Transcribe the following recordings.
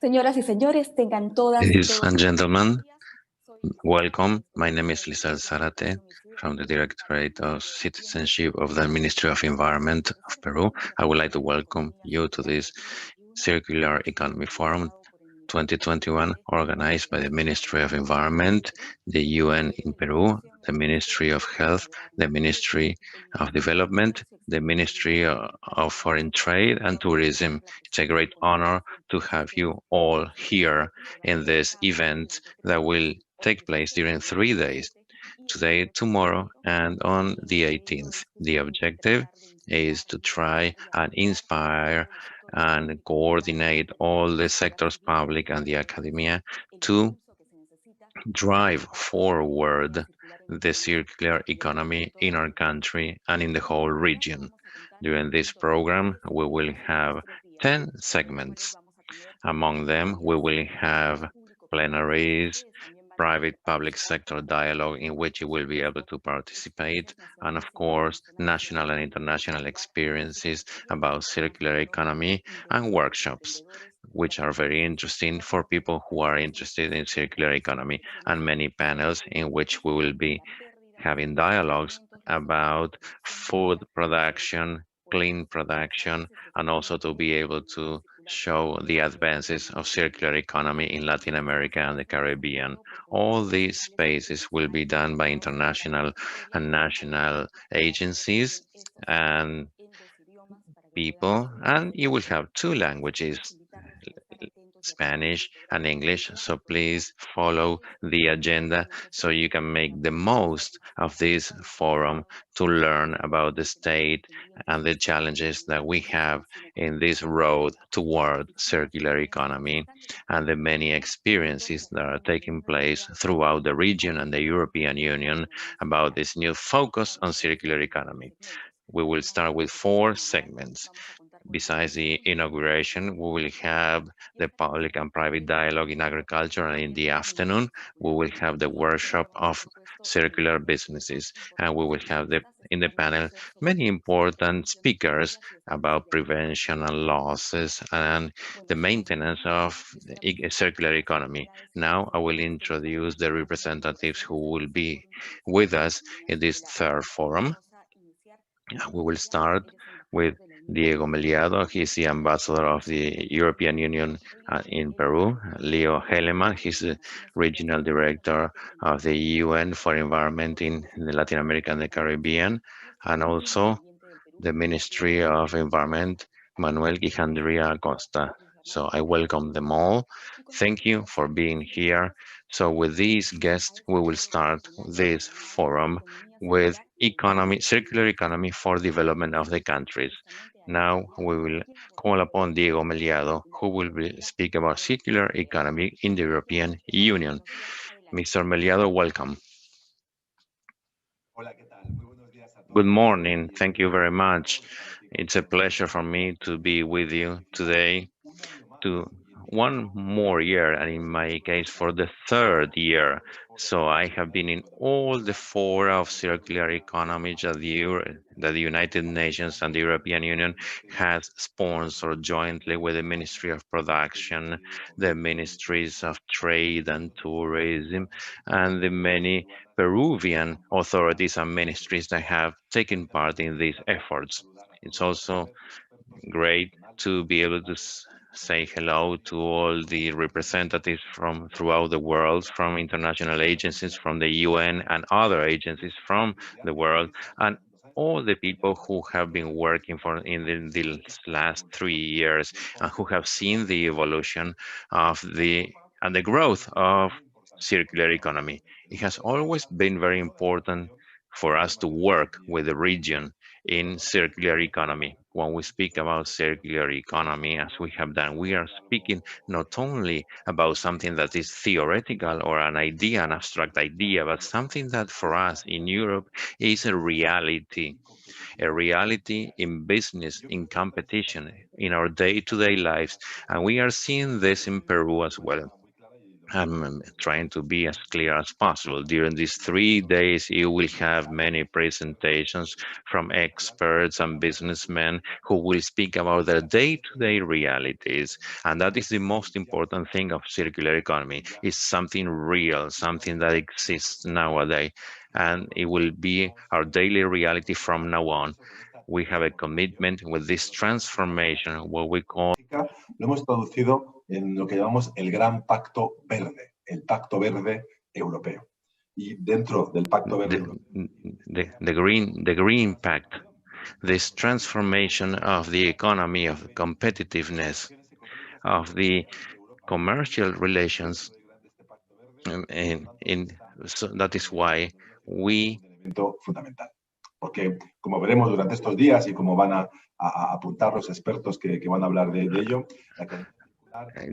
Señoras y señores, tengan todas y Ladies todos and gentlemen, welcome. My name is Lisa Lisa Zarate from the Directorate of Citizenship of the Ministry of Environment of Peru. I would like to welcome you to this Circular Economy Forum 2021, organized by the Ministry of Environment, the UN in Peru, the Ministry of Health, the Ministry of Development, the Ministry of Foreign Trade and Tourism. It's a great honor to have you all here in this event that will take place during 3 days, today, tomorrow, and on the 18th. The objective is to try and inspire and coordinate all the sectors, public and the academia, to drive forward the circular economy in our country and in the whole region. During this program, we will have 10 segments. Among them, we will have plenaries, private public sector dialogue in which you will be able to participate, and of course, national and international experiences about circular economy and workshops, which are very interesting for people who are interested in circular economy, and many panels in which we will be having dialogues about food production, clean production, and also to be able to show the advances of circular economy in Latin America and the Caribbean. All these spaces will be done by international and national agencies and people, and you will have two languages, Spanish and English. So please follow the agenda so you can make the most of this forum to learn about the state and the challenges that we have in this road toward circular economy and the many experiences that are taking place throughout the region and the European Union about this new focus on circular economy. We will start with 4 segments. Besides the inauguration, we will have the public and private dialogue in agriculture, and in the afternoon, we will have the workshop of circular businesses, and we will have in the panel many important speakers about prevention and losses and the maintenance of the circular economy. Now I will introduce the representatives who will be with us in this third forum. We will start with Diego Meliado. He's the ambassador of the European Union in Peru. Leo Heleman, he's the regional director of the UN for Environment in the Latin America and the Caribbean, and also the Ministry of Environment, Manuel Quijandría Acosta. So I welcome them all. Thank you for being here. So with these guests, we will start this forum with circular economy for development of the countries. Now we will call upon Diego Meliado, who will speak about circular economy in the European Union. Mr. Meliado, welcome. Good morning. Thank you very much. It's a pleasure for me to be with you today to one more year, and in my case, for the third year. So I have been in all the fora of circular economy that the United Nations and the European Union has sponsored jointly with the Ministry of Production, the Ministries of Trade and Tourism, and the many Peruvian authorities and ministries that have taken part in these efforts. It's also great to be able to say hello to all the representatives from throughout the world, from international agencies, from the UN and other agencies from the world, and all the people who have been working for in the last 3 years and who have seen the evolution of the growth of circular economy. It has always been very important for us to work with the region in circular economy. When we speak about circular economy, as we have done, we are speaking not only about something that is theoretical or an idea, an abstract idea, but something that for us in Europe is a reality in business, in competition, in our day-to-day lives. And we are seeing this in Peru as well. I'm trying to be as clear as possible. During these 3 days, you will have many presentations from experts and businessmen who will speak about their day-to-day realities. And that is the most important thing of circular economy. It's something real, something that exists nowadays, and it will be our daily reality from now on. We have a commitment with this transformation, what we call lo hemos traducido en lo que llamamos el gran pacto verde, el pacto verde europeo. Y dentro del pacto verde europeo, the green pact, this transformation of the economy, of competitiveness, of the commercial relations, so that is why we fundamental. Porque, como veremos durante estos días y como van a apuntar los expertos que van a hablar de ello,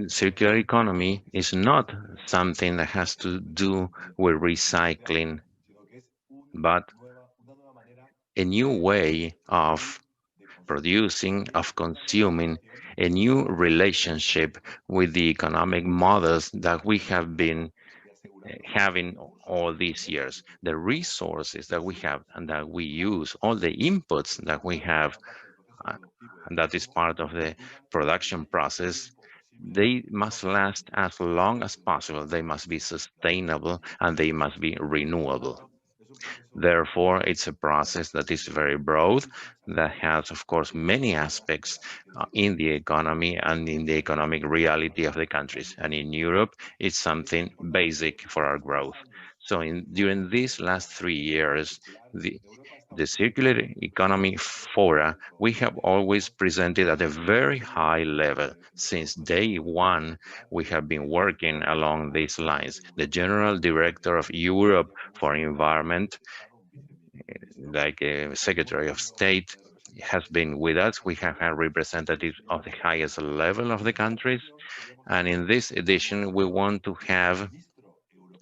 circular economy is not something that has to do with recycling, but a new way of producing, of consuming, a new relationship with the economic models that we have been having all these years. The resources that we have and that we use, all the inputs that we have, and that is part of the production process, they must last as long as possible. They must be sustainable and they must be renewable. Therefore, it's a process that is very broad, that has, of course, many aspects in the economy and in the economic reality of the countries. And in Europe, it's something basic for our growth. So during these last 3 years, the circular economy fora, we have always presented at a very high level. Since day one, we have been working along these lines. The General Director of Europe for Environment, like a Secretary of State, has been with us. We have had representatives of the highest level of the countries. And in this edition, we want to have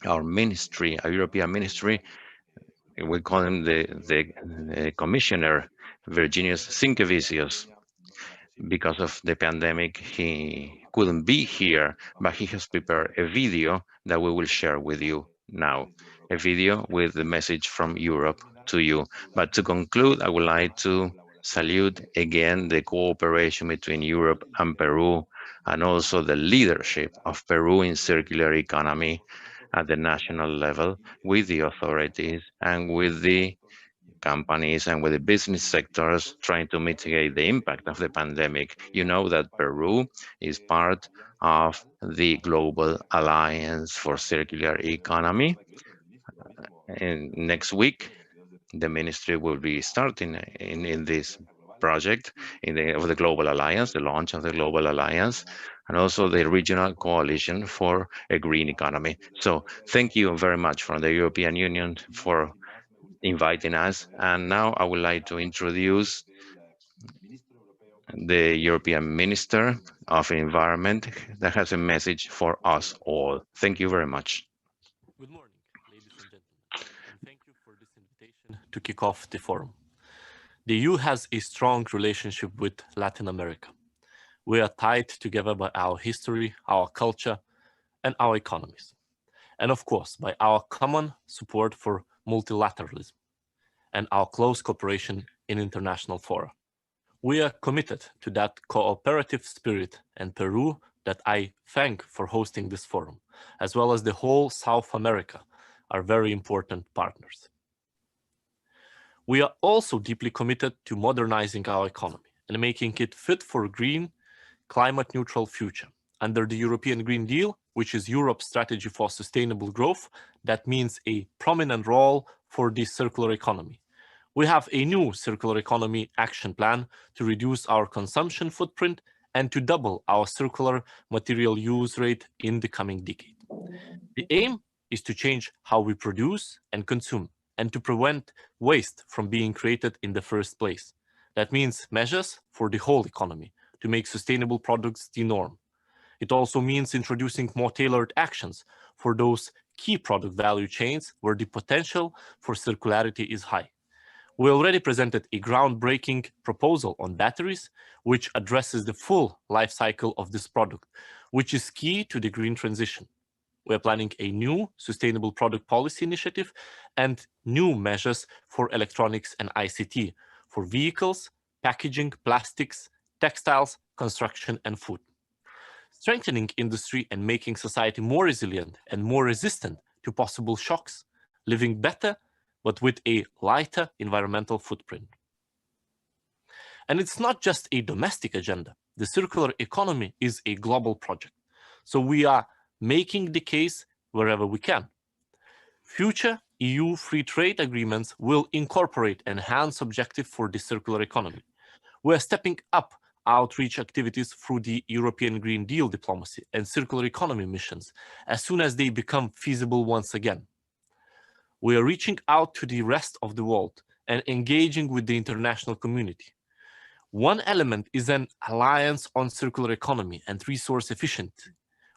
our ministry, our European ministry, we call him the commissioner, Virginius Sinkevicius. Because of the pandemic, he couldn't be here, but he has prepared a video that we will share with you now, a video with the message from Europe to you. But to conclude, I would like to salute again the cooperation between Europe and Peru, and also the leadership of Peru in circular economy at the national level with the authorities and with the companies and with the business sectors trying to mitigate the impact of the pandemic. You know that Peru is part of the Global Alliance for Circular Economy. And next week, the ministry will be starting in this project of the Global Alliance, the launch of the Global Alliance, and also the regional coalition for a green economy. So thank you very much from the European Union for inviting us. And now I would like to introduce the European Minister of Environment that has a message for us all. Thank you very much. Good morning, ladies and gentlemen, and thank you for this invitation to kick off the forum. The EU has a strong relationship with Latin America. We are tied together by our history, our culture, and our economies. And of course, by our common support for multilateralism and our close cooperation in international fora. We are committed to that cooperative spirit, and Peru, that I thank for hosting this forum, as well as the whole South America, are very important partners. We are also deeply committed to modernizing our economy and making it fit for a green, climate-neutral future. Under the European Green Deal, which is Europe's strategy for sustainable growth, that means a prominent role for the circular economy. We have a new circular economy action plan to reduce our consumption footprint and to double our circular material use rate in the coming decade. The aim is to change how we produce and consume, and to prevent waste from being created in the first place. That means measures for the whole economy to make sustainable products the norm. It also means introducing more tailored actions for those key product value chains where the potential for circularity is high. We already presented a groundbreaking proposal on batteries, which addresses the full life cycle of this product, which is key to the green transition. we're planning a new sustainable product policy initiative and new measures for electronics and ICT, for vehicles, packaging, plastics, textiles, construction, and food. Strengthening industry and making society more resilient and more resistant to possible shocks, living better, but with a lighter environmental footprint. And it's not just a domestic agenda. The circular economy is a global project. So we are making the case wherever we can. Future EU free trade agreements will incorporate enhanced objectives for the circular economy. We're stepping up outreach activities through the European Green Deal diplomacy and circular economy missions as soon as they become feasible once again. We are reaching out to the rest of the world and engaging with the international community. One element is an alliance on circular economy and resource efficiency,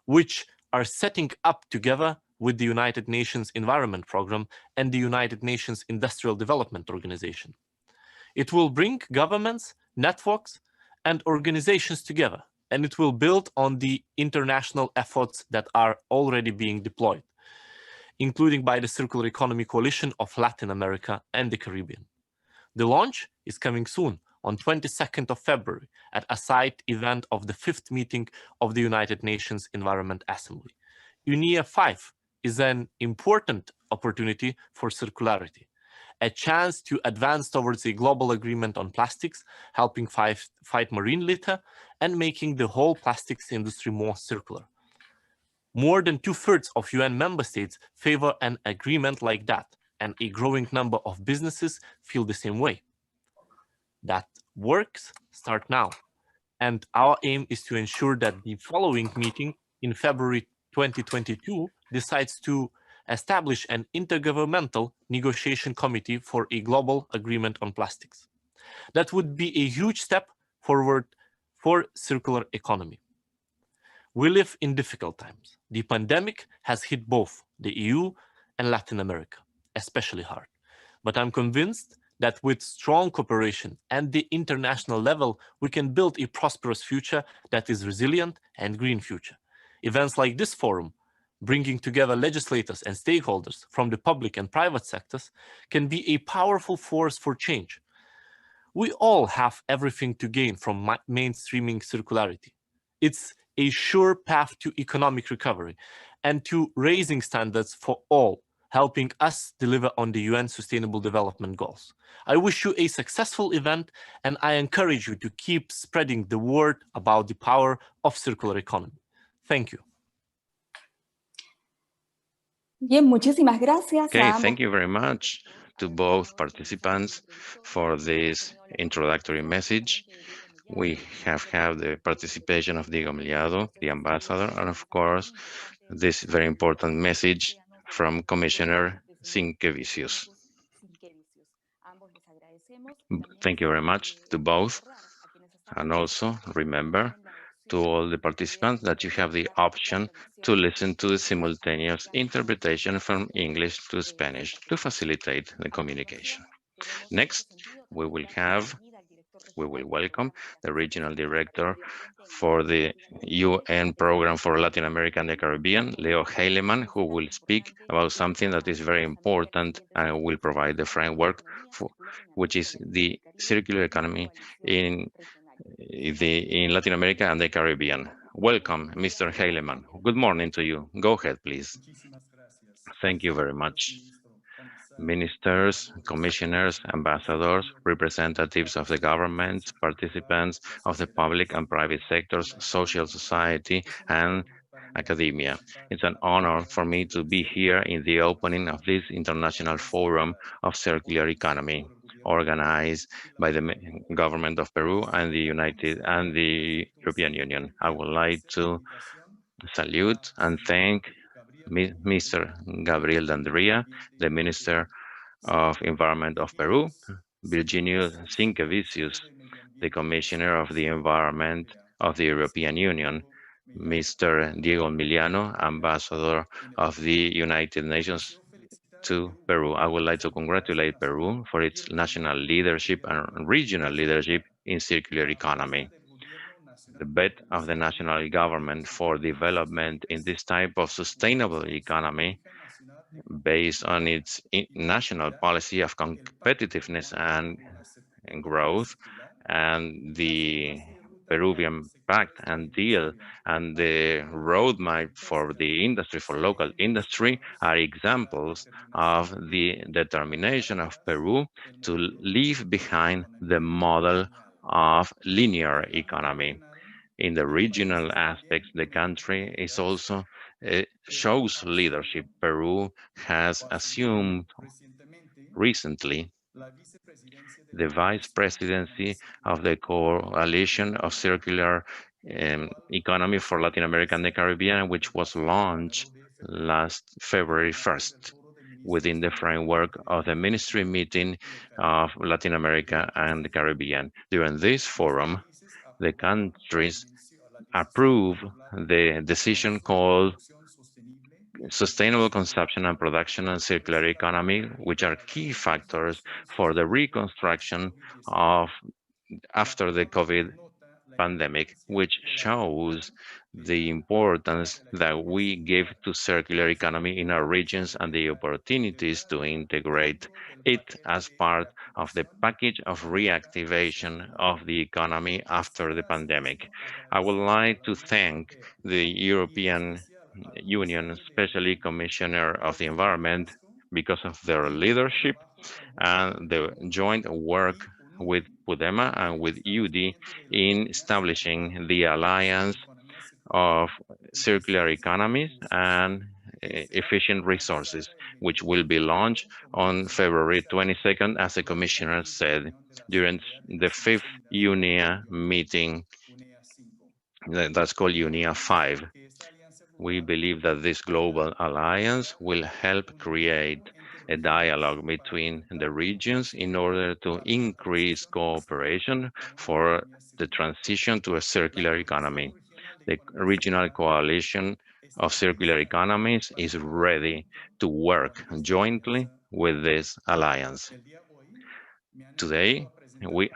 which are setting up together with the United Nations Environment Programme and the United Nations Industrial Development Organization. It will bring governments, networks, and organizations together, and it will build on the international efforts that are already being deployed, including by the Circular Economy Coalition of Latin America and the Caribbean. The launch is coming soon, on 22nd of February, at a side event of the 5th meeting of the United Nations Environment Assembly. UNEA 5 is an important opportunity for circularity, a chance to advance towards a global agreement on plastics, helping fight marine litter and making the whole plastics industry more circular. More than 2/3 of UN member states favor an agreement like that, and a growing number of businesses feel the same way. That works start now, and our aim is to ensure that the following meeting in February 2022 decides to establish an intergovernmental negotiation committee for a global agreement on plastics. That would be a huge step forward for circular economy. We live in difficult times. The pandemic has hit both the EU and Latin America, especially hard. But I'm convinced that with strong cooperation and the international level, we can build a prosperous future that is resilient and green future. Events like this forum, bringing together legislators and stakeholders from the public and private sectors, can be a powerful force for change. We all have everything to gain from mainstreaming circularity. It's a sure path to economic recovery and to raising standards for all, helping us deliver on the UN Sustainable Development Goals. I wish you a successful event, and I encourage you to keep spreading the word about the power of circular economy. Thank you. Bien, muchísimas gracias. Okay, thank you very much to both participants for this introductory message. We have had the participation of Diego Mellado, the ambassador, and of course, this very important message from Commissioner Sinquevicius. Thank you very much to both. And also remember to all the participants that you have the option to listen to the simultaneous interpretation from English to Spanish to facilitate the communication. Next, we will welcome the Regional Director for the UN Program for Latin America and the Caribbean, Leo Heilemann, who will speak about something that is very important and will provide the framework for, which is the circular economy in Latin America and the Caribbean. Welcome, Mr. Heilemann. Good morning to you. Go ahead, please. Thank you very much. Ministers, commissioners, ambassadors, representatives of the governments, participants of the public and private sectors, social society, and academia. It's an honor for me to be here in the opening of this International Forum of Circular Economy, organized by the government of Peru and the European Union. I would like to salute and thank Mr. Gabriel D'Andrea, the Minister of Environment of Peru, Virginio Sinquevicius, the Commissioner of the Environment of the European Union, Mr. Diego Millano, Ambassador of the United Nations to Peru. I would like to congratulate Peru for its national leadership and regional leadership in circular economy. The bet of the national government for development in this type of sustainable economy based on its national policy of competitiveness and growth, and the Peruvian Pact and deal and the roadmap for the industry, for local industry, are examples of the determination of Peru to leave behind the model of linear economy. In the regional aspects, the country is also shows leadership. Peru has assumed recently the vice presidency of the Coalition of Circular Economy for Latin America and the Caribbean, which was launched last February 1st within the framework of the ministry meeting of Latin America and the Caribbean. During this forum, the countries approve the decision called Sustainable Consumption and Production and Circular Economy, which are key factors for the reconstruction of after the COVID pandemic, which shows the importance that we give to circular economy in our regions and the opportunities to integrate it as part of the package of reactivation of the economy after the pandemic. I would like to thank the European Union, especially Commissioner of the Environment, because of their leadership and the joint work with PUDEMA and with UD in establishing the Alliance of Circular Economies and Efficient Resources, which will be launched on February 22nd, as the Commissioner said, during the 5th UNEA meeting that's called UNEA 5. We believe that this global alliance will help create a dialogue between the regions in order to increase cooperation for the transition to a circular economy. The regional coalition of circular economies is ready to work jointly with this alliance. Today,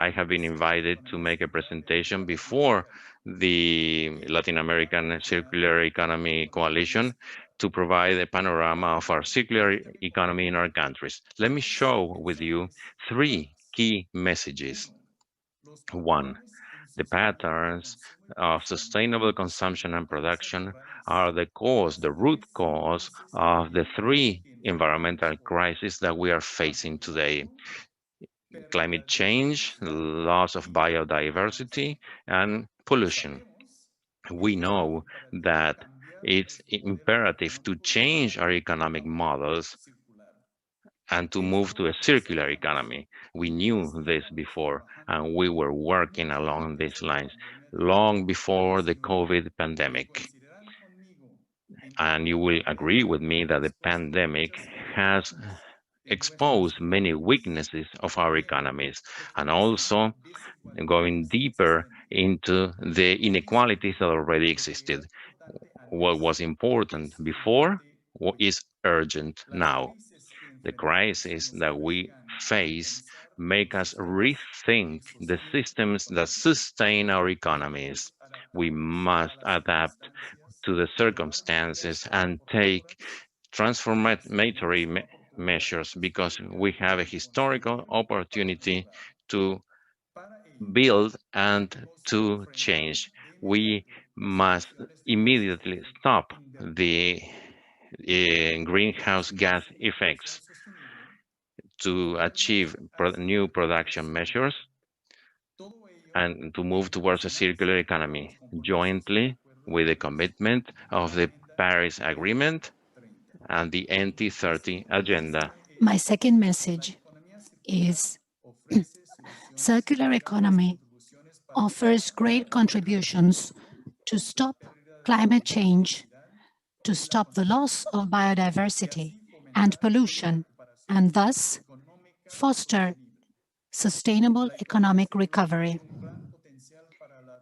I have been invited to make a presentation before the Latin American Circular Economy Coalition to provide a panorama of our circular economy in our countries. Let me show with you 3 key messages. 1, the patterns of sustainable consumption and production are the root cause of the 3 environmental crises that we are facing today: climate change, loss of biodiversity, and pollution. We know that it's imperative to change our economic models and to move to a circular economy. We knew this before, and we were working along these lines long before the COVID pandemic. And you will agree with me that the pandemic has exposed many weaknesses of our economies, and also going deeper into the inequalities that already existed. What was important before is urgent now. The crisis that we face make us rethink the systems that sustain our economies. We must adapt to the circumstances and take transformatory measures, because we have a historical opportunity to build and to change. We must immediately stop the greenhouse gas effects to achieve new production measures and to move towards a circular economy, jointly with the commitment of the Paris Agreement and the NT30 agenda. My second message is circular economy offers great contributions to stop climate change, to stop the loss of biodiversity and pollution, and thus foster sustainable economic recovery.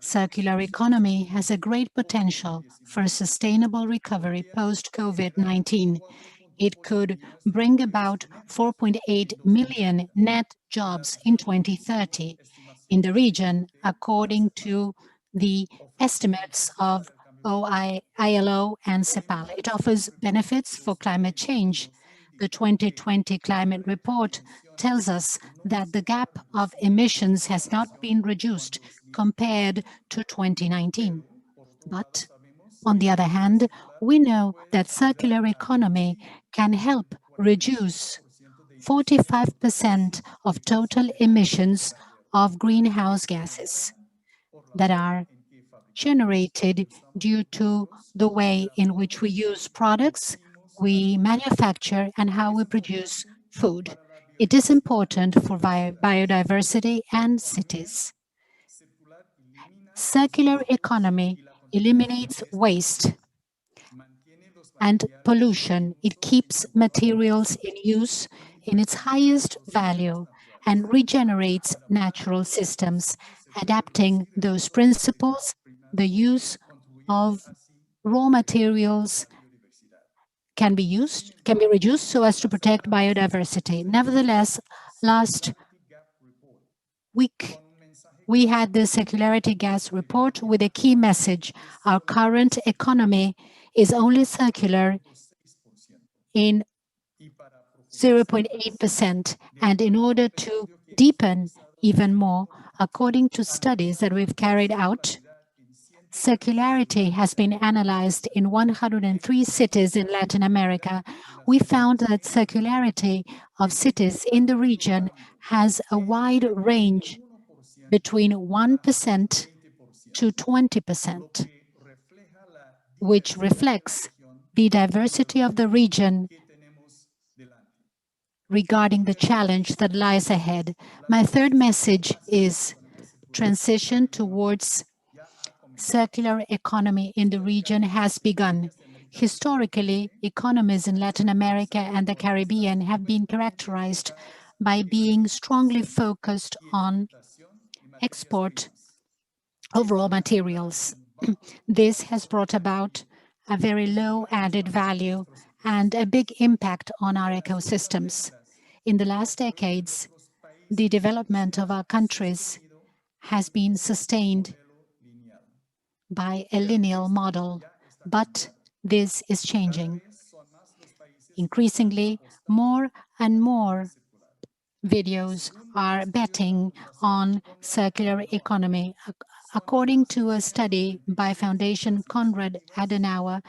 Circular economy has a great potential for sustainable recovery post-COVID-19. It could bring about 4.8 million net jobs in 2030 in the region, according to the estimates of ILO and CEPAL. It offers benefits for climate change. The 2020 climate report tells us that the gap of emissions has not been reduced compared to 2019. But on the other hand, we know that circular economy can help reduce 45% of total emissions of greenhouse gases that are generated due to the way in which we use products, we manufacture, and how we produce food. It is important for biodiversity and cities. Circular economy eliminates waste and pollution. It keeps materials in use in its highest value and regenerates natural systems. Adapting those principles, the use of raw materials can be reduced so as to protect biodiversity. Nevertheless, last week, we had the circularity gas report with a key message. Our current economy is only circular in 0.8%. And in order to deepen even more, according to studies that we've carried out, circularity has been analyzed in 103 cities in Latin America. We found that circularity of cities in the region has a wide range between 1% to 20%, which reflects the diversity of the region regarding the challenge that lies ahead. My third message is transition towards circular economy in the region has begun. Historically, economies in Latin America and the Caribbean have been characterized by being strongly focused on export of raw materials. This has brought about a very low added value and a big impact on our ecosystems. In the last decades, the development of our countries has been sustained by a linear model, but this is changing. Increasingly, more and more videos are betting on circular economy. According to a study by Foundation Konrad Adenauer,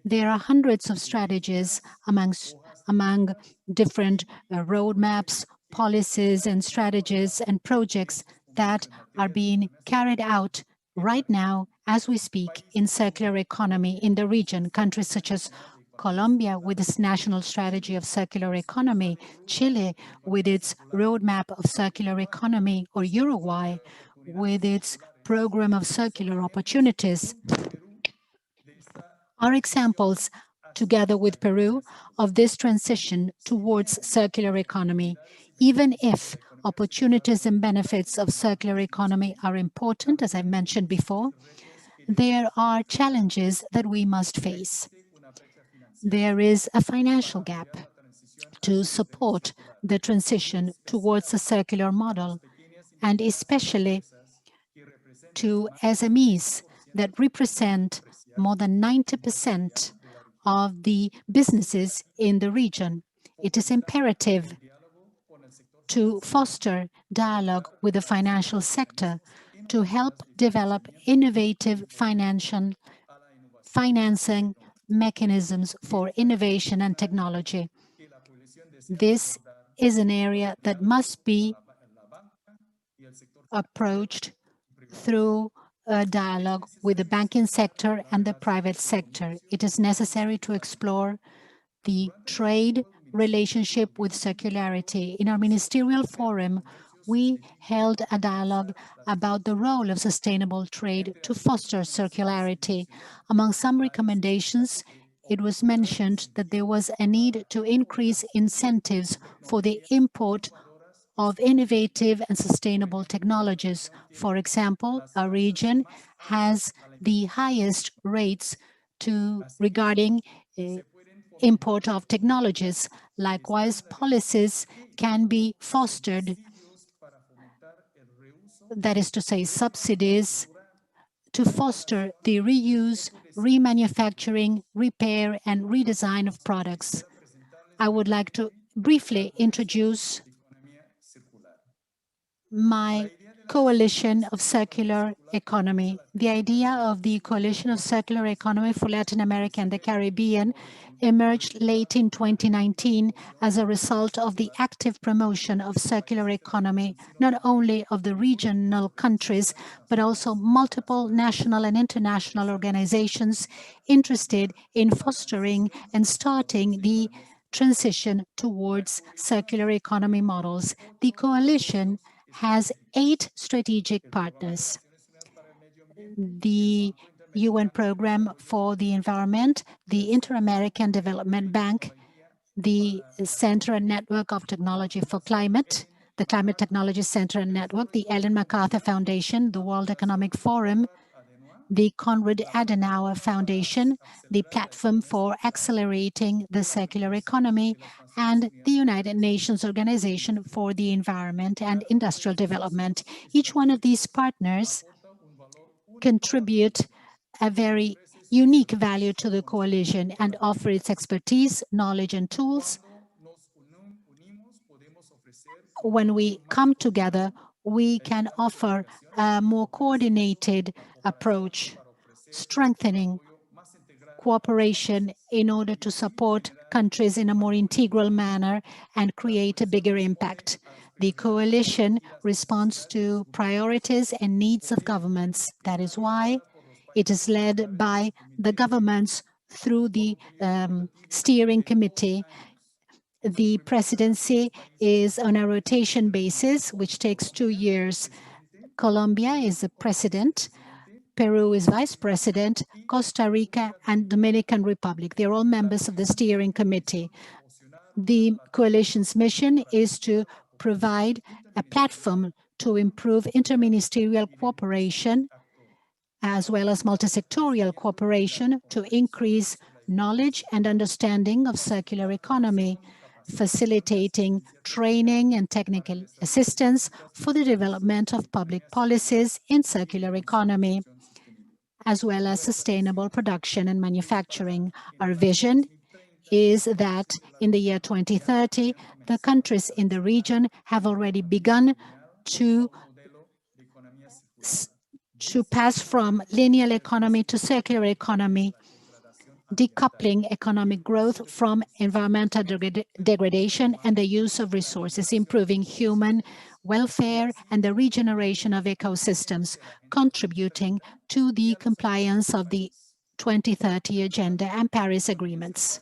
there are hundreds of strategies among different roadmaps, policies, and strategies and projects that are being carried out right now as we speak in circular economy in the region. Countries such as Colombia with its national strategy of circular economy, Chile with its roadmap of circular economy, or Uruguay with its program of circular opportunities are examples, together with Peru, of this transition towards circular economy. Even if opportunities and benefits of circular economy are important, as I mentioned before, there are challenges that we must face. There is a financial gap to support the transition towards a circular model, and especially to SMEs that represent more than 90% of the businesses in the region. It is imperative to foster dialogue with the financial sector to help develop innovative financing mechanisms for innovation and technology. This is an area that must be approached through a dialogue with the banking sector and the private sector. It is necessary to explore the trade relationship with circularity. In our ministerial forum, we held a dialogue about the role of sustainable trade to foster circularity. Among some recommendations, it was mentioned that there was a need to increase incentives for the import of innovative and sustainable technologies. For example, our region has the highest rates regarding import of technologies. Likewise, policies can be fostered, that is to say, subsidies to foster the reuse, remanufacturing, repair, and redesign of products. I would like to briefly introduce my coalition of circular economy. The idea of the coalition of circular economy for Latin America and the Caribbean emerged late in 2019 as a result of the active promotion of circular economy, not only of the regional countries, but also multiple national and international organizations interested in fostering and starting the transition towards circular economy models. The coalition has 8 strategic partners: the UN Program for the Environment, the Inter-American Development Bank, the Center and Network of Technology for Climate, the Climate Technology Center and Network, the Ellen MacArthur Foundation, the World Economic Forum, the Konrad Adenauer Foundation, the Platform for Accelerating the Circular Economy, and the United Nations Organization for the Environment and Industrial Development. Each one of these partners contribute a very unique value to the coalition and offer its expertise, knowledge, and tools. When we come together, we can offer a more coordinated approach, strengthening cooperation in order to support countries in a more integral manner and create a bigger impact. The coalition responds to priorities and needs of governments. That is why it is led by the governments through the steering committee. The presidency is on a rotation basis, which takes 2 years. Colombia is the president, Peru is vice president, Costa Rica and Dominican Republic. They're all members of the steering committee. The coalition's mission is to provide a platform to improve interministerial cooperation as well as multisectorial cooperation to increase knowledge and understanding of circular economy, facilitating training and technical assistance for the development of public policies in circular economy, as well as sustainable production and manufacturing. Our vision is that in the year 2030, the countries in the region have already begun to pass from linear economy to circular economy, decoupling economic growth from environmental degradation and the use of resources, improving human welfare and the regeneration of ecosystems, contributing to the compliance of the 2030 Agenda and Paris agreements.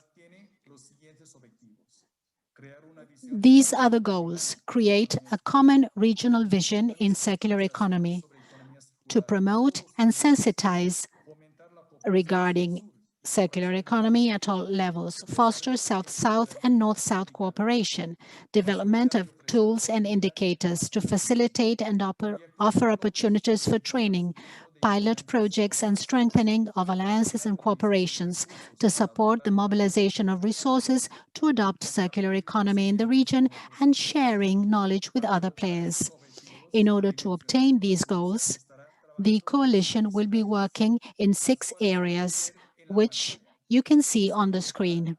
These are the goals: create a common regional vision in circular economy, to promote and sensitize regarding circular economy at all levels, foster South-South and North-South cooperation, development of tools and indicators to facilitate and offer opportunities for training, pilot projects and strengthening of alliances and cooperations to support the mobilization of resources to adopt circular economy in the region and sharing knowledge with other players. In order to obtain these goals, the coalition will be working in 6 areas, which you can see on the screen.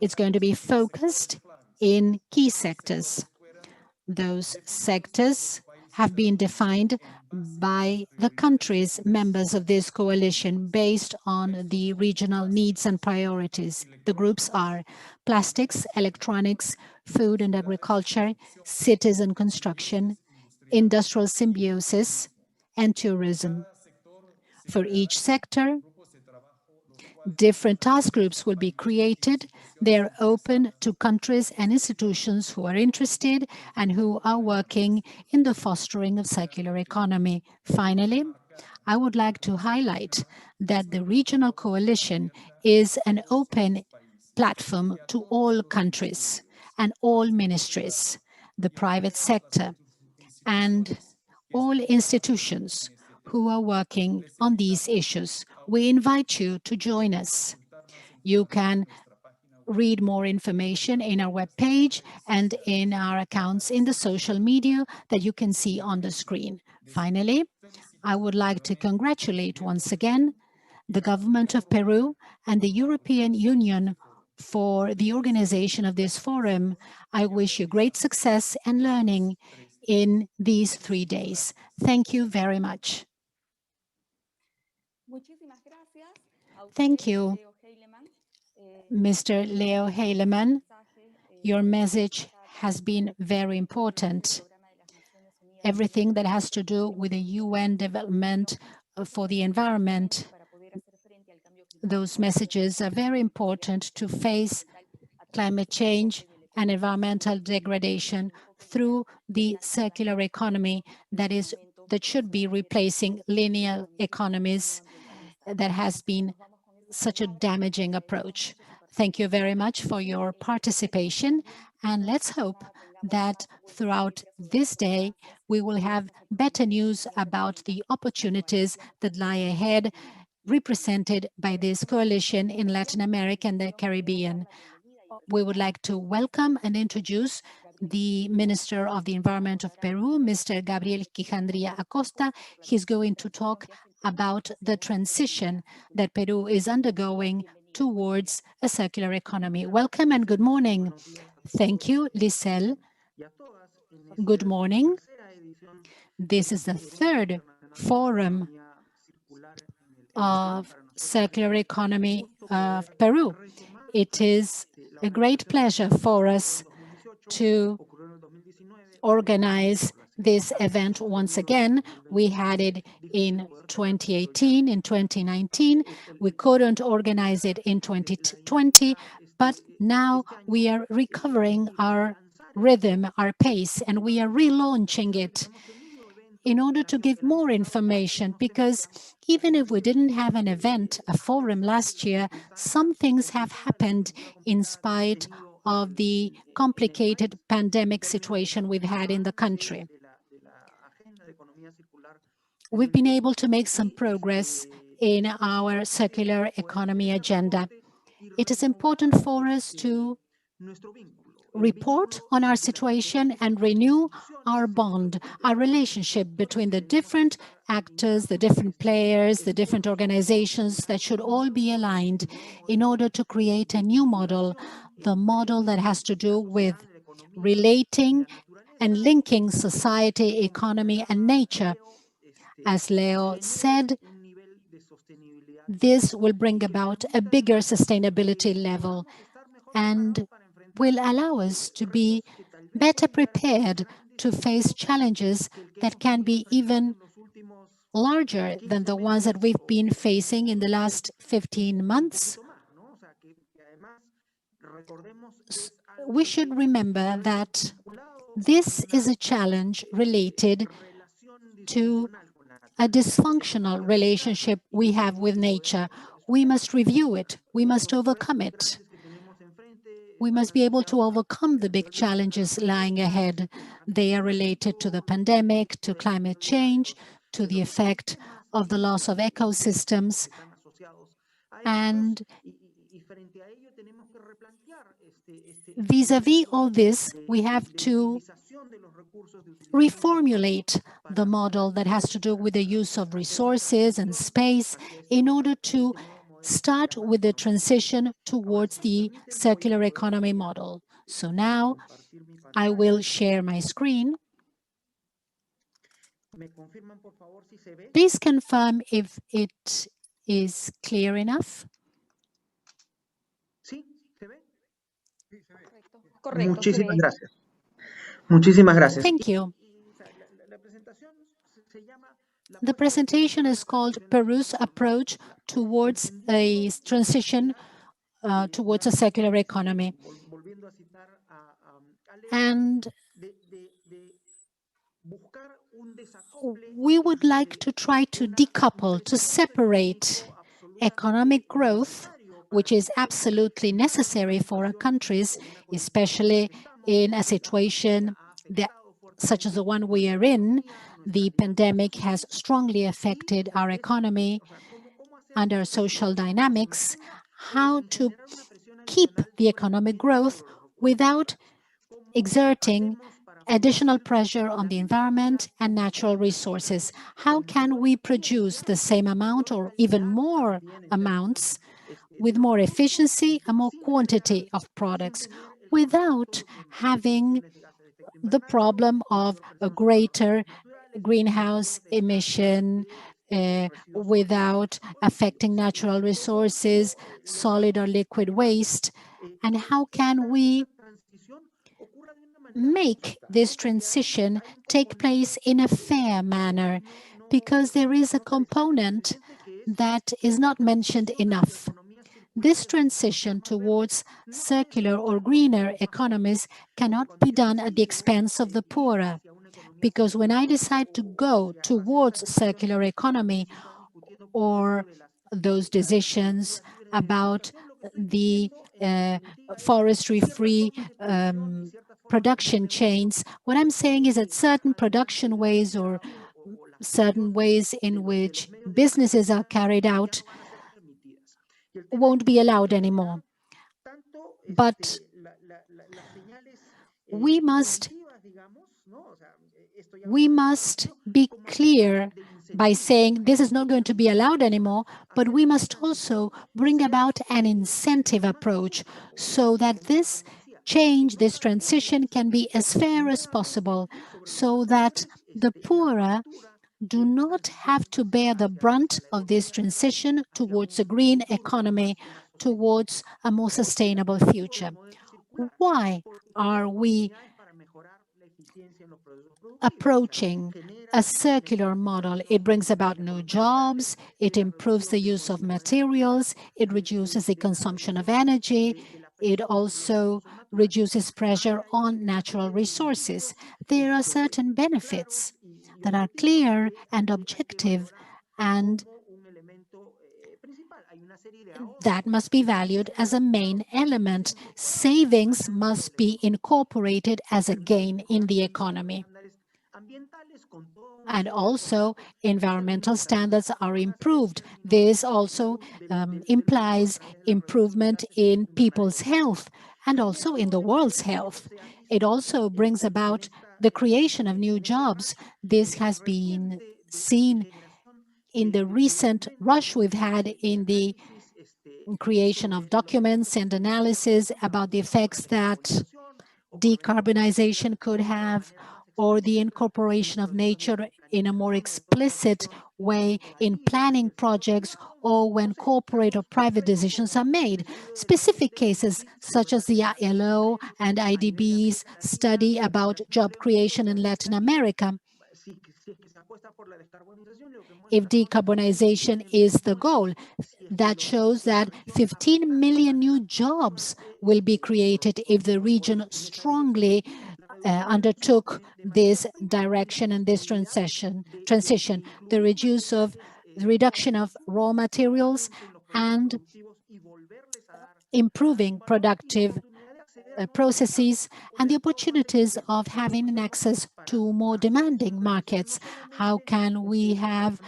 It's going to be focused in key sectors. Those sectors have been defined by the countries members of this coalition based on the regional needs and priorities. The groups are plastics, electronics, food and agriculture, cities and construction, industrial symbiosis, and tourism. For each sector, different task groups will be created. They're open to countries and institutions who are interested and who are working in the fostering of circular economy. Finally, I would like to highlight that the regional coalition is an open platform to all countries and all ministries, the private sector, and all institutions who are working on these issues. We invite you to join us. You can read more information in our webpage and in our accounts in the social media that you can see on the screen. Finally, I would like to congratulate once again the government of Peru and the European Union for the organization of this forum. I wish you great success and learning in these 3 days. Thank you very much. Thank you, Mr. Leo Heilemann. Your message has been very important. Everything that has to do with the UN development for the environment, those messages are very important to face climate change and environmental degradation through the circular economy that should be replacing linear economies that has been such a damaging approach. Thank you very much for your participation, and let's hope that throughout this day we will have better news about the opportunities that lie ahead, represented by this coalition in Latin America and the Caribbean. We would like to welcome and introduce the Minister of the Environment of Peru, Mr. Gabriel Quijandría Acosta. He's going to talk about the transition that Peru is undergoing towards a circular economy. Welcome and good morning. Thank you, Lisel. Good morning. This is the third forum of circular economy of Peru. It is a great pleasure for us to organize this event once again. We had it in 2018, in 2019. We couldn't organize it in 2020, but now we are recovering our rhythm, our pace, and we are relaunching it in order to give more information, because even if we didn't have an event, a forum last year, some things have happened in spite of the complicated pandemic situation we've had in the country. We've been able to make some progress in our circular economy agenda. It is important for us to report on our situation and renew our bond, our relationship between the different actors, the different players, the different organizations that should all be aligned in order to create a new model, the model that has to do with relating and linking society, economy, and nature. As Leo said, this will bring about a bigger sustainability level and will allow us to be better prepared to face challenges that can be even larger than the ones that we've been facing in the last 15 months. We should remember that this is a challenge related to a dysfunctional relationship we have with nature. We must review it. We must overcome it. We must be able to overcome the big challenges lying ahead. They are related to the pandemic, to climate change, to the effect of the loss of ecosystems. And vis-a-vis all this, we have to reformulate the model that has to do with the use of resources and space in order to start with the transition towards the circular economy model. So now I will share my screen. Please confirm if it is clear enough. Muchísimas gracias. Muchísimas gracias. Thank you. The presentation is called Peru's Approach Towards a Transition Towards a Circular Economy. And we would like to try to decouple, to separate economic growth, which is absolutely necessary for our countries, especially in a situation such as the one we are in. The pandemic has strongly affected our economy and our social dynamics. How to keep the economic growth without exerting additional pressure on the environment and natural resources. How can we produce the same amount or even more amounts with more efficiency and more quantity of products without having the problem of a greater greenhouse emission, without affecting natural resources, solid or liquid waste? And how can we make this transition take place in a fair manner? Because there is a component that is not mentioned enough. This transition towards circular or greener economies cannot be done at the expense of the poorer, because when I decide to go towards circular economy or those decisions about the forestry-free production chains, what I'm saying is that certain production ways or certain ways in which businesses are carried out won't be allowed anymore. But we must be clear by saying this is not going to be allowed anymore, but we must also bring about an incentive approach so that this change, this transition can be as fair as possible, so that the poorer do not have to bear the brunt of this transition towards a green economy, towards a more sustainable future. Why are we approaching a circular model? It brings about new jobs, it improves the use of materials, it reduces the consumption of energy, it also reduces pressure on natural resources. There are certain benefits that are clear and objective, and that must be valued as a main element. Savings must be incorporated as a gain in the economy. And also, environmental standards are improved. This also implies improvement in people's health and also in the world's health. It also brings about the creation of new jobs. This has been seen in the recent rush we've had in the creation of documents and analysis about the effects that decarbonization could have, or the incorporation of nature in a more explicit way in planning projects, or when corporate or private decisions are made. Specific cases such as the ILO and IDB's study about job creation in Latin America. If decarbonization is the goal, that shows that 15 million new jobs will be created if the region strongly undertook this direction and this transition. The reduction of raw materials and improving productive processes and the opportunities of having an access to more demanding markets. How can we have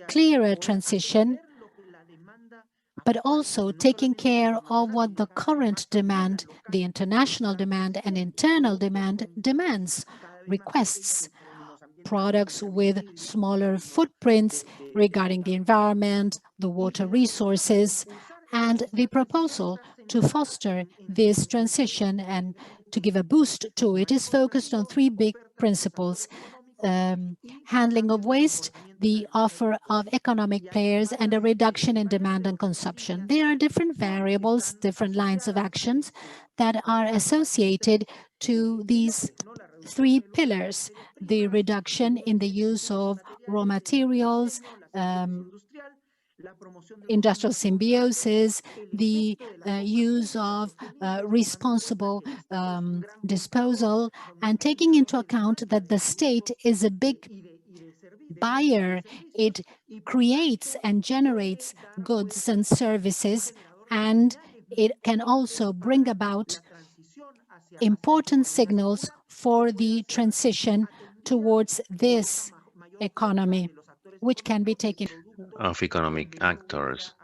clearer transition, but also taking care of what the current demand, the international demand and internal demand demands, requests, products with smaller footprints regarding the environment, the water resources, and the proposal to foster this transition and to give a boost to it is focused on three big principles: handling of waste, the offer of economic players, and a reduction in demand and consumption. There are different variables, different lines of actions that are associated to these three pillars: the reduction in the use of raw materials, industrial symbiosis, the use of responsible disposal, and taking into account that the state is a big buyer. It creates and generates goods and services, and it can also bring about important signals for the transition towards this economy, which can be taken of economic actors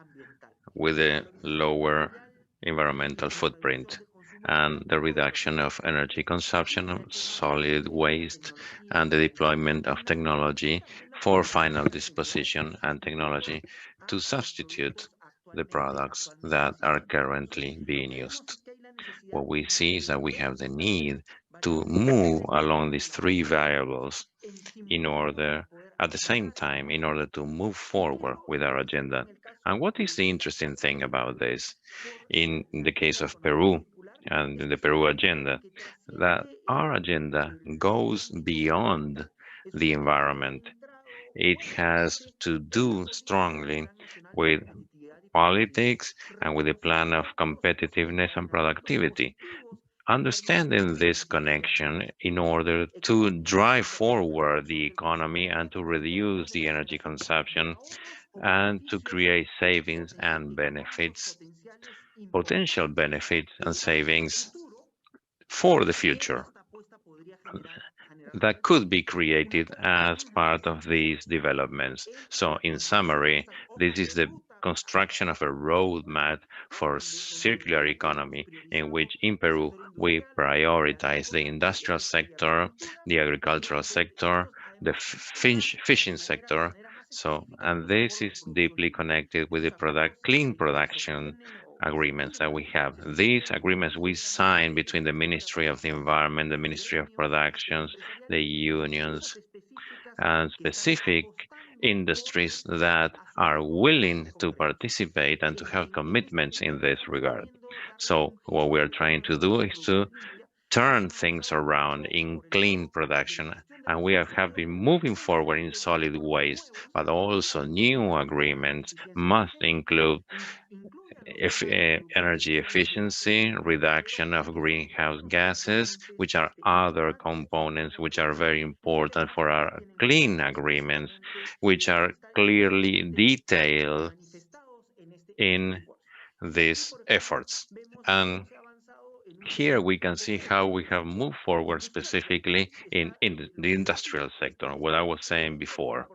with a lower environmental footprint and the reduction of energy consumption, solid waste, and the deployment of technology for final disposition and technology to substitute the products that are currently being used. What we see is that we have the need to move along these three variables in order, at the same time, in order to move forward with our agenda. And what is the interesting thing about this in the case of Peru and in the Peru agenda, that our agenda goes beyond the environment. It has to do strongly with politics and with the plan of competitiveness and productivity. Understanding this connection in order to drive forward the economy and to reduce the energy consumption and to create savings and benefits, potential benefits and savings for the future that could be created as part of these developments. So in summary, this is the construction of a roadmap for circular economy in which in Peru we prioritize the industrial sector, the agricultural sector, the fishing sector. So, and this is deeply connected with the clean production agreements that we have. These agreements we sign between the Ministry of the Environment, the Ministry of Productions, the unions, and specific industries that are willing to participate and to have commitments in this regard. So what we are trying to do is to turn things around in clean production, and we have been moving forward in solid waste, but also new agreements must include energy efficiency, reduction of greenhouse gases, which are other components which are very important for our clean agreements, which are clearly detailed in these efforts. And here we can see how we have moved forward specifically in the industrial sector, what I was saying before.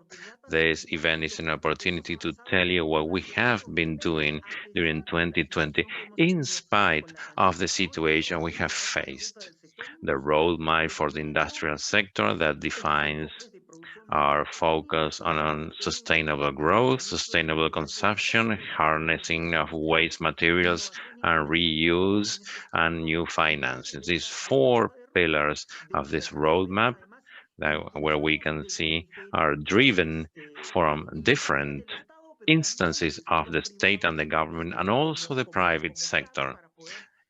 This event is an opportunity to tell you what we have been doing during 2020 in spite of the situation we have faced. The roadmap for the industrial sector that defines our focus on sustainable growth, sustainable consumption, harnessing of waste materials and reuse, and new finances. These four pillars of this roadmap where we can see are driven from different instances of the state and the government and also the private sector,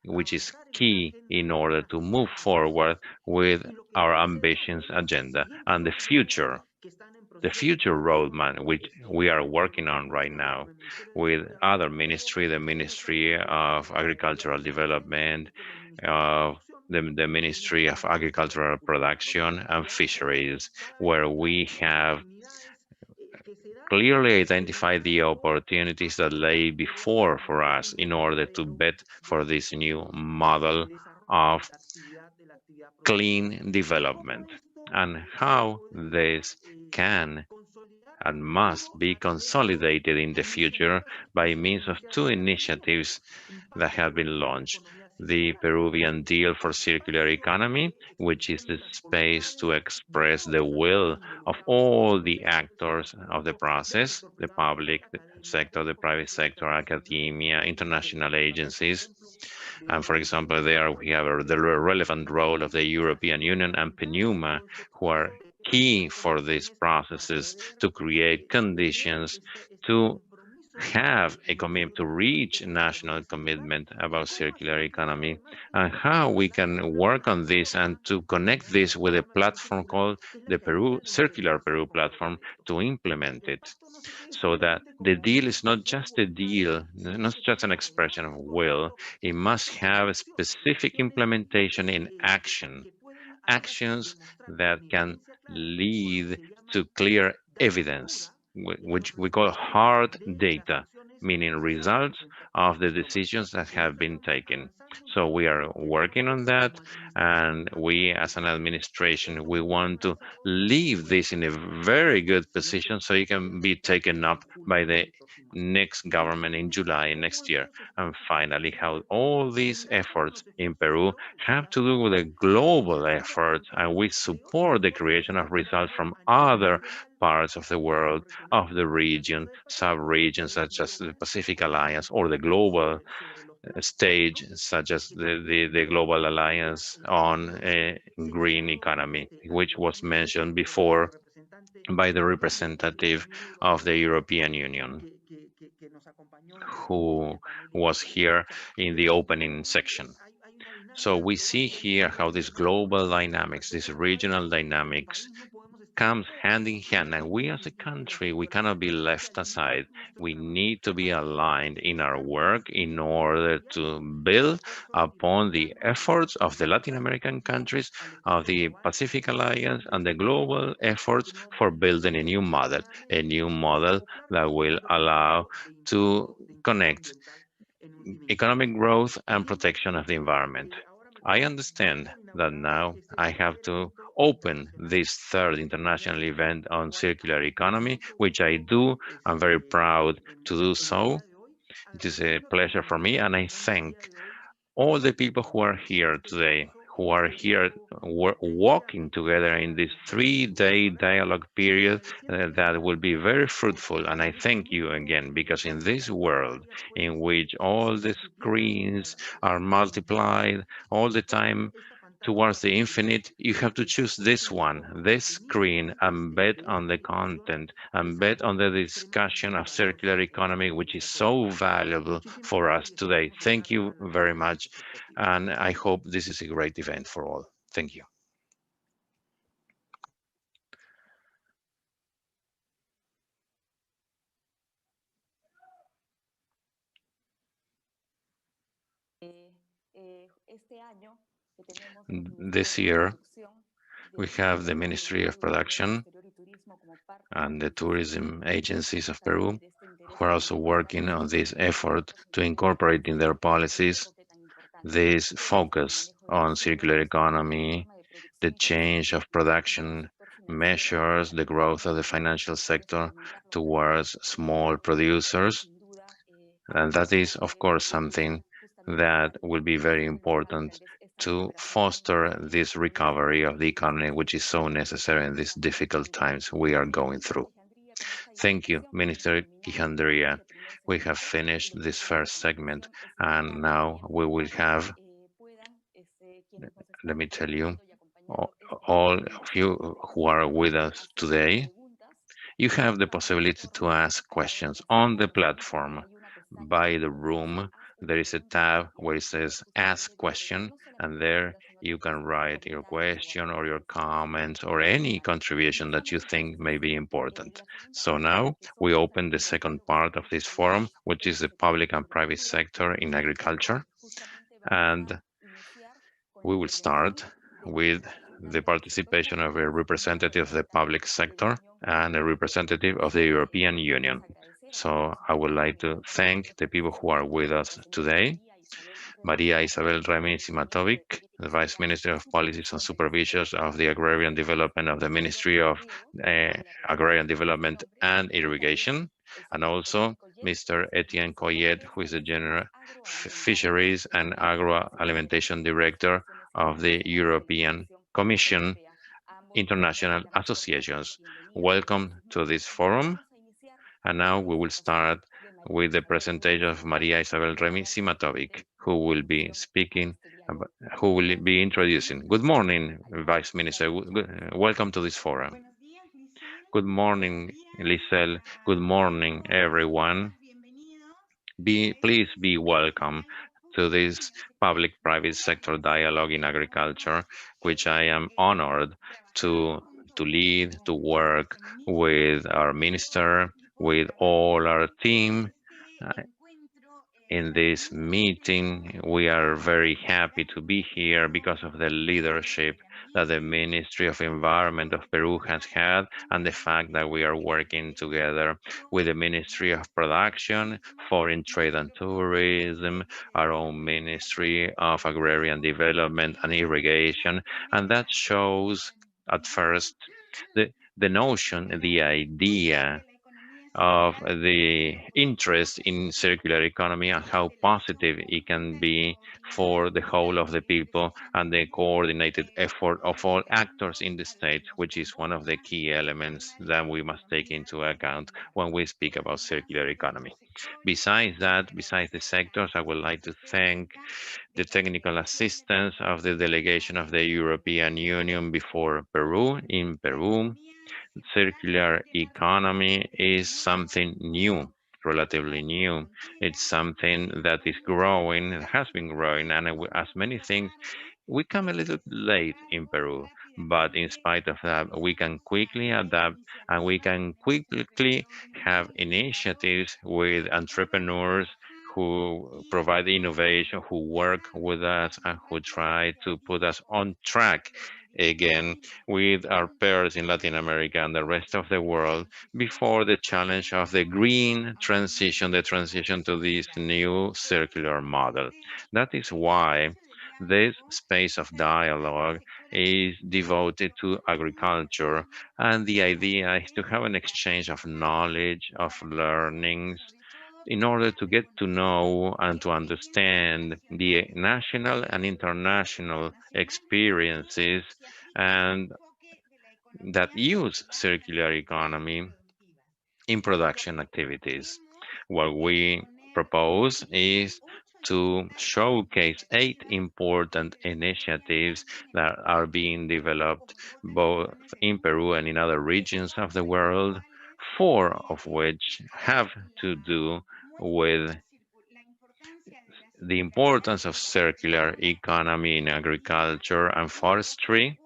which is key in order to move forward with our ambitions agenda and the future roadmap, which we are working on right now with other ministry, the Ministry of Agricultural Development, the Ministry of Agricultural Production and Fisheries, where we have clearly identified the opportunities that lay before for us in order to bet for this new model of clean development and how this can and must be consolidated in the future by means of two initiatives that have been launched. The Peruvian Deal for Circular Economy, which is the space to express the will of all the actors of the process, the public sector, the private sector, academia, international agencies. And for example, there we have the relevant role of the European Union and PNUMA, who are key for these processes to create conditions to have a commitment to reach national commitment about circular economy and how we can work on this and to connect this with a platform called the Circular Peru platform to implement it so that the deal is not just a deal, not just an expression of will, it must have a specific implementation in actions that can lead to clear evidence, which we call hard data, meaning results of the decisions that have been taken. So we are working on that, And we, as an administration, we want to leave this in a very good position so it can be taken up by the next government in July next year. And finally, how all these efforts in Peru have to do with a global effort, and we support the creation of results from other parts of the world, of the region, sub-regions such as the Pacific Alliance or the global stage, such as the Global Alliance on Green Economy, which was mentioned before by the representative of the European Union, who was here in the opening section. So we see here how this global dynamics, this regional dynamics, comes hand in hand, and we as a country, we cannot be left aside. We need to be aligned in our work in order to build upon the efforts of the Latin American countries, of the Pacific Alliance, and the global efforts for building a new model that will allow to connect economic growth and protection of the environment. I understand that now I have to open this third international event on circular economy, which I do. I'm very proud to do so. It is a pleasure for me, and I thank all the people who are here today, who are here walking together in this 3-day dialogue period that will be very fruitful. And I thank you again, because in this world in which all the screens are multiplied all the time towards the infinite, you have to choose this one, this screen, and bet on the content, and bet on the discussion of circular economy, which is so valuable for us today. Thank you very much, and I hope this is a great event for all. Thank you. This year, we have the Ministry of Production and the tourism agencies of Peru, who are also working on this effort to incorporate in their policies this focus on circular economy, the change of production measures, the growth of the financial sector towards small producers. And that is, of course, something that will be very important to foster this recovery of the economy, which is so necessary in these difficult times we are going through. Thank you, Minister Quijandría. We have finished this first segment, and now we will have, let me tell you, all of you who are with us today, you have the possibility to ask questions on the platform. By the room, there is a tab where it says Ask Question, and there you can write your question or your comments or any contribution that you think may be important. So now we open the second part of this forum, which is the public and private sector in agriculture. And we will start with the participation of a representative of the public sector and a representative of the European Union. So I would like to thank the people who are with us today. Maria Isabel Remy Simatovic, the Vice Minister of Policies and Supervision of the Agrarian Development of the Ministry of Agrarian Development and Irrigation, and also Mr. Etienne Coyet, who is the General Fisheries and Agroalimentation Director of the European Commission International Associations. Welcome to this forum. And now we will start with the presentation of Maria Isabel Remy Simatovic, who will be speaking, who will be introducing. Good morning, Vice Minister. Welcome to this forum. Good morning, Lisel. Good morning, everyone. Please be welcome to this public-private sector dialogue in agriculture, which I am honored to lead, to work with our minister, with all our team. in this meeting. We are very happy to be here because of the leadership that the Ministry of Environment of Peru has had, and the fact that we are working together with the Ministry of Production, Foreign Trade and Tourism, our own Ministry of Agrarian Development and Irrigation, and that shows at first the notion, the idea of the interest in circular economy and how positive it can be for the whole of the people and the coordinated effort of all actors in the state, which is one of the key elements that we must take into account when we speak about circular economy. Besides that, besides the sectors, I would like to thank the technical assistance of the delegation of the European Union before Peru. In Peru, circular economy is something new, relatively new. It's something that is growing, it has been growing, and as many things, we come a little late in Peru, but in spite of that, we can quickly adapt and we can quickly have initiatives with entrepreneurs who provide innovation, who work with us, and who try to put us on track again with our peers in Latin America and the rest of the world before the challenge of the green transition, the transition to this new circular model. That is why this space of dialogue is devoted to agriculture, and the idea is to have an exchange of knowledge, of learnings, in order to get to know and to understand the national and international experiences and that use circular economy in production activities. What we propose is to showcase 8 important initiatives that are being developed both in Peru and in other regions of the world, 4 of which have to do with the importance of circular economy in agriculture and forestry,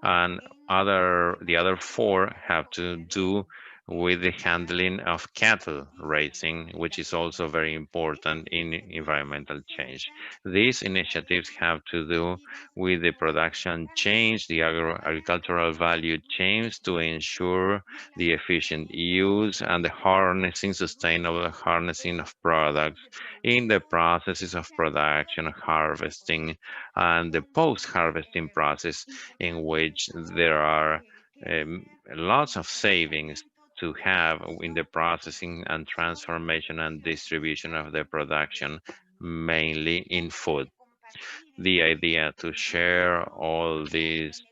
and the other 4 have to do with the handling of cattle raising, which is also very important in environmental change. These initiatives have to do with the production change, the agricultural value chains to ensure the efficient use and the harnessing, sustainable harnessing of products in the processes of production, harvesting, and the post-harvesting process, in which there are lots of savings to have in the processing and transformation and distribution of the production, mainly in food. The idea to share all these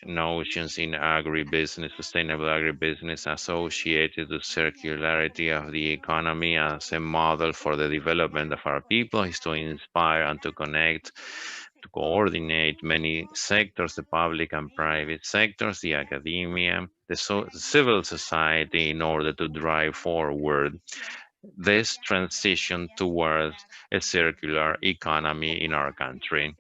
notions in agribusiness, sustainable agribusiness associated to circularity of the economy as a model for the development of our people is to inspire and to connect, to coordinate many sectors, the public and private sectors, the academia, the civil society, in order to drive forward this transition towards a circular economy in our country.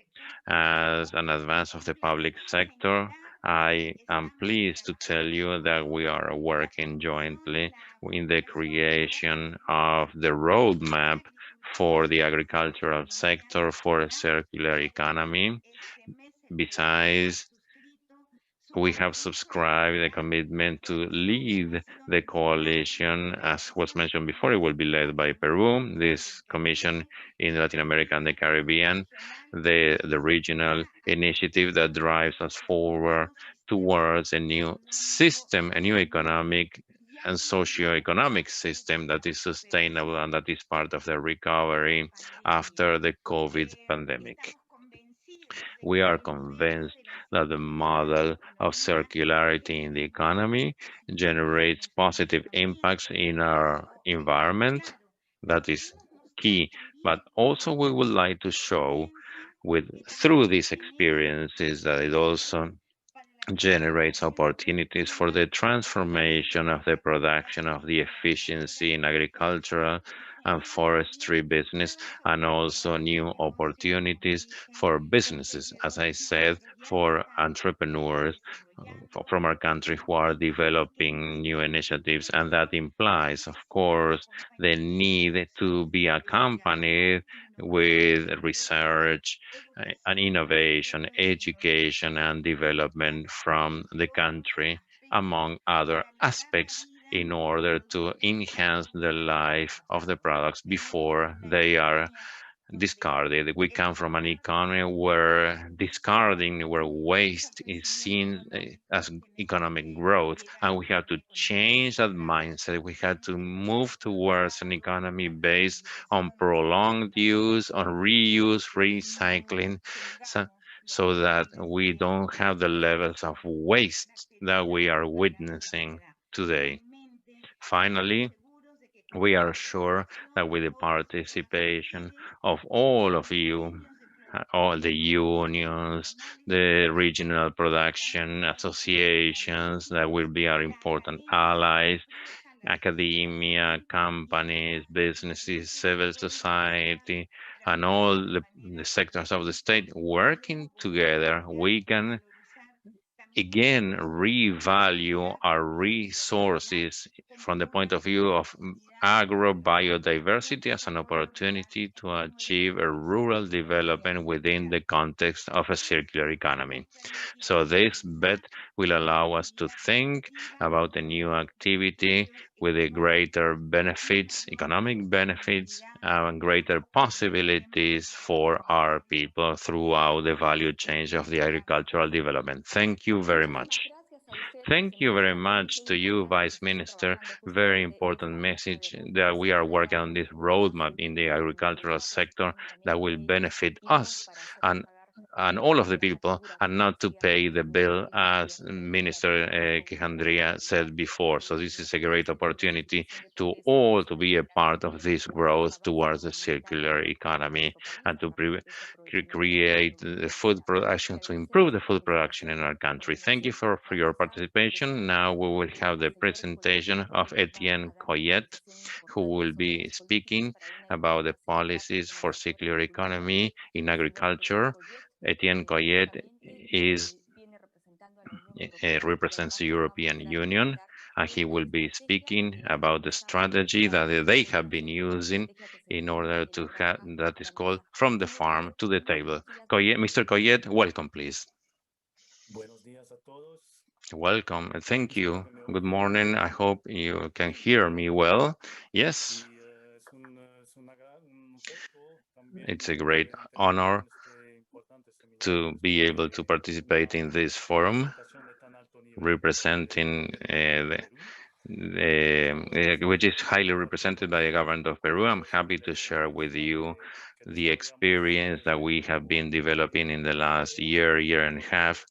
As an advance of the public sector, I am pleased to tell you that we are working jointly in the creation of the roadmap for the agricultural sector for a circular economy. Besides, we have subscribed a commitment to lead the coalition. As was mentioned before, it will be led by Peru, this commission in Latin America and the Caribbean, the regional initiative that drives us forward towards a new system, a new economic and socio-economic system that is sustainable and that is part of the recovery after the COVID pandemic. We are convinced that the model of circularity in the economy generates positive impacts in our environment. That is key. But also we would like to show through these experiences that it also generates opportunities for the transformation of the production of the efficiency in agricultural and forestry business, and also new opportunities for businesses, as I said, for entrepreneurs from our country who are developing new initiatives. And that implies, of course, the need to be accompanied with research and innovation, education and development from the country, among other aspects, in order to enhance the life of the products before they are discarded. We come from an economy where discarding, where waste is seen as economic growth, and we have to change that mindset. We have to move towards an economy based on prolonged use, on reuse, recycling, so that we don't have the levels of waste that we are witnessing today. Finally, we are sure that with the participation of all of you, all the unions, the regional production associations that will be our important allies, academia, companies, businesses, civil society, and all the sectors of the state working together, we can again revalue our resources from the point of view of agrobiodiversity as an opportunity to achieve a rural development within the context of a circular economy. So this bet will allow us to think about a new activity with a greater benefits, economic benefits, and greater possibilities for our people throughout the value chain of the agricultural development. Thank you very much. Thank you very much to you, Vice Minister. Very important message that we are working on this roadmap in the agricultural sector that will benefit us and all of the people, and not to pay the bill, as Minister Quijandría said before. So this is a great opportunity to all to be a part of this growth towards the circular economy and to create the food production, to improve the food production in our country. Thank you for your participation. Now we will have the presentation of Etienne Coyet, who will be speaking about the policies for circular economy in agriculture. Etienne Coyet represents the European Union, and he will be speaking about the strategy that they have been using in order to have, that is called From the Farm to the Table. Mr. Coyet, welcome, please. Welcome, and thank you. Good morning. I hope you can hear me well. Yes. It's a great honor to be able to participate in this forum representing which is highly represented by the government of Peru. I'm happy to share with you the experience that we have been developing in the last year and a half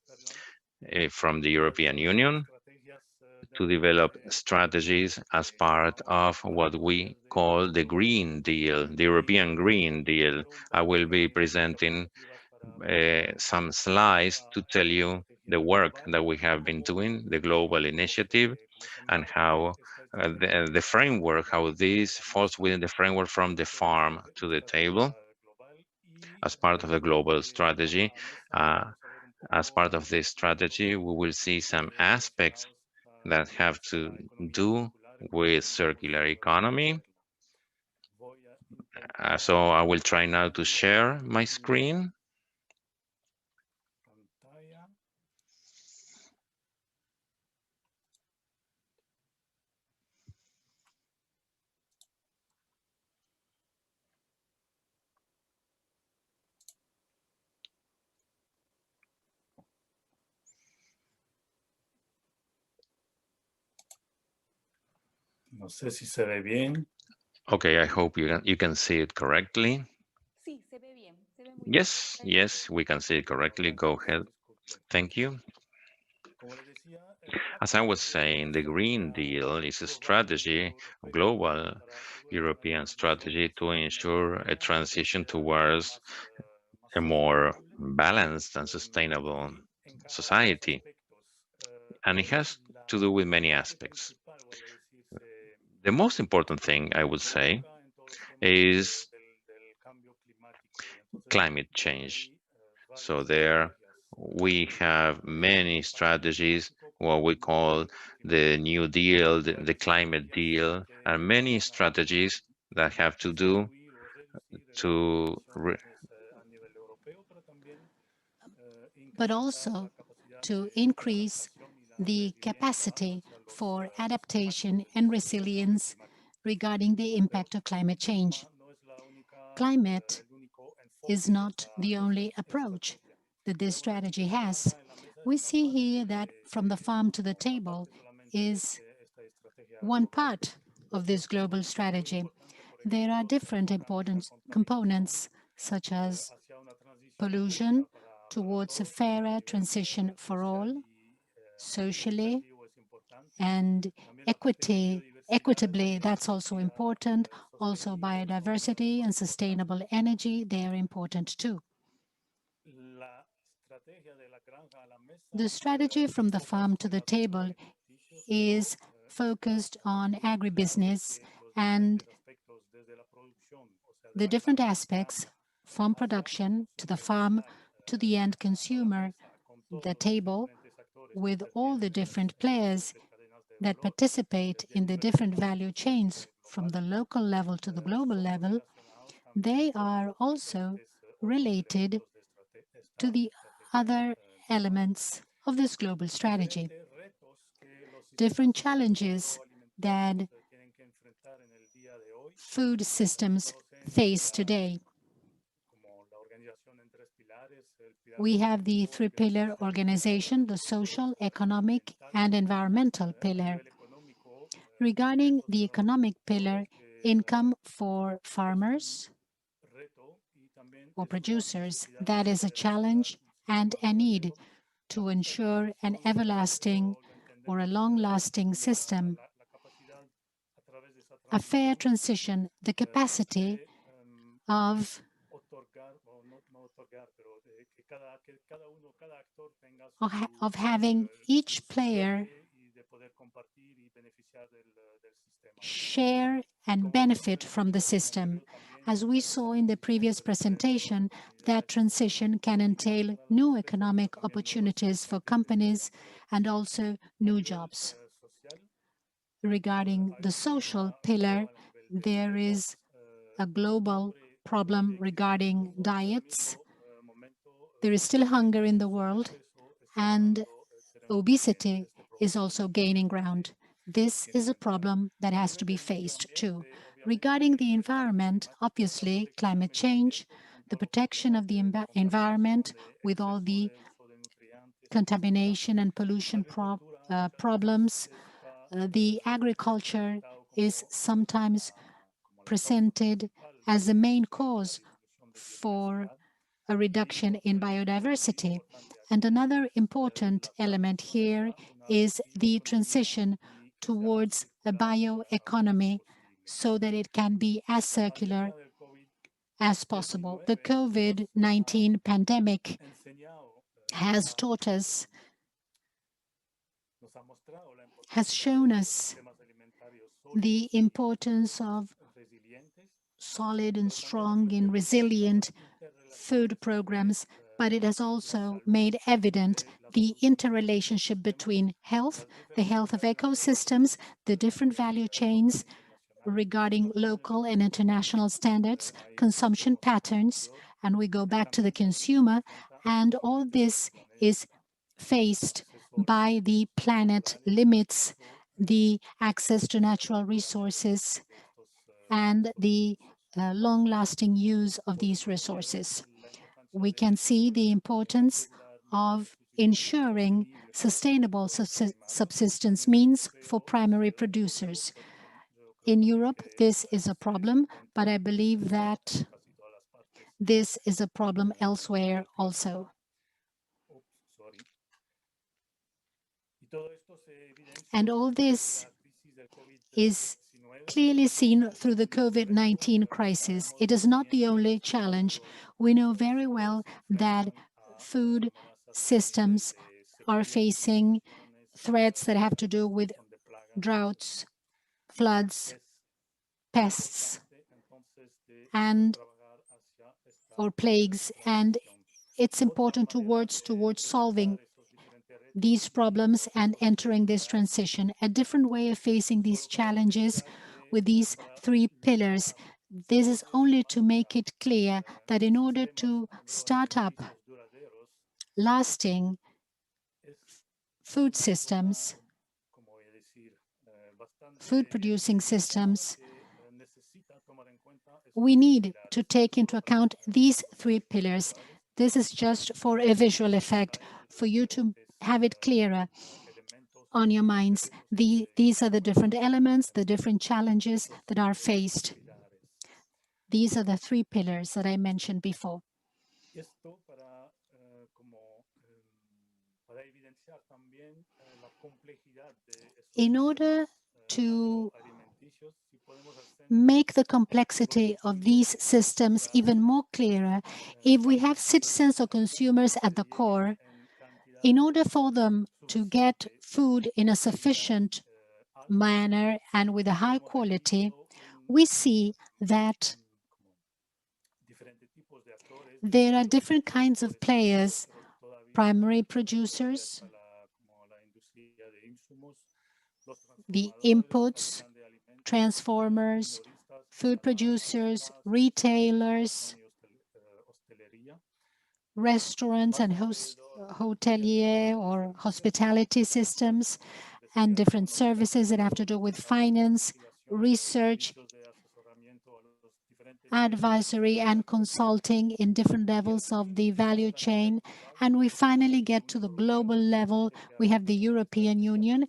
from the European Union to develop strategies as part of what we call the Green Deal, the European Green Deal. I will be presenting some slides to tell you the work that we have been doing, the global initiative, and how the framework, how this falls within the framework From the Farm to the Table as part of the global strategy. As part of this strategy, we will see some aspects that have to do with circular economy. So I will try now to share my screen. No sé si se ve bien. Okay, I hope you can see it correctly. Yes, yes, we can see it correctly. Go ahead. Thank you. As I was saying, the Green Deal is a strategy, a global European strategy to ensure a transition towards a more balanced and sustainable society. And it has to do with many aspects. The most important thing, I would say, is climate change. So there we have many strategies, what we call the New Deal, the climate deal, and many strategies that have to do to but also to increase the capacity for adaptation and resilience regarding the impact of climate change. Climate is not the only approach that this strategy has. We see here that from the farm to the table is one part of this global strategy. There are different important components, such as pollution towards a fairer transition for all, socially, and equitably, that's also important. Also biodiversity and sustainable energy, they are important too. The strategy from the farm to the table is focused on agribusiness and the different aspects from production to the farm to the end consumer, the table with all the different players that participate in the different value chains from the local level to the global level. They are also related to the other elements of this global strategy. Different challenges that food systems face today. We have the three-pillar organization, the social, economic, and environmental pillar. Regarding the economic pillar, income for farmers or producers, that is a challenge and a need to ensure an everlasting or a long-lasting system, a fair transition, the capacity of having each player share and benefit from the system. As we saw in the previous presentation, that transition can entail new economic opportunities for companies and also new jobs. Regarding the social pillar, there is a global problem regarding diets. There is still hunger in the world, and obesity is also gaining ground. This is a problem that has to be faced too. Regarding the environment, obviously, climate change, the protection of the environment with all the contamination and pollution problems, the agriculture is sometimes presented as the main cause for a reduction in biodiversity. And another important element here is the transition towards a bioeconomy so that it can be as circular as possible. The COVID-19 pandemic has taught us, has shown us the importance of solid and strong and resilient food programs, but it has also made evident the interrelationship between health, the health of ecosystems, the different value chains regarding local and international standards, consumption patterns, and we go back to the consumer, and all this is faced by the planet limits, the access to natural resources, and the long-lasting use of these resources. We can see the importance of ensuring sustainable subsistence means for primary producers. In Europe, this is a problem, but I believe that this is a problem elsewhere also. And all this is clearly seen through the COVID-19 crisis. It is not the only challenge. We know very well that food systems are facing threats that have to do with droughts, floods, pests. and or plagues, and it's important to work towards solving these problems and entering this transition. A different way of facing these challenges with these three pillars. This is only to make it clear that in order to start up lasting food systems, food producing systems, we need to take into account these three pillars. This is just for a visual effect, for you to have it clearer on your minds. These are the different elements, the different challenges that are faced. These are the three pillars that I mentioned before. In order to make the complexity of these systems even more clearer, if we have citizens or consumers at the core, in order for them to get food in a sufficient manner and with a high quality, we see that there are different kinds of players, primary producers, the inputs, transformers, food producers, retailers, restaurants and hotelier or hospitality systems, and different services that have to do with finance, research, advisory and consulting in different levels of the value chain. And we finally get to the global level. We have the European Union,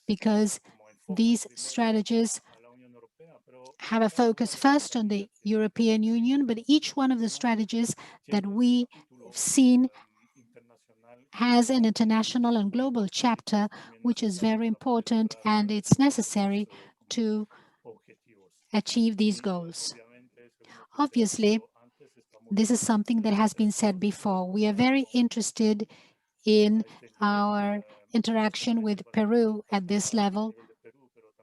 because these strategies have a focus first on the European Union, but each one of the strategies that we've seen has an international and global chapter, which is very important, and it's necessary to achieve these goals. Obviously, this is something that has been said before. We are very interested in our interaction with Peru at this level,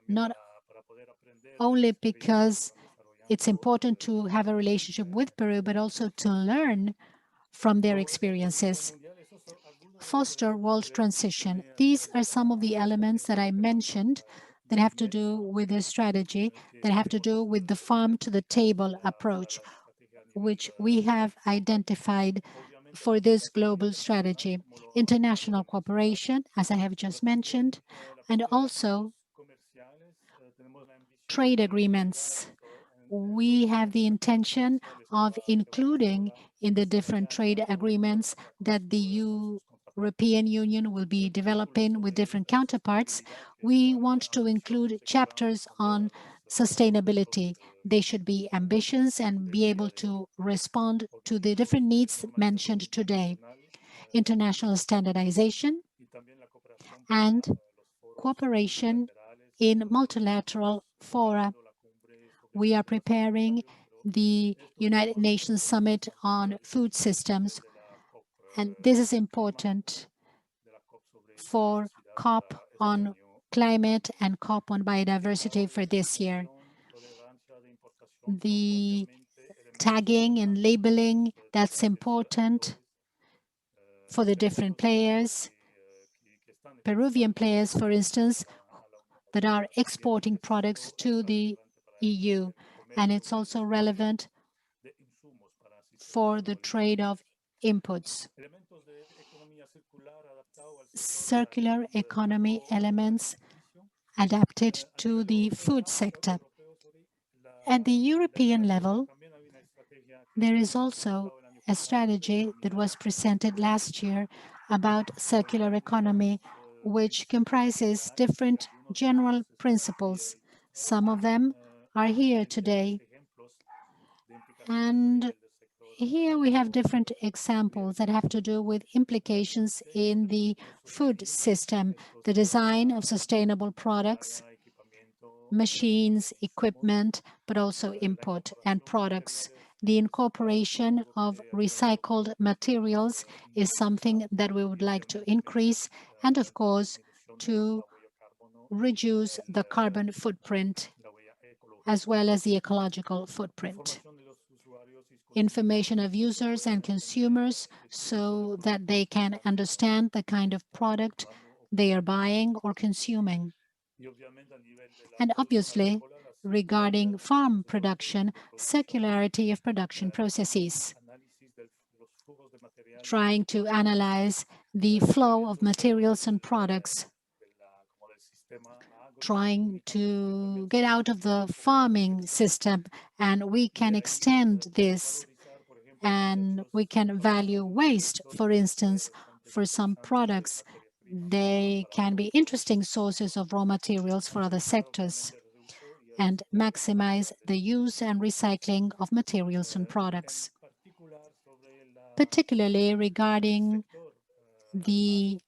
not only because it's important to have a relationship with Peru, but also to learn from their experiences. Foster world transition. These are some of the elements that I mentioned that have to do with the strategy, that have to do with the farm to the table approach, which we have identified for this global strategy. International cooperation, as I have just mentioned, and also trade agreements. We have the intention of including in the different trade agreements that the European Union will be developing with different counterparts. We want to include chapters on sustainability. They should be ambitious and be able to respond to the different needs mentioned today. International standardization and cooperation in multilateral fora. We are preparing the United Nations Summit on Food Systems, and this is important for COP on climate and COP on biodiversity for this year. The tagging and labeling, that's important for the different players. Peruvian players, for instance, that are exporting products to the EU, and it's also relevant for the trade of inputs. Circular economy elements adapted to the food sector. At the European level, there is also a strategy that was presented last year about circular economy, which comprises different general principles. Some of them are here today. And here we have different examples that have to do with implications in the food system, the design of sustainable products, machines, equipment, but also input and products. The incorporation of recycled materials is something that we would like to increase, and of course, to reduce the carbon footprint as well as the ecological footprint. information of users and consumers so that they can understand the kind of product they are buying or consuming. And obviously, regarding farm production, circularity of production processes, trying to analyze the flow of materials and products, trying to get out of the farming system, and we can extend this and we can value waste. For instance, for some products, they can be interesting sources of raw materials for other sectors and maximize the use and recycling of materials and products. Particularly regarding the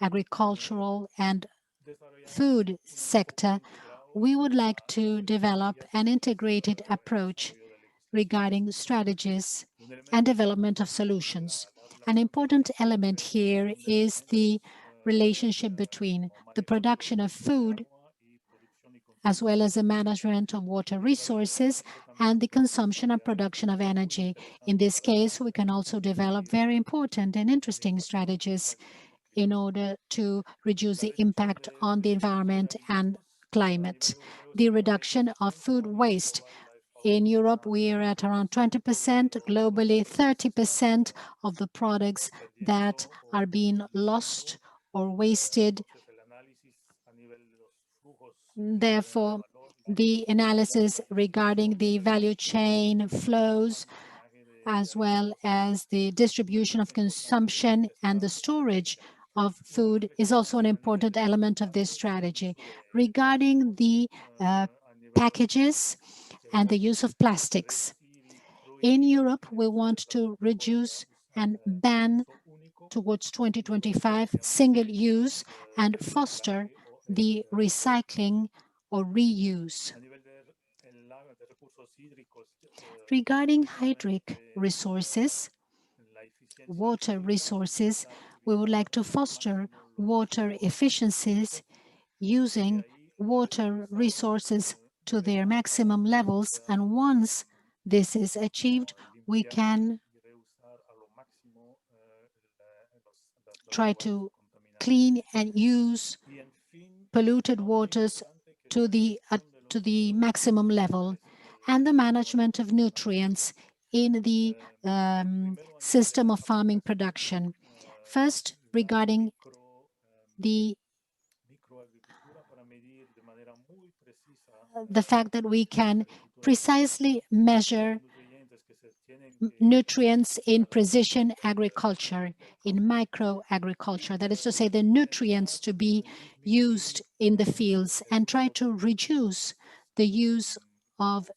agricultural and food sector, we would like to develop an integrated approach regarding strategies and development of solutions. An important element here is the relationship between the production of food as well as the management of water resources and the consumption and production of energy. In this case, we can also develop very important and interesting strategies in order to reduce the impact on the environment and climate. The reduction of food waste. In Europe, we are at around 20%, globally 30% of the products that are being lost or wasted. Therefore, the analysis regarding the value chain flows, as well as the distribution of consumption and the storage of food is also an important element of this strategy. Regarding the packages and the use of plastics. In Europe, we want to reduce and ban towards 2025 single use and foster the recycling or reuse. Regarding hydric resources, water resources, we would like to foster water efficiencies using water resources to their maximum levels, and once this is achieved, we can try to clean and use polluted waters to the maximum level, and the management of nutrients in the system of farming production. First, regarding the fact that we can precisely measure nutrients in precision agriculture, in micro agriculture, that is to say the nutrients to be used in the fields, and try to reduce the use of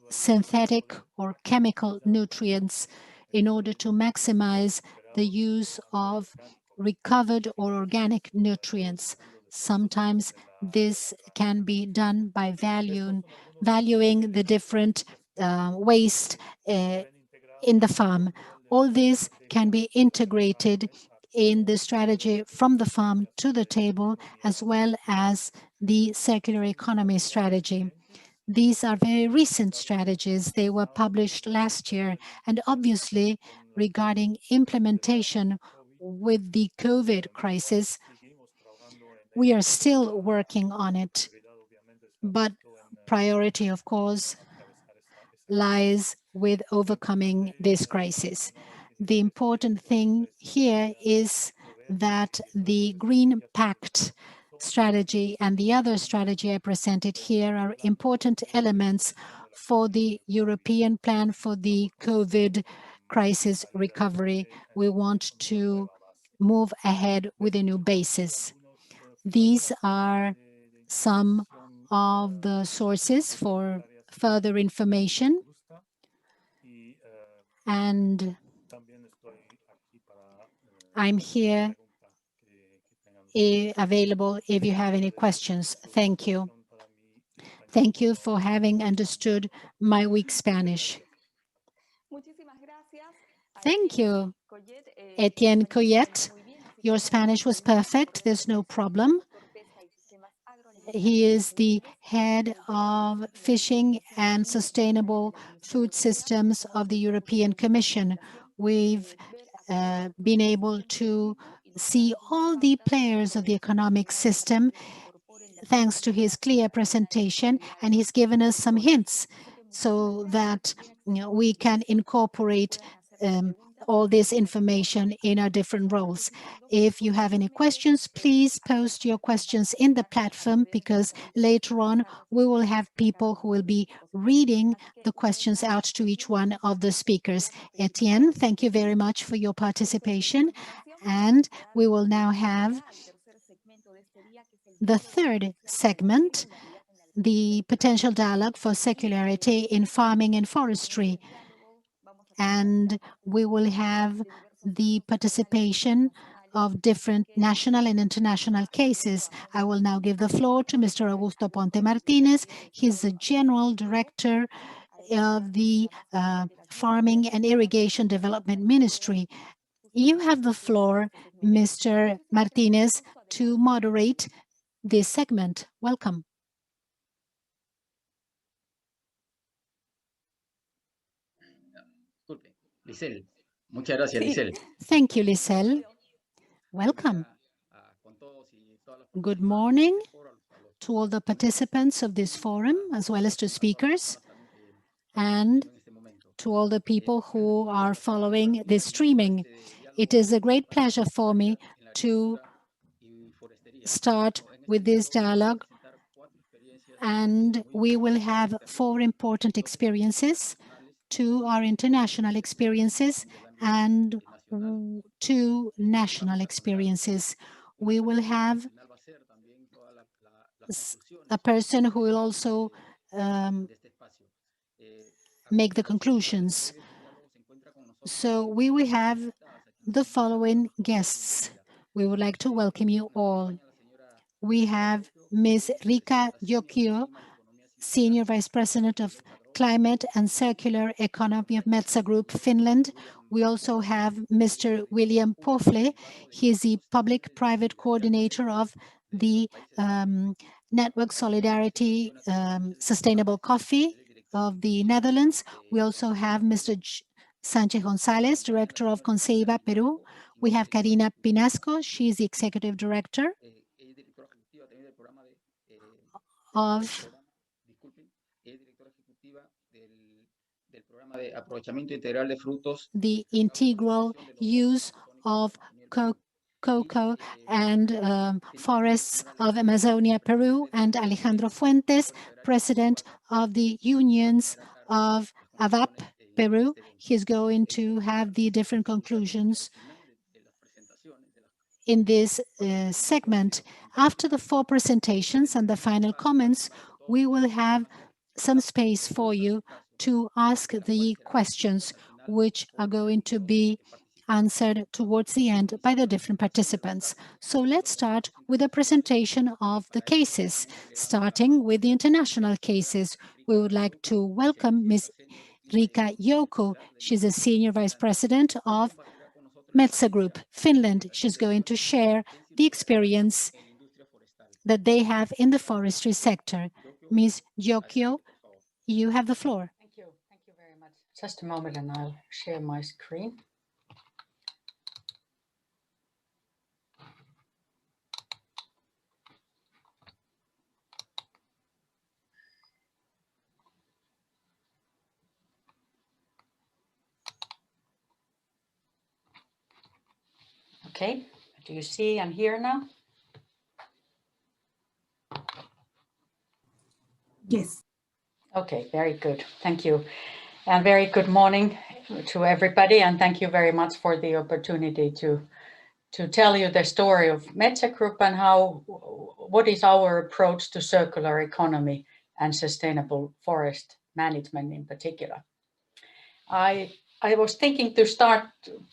synthetic or chemical nutrients in order to maximize the use of recovered or organic nutrients. Sometimes this can be done by valuing the different waste in the farm. All this can be integrated in the strategy from the farm to the table, as well as the circular economy strategy. These are very recent strategies. They were published last year. And obviously, regarding implementation with the COVID crisis, we are still working on it. But priority, of course, lies with overcoming this crisis. The important thing here is that the Green Pact strategy and the other strategy I presented here are important elements for the European plan for the COVID crisis recovery. We want to move ahead with a new basis. These are some of the sources for further information, and I'm here available if you have any questions. Thank you. Thank you for having understood my weak Spanish. Thank you, Etienne Coyet. Your Spanish was perfect. There's no problem. He is the head of fishing and sustainable food systems of the European Commission. We've been able to see all the players of the economic system thanks to his clear presentation, and he's given us some hints so that we can incorporate all this information in our different roles. If you have any questions, please post your questions in the platform, because later on we will have people who will be reading the questions out to each one of the speakers. Etienne, thank you very much for your participation. And we will now have the third segment, the potential dialogue for circularity in farming and forestry. And we will have the participation of different national and international cases. I will now give the floor to Mr. Augusto Ponte Martinez. He's the General Director of the Farming and Irrigation Development Ministry. You have the floor, Mr. Martinez, to moderate this segment. Welcome. Muchas gracias, Lisel. Thank you, Lisel. Welcome. Good morning to all the participants of this forum, as well as to speakers, and to all the people who are following this streaming. It is a great pleasure for me to start with this dialogue, and we will have 4 important experiences: 2 are international experiences and 2 national experiences. We will have a person who will also make the conclusions. So we will have the following guests. We would like to welcome you all. We have Ms. Rika Jokio, Senior Vice President of Climate and Circular Economy of Metsä Group, Finland. We also have Mr. William Pofle. He is the Public-Private Coordinator of the Network Solidarity Sustainable Coffee of the Netherlands. We also have Mr. Sanchez Gonzalez, Director of Conceiva, Peru. We have Karina Pinasco. She is the Executive Director of the integral use of cocoa and forests of Amazonia, Peru, and Alejandro Fuentes, President of the unions of AVAP, Peru. He's going to have the different conclusions in this segment. After the 4 presentations and the final comments, we will have some space for you to ask the questions, which are going to be answered towards the end by the different participants. So let's start with a presentation of the cases, starting with the international cases. We would like to welcome Ms. Rika Jokio. She's a Senior Vice President of Metsä Group, Finland. She's going to share the experience that they have in the forestry sector. Ms. Jokio, you have the floor. Thank you. Thank you very much. Just a moment and I'll share my screen. Okay, do you see I'm here now? Yes. Okay, very good. Thank you. And very good morning to everybody. And thank you very much for the opportunity to tell you the story of Metsä Group and what is our approach to circular economy and sustainable forest management in particular. I was thinking to start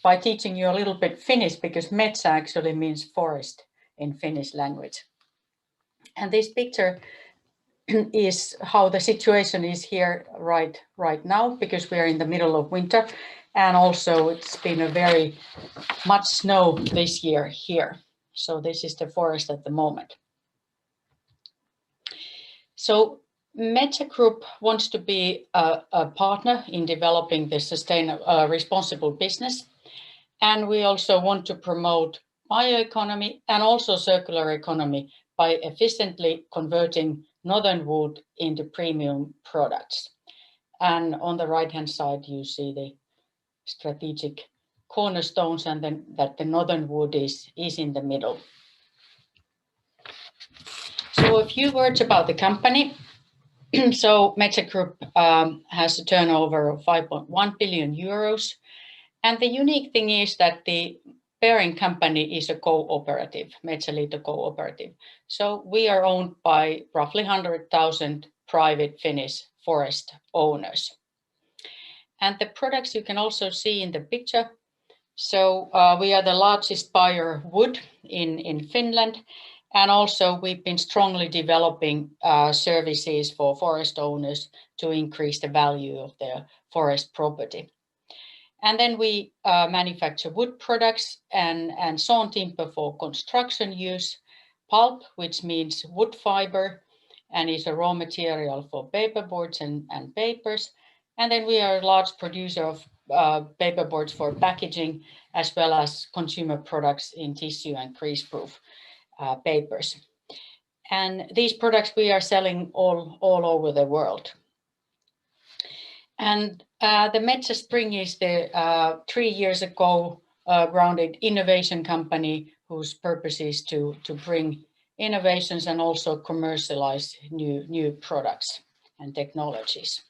by teaching you a little bit Finnish, because metsä actually means forest in Finnish language. And this picture is how the situation is here right now, because we are in the middle of winter, and also it's been a very much snow this year here. So this is the forest at the moment. So Metsä Group wants to be a partner in developing the sustainable, responsible business. And we also want to promote bioeconomy and also circular economy by efficiently converting northern wood into premium products. And on the right-hand side, you see the strategic cornerstones, and then that the northern wood is in the middle. So a few words about the company. So Metsä Group has a turnover of 5.1 billion euros. And the unique thing is that the parent company is a cooperative, Metsäliitto cooperative. So we are owned by roughly 100,000 private Finnish forest owners. And the products you can also see in the picture. So we are the largest buyer of wood in Finland. And also we've been strongly developing services for forest owners to increase the value of their forest property. And then we manufacture wood products and sawn timber for construction use, pulp, which means wood fiber, and is a raw material for paperboards and papers. And then we are a large producer of paperboards for packaging, as well as consumer products in tissue and greaseproof papers. And these products we are selling all over the world. And the Metsä Spring is the 3 years ago grounded innovation company whose purpose is to bring innovations and also commercialize new products and technologies.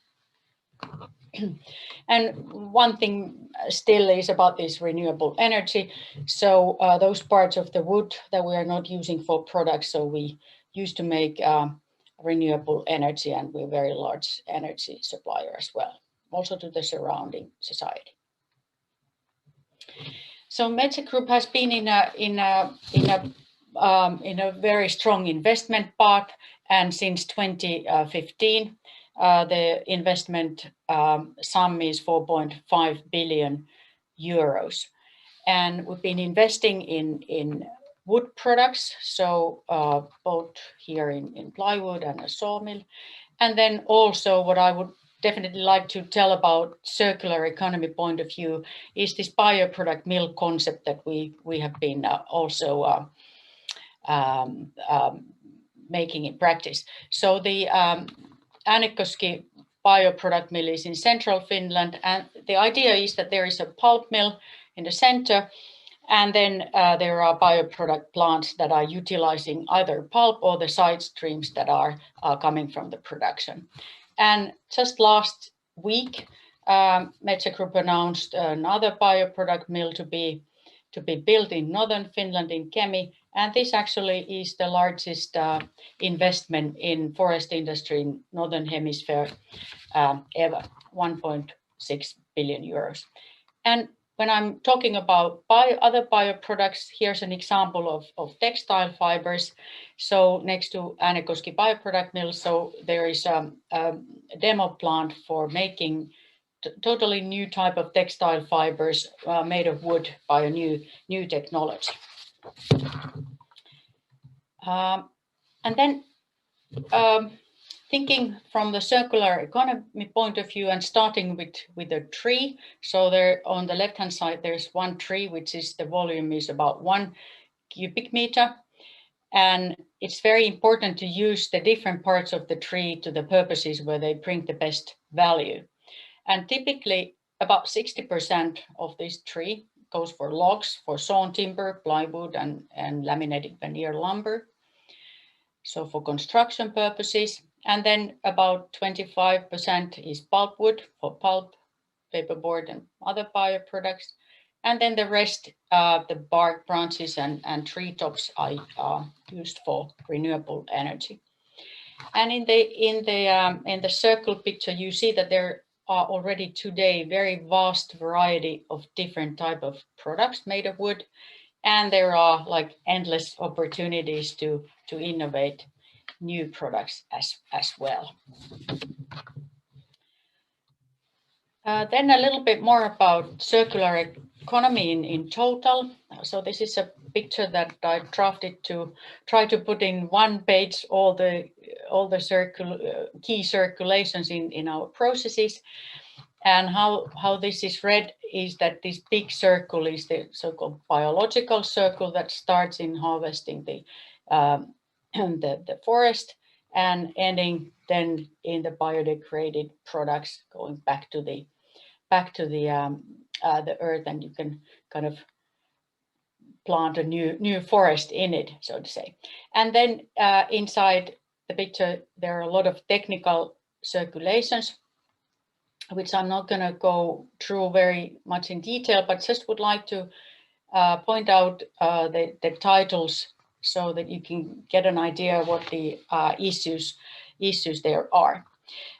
And one thing still is about this renewable energy. So those parts of the wood that we are not using for products, so we used to make renewable energy, and we're a very large energy supplier as well, also to the surrounding society. So Metsä Group has been in a very strong investment path, and since 2015, the investment sum is 4.5 billion euros. And we've been investing in wood products, so both here in plywood and a sawmill. And then also what I would definitely like to tell about circular economy point of view is this bioproduct mill concept that we have been also making in practice. So the Äänekoski bioproduct mill is in central Finland, and the idea is that there is a pulp mill in the center, and then there are bioproduct plants that are utilizing either pulp or the side streams that are coming from the production. And just last week, Metsä Group announced another bioproduct mill to be built in northern Finland in Kemi, and this actually is the largest investment in forest industry in northern hemisphere ever, 1.6 billion euros. And when I'm talking about other bioproducts, here's an example of textile fibers. So next to Äänekoski bioproduct mill, so there is a demo plant for making totally new type of textile fibers made of wood by a new technology. And then thinking from the circular economy point of view and starting with a tree. So there on the left-hand side, there's one tree, which is the volume is about 1 cubic meter. And it's very important to use the different parts of the tree to the purposes where they bring the best value. And typically about 60% of this tree goes for logs, for sawn timber, plywood, and laminated veneer lumber. So for construction purposes. And then about 25% is pulpwood for pulp, paperboard, and other bioproducts. And then the rest, the bark, branches, and tree tops are used for renewable energy. And in the circle picture, you see that there are already today very vast variety of different type of products made of wood, and there are like endless opportunities to innovate new products as well. Then a little bit more about circular economy in total. So this is a picture that I drafted to try to put in one page all the key circulations in our processes. And how this is read is that this big circle is the so-called biological circle that starts in harvesting the forest and ending then in the biodegraded products going back to the earth, and you can kind of plant a new forest in it, so to say. And then inside the picture there are a lot of technical circulations, which I'm not going to go through very much in detail, but just would like to point out the titles so that you can get an idea what the issues there are.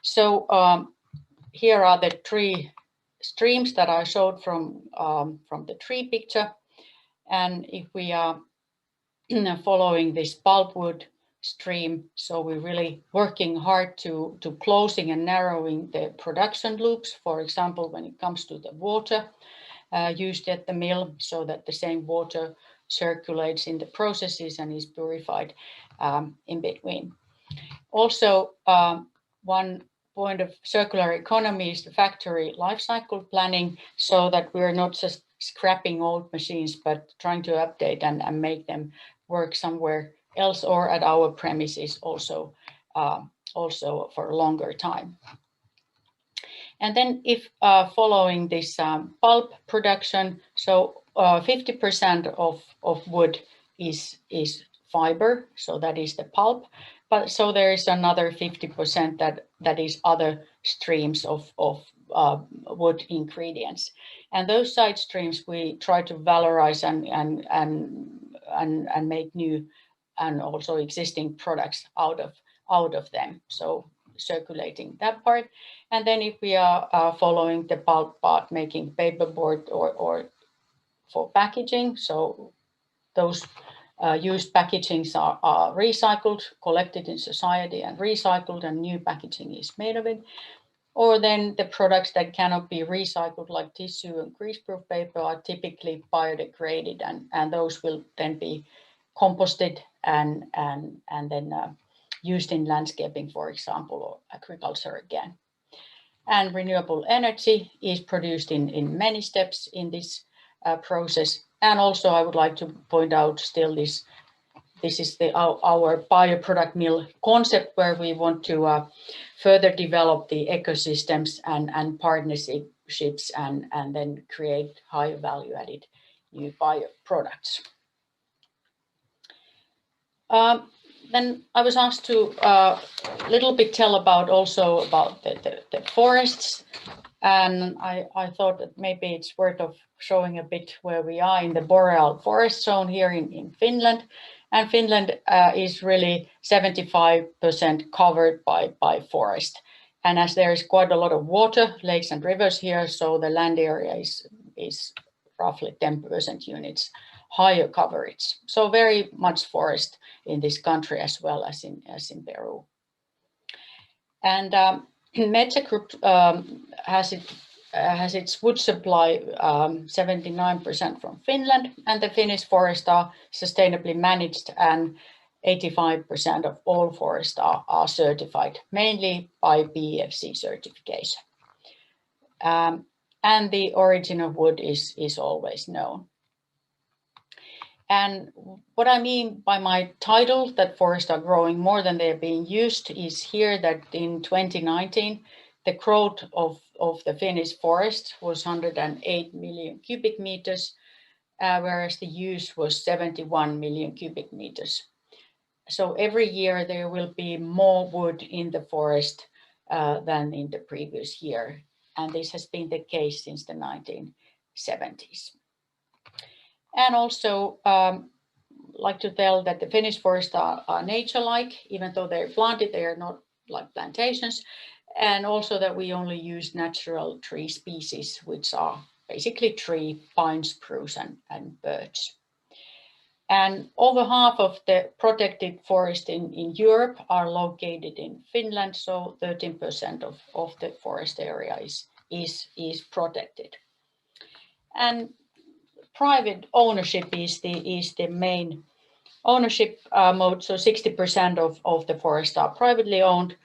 So here are the three streams that I showed from the tree picture. And if we are following this pulpwood stream, so we're really working hard to closing and narrowing the production loops, for example, when it comes to the water used at the mill, so that the same water circulates in the processes and is purified in between. Also, one point of circular economy is the factory life cycle planning, so that we're not just scrapping old machines, but trying to update and make them work somewhere else or at our premises also for a longer time. And then if following this pulp production, so 50% of wood is fiber, so that is the pulp. But so there is another 50% that is other streams of wood ingredients. And those side streams we try to valorize and make new and also existing products out of them. So circulating that part. And then if we are following the pulp part, making paperboard or for packaging, so those used packagings are recycled, collected in society and recycled, and new packaging is made of it. Or then the products that cannot be recycled, like tissue and greaseproof paper, are typically biodegraded, and those will then be composted and then used in landscaping, for example, or agriculture again. And renewable energy is produced in many steps in this process. And also I would like to point out still this is our bioproduct mill concept, where we want to further develop the ecosystems and partnerships and then create high value added new bioproducts. Then I was asked to little bit tell about the forests, and I thought that maybe it's worth of showing a bit where we are in the boreal forest zone here in Finland. And Finland is really 75% covered by forest. And as there is quite a lot of water, lakes and rivers here, so the land area is roughly 10% units higher coverage. So very much forest in this country as well as in Peru. And Metsä Group has its wood supply 79% from Finland, and the Finnish forests are sustainably managed, and 85% of all forests are certified, mainly by BFC certification. And the origin of wood is always known. And what I mean by my title, that forests are growing more than they're being used, is here that in 2019, the growth of the Finnish forest was 108 million cubic meters, whereas the use was 71 million cubic meters. So every year there will be more wood in the forest than in the previous year. And this has been the case since the 1970s. And also, like to tell that the Finnish forests are nature-like, even though they're planted, they are not like plantations. And also that we only use natural tree species, which are basically tree, pine, spruce, and birch. And over half of the protected forest in Europe are located in Finland, so 13% of the forest area is protected. And private ownership is the main ownership mode, so 60% of the forests are privately owned.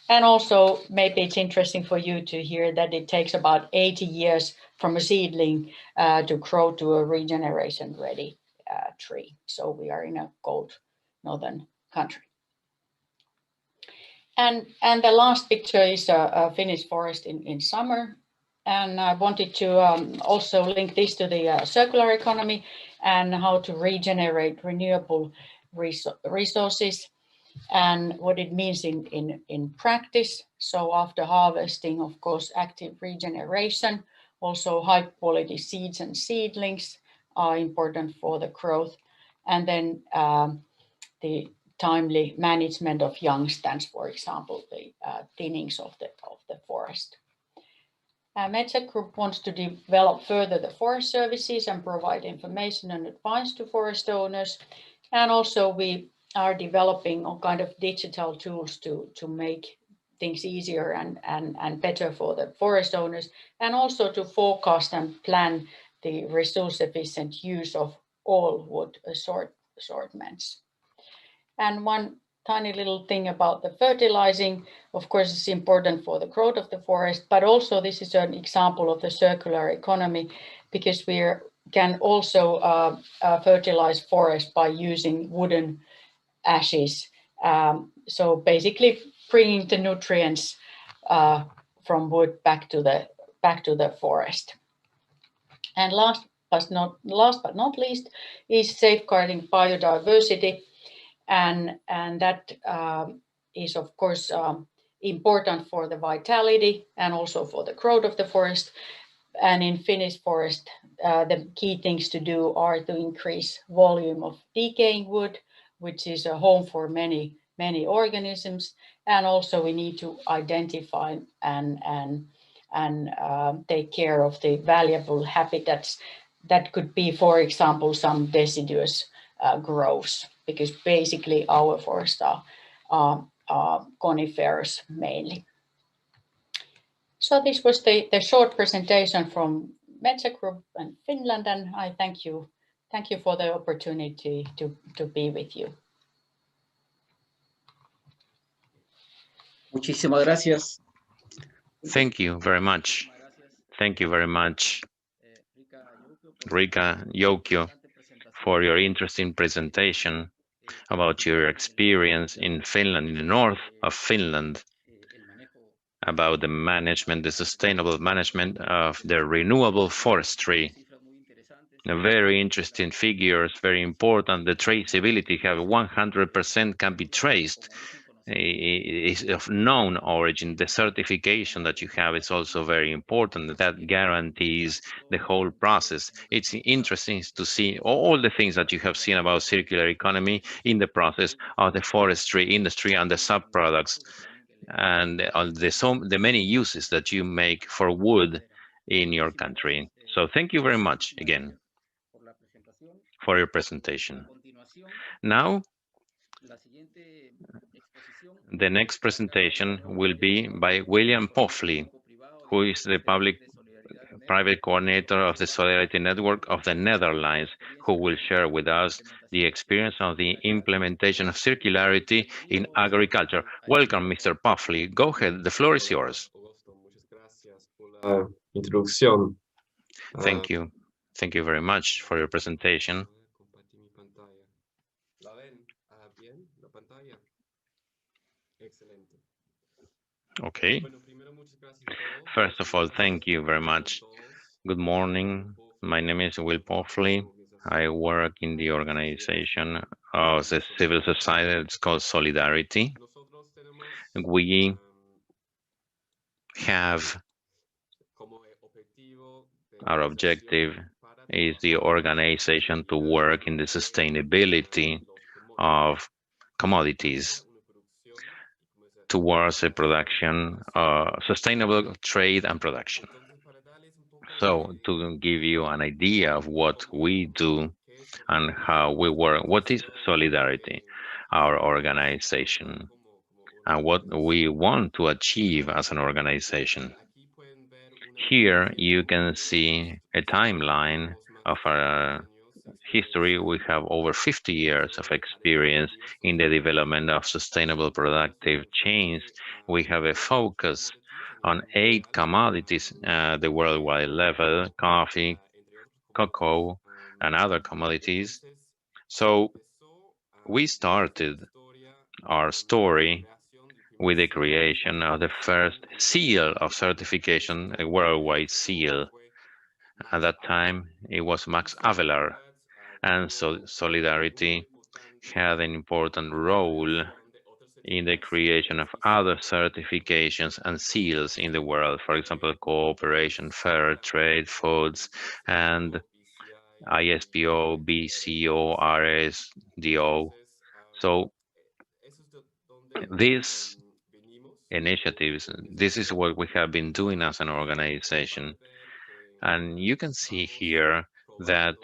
And also, maybe it's interesting for you to hear that it takes about 80 years from a seedling to grow to a regeneration-ready tree. So we are in a cold northern country. And the last picture is a Finnish forest in summer. And I wanted to also link this to the circular economy and how to regenerate renewable resources and what it means in practice. So after harvesting, of course, active regeneration, also high quality seeds and seedlings are important for the growth. And then the timely management of young stands, for example, the thinnings of the forest. Metsä Group wants to develop further the forest services and provide information and advice to forest owners. And also we are developing all kind of digital tools to make things easier and better for the forest owners, and also to forecast and plan the resource efficient use of all wood assortments. And one tiny little thing about the fertilizing, of course, it's important for the growth of the forest, but also this is an example of the circular economy because we can also fertilize forest by using wooden ashes. So basically bringing the nutrients from wood back to the forest. And last but not least is safeguarding biodiversity. And that is, of course, important for the vitality and also for the growth of the forest. And in Finnish forest, the key things to do are to increase volume of decaying wood, which is a home for many organisms. And also we need to identify and take care of the valuable habitats that could be, for example, some deciduous groves, because basically our forests are coniferous mainly. So this was the short presentation from Metsä Group and Finland, and I thank you for the opportunity to be with you. Muchísimas gracias. Thank you very much. Thank you very much, Rika Jokio, for your interesting presentation about your experience in Finland, in the north of Finland, about the management, the sustainable management of the renewable forestry. Very interesting figures, very important. The traceability, have 100% can be traced, is of known origin. The certification that you have is also very important. That guarantees the whole process. It's interesting to see all the things that you have seen about circular economy in the process of the forestry industry and the subproducts, and the many uses that you make for wood in your country. So thank you very much again for your presentation. Now, the next presentation will be by William Poffley, who is the private coordinator of the Solidarity Network of the Netherlands, who will share with us the experience of the implementation of circularity in agriculture. Welcome, Mr. Poffley. Go ahead, the floor is yours. Thank you. Thank you very much for your presentation. Okay. First of all, thank you very much. Good morning. My name is Will Poffley. I work in the organization of the civil society. It's called Solidarity. We have our objective is the organization to work in the sustainability of commodities towards a production, sustainable trade and production. So to give you an idea of what we do and how we work, what is Solidarity, our organization, and what we want to achieve as an organization. Here you can see a timeline of history, we have over 50 years of experience in the development of sustainable productive chains. We have a focus on 8 commodities at the worldwide level: coffee, cocoa, and other commodities. So we started our story with the creation of the first seal of certification, a worldwide seal. At that time, it was Max Avelar, and so Solidarity had an important role in the creation of other certifications and seals in the world. For example, Cooperation, Fair Trade, Foods, and ISPO, BCO, RSDO. So these initiatives, this is what we have been doing as an organization. And you can see here that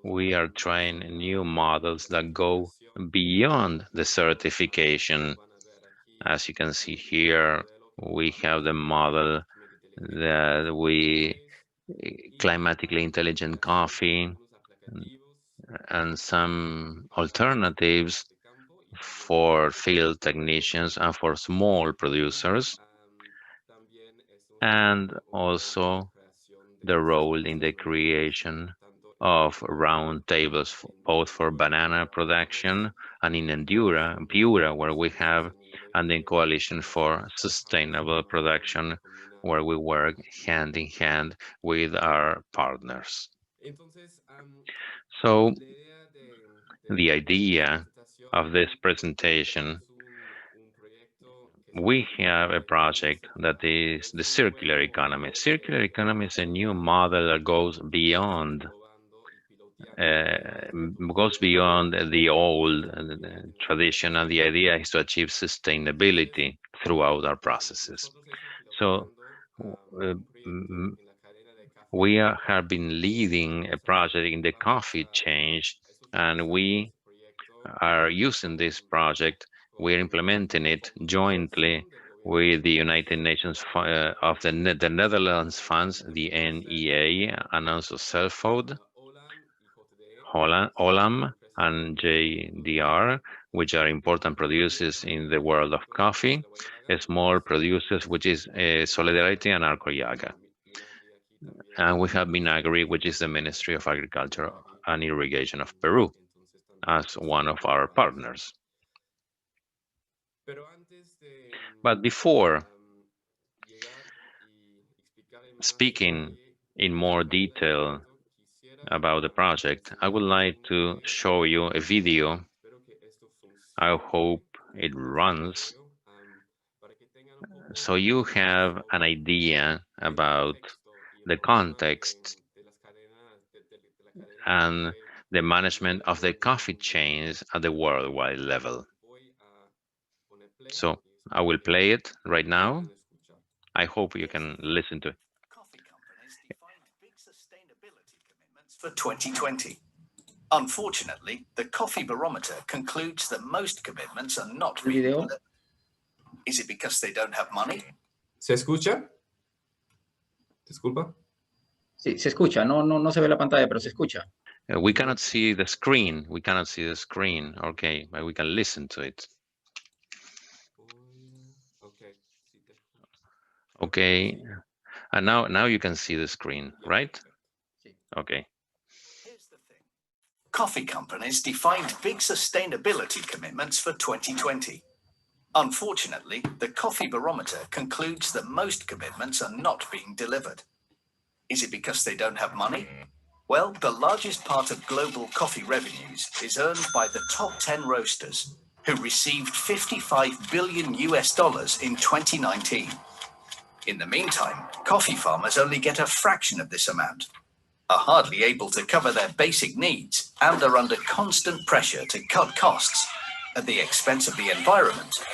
we are trying new models that go beyond the certification. As you can see here, we have the model that we climatically intelligent coffee and some alternatives for field technicians and for small producers, and also the role in the creation of round tables, both for banana production and in Piura, where we have, and the Coalition for Sustainable Production, where we work hand in hand with our partners. So the idea of this presentation, we have a project that is the circular economy. Circular economy is a new model that goes beyond the old tradition, and the idea is to achieve sustainability throughout our processes. So we have been leading a project in the coffee chain, and we are using this project. We're implementing it jointly with the United Nations of the Netherlands funds, the NEA, and also Selfood, Olam, and JDR, which are important producers in the world of coffee, small producers, which is Solidarity and Arcoyaga. And we have Minagri, which is the Ministry of Agriculture and Irrigation of Peru, as one of our partners. But before speaking in more detail about the project, I would like to show you a video. I hope it runs, so you have an idea about the context and the management of the coffee chains at the worldwide level. So I will play it right now. I hope you can listen to it. Coffee companies defined big sustainability commitments for 2020. Unfortunately, the Coffee Barometer concludes that most commitments are not being delivered. Is it because they don't have money? ¿Se escucha? Disculpa. Sí, se escucha. No se ve la pantalla, pero se escucha. We cannot see the screen. We cannot see the screen. Okay, but we can listen to it. Okay, and now you can see the screen, right? Okay. Here's the thing. Coffee companies defined big sustainability commitments for 2020. Unfortunately, the Coffee Barometer concludes that most commitments are not being delivered. Is it because they don't have money? Well, the largest part of global coffee revenues is earned by the top 10 roasters, who received $55 billion in 2019. In the meantime, coffee farmers only get a fraction of this amount, are hardly able to cover their basic needs, and are under constant pressure to cut costs at the expense of the environment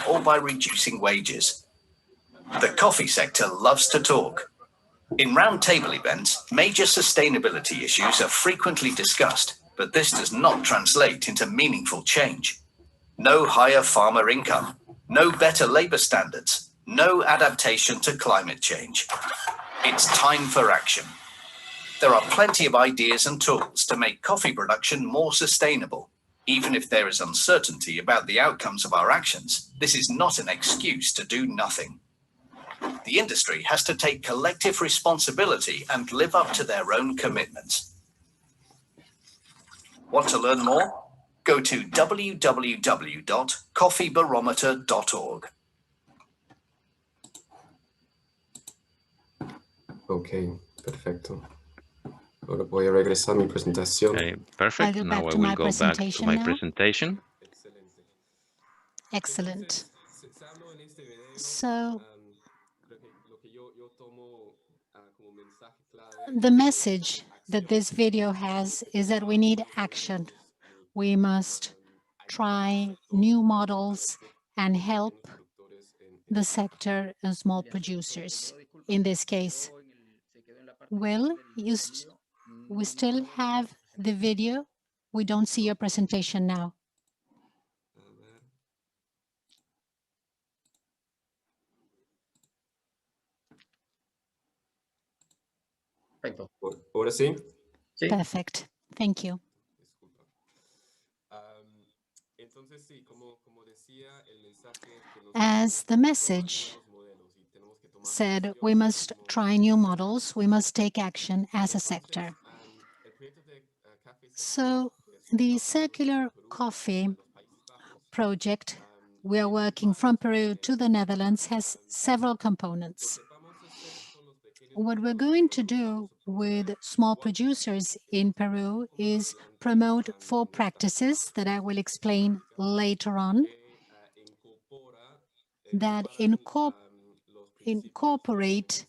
or by reducing wages. The coffee sector loves to talk. In roundtable events, major sustainability issues are frequently discussed, but this does not translate into meaningful change. No higher farmer income, no better labor standards, no adaptation to climate change. It's time for action. There are plenty of ideas and tools to make coffee production more sustainable. Even if there is uncertainty about the outcomes of our actions, this is not an excuse to do nothing. The industry has to take collective responsibility and live up to their own commitments. Want to learn more? Go to www.coffeebarometer.org. Ok, perfecto. Ahora voy a regresar a mi presentación. Okay, perfect. Now I will go back to my presentation. Excellent. So, the message that this video has is that we need action. We must try new models and help the sector and small producers. In this case, Will, we still have the video? We don't see your presentation now. Perfecto. ¿Ahora sí? Sí. Perfect. Thank you. As the message said, we must try new models, we must take action as a sector. So the circular coffee project we are working from Peru to the Netherlands has several components. What we're going to do with small producers in Peru is promote 4 practices that I will explain later on that incorporate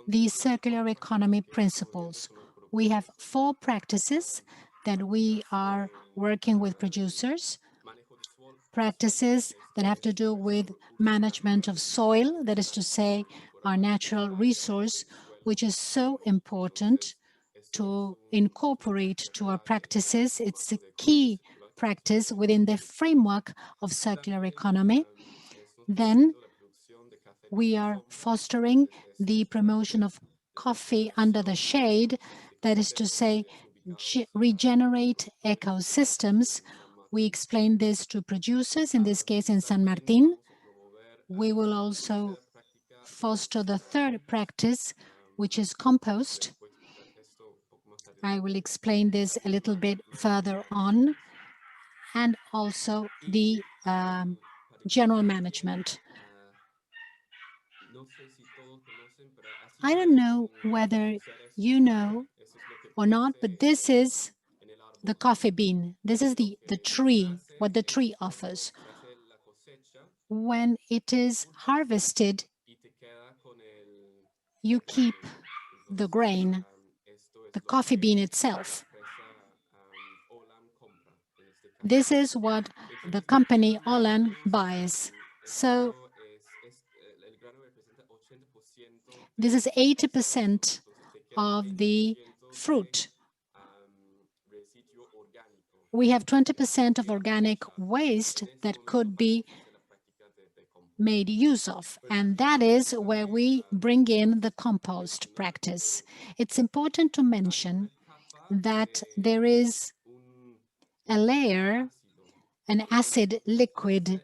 the circular economy principles. We have 4 practices that we are working with producers. Practices that have to do with management of soil, that is to say, our natural resource, which is so important to incorporate to our practices. It's a key practice within the framework of circular economy. Then we are fostering the promotion of coffee under the shade, that is to say, regenerate ecosystems. We explain this to producers, in this case in San Martín. We will also foster the 3rd practice, which is compost. I will explain this a little bit further on, and also the general management. I don't know whether you know or not, but this is the coffee bean. This is the tree, what the tree offers. When it is harvested, you keep the grain, the coffee bean itself. This is what the company Olan buys. So this is 80% of the fruit. We have 20% of organic waste that could be made use of, and that is where we bring in the compost practice. It's important to mention that there is a layer, an acid liquid.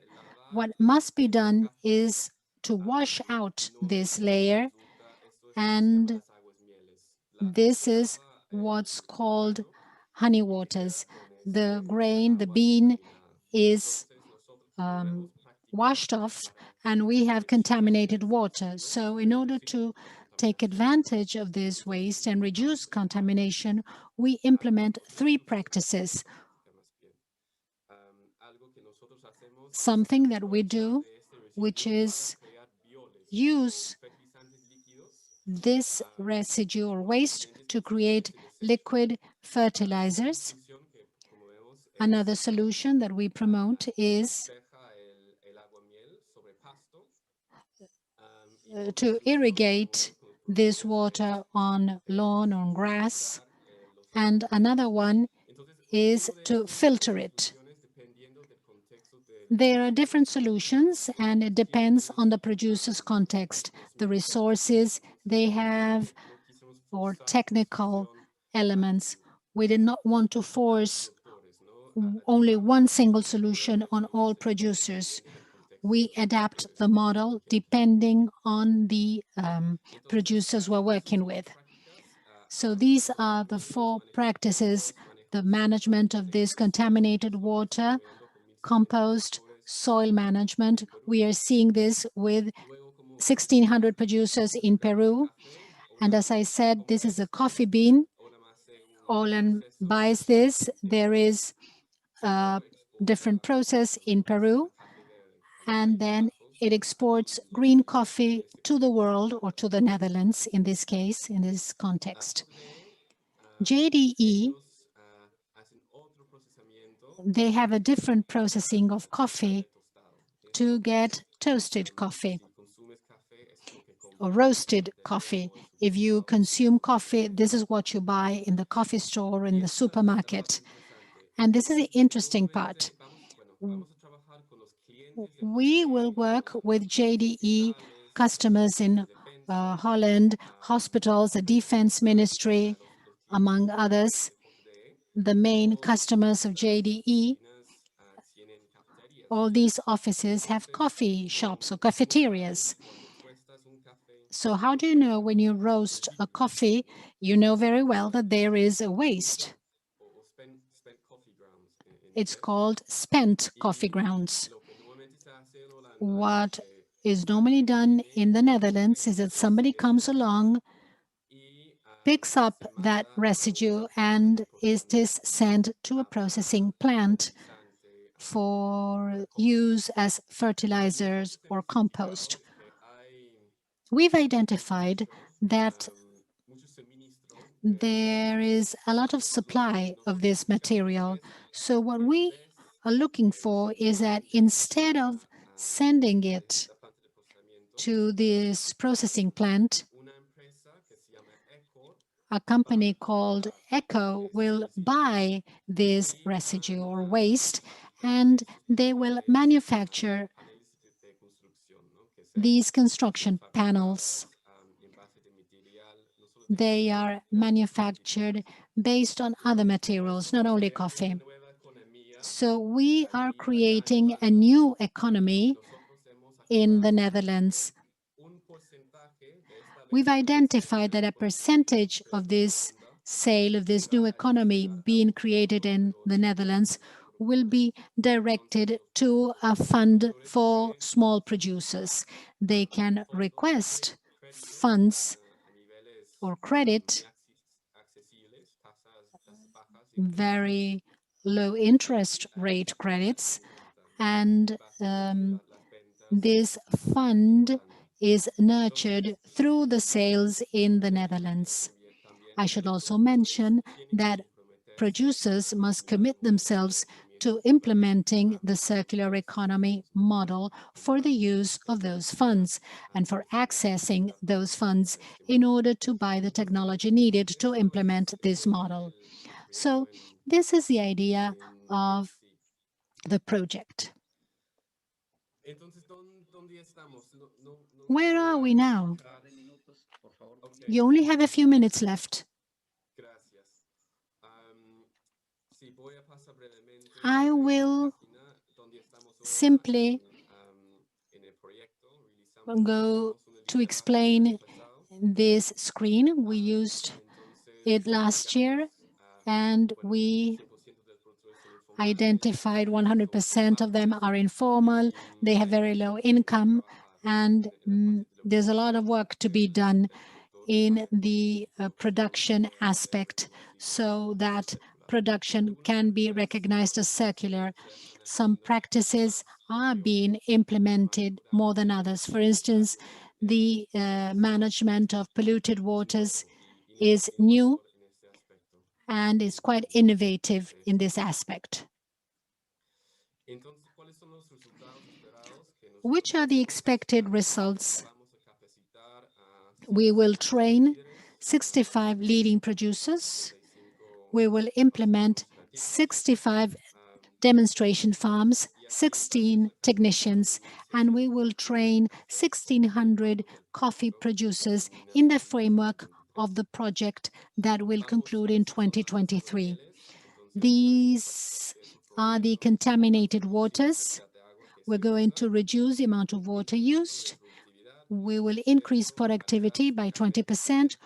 What must be done is to wash out this layer, and this is what's called honey waters. The grain, the bean is washed off, and we have contaminated water. So in order to take advantage of this waste and reduce contamination, we implement 3 practices. Something that we do, which is use this residue or waste to create liquid fertilizers. Another solution that we promote is to irrigate this water on lawn or grass, and another one is to filter it. There are different solutions, and it depends on the producer's context, the resources they have, or technical elements. We did not want to force only one single solution on all producers. We adapt the model depending on the producers we're working with. So these are the 4 practices: the management of this contaminated water, compost, soil management. We are seeing this with 1,600 producers in Peru. And as I said, this is a coffee bean. Olan buys this. There is a different process in Peru, and then it exports green coffee to the world, or to the Netherlands in this case, in this context. JDE, they have a different processing of coffee to get toasted coffee or roasted coffee. If you consume coffee, this is what you buy in the coffee store or in the supermarket. And this is the interesting part. We will work with JDE customers in Holland, hospitals, the defense ministry, among others. The main customers of JDE, all these offices have coffee shops or cafeterias. So how do you know when you roast a coffee, you know very well that there is a waste. It's called spent coffee grounds. What is normally done in the Netherlands is that somebody comes along, picks up that residue, and it is sent to a processing plant for use as fertilizers or compost. We've identified that there is a lot of supply of this material. So what we are looking for is that instead of sending it to this processing plant, a company called ECO will buy this residue or waste, and they will manufacture these construction panels. They are manufactured based on other materials, not only coffee. So we are creating a new economy in the Netherlands. We've identified that a percentage of this sale, of this new economy being created in the Netherlands, will be directed to a fund for small producers. They can request funds or credit, very low interest rate credits, and this fund is nurtured through the sales in the Netherlands. I should also mention that producers must commit themselves to implementing the circular economy model for the use of those funds and for accessing those funds in order to buy the technology needed to implement this model. So this is the idea of the project. Where are we now? You only have a few minutes left. I will simply go to explain this screen. We used it last year, and we identified 100% of them are informal, they have very low income, and there's a lot of work to be done in the production aspect so that production can be recognized as circular. Some practices are being implemented more than others. For instance, the management of polluted waters is new and is quite innovative in this aspect. Which are the expected results? We will train 65 leading producers. We will implement 65 demonstration farms, 16 technicians, and we will train 1,600 coffee producers in the framework of the project that will conclude in 2023. These are the contaminated waters. We're going to reduce the amount of water used. We will increase productivity by 20%,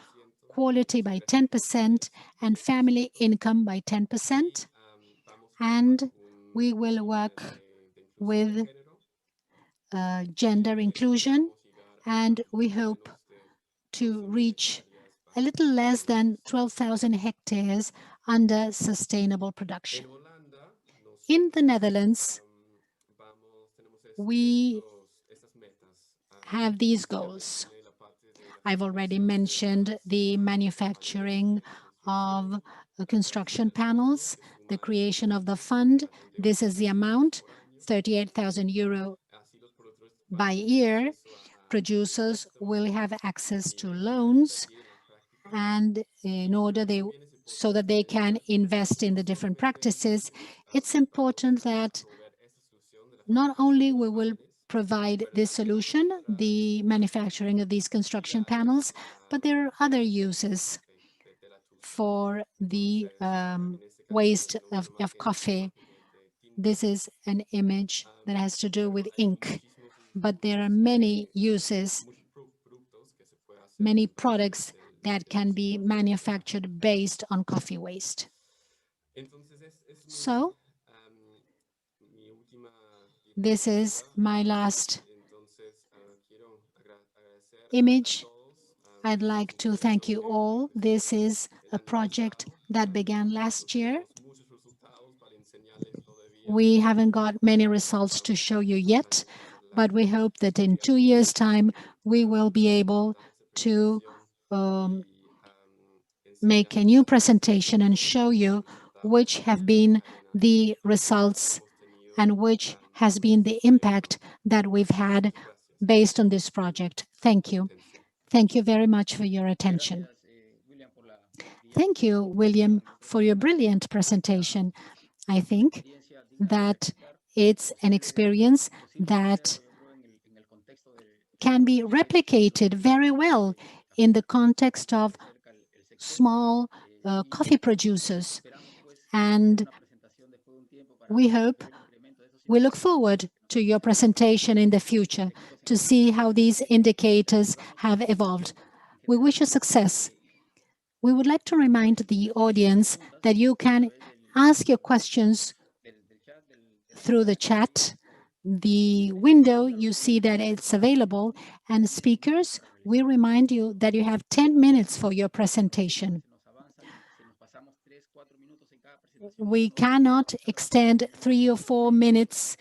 quality by 10%, and family income by 10%. And we will work with gender inclusion, and we hope to reach a little less than 12,000 hectares under sustainable production. In the Netherlands, we have these goals. I've already mentioned the manufacturing of construction panels, the creation of the fund. This is the amount, 38,000 euro by year. Producers will have access to loans, and in order so that they can invest in the different practices. It's important that not only we will provide this solution, the manufacturing of these construction panels, but there are other uses for the waste of coffee. This is an image that has to do with ink, but there are many uses, many products that can be manufactured based on coffee waste. So, this is my last image. I'd like to thank you all. This is a project that began last year. We haven't got many results to show you yet, but we hope that in 2 years' time, we will be able to make a new presentation and show you which have been the results and which has been the impact that we've had based on this project. Thank you. Thank you very much for your attention. Thank you, William, for your brilliant presentation. I think that it's an experience that can be replicated very well in the context of small coffee producers. And we look forward to your presentation in the future to see how these indicators have evolved. We wish you success. We would like to remind the audience that you can ask your questions through the chat. The window, you see that it's available. And speakers, we remind you that you have 10 minutes for your presentation. We cannot extend 3 or 4 minutes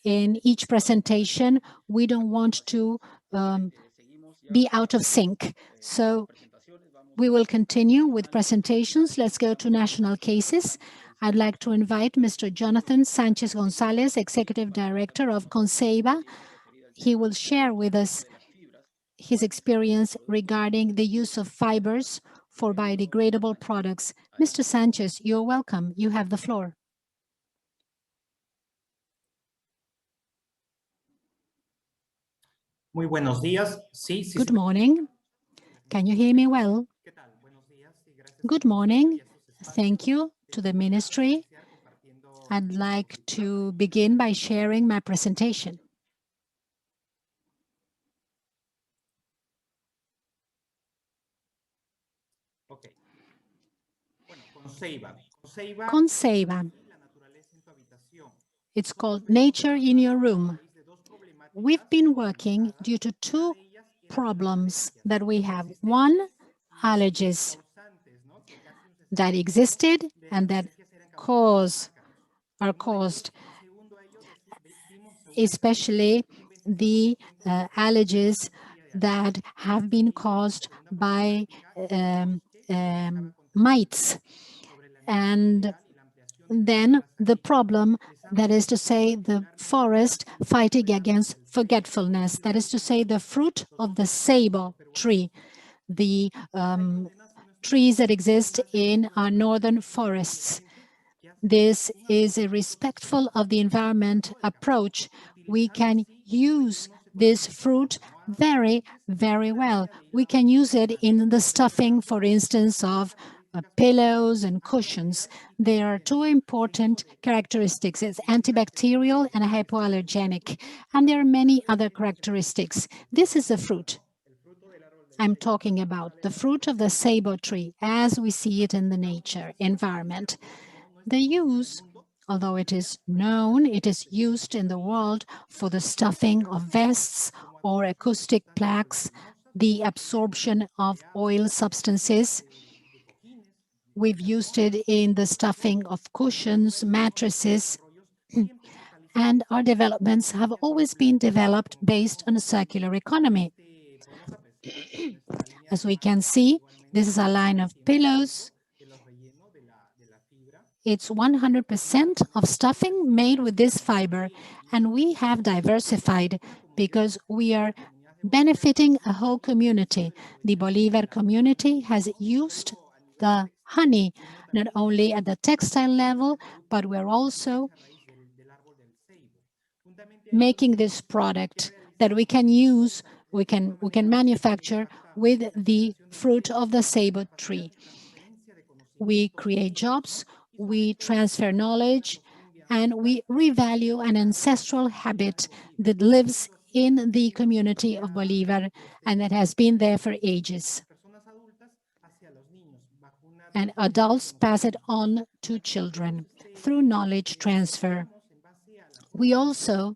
in each presentation. We don't want to be out of sync. So we will continue with presentations. Let's go to national cases. I'd like to invite Mr. Jonathan Sanchez Gonzalez, Executive Director of Conceiba. He will share with us his experience regarding the use of fibers for biodegradable products. Mr. Sanchez, you're welcome. You have the floor. Muy buenos días. Sí, Good morning. Can you hear me well? Good morning. Thank you to the Ministry. I'd like to begin by sharing my presentation. Conceiba. It's called Nature in Your Room. We've been working due to 2 problems that we have. One, allergies that existed and that are caused, especially the allergies that have been caused by mites. And then the problem, that is to say, the forest fighting against forgetfulness, that is to say, the fruit of the ceiba tree, the trees that exist in our northern forests. This is a respectful of the environment approach. We can use this fruit very, very well. We can use it in the stuffing, for instance, of pillows and cushions. There are two important characteristics. It's antibacterial and hypoallergenic, and there are many other characteristics. This is a fruit I'm talking about, the fruit of the ceibo tree, as we see it in the nature environment. The use, although it is known, it is used in the world for the stuffing of vests or acoustic plaques, the absorption of oil substances. We've used it in the stuffing of cushions, mattresses, and our developments have always been developed based on a circular economy. As we can see, this is a line of pillows. It's 100% of stuffing made with this fiber, and we have diversified because we are benefiting a whole community. The Bolivar community has used the honey not only at the textile level, but we're also making this product that we can use, we can manufacture with the fruit of the ceibo tree. We create jobs, we transfer knowledge, and we revalue an ancestral habit that lives in the community of Bolivar and that has been there for ages. And adults pass it on to children through knowledge transfer. We also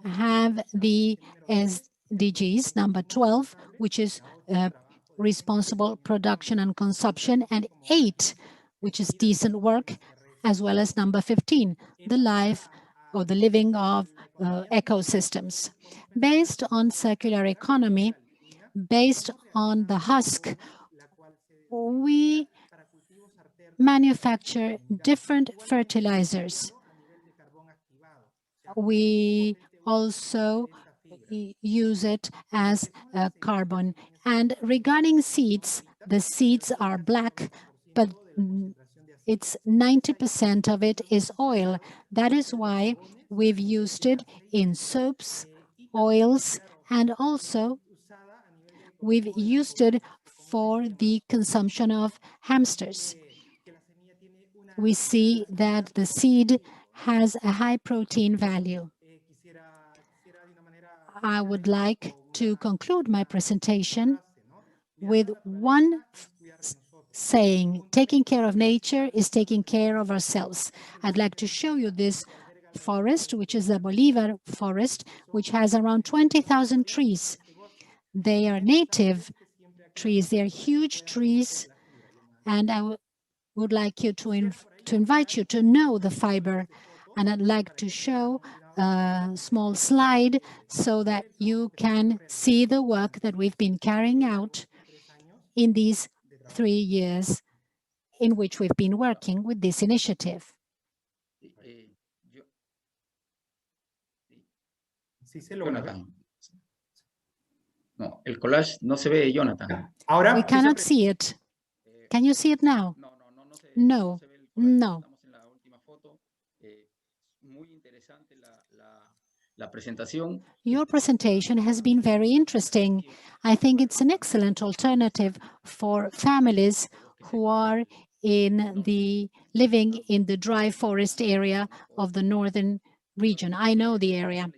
have the SDGs, number 12, which is responsible production and consumption, and 8, which is decent work, as well as number 15, the life or the living of ecosystems. Based on circular economy, based on the husk, we manufacture different fertilizers. We also use it as carbon. And regarding seeds, the seeds are black, but it's 90% of it is oil. That is why we've used it in soaps, oils, and also we've used it for the consumption of hamsters. We see that the seed has a high protein value. I would like to conclude my presentation with one saying: taking care of nature is taking care of ourselves. I'd like to show you this forest, which is the Bolivar forest, which has around 20,000 trees. They are native trees, they are huge trees, and I would like you to invite you to know the fiber. And I'd like to show a small slide so that you can see the work that we've been carrying out in these 3 years in which we've been working with this initiative. Jonathan. No, el collage no se ve, Jonathan. We cannot see it. Can you see it now? No, no. Your presentation has been very interesting. I think it's an excellent alternative for families who are living in the dry forest area of the northern region. I know the area.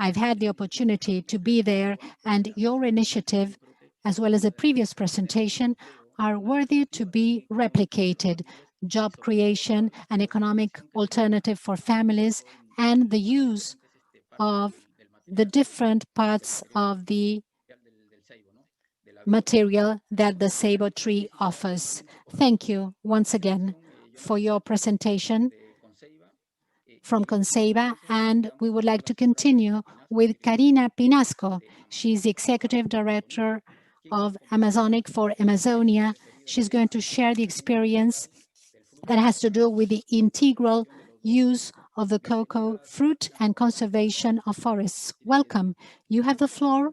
I've had the opportunity to be there, and your initiative, as well as the previous presentation, are worthy to be replicated. Job creation, an economic alternative for families, and the use of the different parts of the material that the ceibo tree offers. Thank you once again for your presentation from Conceiba, and we would like to continue with Karina Pinasco. She's the Executive Director of Amazonic for Amazonia. She's going to share the experience that has to do with the integral use of the cocoa fruit and conservation of forests. Welcome. You have the floor.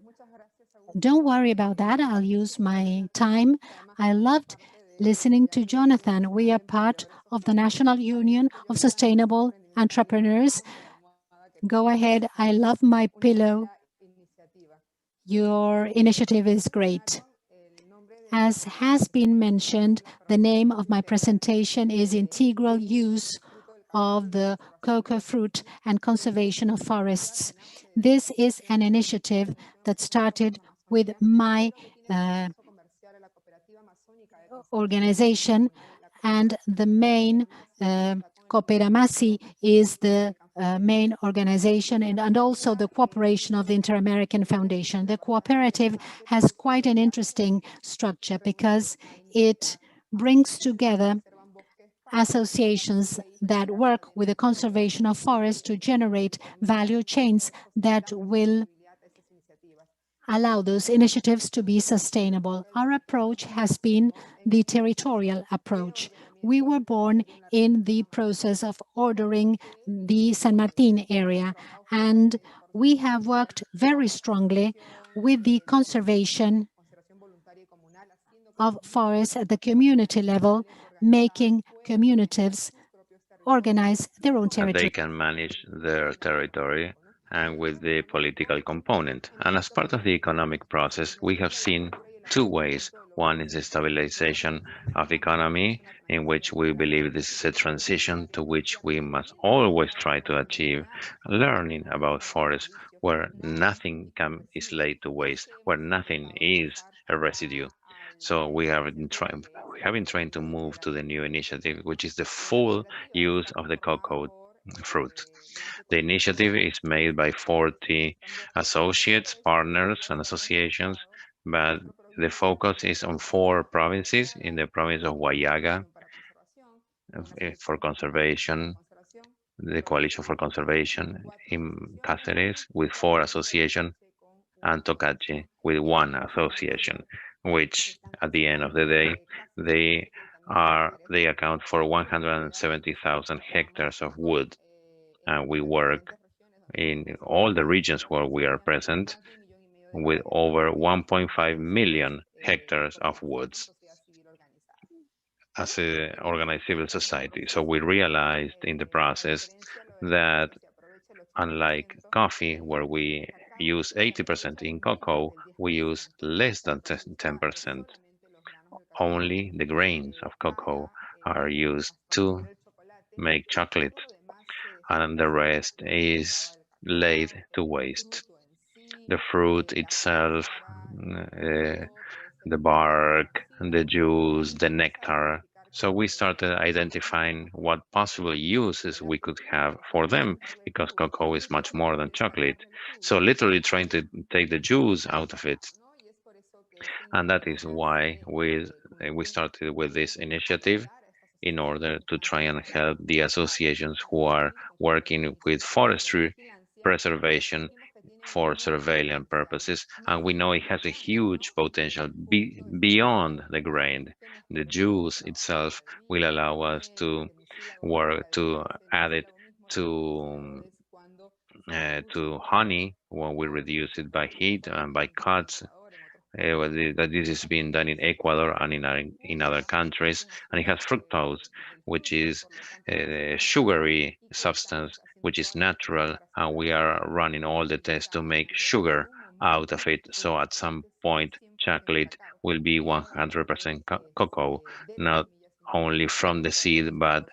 Don't worry about that. I'll use my time. I loved listening to Jonathan. We are part of the National Union of Sustainable Entrepreneurs. Go ahead. I love my pillow. Your initiative is great. As has been mentioned, the name of my presentation is Integral Use of the Cocoa Fruit and Conservation of Forests. This is an initiative that started with my organization, and the main Cooperamasi is the main organization, and also the cooperation of the Inter-American Foundation. The cooperative has quite an interesting structure because it brings together associations that work with the conservation of forests to generate value chains that will allow those initiatives to be sustainable. Our approach has been the territorial approach. We were born in the process of ordering the San Martin area, and we have worked very strongly with the conservation of forests at the community level, making communities organize their own territory. They can manage their territory and with the political component. And as part of the economic process, we have seen two ways. One is the stabilization of economy, in which we believe this is a transition to which we must always try to achieve, learning about forests where nothing is laid to waste, where nothing is a residue. So we have been trying to move to the new initiative, which is the full use of the cocoa fruit. The initiative is made by 40 associates, partners, and associations, but the focus is on 4 provinces in the province of Huallaga for conservation, the Coalition for Conservation in Cáceres with 4 associations, and Tocache with 1 association, which at the end of the day, they account for 170,000 hectares of wood. And we work in all the regions where we are present with over 1.5 million hectares of woods as an organized civil society. So we realized in the process that unlike coffee, where we use 80% in cocoa, we use less than 10%. Only the grains of cocoa are used to make chocolate, and the rest is laid to waste. The fruit itself, the bark, the juice, the nectar. So we started identifying what possible uses we could have for them, because cocoa is much more than chocolate. So literally trying to take the juice out of it. And that is why we started with this initiative, in order to try and help the associations who are working with forestry preservation for surveillance purposes. And we know it has a huge potential beyond the grain. The juice itself will allow us to work to add it to honey when we reduce it by heat and by cuts. That this is being done in Ecuador and in other countries, and it has fructose, which is a sugary substance, which is natural, and we are running all the tests to make sugar out of it. So at some point, chocolate will be 100% cocoa, not only from the seed, but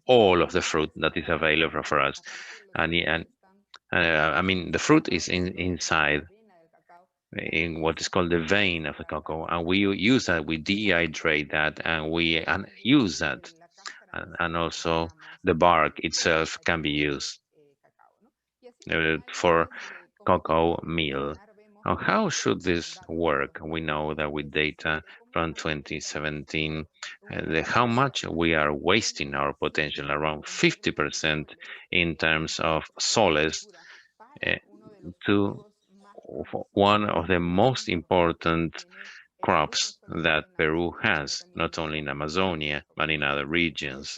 all of the fruit that is available for us. And I mean, the fruit is inside in what is called the vein of the cocoa, and we use that, we dehydrate that, and we use that, and also the bark itself can be used for cocoa meal. Now, how should this work? We know that with data from 2017, how much we are wasting our potential, around 50% in terms of soles, to one of the most important crops that Peru has, not only in Amazonia, but in other regions.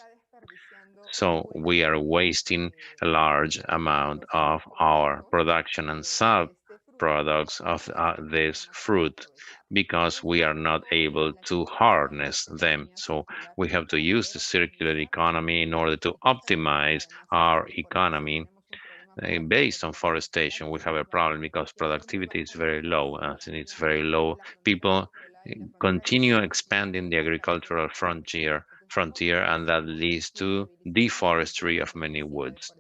So we are wasting a large amount of our production and sub-products of this fruit, because we are not able to harness them. So we have to use the circular economy in order to optimize our economy based on forestation, we have a problem because productivity is very low. As it's very low, people continue expanding the agricultural frontier, and that leads to deforestry of many woods.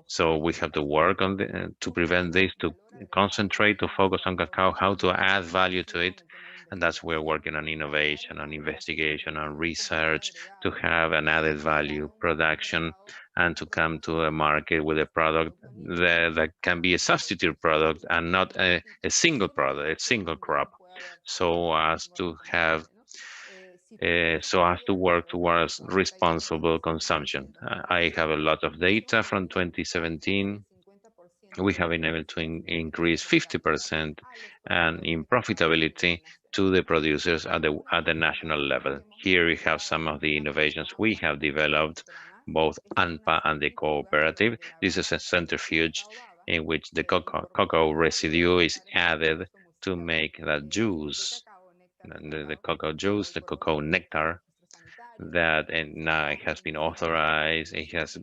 So we have to work on to prevent this, to concentrate, to focus on cacao, how to add value to it. And that's where we're working on innovation, on investigation, on research, to have an added value production and to come to a market with a product that can be a substitute product and not a single product, a single crop. So as to have so as to work towards responsible consumption. I have a lot of data from 2017. We have been able to increase 50% and in profitability to the producers at the national level. Here we have some of the innovations we have developed, both ANPA and the cooperative. This is a centrifuge in which the cocoa residue is added to make that juice, the cocoa juice, the cocoa nectar, that now it has been authorized, it has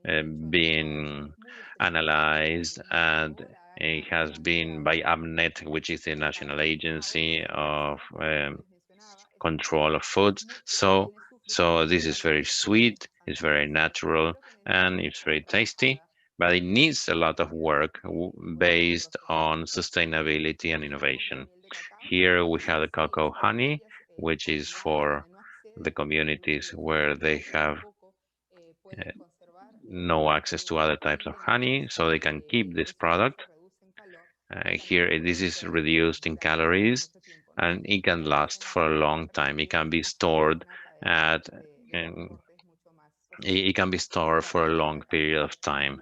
been analyzed, and it has been by ABNet, which is the national agency of control of foods. So this is very sweet, it's very natural, and it's very tasty, but it needs a lot of work based on sustainability and innovation. Here we have the cocoa honey, which is for the communities where they have no access to other types of honey, so they can keep this product. Here, this is reduced in calories, and it can last for a long time. It can be stored at, it can be stored for a long period of time.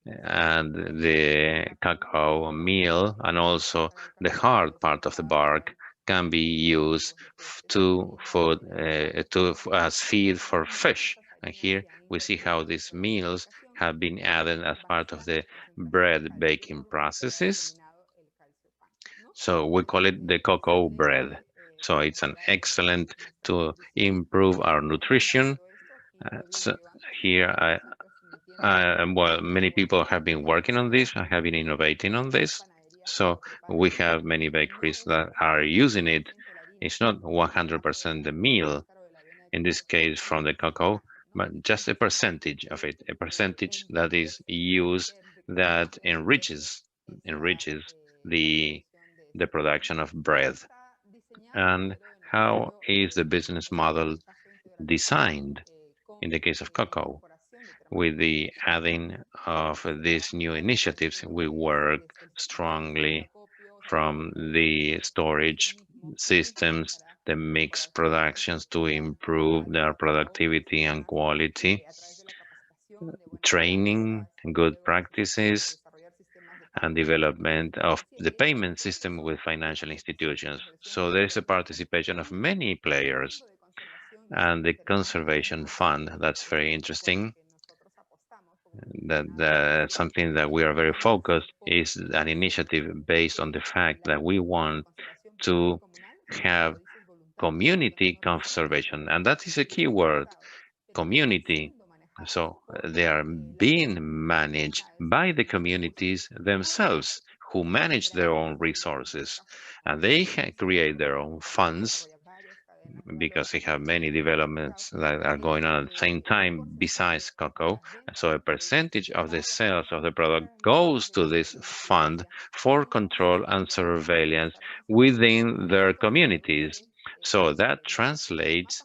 And the cacao meal and also the hard part of the bark can be used as feed for fish. And here we see how these meals have been added as part of the bread baking processes. So we call it the cocoa bread. So it's an excellent to improve our nutrition. So here well, many people have been working on this, have been innovating on this. So we have many bakeries that are using it. It's not 100% the meal, in this case from the cocoa, but just a percentage of it, a percentage that is used that enriches the production of bread. And how is the business model designed in the case of cocoa? With the adding of these new initiatives, we work strongly from the storage systems, the mixed productions to improve their productivity and quality, training, good practices, and development of the payment system with financial institutions. So there is a participation of many players, and the conservation fund, that's very interesting. That something that we are very focused is an initiative based on the fact that we want to have community conservation, and that is a key word, community. So they are being managed by the communities themselves, who manage their own resources, and they create their own funds, because they have many developments that are going on at the same time besides cocoa. So a percentage of the sales of the product goes to this fund for control and surveillance within their communities. So that translates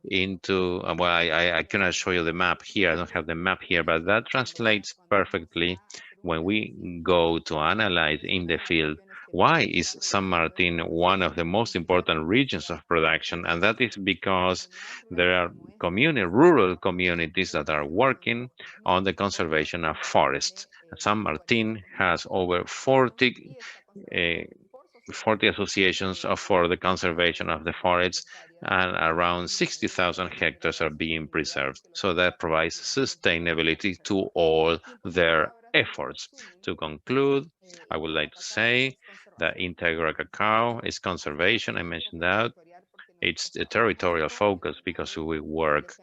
into, well, I cannot show you the map here. I don't have the map here, but that translates perfectly when we go to analyze in the field. Why is San Martin one of the most important regions of production? And that is because there are rural communities that are working on the conservation of forests. San Martin has over 40 associations for the conservation of the forests, and around 60,000 hectares are being preserved. So that provides sustainability to all their efforts. To conclude, I would like to say that integral cacao is conservation. I mentioned that. It's a territorial focus because we work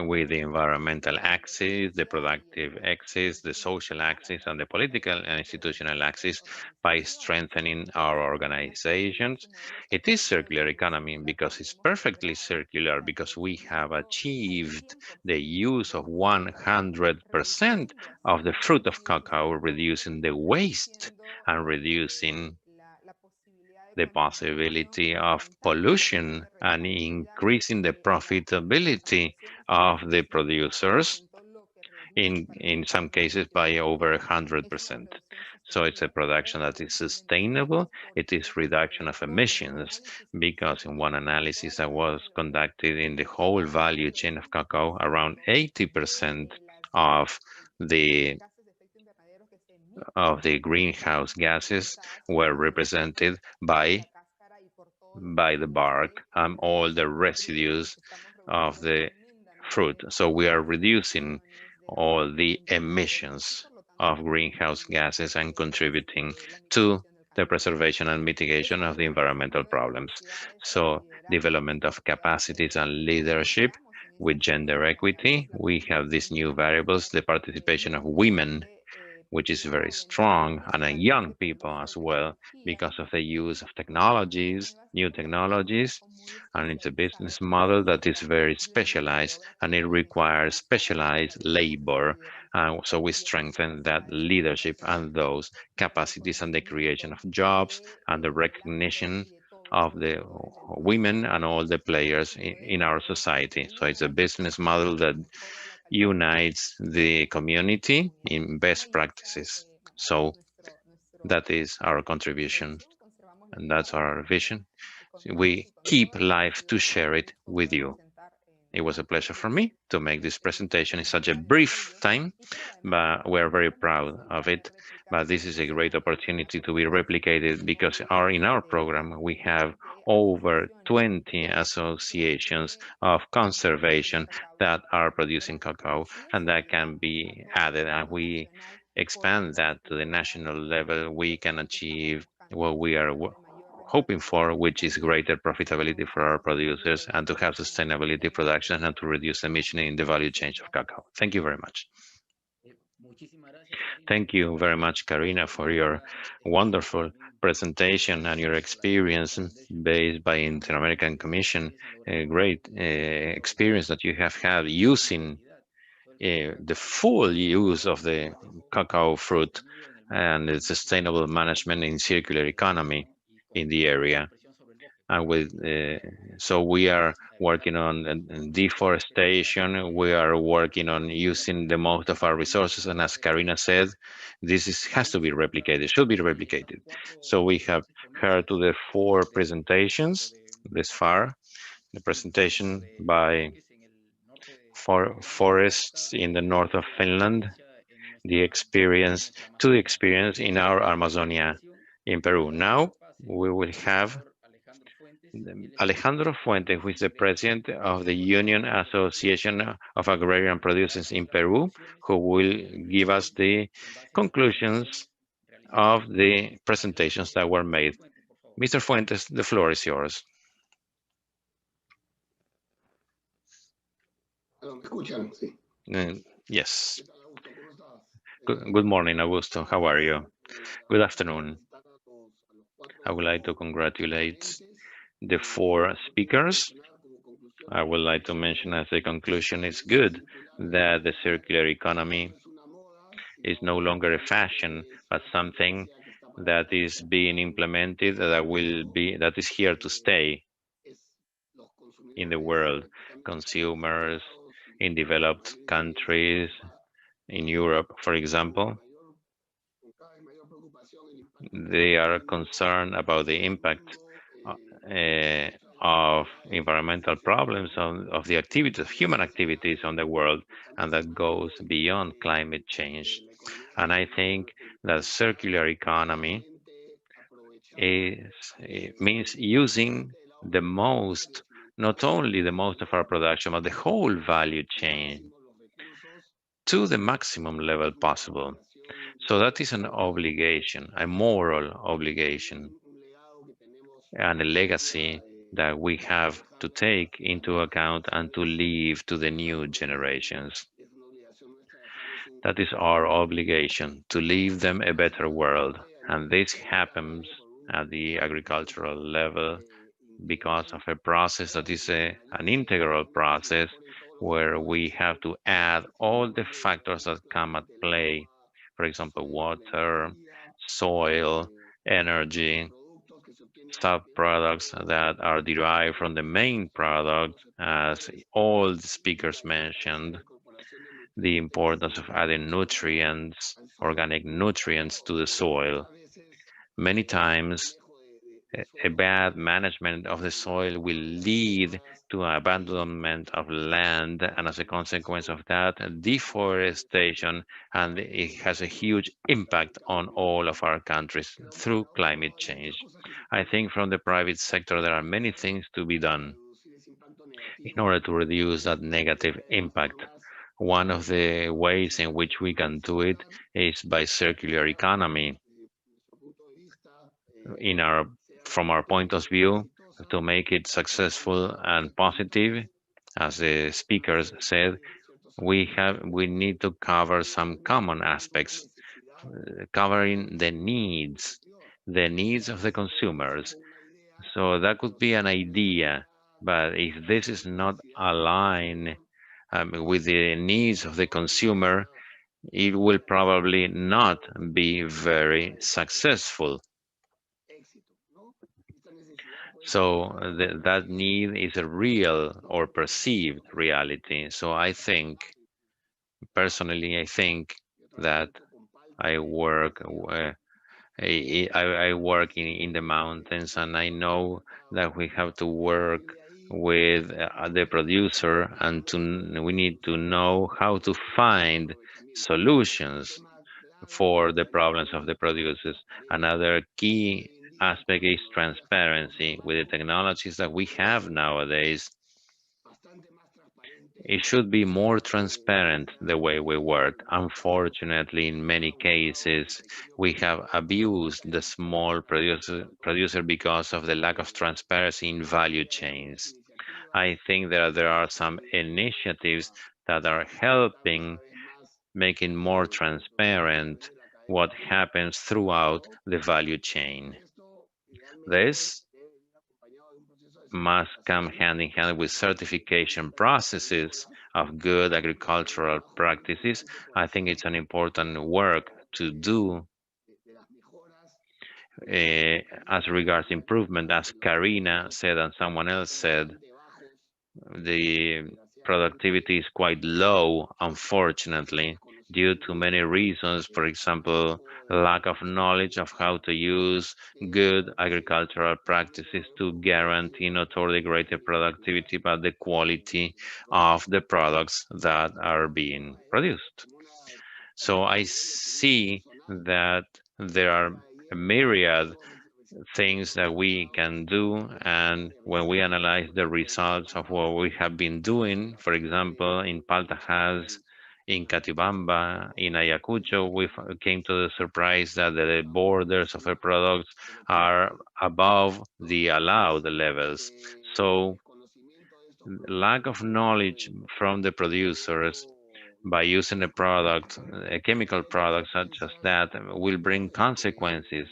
with the environmental axis, the productive axis, the social axis, and the political and institutional axis by strengthening our organizations. It is circular economy because it's perfectly circular, because we have achieved the use of 100% of the fruit of cacao, reducing the waste and reducing the possibility of pollution and increasing the profitability of the producers, in some cases by over 100%. So it's a production that is sustainable. It is reduction of emissions, because in one analysis that was conducted in the whole value chain of cacao, around 80% of the greenhouse gases were represented by the bark and all the residues of the fruit. So we are reducing all the emissions of greenhouse gases and contributing to the preservation and mitigation of the environmental problems. So development of capacities and leadership with gender equity. We have these new variables, the participation of women, which is very strong, and young people as well, because of the use of technologies, new technologies, and it's a business model that is very specialized, and it requires specialized labor. So we strengthen that leadership and those capacities and the creation of jobs and the recognition of the women and all the players in our society. So it's a business model that unites the community in best practices. So that is our contribution, and that's our vision. We keep life to share it with you. It was a pleasure for me to make this presentation in such a brief time, but we're very proud of it. But this is a great opportunity to be replicated, because in our program we have over 20 associations of conservation that are producing cacao, and that can be added. And we expand that to the national level, we can achieve what we are hoping for, which is greater profitability for our producers, and to have sustainability production and to reduce emission in the value chain of cacao. Thank you very much. Thank you very much, Karina, for your wonderful presentation and your experience based by Inter-American Commission. A great experience that you have had using the full use of the cacao fruit and the sustainable management in circular economy in the area. And so we are working on deforestation. We are working on using the most of our resources. And as Karina said, has to be replicated, should be replicated. So we have heard to the 4 presentations this far. The presentation by forests in the north of Finland, the experience in our Amazonia in Peru. Now we will have Alejandro Fuentes, who is the president of the Union Association of Agrarian Producers in Peru, who will give us the conclusions of the presentations that were made. Mr. Fuentes, the floor is yours. Yes. Good morning, Augusto. How are you? Good afternoon. I would like to congratulate the 4 speakers. I would like to mention as a conclusion, it's good that the circular economy is no longer a fashion, but something that is being implemented, that is here to stay in the world. Consumers in developed countries, in Europe, for example, they are concerned about the impact of environmental problems, of the activities, of human activities on the world, and that goes beyond climate change. And I think that circular economy means using the most, not only the most of our production, but the whole value chain to the maximum level possible. So that is an obligation, a moral obligation, and a legacy that we have to take into account and to leave to the new generations. That is our obligation, to leave them a better world. And this happens at the agricultural level because of a process that is an integral process where we have to add all the factors that come at play. For example, water, soil, energy, sub-products that are derived from the main product, as all the speakers mentioned, the importance of adding nutrients, organic nutrients to the soil. Many times, a bad management of the soil will lead to abandonment of land, and as a consequence of that, deforestation, and it has a huge impact on all of our countries through climate change. I think from the private sector, there are many things to be done in order to reduce that negative impact. One of the ways in which we can do it is by circular economy. From our point of view, to make it successful and positive, as the speakers said, we need to cover some common aspects, covering the needs of the consumers. So that could be an idea, but if this is not aligned with the needs of the consumer, it will probably not be very successful. So that need is a real or perceived reality. So personally, I think that I work I work in the mountains, and I know that we have to work with the producer, and we need to know how to find solutions for the problems of the producers. Another key aspect is transparency. With the technologies that we have nowadays, it should be more transparent the way we work. Unfortunately, in many cases, we have abused the small producer because of the lack of transparency in value chains. I think that there are some initiatives that are helping making more transparent what happens throughout the value chain. This must come hand in hand with certification processes of good agricultural practices. I think it's an important work to do as regards improvement. As Karina said and someone else said, the productivity is quite low, unfortunately, due to many reasons. For example, lack of knowledge of how to use good agricultural practices to guarantee not only greater productivity, but the quality of the products that are being produced. So I see that there are a myriad things that we can do, and when we analyze the results of what we have been doing, for example, in Paltajas, in Catibamba, in Ayacucho, we came to the surprise that the borders of the products are above the allowed levels. So lack of knowledge from the producers by using a chemical product such as that, will bring consequences.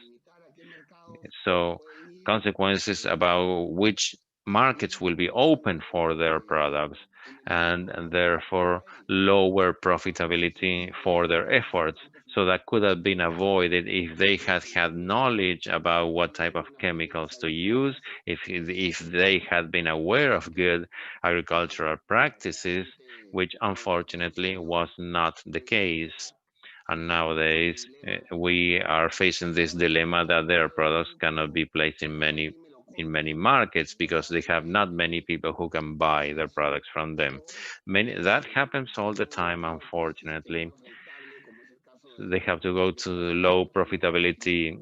So consequences about which markets will be open for their products, and therefore lower profitability for their efforts. So that could have been avoided if they had had knowledge about what type of chemicals to use, if they had been aware of good agricultural practices, which unfortunately was not the case. And nowadays, we are facing this dilemma that their products cannot be placed in many markets because they have not many people who can buy their products from them. That happens all the time, unfortunately. They have to go to low profitability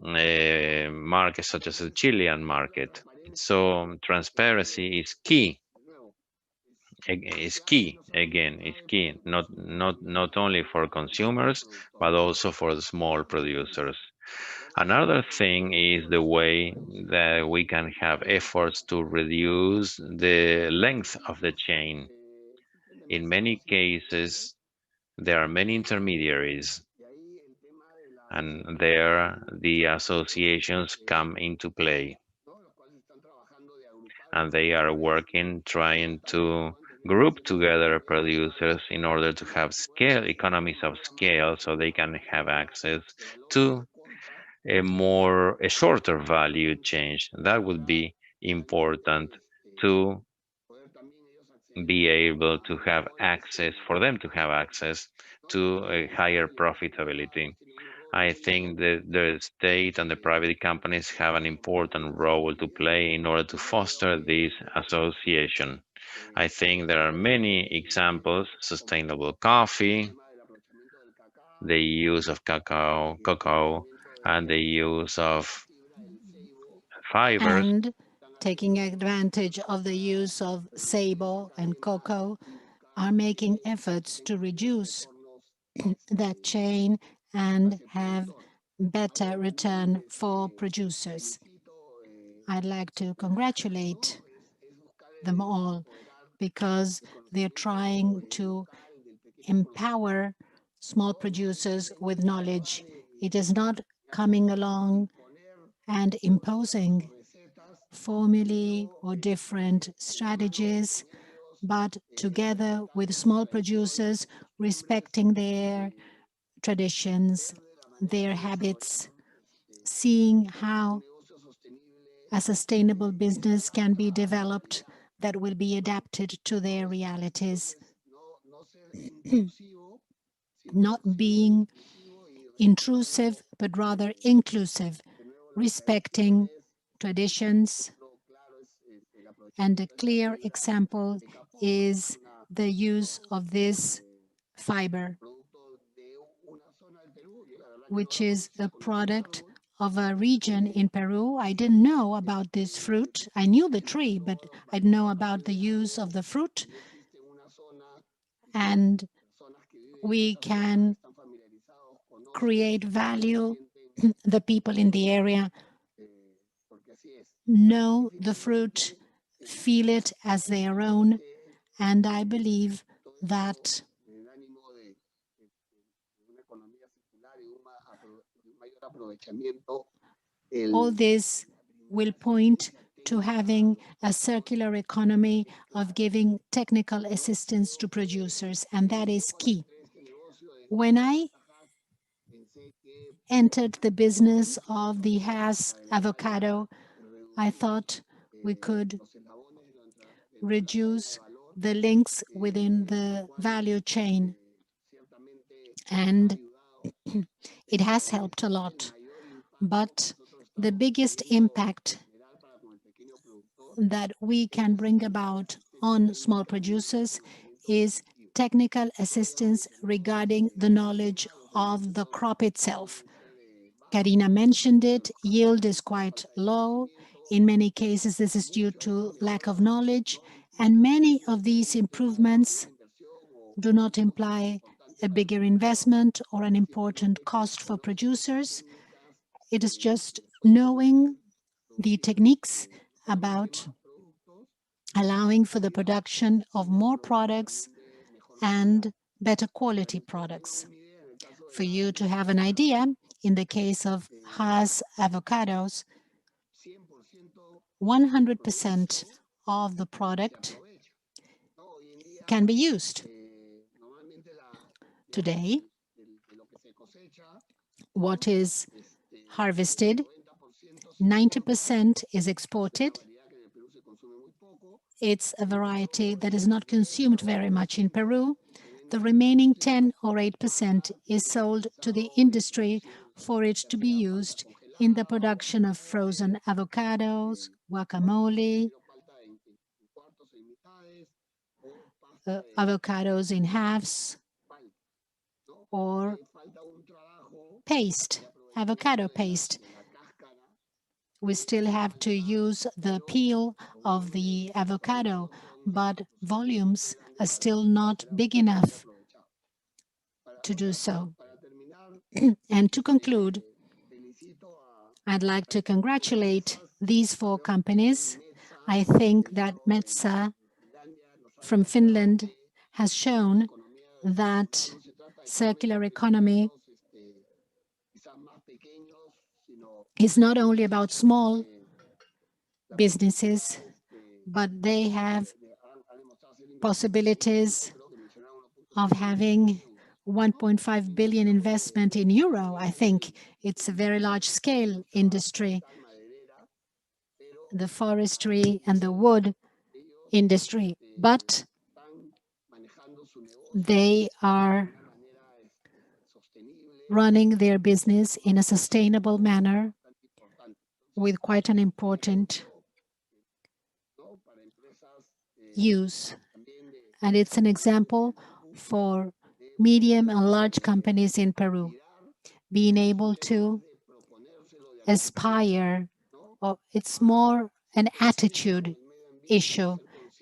markets such as the Chilean market. So transparency is key. Is key again. Is key not only for consumers but also for the small producers. Another thing is the way that we can have efforts to reduce the length of the chain. In many cases, there are many intermediaries, and there the associations come into play. And they are working, trying to group together producers in order to have economies of scale, so they can have access to a shorter value change. That would be important to be able to have access, for them to have access to a higher profitability. I think that the state and the private companies have an important role to play in order to foster this association. I think there are many examples: sustainable coffee, the use of cocoa, and the use of fibers. And taking advantage of the use of sabo and cocoa are making efforts to reduce that chain and have better return for producers. I'd like to congratulate them all because they're trying to empower small producers with knowledge. It is not coming along and imposing formulae or different strategies, but together with small producers, respecting their traditions, their habits, seeing how a sustainable business can be developed that will be adapted to their realities. Not being intrusive, but rather inclusive, respecting traditions. And a clear example is the use of this fiber, which is a product of a region in Peru. I didn't know about this fruit. I knew the tree, but I didn't know about the use of the fruit. And we can create value. The people in the area know the fruit, feel it as their own, and I believe that all this will point to having a circular economy of giving technical assistance to producers, and that is key. When I entered the business of the Hass avocado, I thought we could reduce the links within the value chain, and it has helped a lot. But the biggest impact that we can bring about on small producers is technical assistance regarding the knowledge of the crop itself. Karina mentioned it, yield is quite low. In many cases, this is due to lack of knowledge, and many of these improvements do not imply a bigger investment or an important cost for producers. It is just knowing the techniques about allowing for the production of more products and better quality products. For you to have an idea, in the case of Hass avocados, 100% of the product can be used. Today, what is harvested, 90% is exported. It's a variety that is not consumed very much in Peru. The remaining 10 or 8% is sold to the industry for it to be used in the production of frozen avocados, guacamole, avocados in halves, or paste, avocado paste. We still have to use the peel of the avocado, but volumes are still not big enough to do so. And to conclude, I'd like to congratulate these 4 companies. I think that Metsä from Finland has shown that circular economy is not only about small businesses, but they have possibilities of having 1.5 billion investment in euro. I think it's a very large scale industry, the forestry and the wood industry, but they are running their business in a sustainable manner with quite an important use. And it's an example for medium and large companies in Peru being able to aspire, or it's more an attitude issue,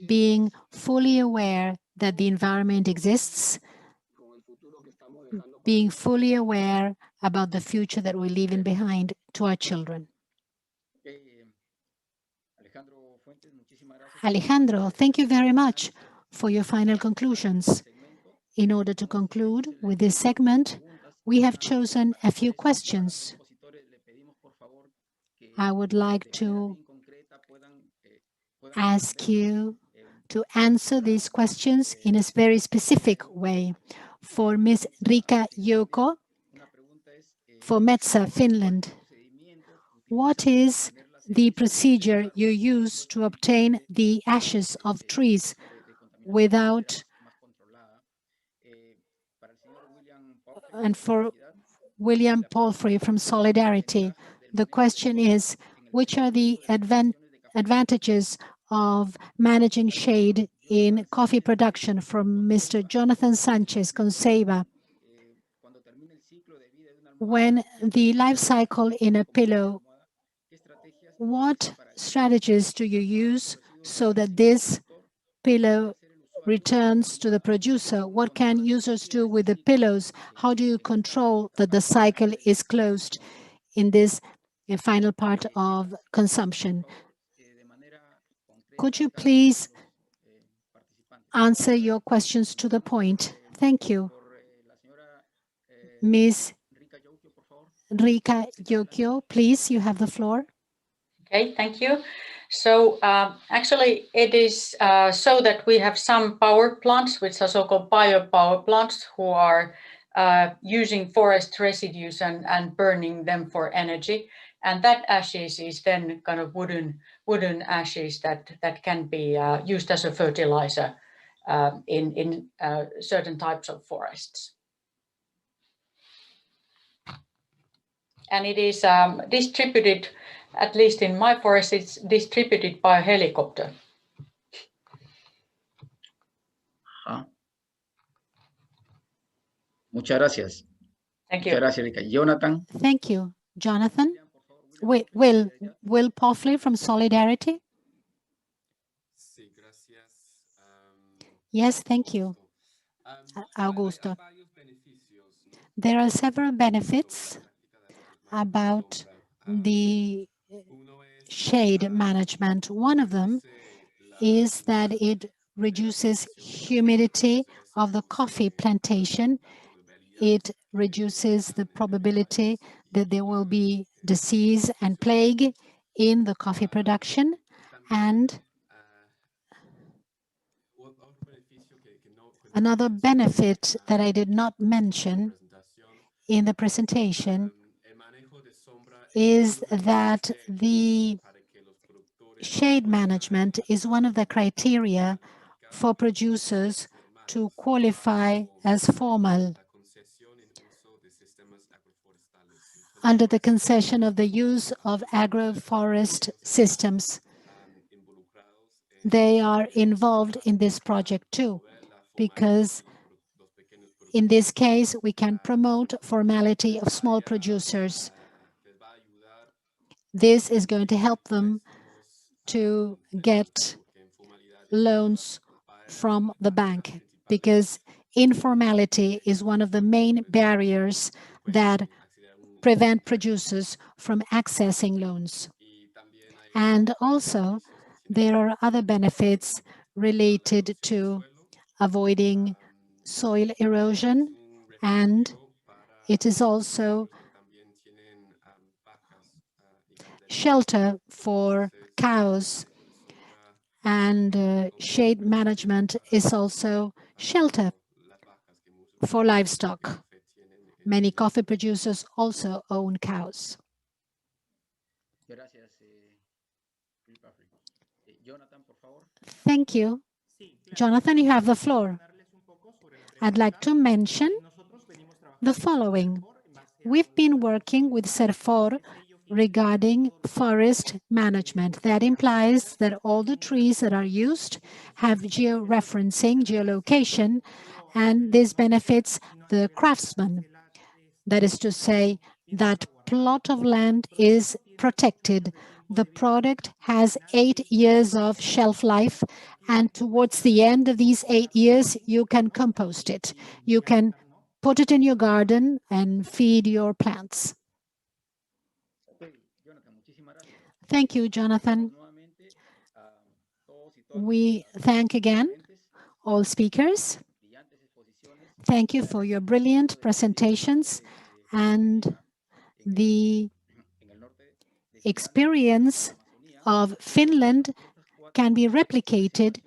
being fully aware that the environment exists, being fully aware about the future that we're leaving behind to our children. Alejandro, thank you very much for your final conclusions. In order to conclude with this segment, we have chosen a few questions. I would like to ask you to answer these questions in a very specific way. For Ms. Rika Yoko, for Metsä, Finland, what is the procedure you use to obtain the ashes of trees without, and for William Palfrey from Solidarity, the question is, which are the advantages of managing shade in coffee production? From Mr. Jonathan Sanchez, Conceiba. When the life cycle in a pillow, what strategies do you use so that this pillow returns to the producer? What can users do with the pillows? How do you control that the cycle is closed in this final part of consumption? Could you please answer your questions to the point? Thank you. Ms. Rika Yokio, please, you have the floor. Okay, thank you. So actually it is so that we have some power plants, which are so-called biopower plants, who are using forest residues and burning them for energy. And that ashes is then kind of wooden ashes that can be used as a fertilizer in certain types of forests. And it is distributed, at least in my forest, it's distributed by helicopter. Muchas gracias. Thank you. Muchas gracias, Rika. Jonathan. Thank you. Jonathan? Will Palfrey from Solidarity? Yes, thank you. Augusto. There are several benefits about the shade management. One of them is that it reduces humidity of the coffee plantation. It reduces the probability that there will be disease and plague in the coffee production. And another benefit that I did not mention in the presentation is that the shade management is one of the criteria for producers to qualify as formal under the concession of the use of agroforest systems. They are involved in this project too, because in this case, we can promote formality of small producers. This is going to help them to get loans from the bank, because informality is one of the main barriers that prevent producers from accessing loans. And also, there are other benefits related to avoiding soil erosion, and it is also shelter for cows, and shade management is also shelter for livestock. Many coffee producers also own cows. Thank you. Jonathan, you have the floor. I'd like to mention the following. We've been working with FORO regarding forest management. That implies that all the trees that are used have georeferencing, geolocation, and this benefits the craftsman. That is to say, that plot of land is protected. The product has 8 years of shelf life, and towards the end of these 8 years, you can compost it. You can put it in your garden and feed your plants. Thank you, Jonathan. We thank again all speakers. Thank you for your brilliant presentations, and the experience of Finland can be replicated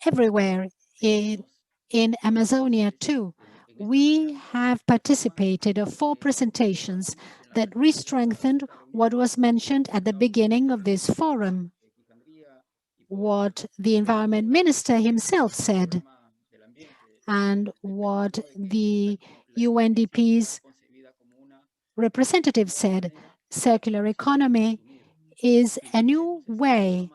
everywhere in Amazonia too. We have participated in 4 presentations that re-strengthened what was mentioned at the beginning of this forum, what the environment minister himself said, and what the UNDP's representative said. Circular economy is a new way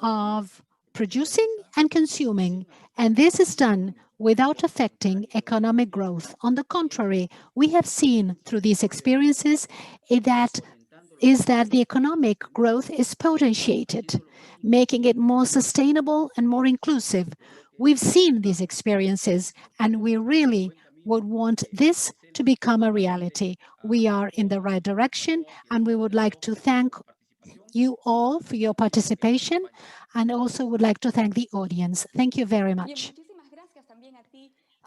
of producing and consuming, and this is done without affecting economic growth. On the contrary, we have seen through these experiences that the economic growth is potentiated, making it more sustainable and more inclusive. We've seen these experiences, and we really would want this to become a reality. We are in the right direction, and we would like to thank you all for your participation, and also would like to thank the audience. Thank you very much.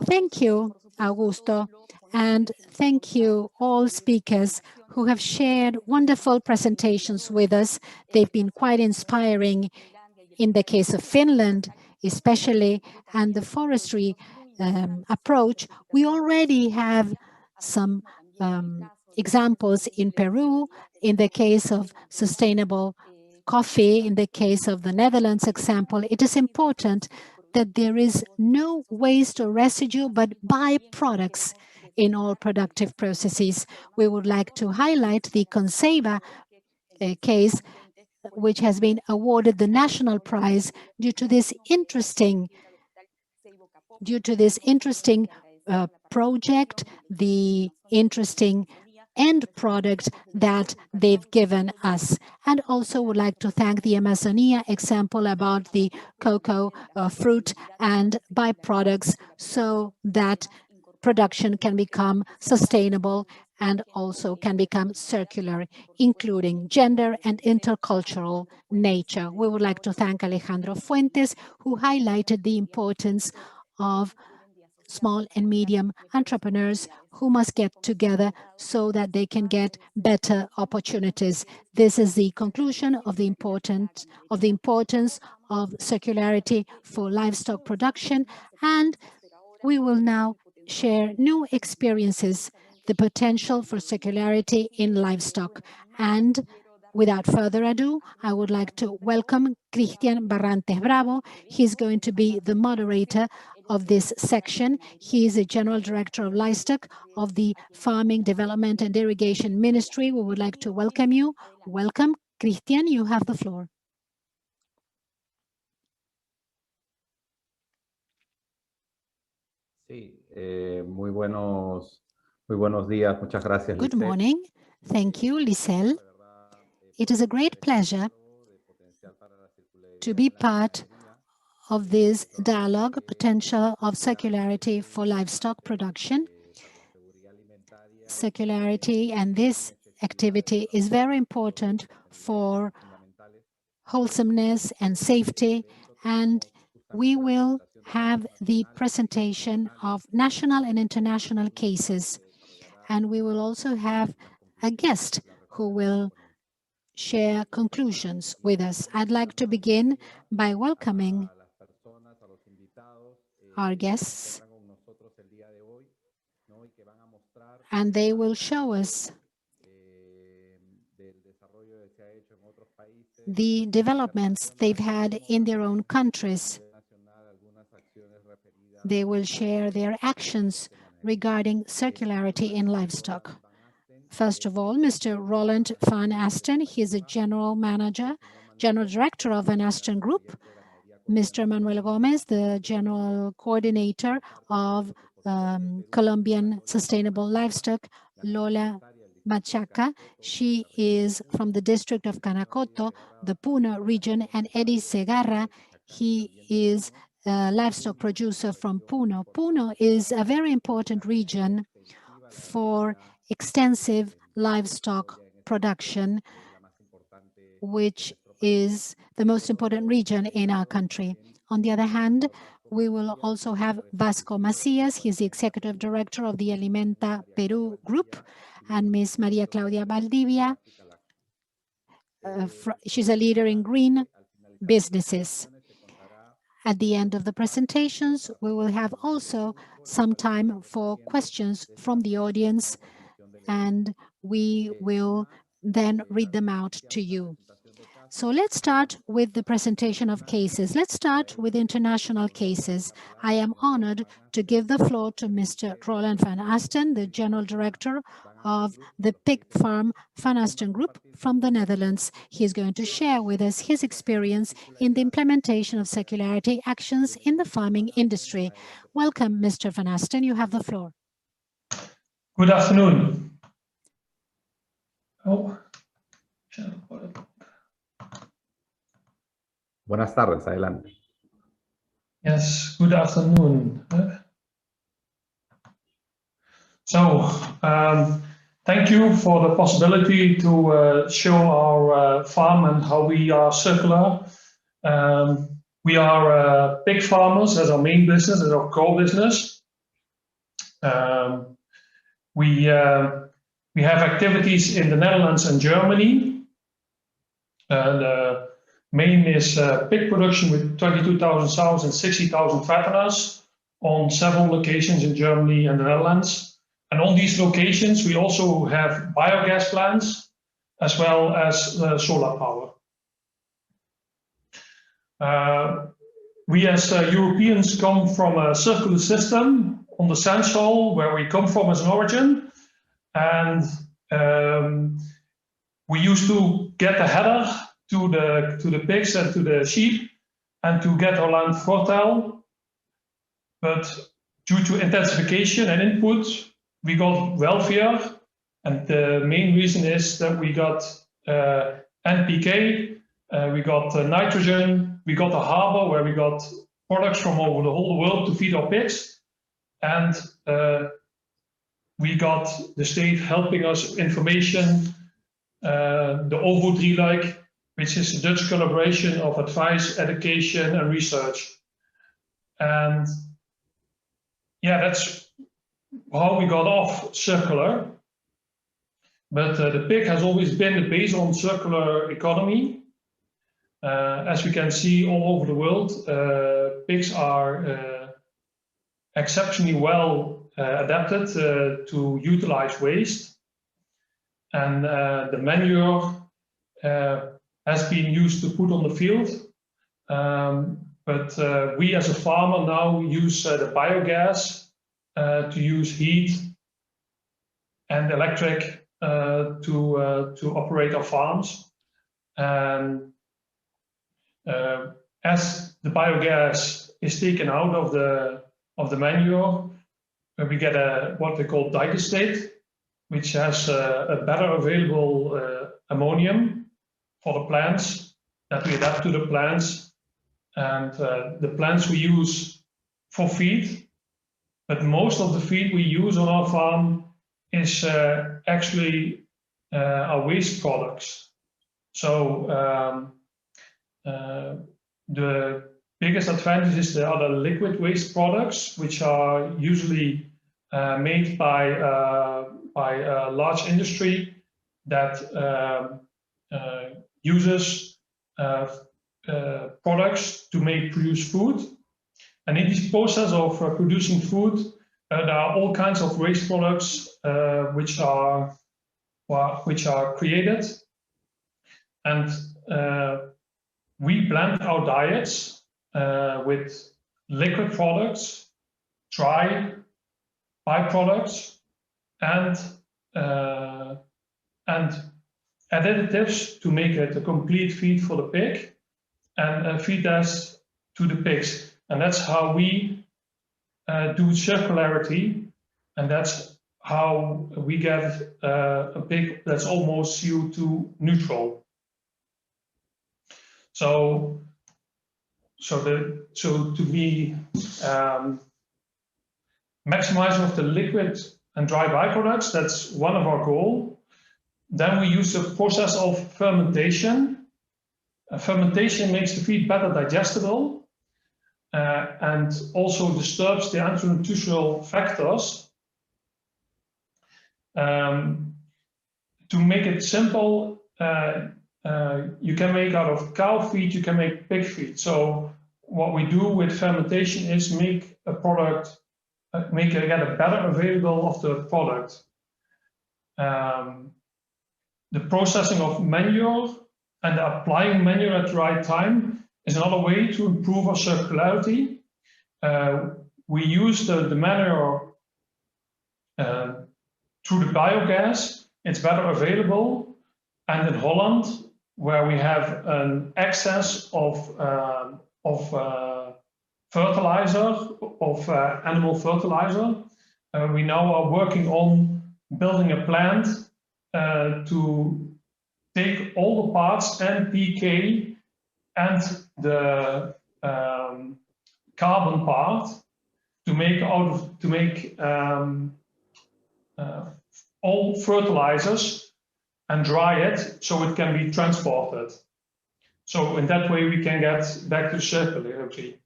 Thank you, Augusto, and thank you all speakers who have shared wonderful presentations with us. They've been quite inspiring in the case of Finland, especially, and the forestry approach. We already have some examples in Peru, in the case of sustainable coffee, in the case of the Netherlands example. It is important that there is no waste or residue, but byproducts in all productive processes. We would like to highlight the Conceiba case, which has been awarded the national prize due to this interesting project, the interesting end product that they've given us. And also would like to thank the Amazonia example about the cocoa fruit and byproducts, so that production can become sustainable and also can become circular, including gender and intercultural nature. We would like to thank Alejandro Fuentes, who highlighted the importance of small and medium entrepreneurs who must get together so that they can get better opportunities. This is the conclusion of the importance of circularity for livestock production, and we will now share new experiences, the potential for circularity in livestock. And without further ado, I would like to welcome Cristian Barrantes Bravo. He's going to be the moderator of this section. He is a General Director of Livestock of the Farming Development and Irrigation Ministry. We would like to welcome you. Welcome, Cristian, you have the floor. Good morning. Thank you, Lisel. It is a great pleasure to be part of this dialogue, potential of circularity for livestock production. circularity and this activity is very important for wholesomeness and safety, and we will have the presentation of national and international cases, and we will also have a guest who will share conclusions with us. I'd like to begin by welcoming our guests, and they will show us the developments they've had in their own countries. They will share their actions regarding circularity in livestock. First of all, Mr. Roland van Asten, he is a general director of Van Asten Group. Mr. Manuel Gomez, the general coordinator of Colombian Sustainable Livestock. Lola Machaca, she is from the district of Canacoto, the Puno region, and Eddie Segarra, he is a livestock producer from Puno. Puno is a very important region for extensive livestock production, which is the most important region in our country. On the other hand, we will also have Vasco Macias. He's the executive director of the Alimenta Peru Group, and Ms. Maria Claudia Valdivia. She's a leader in green businesses. At the end of the presentations, we will have also some time for questions from the audience, and we will then read them out to you. So let's start with the presentation of cases. Let's start with international cases. I am honored to give the floor to Mr. Roland van Asten, the General Director of the pig farm Van Asten Group from the Netherlands. He is going to share with us his experience in the implementation of circularity actions in the farming industry. Welcome, Mr. van Asten. You have the floor. Good afternoon. Buenas tardes, adelante. Yes, good afternoon. Thank you for the possibility to show our farm and how we are circular. We are pig farmers as our main business, as our core business. We have activities in the Netherlands and Germany. The main is pig production with 22,000 sows and 60,000 fatteners on several locations in Germany and the Netherlands. And on these locations, we also have biogas plants as well as solar power. We as Europeans come from a circular system on the Sandshoal, where we come from as an origin. And we used to get a header to the pigs and to the sheep and to get our land fertile. But due to intensification and input, we got welfare, and the main reason is that we got NPK, we got nitrogen, we got a harbor where we got products from over the whole world to feed our pigs, and we got the state helping us information, the OVO3-like, which is the Dutch collaboration of advice, education, and research. And yeah, that's how we got off circular. But the pig has always been the base on circular economy. As we can see all over the world, pigs are exceptionally well adapted to utilize waste. And the manure has been used to put on the field. But we as a farmer now use the biogas to use heat and electric to operate our farms. And as the biogas is taken out of the manure, we get what they call digestate, which has a better available ammonium for the plants that we adapt to the plants. And the plants we use for feed, but most of the feed we use on our farm is actually our waste products. So the biggest advantage is the other liquid waste products, which are usually made by a large industry that uses products to produce food. And in this process of producing food, there are all kinds of waste products which are created, and we blend our diets with liquid products, dry byproducts, and additives to make it a complete feed for the pig and feed us to the pigs. And that's how we do circularity, and that's how we get a pig that's almost CO2 neutral. So to be maximizing of the liquid and dry byproducts, that's one of our goals. Then we use the process of fermentation. Fermentation makes the feed better digestible and also disturbs the anti-nutritional factors. To make it simple, you can make out of cow feed, you can make pig feed. So what we do with fermentation is make a product, get a better available of the product. The processing of manure and applying manure at the right time is another way to improve our circularity. We use the manure through the biogas. It's better available. And in Holland, where we have an excess of fertilizer, of animal fertilizer, we now are working on building a plant to take all the parts, NPK and the carbon part, to make all fertilizers and dry it so it can be transported. So in that way we can get back to circularity.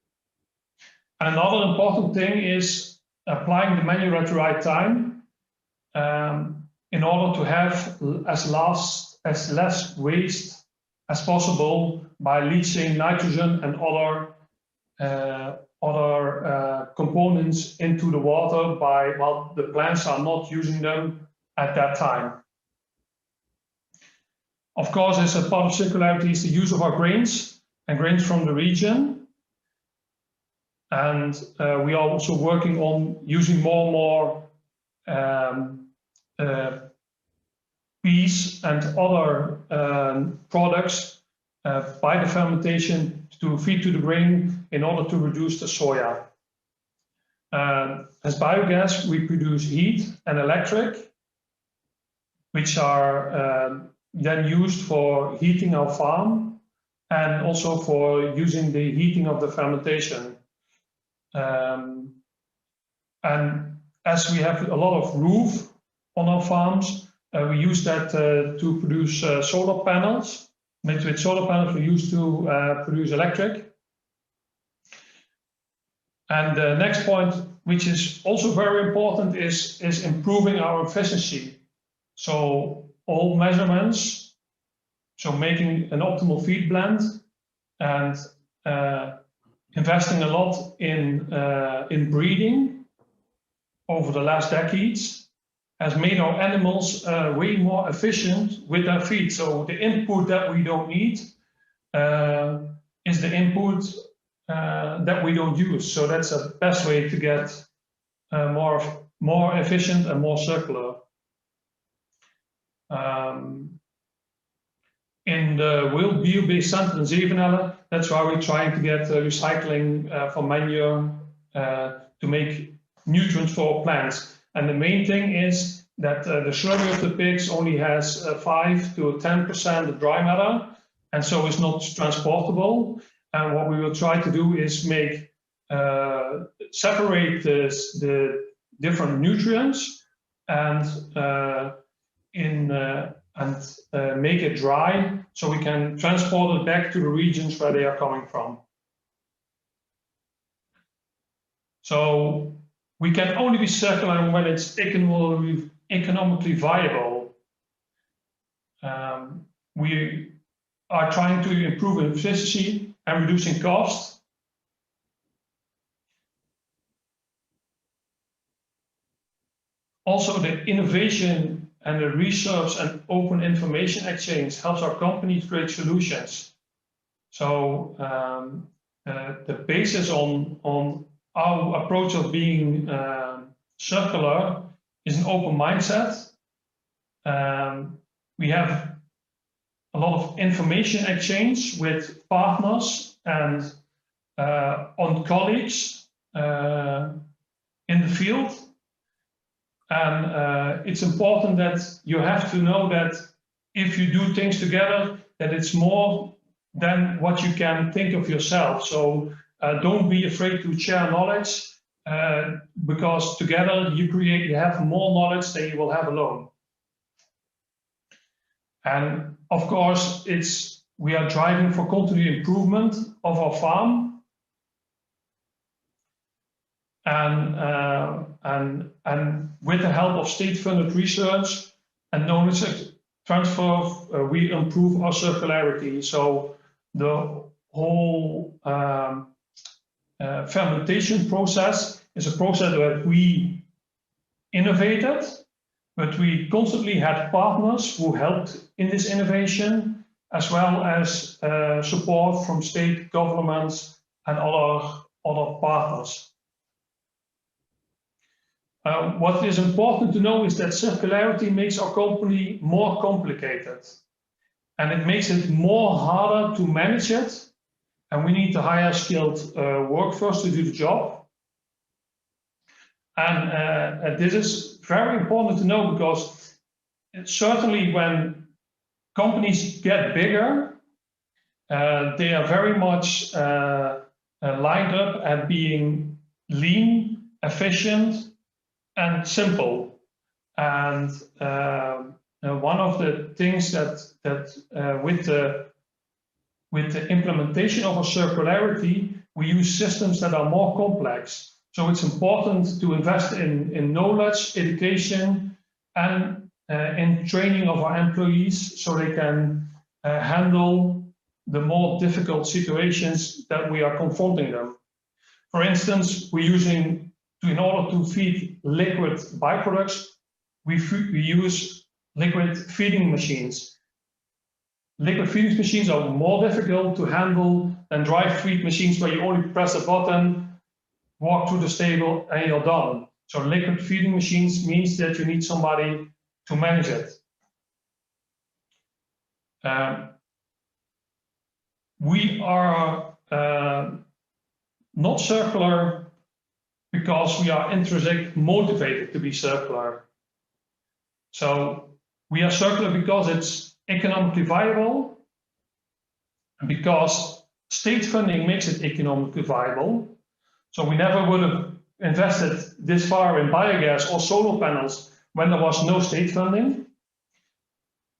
And another important thing is applying the manure at the right time in order to have as less waste as possible by leaching nitrogen and other components into the water while the plants are not using them at that time. Of course, as a part of circularity is the use of our grains and grains from the region. And we are also working on using more and more peas and other products by the fermentation to feed to the grain in order to reduce the soya. As biogas, we produce heat and electric, which are then used for heating our farm and also for using the heating of the fermentation. And as we have a lot of roof on our farms, we use that to produce solar panels. With solar panels, we use to produce electric. And the next point, which is also very important, is improving our efficiency. So all measurements, so making an optimal feed blend and investing a lot in breeding over the last decades has made our animals way more efficient with their feed. So the input that we don't need is the input that we don't use. So that's the best way to get more efficient and more circular. In the wild bio-based center in Zevenelle, that's why we're trying to get recycling for manure to make nutrients for plants. And the main thing is that the slurry of the pigs only has 5 to 10% dry matter, and so it's not transportable. And what we will try to do is separate the different nutrients and make it dry so we can transport it back to the regions where they are coming from. So we can only be circular when it's economically viable. We are trying to improve efficiency and reducing costs. Also, the innovation and the research and open information exchange helps our companies create solutions. So the basis on our approach of being circular is an open mindset. We have a lot of information exchange with partners and on colleagues in the field. And it's important that you have to know that if you do things together, that it's more than what you can think of yourself. So don't be afraid to share knowledge, because together you have more knowledge than you will have alone. And of course, we are driving for continued improvement of our farm. And with the help of state-funded research and knowledge transfer, we improve our circularity. So the whole fermentation process is a process that we innovated, but we constantly had partners who helped in this innovation, as well as support from state governments and other partners. What is important to know is that circularity makes our company more complicated, and it makes it more harder to manage it, and we need to hire skilled workforce to do the job. And this is very important to know, because certainly when companies get bigger, they are very much lined up at being lean, efficient, and simple. And one of the things that with the implementation of a circularity, we use systems that are more complex. So it's important to invest in knowledge, education, and in training of our employees so they can handle the more difficult situations that we are confronting them. For instance, in order to feed liquid byproducts, we use liquid feeding machines. Liquid feeding machines are more difficult to handle than dry feed machines, where you only press a button, walk through the stable, and you're done. So liquid feeding machines means that you need somebody to manage it. We are not circular because we are intrinsically motivated to be circular. So we are circular because it's economically viable, and because state funding makes it economically viable. So we never would have invested this far in biogas or solar panels when there was no state funding.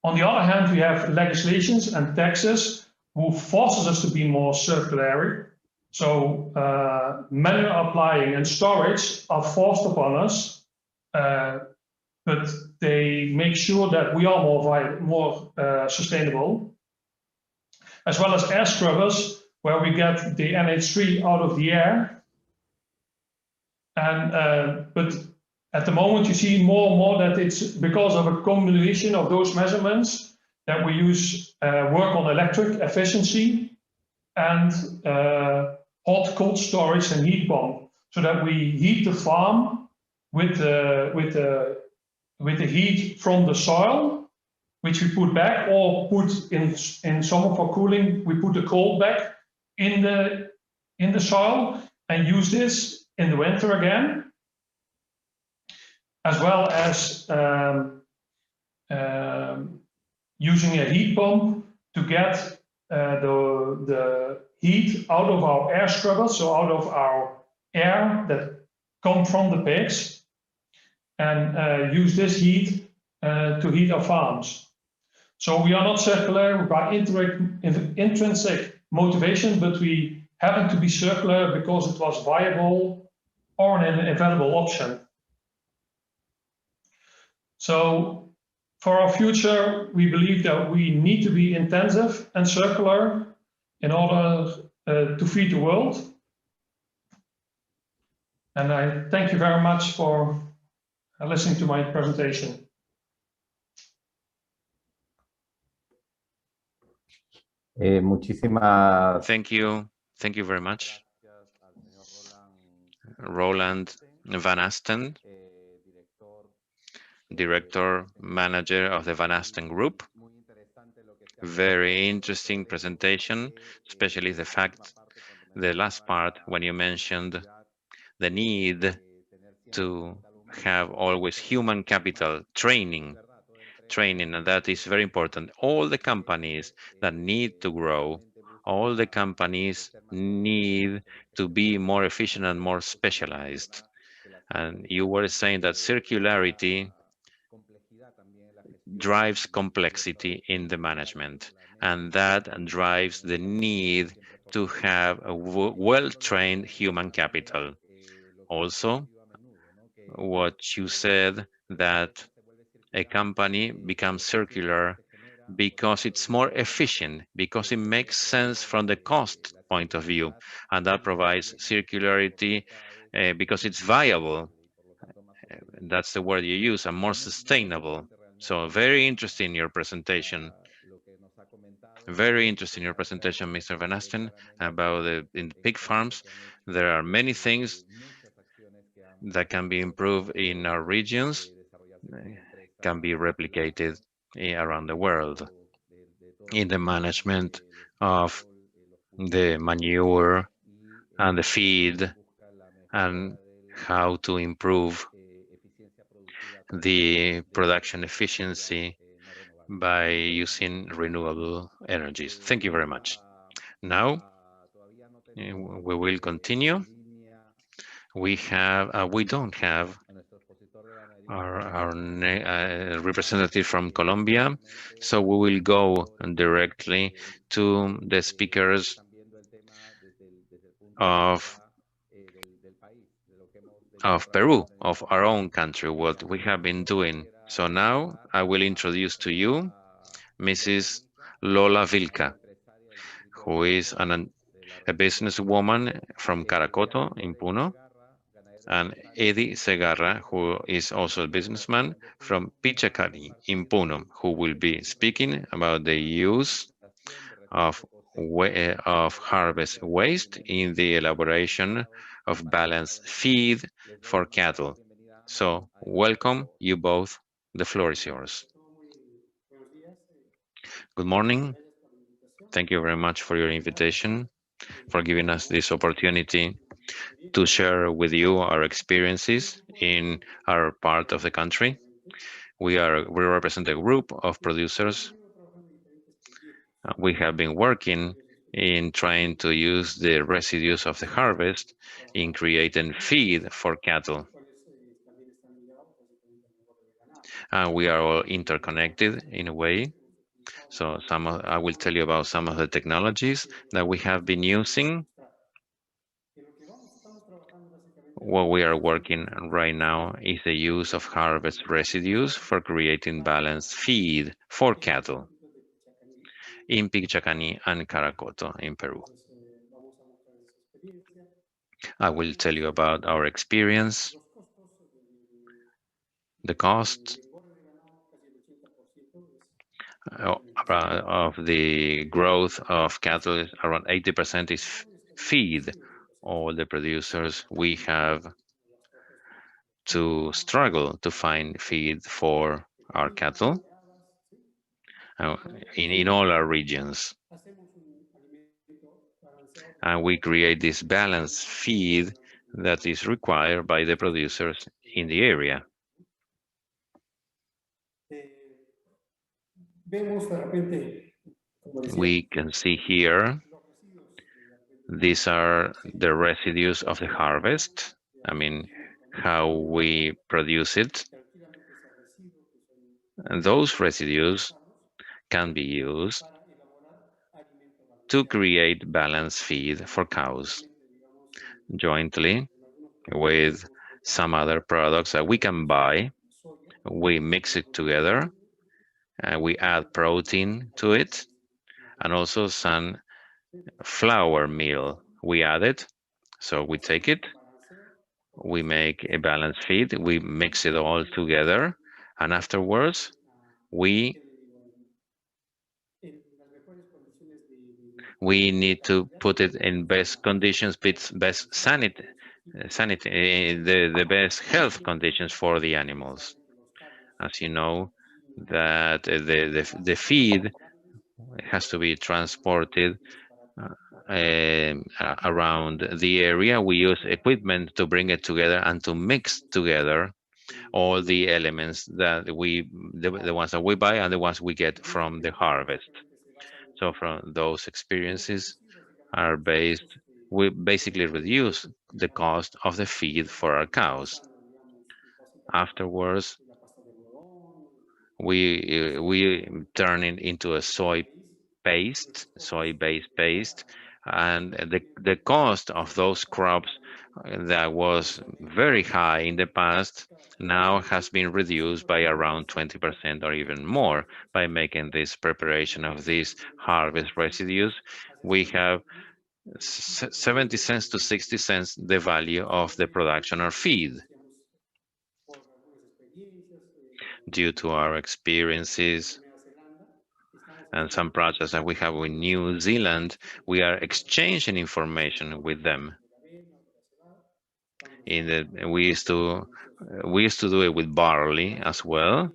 On the other hand, we have legislations and taxes who forces us to be more circular. So manual applying and storage are forced upon us, but they make sure that we are more sustainable, as well as air scrubbers, where we get the NH3 out of the air. And but at the moment, you see more and more that it's because of a combination of those measurements that we work on electric efficiency and hot cold storage and heat pump, so that we heat the farm with the heat from the soil, which we put back, or put in summer for cooling, we put the cold back in the soil and use this in the winter again, as well as using a heat pump to get the heat out of our air scrubbers, so out of our air that come from the pigs, and use this heat to heat our farms. So we are not circular by intrinsic motivation, but we happen to be circular because it was viable or an available option. So for our future, we believe that we need to be intensive and circular in order to feed the world. And I thank you very much for listening to my presentation. Muchísimas. Thank you. Thank you very much. Roland Van Asten, Director Manager of the Van Asten Group. Very interesting presentation, especially the fact, the last part, when you mentioned the need to have always human capital training, and that is very important. All the companies that need to grow, all the companies need to be more efficient and more specialized. And you were saying that circularity drives complexity in the management, and that drives the need to have a well-trained human capital. Also, what you said, that a company becomes circular because it's more efficient, because it makes sense from the cost point of view, and that provides circularity because it's viable. That's the word you use, and more sustainable. So very interesting your presentation. Very interesting your presentation, Mr. Van Asten, about in the pig farms. There are many things that can be improved in our regions, can be replicated around the world in the management of the manure and the feed, and how to improve the production efficiency by using renewable energies. Thank you very much. Now, we will continue. We don't have our representative from Colombia, so we will go directly to the speakers of Peru, of our own country, what we have been doing. So now I will introduce to you Mrs. Lola Vilca, who is a businesswoman from Caracoto in Puno, and Eddie Segarra, who is also a businessman from Pichacani in Puno, who will be speaking about the use of harvest waste in the elaboration of balanced feed for cattle. So welcome you both. The floor is yours. Good morning. Thank you very much for your invitation, for giving us this opportunity to share with you our experiences in our part of the country. We represent a group of producers. We have been working in trying to use the residues of the harvest in creating feed for cattle. And we are all interconnected in a way. So I will tell you about some of the technologies that we have been using. What we are working right now is the use of harvest residues for creating balanced feed for cattle in Pichacani and Caracoto in Peru. I will tell you about our experience, the cost of the growth of cattle. Around 80% is feed. All the producers, we have to struggle to find feed for our cattle in all our regions. And we create this balanced feed that is required by the producers in the area. We can see here, these are the residues of the harvest. I mean, how we produce it. And those residues can be used to create balanced feed for cows jointly with some other products that we can buy. We mix it together and we add protein to it and also some flour meal. We add it. So we take it, we make a balanced feed, we mix it all together, and afterwards we need to put it in best conditions, best sanity, the best health conditions for the animals. As you know, that the feed has to be transported around the area. We use equipment to bring it together and to mix together all the elements that the ones that we buy and the ones we get from the harvest. So from those experiences are based, we basically reduce the cost of the feed for our cows. Afterwards, we turn it into a soy-based paste, and the cost of those crops that was very high in the past now has been reduced by around 20% or even more by making this preparation of these harvest residues. We have 70 cents to 60 cents the value of the production or feed. Due to our experiences and some projects that we have with New Zealand, we are exchanging information with them. We used to do it with barley as well.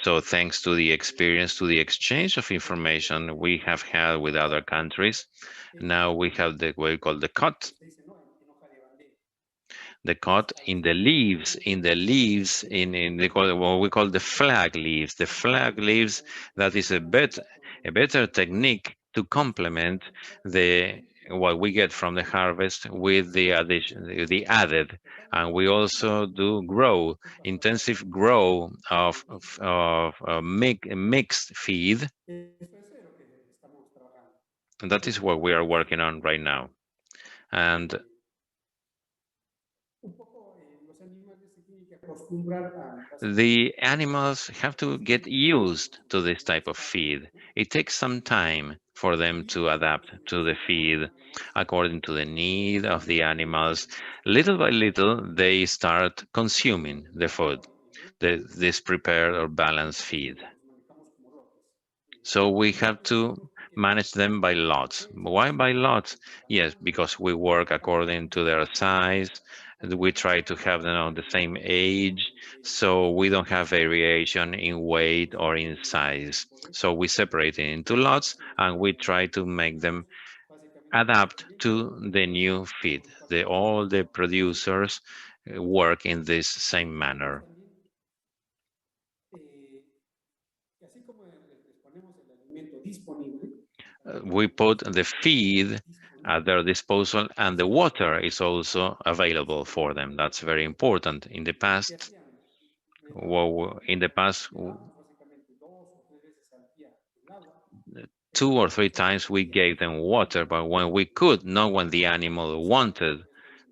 So thanks to the experience, to the exchange of information we have had with other countries, now we have what we call the cut. The cut in the leaves, what we call the flag leaves. The flag leaves, that is a better technique to complement what we get from the harvest with the added, and we also do intensive grow of mixed feed, and that is what we are working on right now. And the animals have to get used to this type of feed. It takes some time for them to adapt to the feed according to the need of the animals. Little by little, they start consuming the food, this prepared or balanced feed. So we have to manage them by lots. Why by lots? Yes, because we work according to their size. We try to have them on the same age, so we don't have variation in weight or in size. So we separate it into lots, and we try to make them adapt to the new feed. All the producers work in this same manner. We put the feed at their disposal, and the water is also available for them. That's very important. In the past, two or three times we gave them water, but when we could, not when the animal wanted.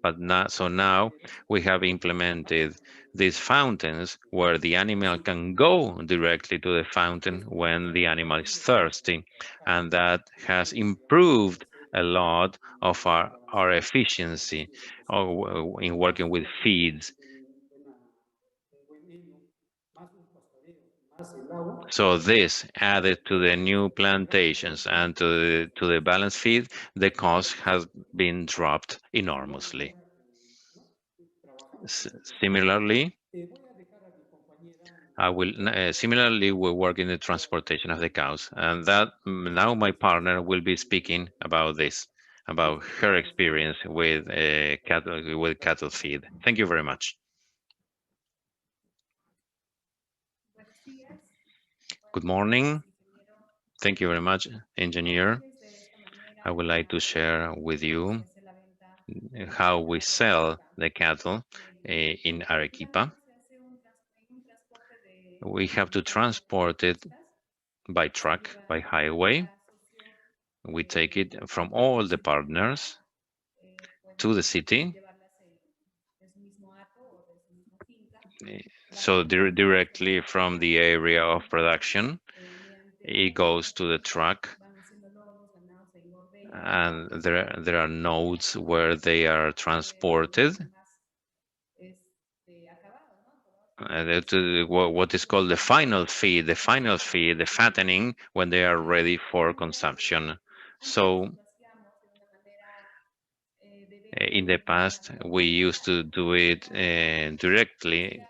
But now we have implemented these fountains where the animal can go directly to the fountain when the animal is thirsty, and that has improved a lot of our efficiency in working with feeds. So this added to the new plantations and to the balanced feed, the cost has been dropped enormously. Similarly, we work in the transportation of the cows, and that now my partner will be speaking about this, about her experience with cattle feed. Thank you very much. Good morning. Thank you very much, engineer. I would like to share with you how we sell the cattle in Arequipa. We have to transport it by truck, by highway. We take it from all the partners to the city. So directly from the area of production, it goes to the truck, and there are nodes where they are transported. What is called the final feed, the fattening, when they are ready for consumption. So in the past, we used to do it directly.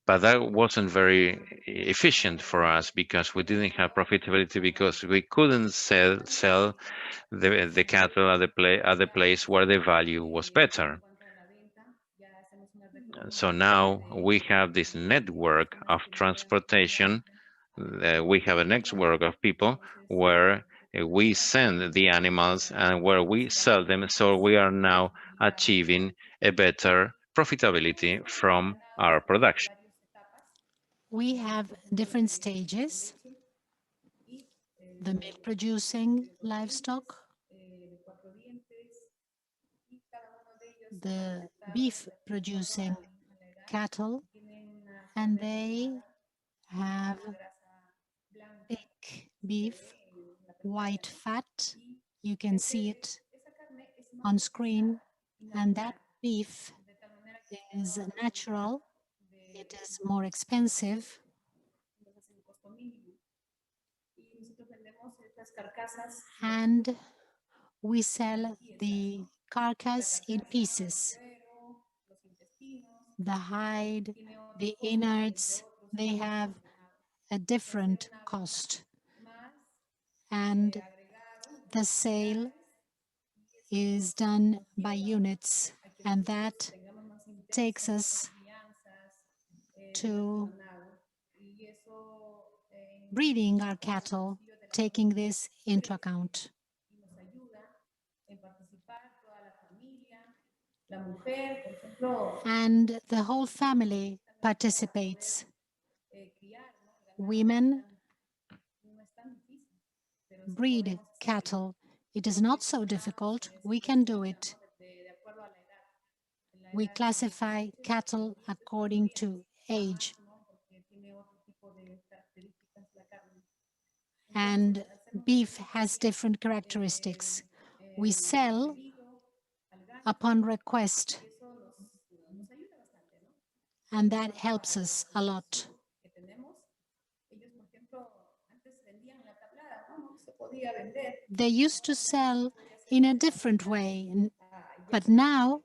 But that wasn't very efficient for us because we didn't have profitability, because we couldn't sell the cattle at the place where the value was better. So now we have this network of transportation. We have a network of people where we send the animals and where we sell them. So we are now achieving a better profitability from our production. We have different stages: the milk-producing livestock, the beef-producing cattle, and they have thick beef, white fat. You can see it on screen, and that beef is natural. It is more expensive. And we sell the carcass in pieces. The hide, the innards, they have a different cost. And the sale is done by units, and that takes us to breeding our cattle, taking this into account. And the whole family participates. Women breed cattle. It is not so difficult. We can do it. We classify cattle according to age. And beef has different characteristics. We sell upon request, and that helps us a lot. They used to sell in a different way, but now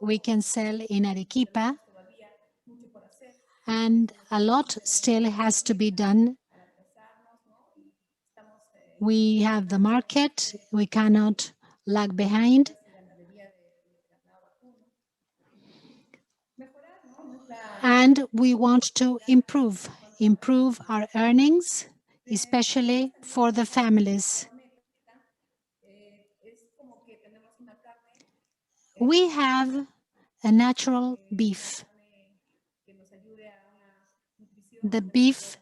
we can sell in Arequipa, and a lot still has to be done. We have the market, we cannot lag behind. And we want to improve our earnings, especially for the families. We have a natural beef. The beef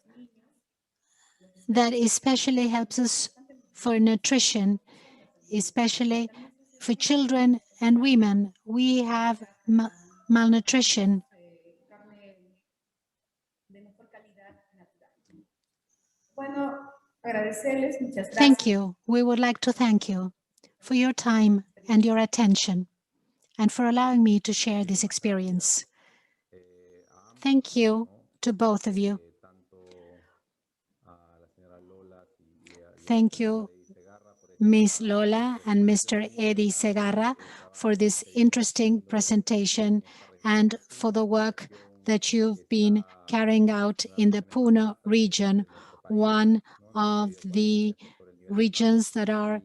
that especially helps us for nutrition, especially for children and women. We have malnutrition. Thank you. We would like to thank you for your time and your attention, and for allowing me to share this experience. Thank you to both of you. Thank you, Ms. Lola and Mr. Eddie Segarra, for this interesting presentation and for the work that you've been carrying out in the Puno region, one of the regions that are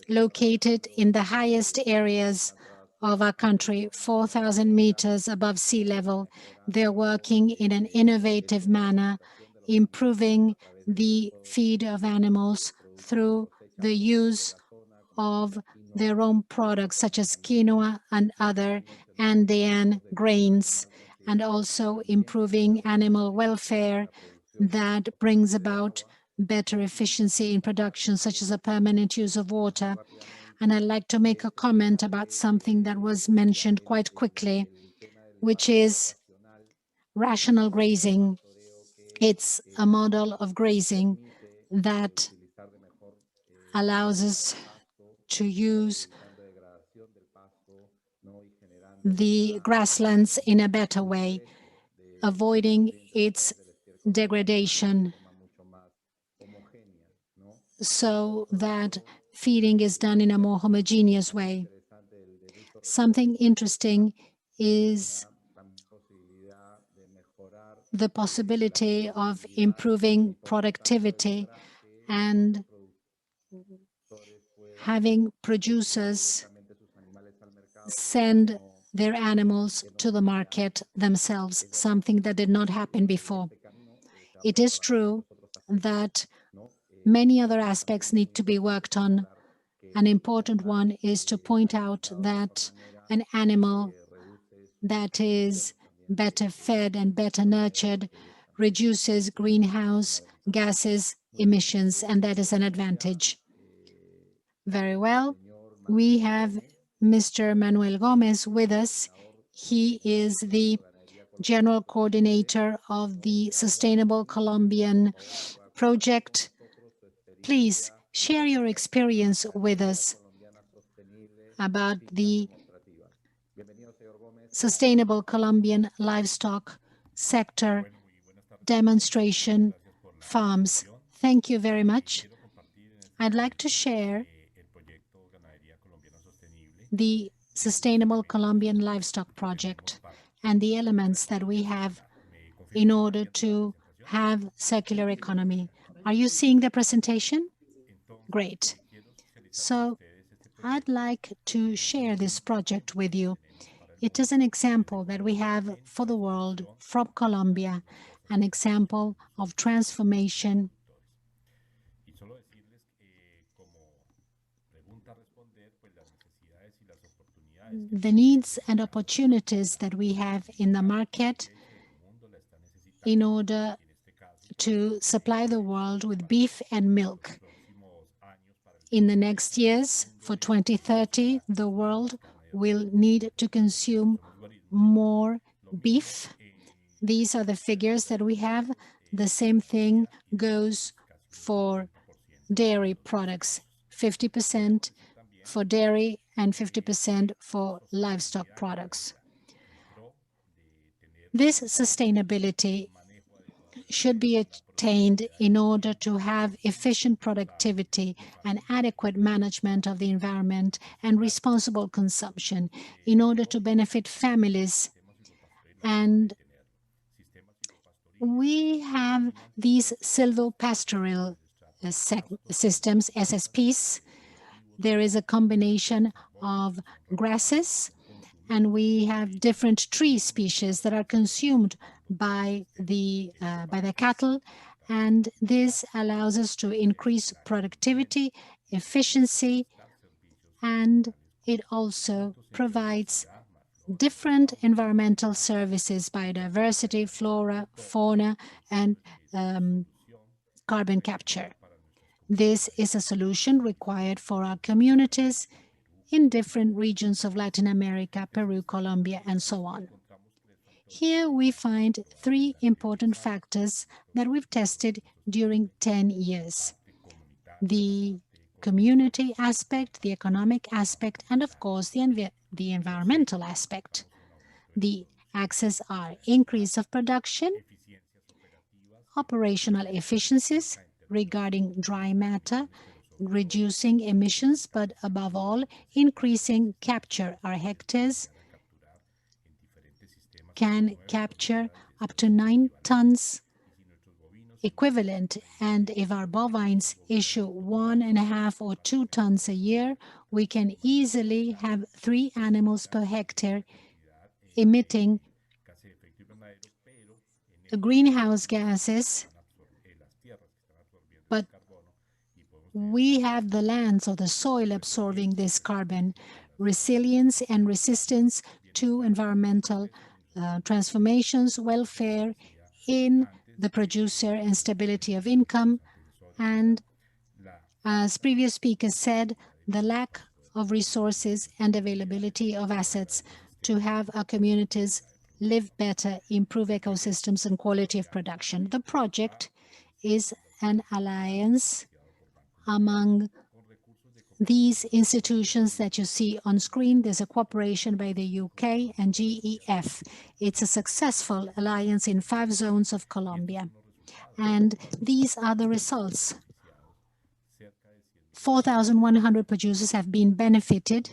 located in the highest areas of our country, 4,000 meters above sea level. They're working in an innovative manner, improving the feed of animals through the use of their own products, such as quinoa and other Andean grains, and also improving animal welfare that brings about better efficiency in production, such as a permanent use of water. And I'd like to make a comment about something that was mentioned quite quickly, which is rational grazing. It's a model of grazing that allows us to use the grasslands in a better way, avoiding its degradation, so that feeding is done in a more homogeneous way. Something interesting is the possibility of improving productivity and having producers send their animals to the market themselves, something that did not happen before. It is true that many other aspects need to be worked on. An important one is to point out that an animal that is better fed and better nurtured reduces greenhouse gases emissions, and that is an advantage. Very well. We have Mr. Manuel Gomez with us. He is the General Coordinator of the Sustainable Colombian Project. Please share your experience with us about the Sustainable Colombian Livestock Sector Demonstration Farms. Thank you very much. I'd like to share the Sustainable Colombian Livestock Project and the elements that we have in order to have circular economy. Are you seeing the presentation? Great. So I'd like to share this project with you. It is an example that we have for the world from Colombia, an example of transformation. The needs and opportunities that we have in the market in order to supply the world with beef and milk. In the next years, for 2030, the world will need to consume more beef. These are the figures that we have. The same thing goes for dairy products, 50% for dairy and 50% for livestock products. This sustainability should be attained in order to have efficient productivity and adequate management of the environment and responsible consumption in order to benefit families. And we have these silvopastoral systems, SSPs. There is a combination of grasses, and we have different tree species that are consumed by the cattle, and this allows us to increase productivity, efficiency, and it also provides different environmental services, biodiversity, flora, fauna, and carbon capture. This is a solution required for our communities in different regions of Latin America, Peru, Colombia, and so on. Here we find three important factors that we've tested during 10 years. The community aspect, the economic aspect, and of course the environmental aspect. The axes are increase of production, operational efficiencies regarding dry matter, reducing emissions, but above all, increasing capture. Our hectares can capture up to 9 tons equivalent, and if our bovines issue 1.5 or 2 tons a year, we can easily have 3 animals per hectare emitting the greenhouse gases, but we have the lands or the soil absorbing this carbon, resilience and resistance to environmental transformations, welfare in the producer and stability of income. And as previous speakers said, the lack of resources and availability of assets to have our communities live better, improve ecosystems and quality of production. The project is an alliance among these institutions that you see on screen. There's a cooperation by the UK and GEF. It's a successful alliance in 5 zones of Colombia. And these are the results. 4,100 producers have been benefited.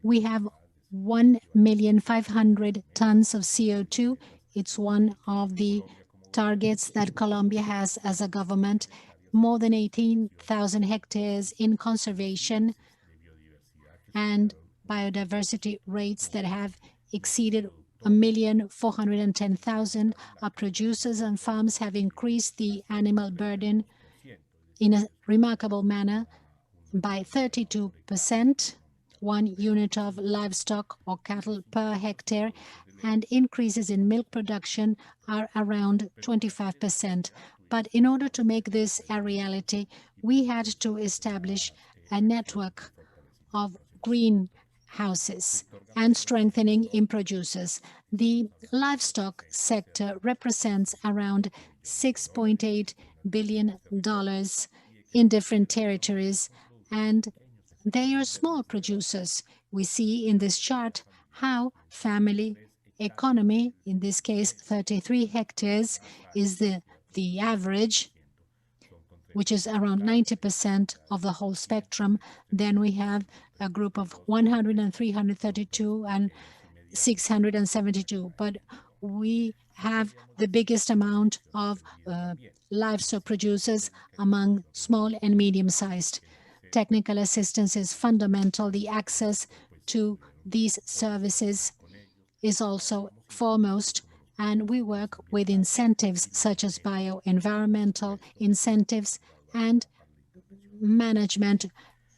We have 1,500,000 tons of CO2. It's one of the targets that Colombia has as a government. More than 18,000 hectares in conservation and biodiversity rates that have exceeded 1,410,000. Our producers and farms have increased the animal burden in a remarkable manner by 32%, 1 unit of livestock or cattle per hectare, and increases in milk production are around 25%. But in order to make this a reality, we had to establish a network of greenhouses and strengthening in producers. The livestock sector represents around $6.8 billion in different territories, and they are small producers. We see in this chart how family economy, in this case 33 hectares, is the average, which is around 90% of the whole spectrum. Then we have a group of 100 and 332 and 672. But we have the biggest amount of livestock producers among small and medium-sized. Technical assistance is fundamental. The access to these services is also foremost, and we work with incentives such as bioenvironmental incentives and management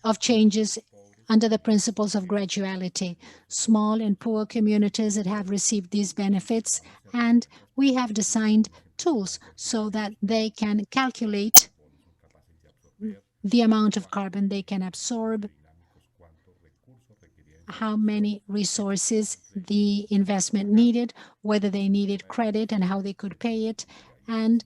of changes under the principles of graduality. Small and poor communities that have received these benefits, and we have designed tools so that they can calculate the amount of carbon they can absorb, how many resources the investment needed, whether they needed credit and how they could pay it, and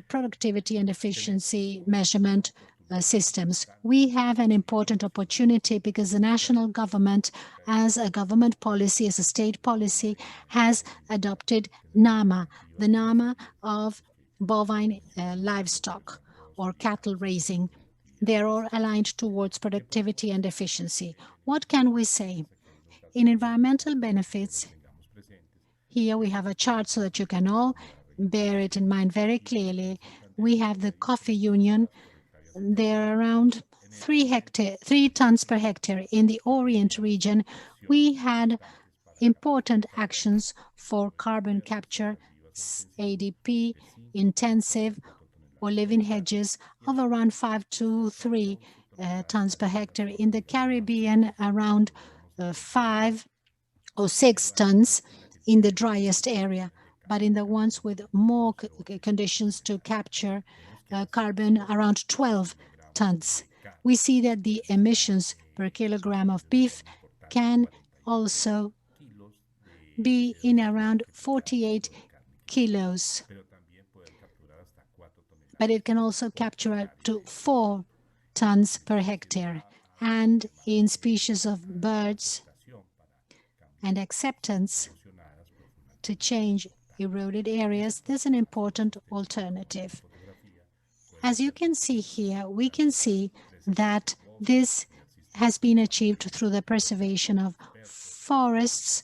productivity and efficiency measurement systems. We have an important opportunity because the national government, as a government policy, as a state policy, has adopted NAMA, the NAMA of bovine livestock or cattle raising. They're all aligned towards productivity and efficiency. What can we say? In environmental benefits, here we have a chart so that you can all bear it in mind very clearly. We have the coffee union. They're around 3 tons per hectare. In the Orient region, we had important actions for carbon capture, ADP, intensive, or living hedges of around 5 to 3 tons per hectare. In the Caribbean, around 5 or 6 tons in the driest area. But in the ones with more conditions to capture carbon, around 12 tons. We see that the emissions per kilogram of beef can also be in around 48 kilos. But it can also capture up to 4 tons per hectare. And in species of birds and acceptance to change eroded areas, there's an important alternative. As you can see here, we can see that this has been achieved through the preservation of forests.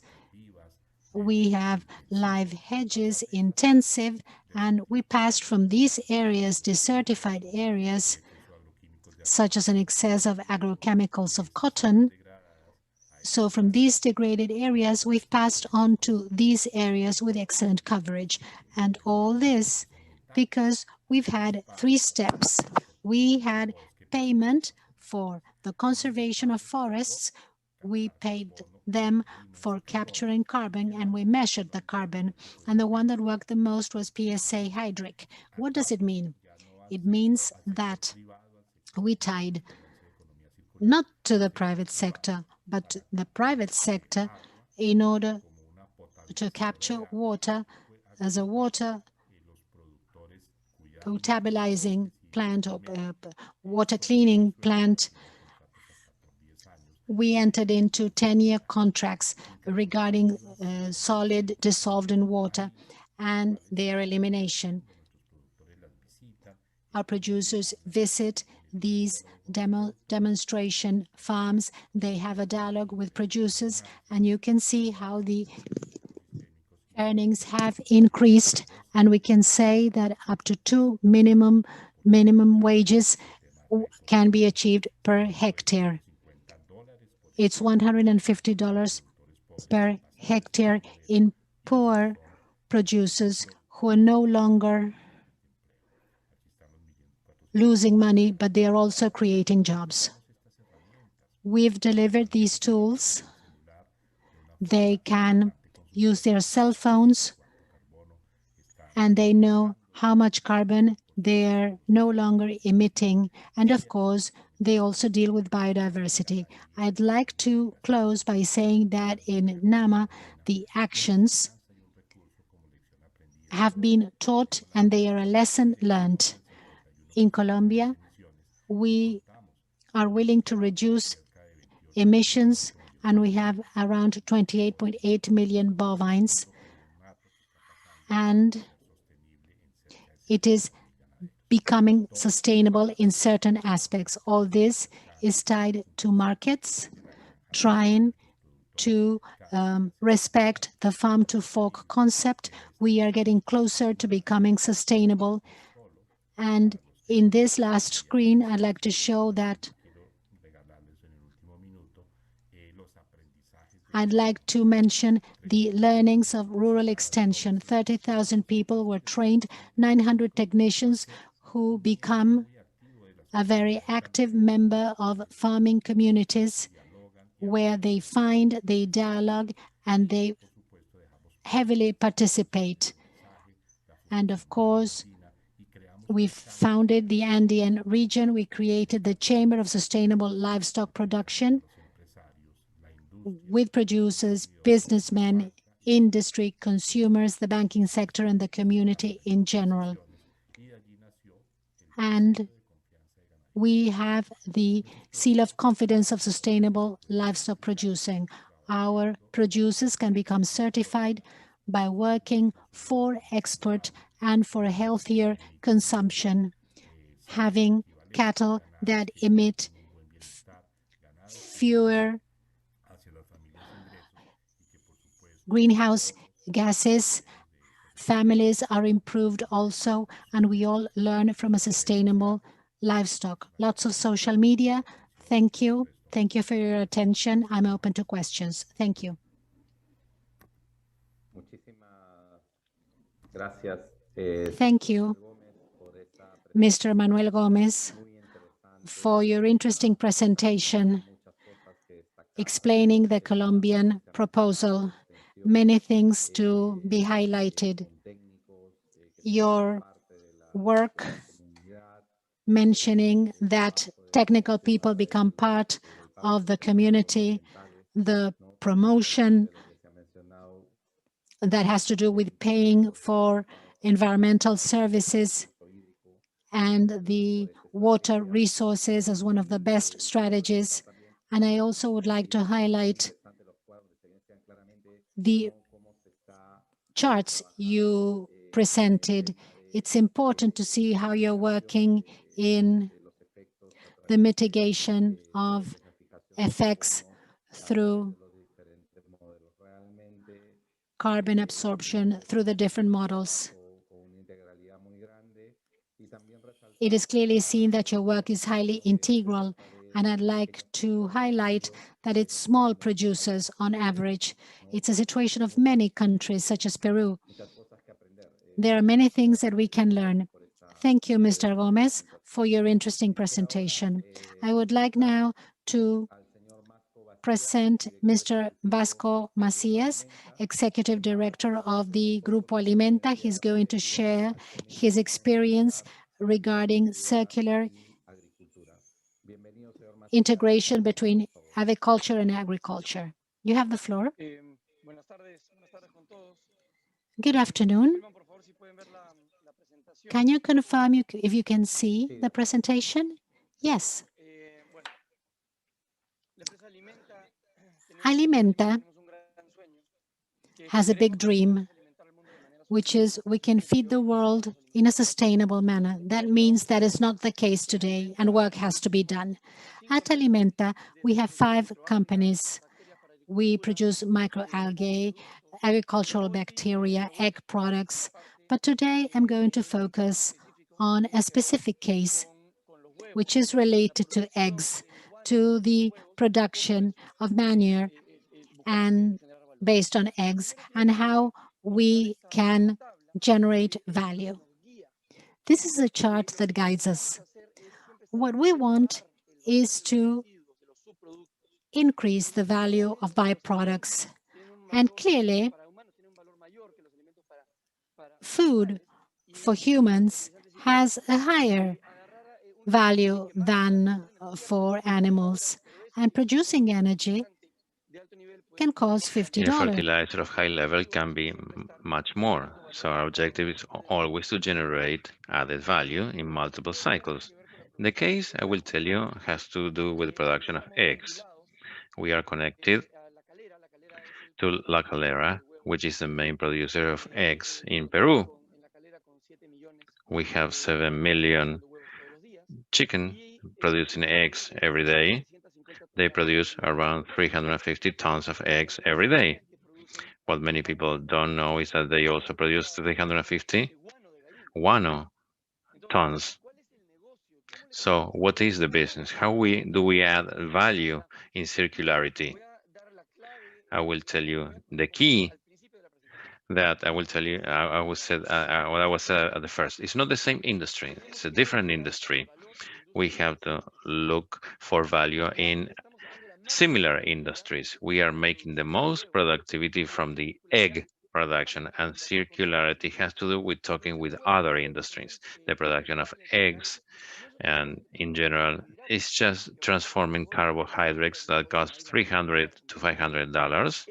We have live hedges, intensive, and we passed from these areas, desertified areas, such as an excess of agrochemicals of cotton. So from these degraded areas, we've passed on to these areas with excellent coverage. And all this because we've had 3 steps. We had payment for the conservation of forests. We paid them for capturing carbon, and we measured the carbon. And the one that worked the most was PSA Hydric. What does it mean? It means that we tied not to the private sector, but the private sector in order to capture water as a water potabilizing plant or water cleaning plant. We entered into 10-year contracts regarding solid dissolved in water and their elimination. Our producers visit these demonstration farms. They have a dialogue with producers, and you can see how the earnings have increased, and we can say that up to 2 minimum wages can be achieved per hectare. It's $150 per hectare in poor producers who are no longer losing money, but they are also creating jobs. We've delivered these tools. They can use their cell phones, and they know how much carbon they're no longer emitting. And of course, they also deal with biodiversity. I'd like to close by saying that in NAMA, the actions have been taught and they are a lesson learned. In Colombia, we are willing to reduce emissions, and we have around 28.8 million bovines. And it is becoming sustainable in certain aspects. All this is tied to markets, trying to respect the farm to fork concept. We are getting closer to becoming sustainable. And in this last screen, I'd like to show that I'd like to mention the learnings of rural extension. 30,000 people were trained, 900 technicians who become a very active member of farming communities where they find, they dialogue, and they heavily participate. And of course, we founded the Andean region. We created the Chamber of Sustainable Livestock Production with producers, businessmen, industry, consumers, the banking sector, and the community in general. And we have the seal of confidence of sustainable livestock producing. Our producers can become certified by working for export and for a healthier consumption, having cattle that emit fewer greenhouse gases. Families are improved also, and we all learn from a sustainable livestock. Lots of social media. Thank you. Thank you for your attention. I'm open to questions. Thank you. Thank you, Mr. Manuel Gomez, for your interesting presentation explaining the Colombian proposal. Many things to be highlighted. Your work mentioning that technical people become part of the community, the promotion that has to do with paying for environmental services, and the water resources as one of the best strategies. And I also would like to highlight the charts you presented. It's important to see how you're working in the mitigation of effects through carbon absorption through the different models. It is clearly seen that your work is highly integral, and I'd like to highlight that it's small producers on average. It's a situation of many countries, such as Peru. There are many things that we can learn. Thank you, Mr. Gomez, for your interesting presentation. I would like now to present Mr. Vasco Macias, Executive Director of the Grupo Alimenta. He's going to share his experience regarding circular integration between agriculture and agriculture. You have the floor. Good afternoon. Can you confirm if you can see the presentation? Yes. Alimenta has a big dream, which is we can feed the world in a sustainable manner. That means that is not the case today, and work has to be done. At Alimenta, we have 5 companies. We produce microalgae, agricultural bacteria, egg products. But today, I'm going to focus on a specific case, which is related to eggs, to the production of manure and based on eggs, and how we can generate value. This is a chart that guides us. What we want is to increase the value of byproducts. And clearly, food for humans has a higher value than for animals. And producing energy can cost $50. A fertilizer of high level can be much more. So our objective is always to generate added value in multiple cycles. The case, I will tell you, has to do with the production of eggs. We are connected to La Calera, which is the main producer of eggs in Peru. We have 7 million chicken producing eggs every day. They produce around 350 tons of eggs every day. What many people don't know is that they also produce 350 guano tons. So what is the business? How do we add value in circularity? I will tell you the key that I will tell you, I was said what I was at the first. It's not the same industry. It's a different industry. We have to look for value in similar industries. We are making the most productivity from the egg production, and circularity has to do with talking with other industries. The production of eggs, and in general, it's just transforming carbohydrates that cost $300 to $500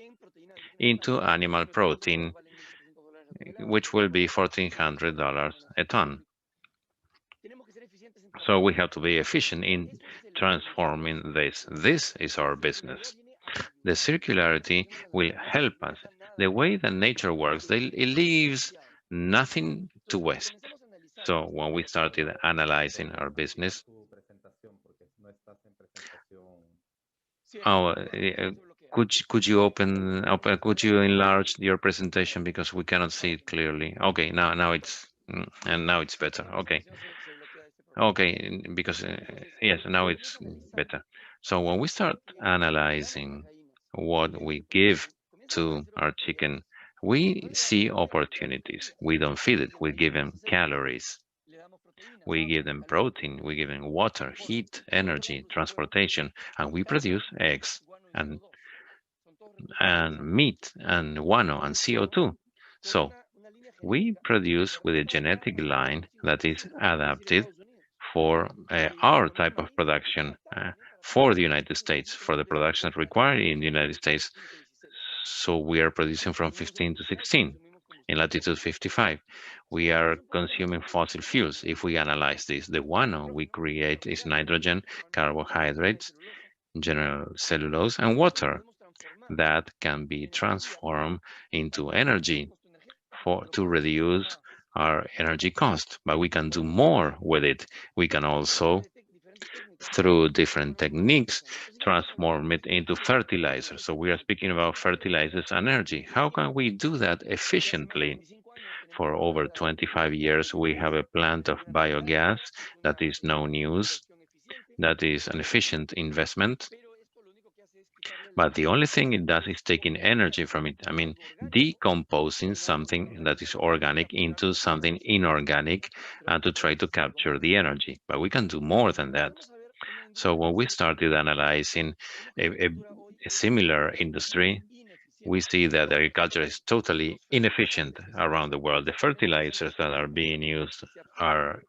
into animal protein, which will be $1,400 a ton. So we have to be efficient in transforming this. This is our business. The circularity will help us. The way that nature works, it leaves nothing to waste. So when we started analyzing our business, could you enlarge your presentation because we cannot see it clearly? Okay, now it's better. Okay, because yes, now it's better. So when we start analyzing what we give to our chicken, we see opportunities. We don't feed it. We give them calories. We give them protein. We give them water, heat, energy, transportation, and we produce eggs and meat and guano and CO2. So we produce with a genetic line that is adapted for our type of production for the United States, for the production required in the United States. So we are producing from 15 to 16. In latitude 55, we are consuming fossil fuels. If we analyze this, the guano we create is nitrogen, carbohydrates, general cellulose, and water that can be transformed into energy to reduce our energy cost. But we can do more with it. We can also, through different techniques, transform it into fertilizer. So we are speaking about fertilizers and energy. How can we do that efficiently? For over 25 years, we have a plant of biogas that is no news, that is an efficient investment. But the only thing it does is taking energy from it. I mean, decomposing something that is organic into something inorganic and to try to capture the energy. But we can do more than that. So when we started analyzing a similar industry, we see that agriculture is totally inefficient around the world. The fertilizers that are being used are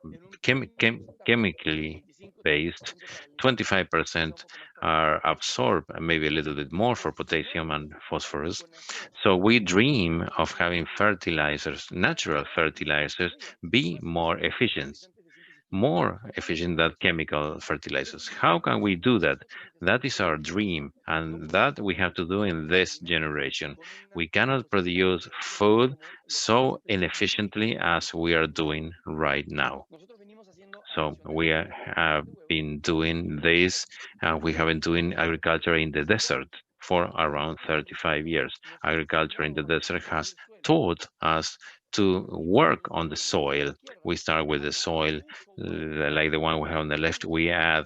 chemically based. 25% are absorbed, and maybe a little bit more for potassium and phosphorus. So we dream of having fertilizers, natural fertilizers, be more efficient than chemical fertilizers. How can we do that? That is our dream, and that we have to do in this generation. We cannot produce food so inefficiently as we are doing right now. So we have been doing this, we have been doing agriculture in the desert for around 35 years. Agriculture in the desert has taught us to work on the soil. We start with the soil, like the one we have on the left. We add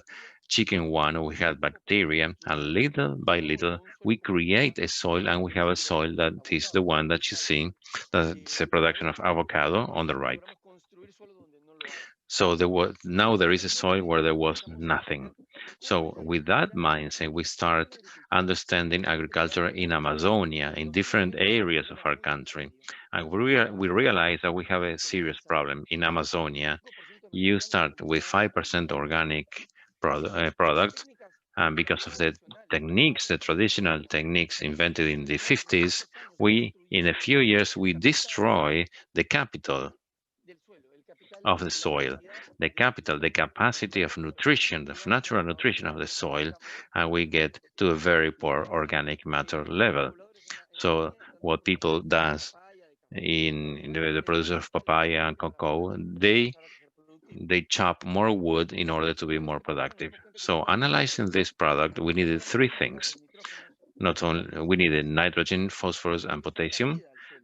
chicken one, we have bacteria, and little by little, we create a soil, and we have a soil that is the one that you see, that's the production of avocado on the right. So now there is a soil where there was nothing. So with that mindset, we start understanding agriculture in Amazonia, in different areas of our country. And we realize that we have a serious problem. In Amazonia, you start with 5% organic product, and because of the techniques, the traditional techniques invented in the 50s, in a few years, we destroy the capital of the soil, the capital, the capacity of nutrition, of natural nutrition of the soil, and we get to a very poor organic matter level. So what people does in the producer of papaya and cocoa, they chop more wood in order to be more productive. So analyzing this product, we needed three things. Not only we needed nitrogen, phosphorus, and potassium,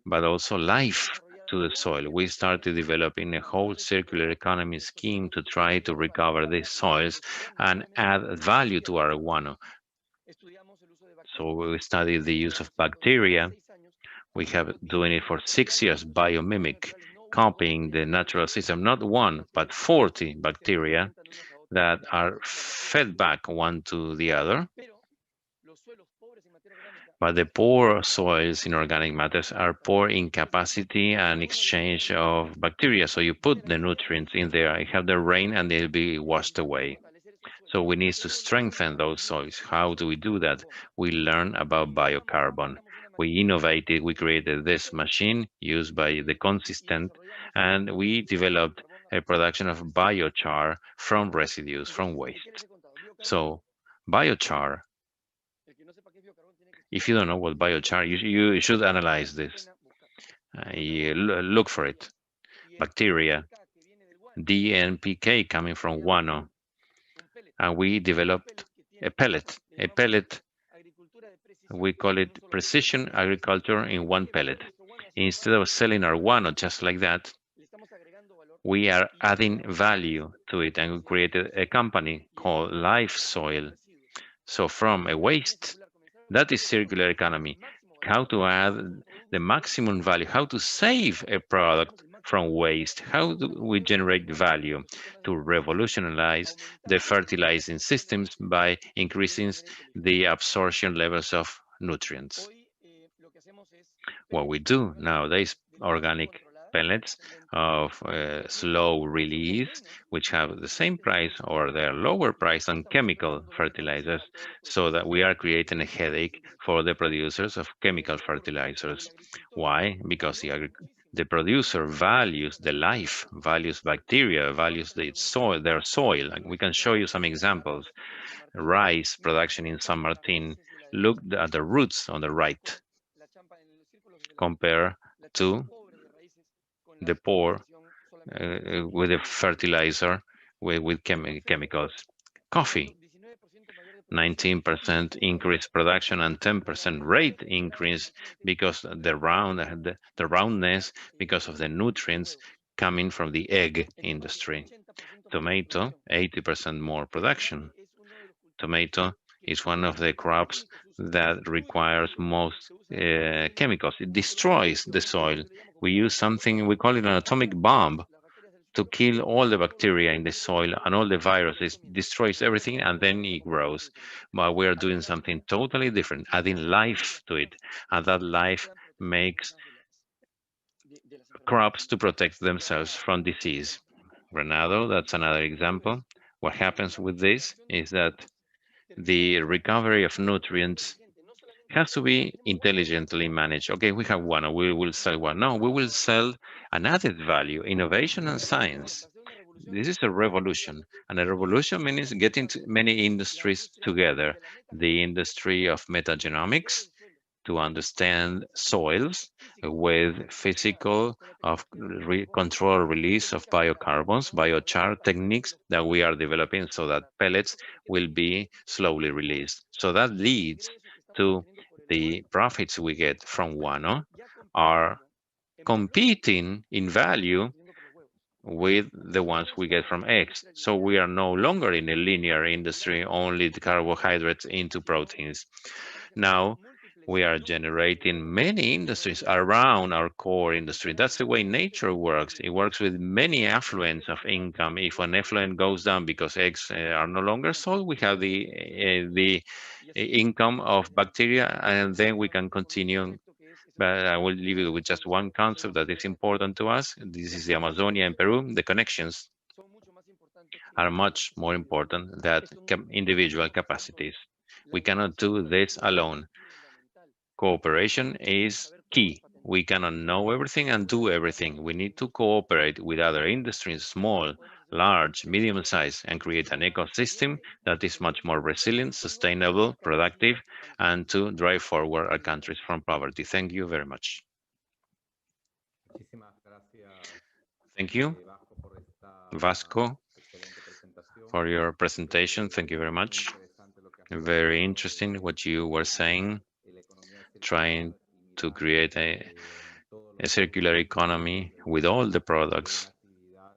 but also life to the soil. We started developing a whole circular economy scheme to try to recover these soils and add value to our guano. So we studied the use of bacteria. We have doing it for 6 years, biomimic, copying the natural system, not one, but 40 bacteria that are fed back one to the other. But the poor soils in organic matters are poor in capacity and exchange of bacteria. So you put the nutrients in there, you have the rain, and they'll be washed away. So we need to strengthen those soils. How do we do that? We learn about biocarbon. We innovated, we created this machine used by the consistent, and we developed a production of biochar from residues, from waste. So biochar, if you don't know what biochar, you should analyze this. You look for it. Bacteria, DNPK coming from guano. And we developed a pellet. A pellet, we call it precision agriculture in one pellet. Instead of selling our guano just like that, we are adding value to it, and we created a company called Life Soil. So from a waste, that is circular economy. How to add the maximum value, how to save a product from waste, how do we generate value to revolutionize the fertilizing systems by increasing the absorption levels of nutrients. What we do nowadays, organic pellets of slow release, which have the same price or they're lower price than chemical fertilizers, so that we are creating a headache for the producers of chemical fertilizers. Why? Because the producer values the life, values bacteria, values the soil, their soil. And we can show you some examples. Rice production in San Martin, look at the roots on the right, compare to the poor with the fertilizer, with chemicals. Coffee, 19% increase production and 10% rate increase because the roundness, because of the nutrients coming from the egg industry. Tomato, 80% more production. Tomato is one of the crops that requires most chemicals. It destroys the soil. We use something, we call it an atomic bomb, to kill all the bacteria in the soil and all the viruses, destroys everything, and then it grows. But we are doing something totally different, adding life to it, and that life makes crops to protect themselves from disease. Granado, that's another example. What happens with this is that the recovery of nutrients has to be intelligently managed. Okay, we have one, we will sell one. No, we will sell an added value, innovation and science. This is a revolution, and a revolution means getting many industries together. The industry of metagenomics, to understand soils with physical of control release of biocarbons, biochar techniques that we are developing so that pellets will be slowly released. So that leads to the profits we get from guano are competing in value with the ones we get from eggs. So we are no longer in a linear industry, only the carbohydrates into proteins. Now we are generating many industries around our core industry. That's the way nature works. It works with many affluents of income. If an effluent goes down because eggs are no longer sold, we have the income of bacteria, and then we can continue. But I will leave you with just one concept that is important to us. This is the Amazonia in Peru. The connections are much more important than individual capacities. We cannot do this alone. Cooperation is key. We cannot know everything and do everything. We need to cooperate with other industries, small, large, medium size, and create an ecosystem that is much more resilient, sustainable, productive, and to drive forward our countries from poverty. Thank you very much. Thank you, Vasco, for your presentation. Thank you very much. Very interesting what you were saying, trying to create a circular economy with all the products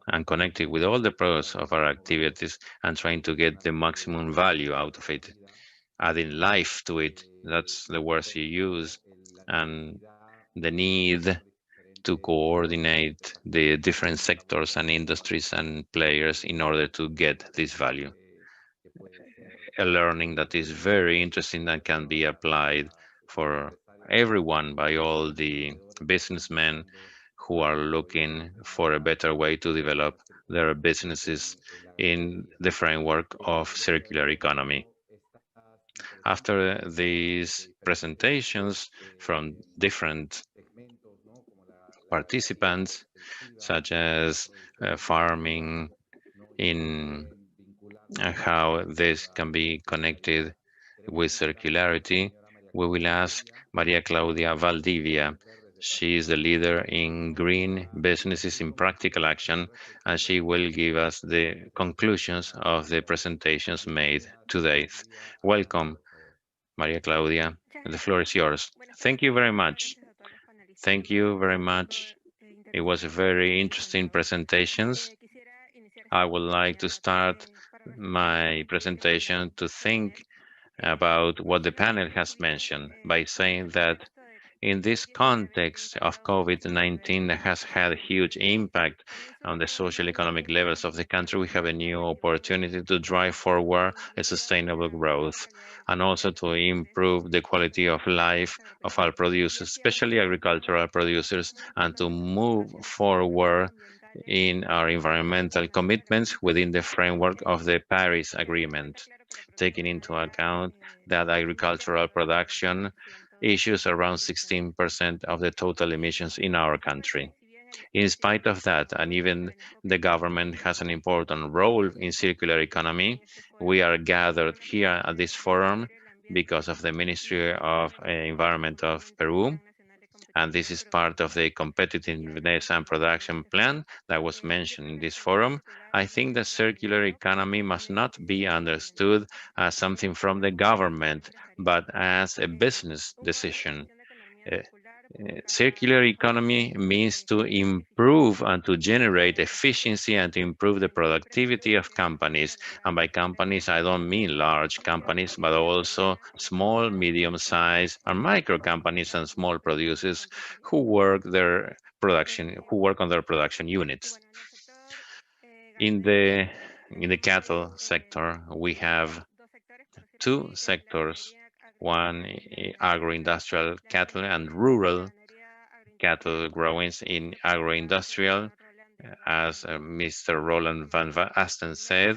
and connected with all the products of our activities and trying to get the maximum value out of it, adding life to it. That's the words you use, and the need to coordinate the different sectors and industries and players in order to get this value. A learning that is very interesting and can be applied for everyone by all the businessmen who are looking for a better way to develop their businesses in the framework of circular economy. After these presentations from different participants, such as farming, in how this can be connected with circularity, we will ask Maria Claudia Valdivia. She is the leader in Green Businesses in Practical Action, and she will give us the conclusions of the presentations made today. Welcome, Maria Claudia. The floor is yours. Thank you very much. Thank you very much. It was a very interesting presentations. I would like to start my presentation to think about what the panel has mentioned by saying that in this context of COVID-19 that has had a huge impact on the social economic levels of the country, we have a new opportunity to drive forward a sustainable growth and also to improve the quality of life of our producers, especially agricultural producers, and to move forward in our environmental commitments within the framework of the Paris Agreement, taking into account that agricultural production issues around 16% of the total emissions in our country. In spite of that, and even the government has an important role in circular economy, we are gathered here at this forum because of the Ministry of Environment of Peru, and this is part of the competitiveness and production plan that was mentioned in this forum. I think the circular economy must not be understood as something from the government, but as a business decision. Circular economy means to improve and to generate efficiency and to improve the productivity of companies. And by companies, I don't mean large companies, but also small, medium-sized, and micro companies and small producers who work on their production units. In the cattle sector, we have two sectors, one agro-industrial cattle and rural cattle growings. In agro-industrial, as Mr. Roland van Asten said,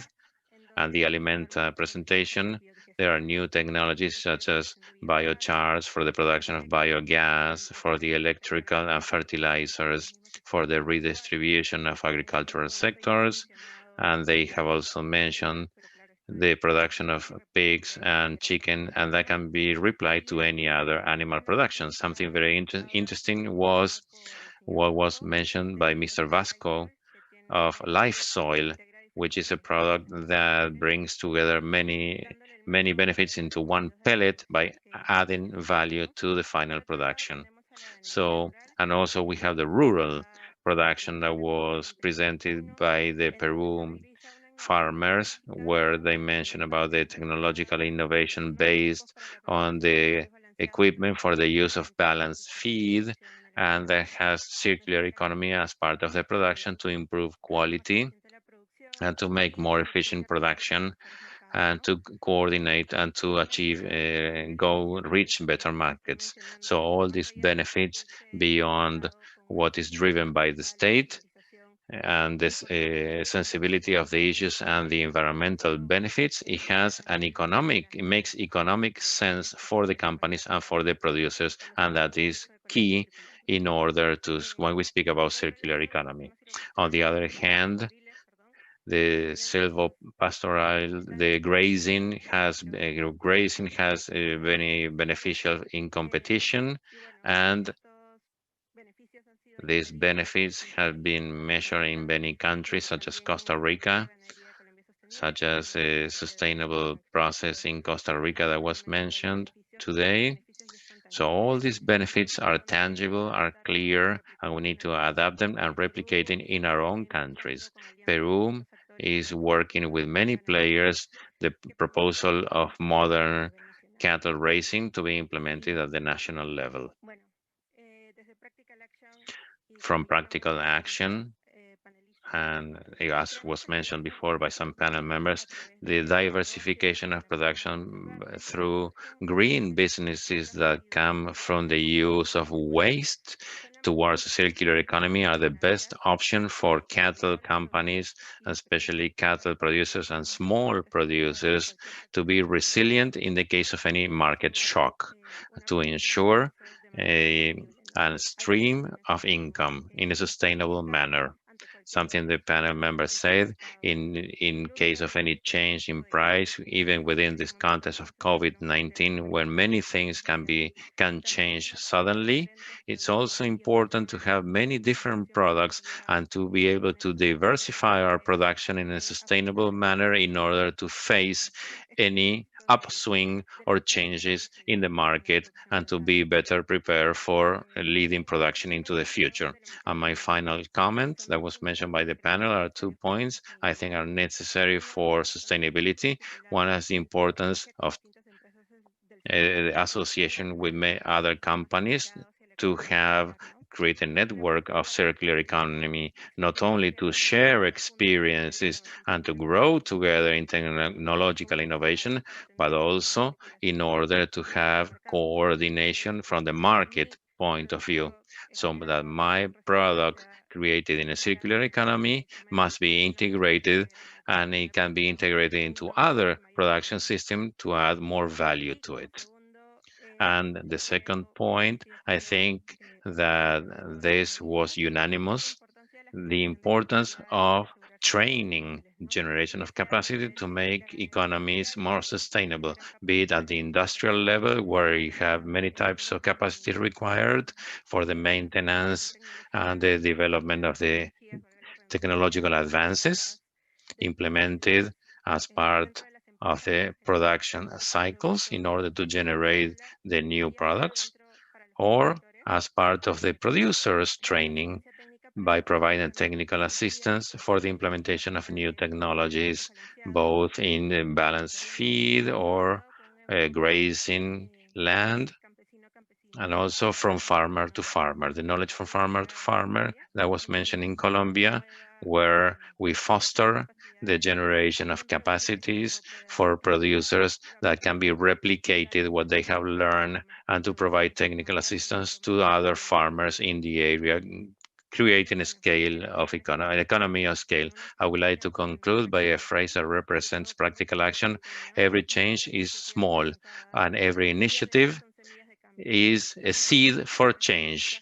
and the Aliment presentation, there are new technologies such as biochars for the production of biogas, for the electrical and fertilizers, for the redistribution of agricultural sectors, and they have also mentioned the production of pigs and chicken, and that can be replied to any other animal production. Something very interesting was what was mentioned by Mr. Vasco of life soil, which is a product that brings together many benefits into one pellet by adding value to the final production. So, and also we have the rural production that was presented by the Peru farmers, where they mention about the technological innovation based on the equipment for the use of balanced feed, and that has circular economy as part of the production to improve quality and to make more efficient production and to coordinate and to achieve, reach better markets. So all these benefits beyond what is driven by the state and this sensibility of the issues and the environmental benefits, it makes economic sense for the companies and for the producers, and that is key in order to, when we speak about circular economy. On the other hand, the silvopastoral, the grazing has very beneficial in competition, and these benefits have been measured in many countries, such as Costa Rica, such as a sustainable process in Costa Rica that was mentioned today. So all these benefits are tangible, are clear, and we need to adapt them and replicate them in our own countries. Peru is working with many players the proposal of modern cattle raising to be implemented at the national level. From practical action, and as was mentioned before by some panel members, the diversification of production through green businesses that come from the use of waste towards a circular economy are the best option for cattle companies, especially cattle producers and small producers, to be resilient in the case of any market shock, to ensure a stream of income in a sustainable manner. Something the panel members said, in case of any change in price, even within this context of COVID-19, when many things can change suddenly, it's also important to have many different products and to be able to diversify our production in a sustainable manner in order to face any upswing or changes in the market and to be better prepared for leading production into the future. And my final comment that was mentioned by the panel are 2 points I think are necessary for sustainability. One is the importance of the association with other companies to create a network of circular economy, not only to share experiences and to grow together in technological innovation, but also in order to have coordination from the market point of view, so that my product created in a circular economy must be integrated, and it can be integrated into other production systems to add more value to it. And the second point, I think that this was unanimous, the importance of training generation of capacity to make economies more sustainable, be it at the industrial level, where you have many types of capacity required for the maintenance and the development of the technological advances implemented as part of the production cycles in order to generate the new products, or as part of the producers' training by providing technical assistance for the implementation of new technologies, both in balanced feed or grazing land, and also from farmer to farmer. The knowledge from farmer to farmer that was mentioned in Colombia, where we foster the generation of capacities for producers that can be replicated what they have learned, and to provide technical assistance to other farmers in the area, creating a scale of economy of scale. I would like to conclude by a phrase that represents practical action. Every change is small, and every initiative is a seed for change.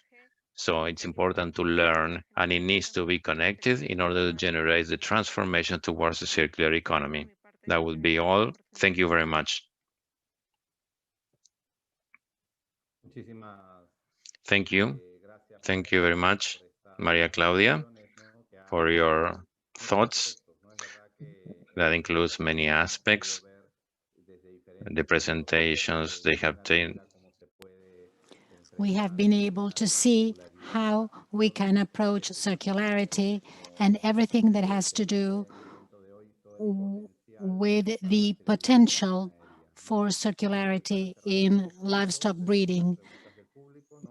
So it's important to learn, and it needs to be connected in order to generate the transformation towards a circular economy. That would be all. Thank you very much. Thank you. Thank you very much, Maria Claudia, for your thoughts. That includes many aspects. The presentations they have taken. We have been able to see how we can approach circularity and everything that has to do with the potential for circularity in livestock breeding.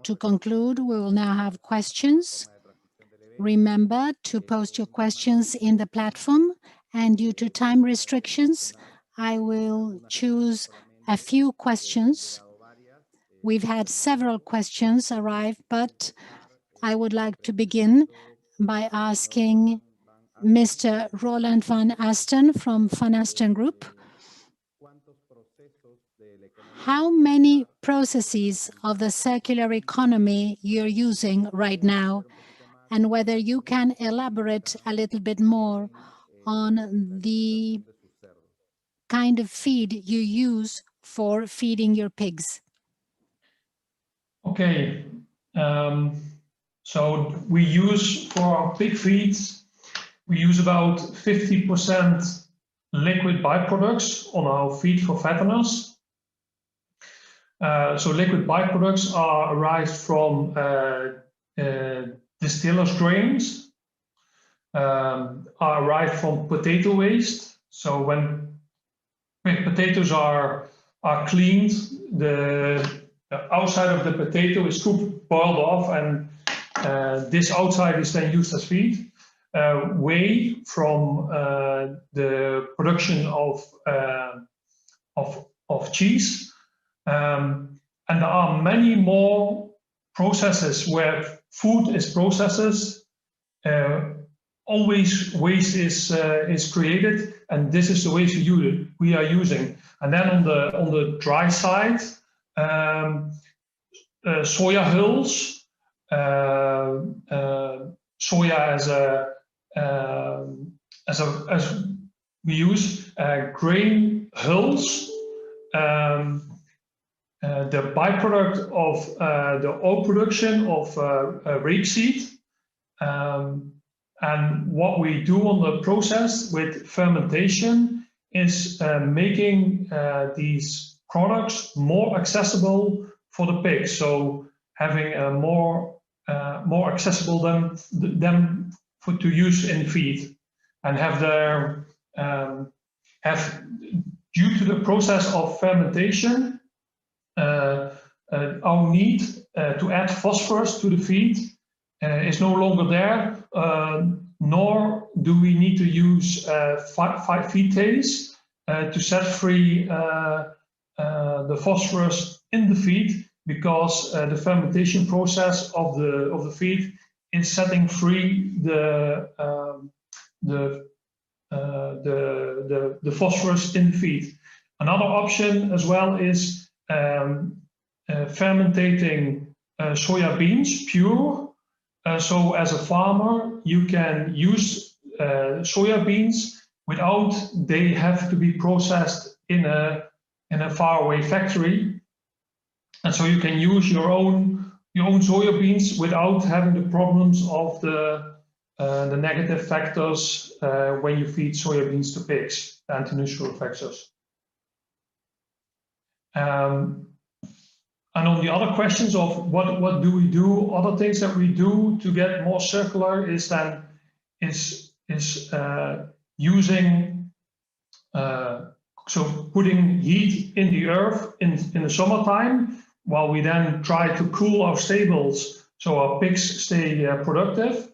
To conclude, we will now have questions. Remember to post your questions in the platform, and due to time restrictions, I will choose a few questions. We've had several questions arrive, but I would like to begin by asking Mr. Roland van Asten from Van Asten Group. How many processes of the circular economy you're using right now, and whether you can elaborate a little bit more on the kind of feed you use for feeding your pigs? Okay, so we use for our pig feeds, we use about 50% liquid byproducts on our feed for fatteners. So liquid byproducts are derived from distillers' grains, are derived from potato waste. So when potatoes are cleaned, the outside of the potato is boiled off, and this outside is then used as feed. Whey from the production of cheese, and there are many more processes where food is processed. Always waste is created, and this is the waste we are using. And then on the dry side, soya hulls, soya as we use grain hulls, the byproduct of the oil production of rapeseed. And what we do on the process with fermentation is making these products more accessible for the pigs. So having a more accessible them to use in feed, and have their due to the process of fermentation, our need to add phosphorus to the feed is no longer there, nor do we need to use feed tails to set free the phosphorus in the feed, because the fermentation process of the feed is setting free the phosphorus in the feed. Another option as well is fermenting soya beans pure. So as a farmer, you can use soya beans without they have to be processed in a faraway factory, and so you can use your own soya beans without having the problems of the negative factors when you feed soya beans to pigs, anti-nutritional factors. And on the other questions of what do we do, other things that we do to get more circular is then using so putting heat in the earth in the summertime, while we then try to cool our stables so our pigs stay productive.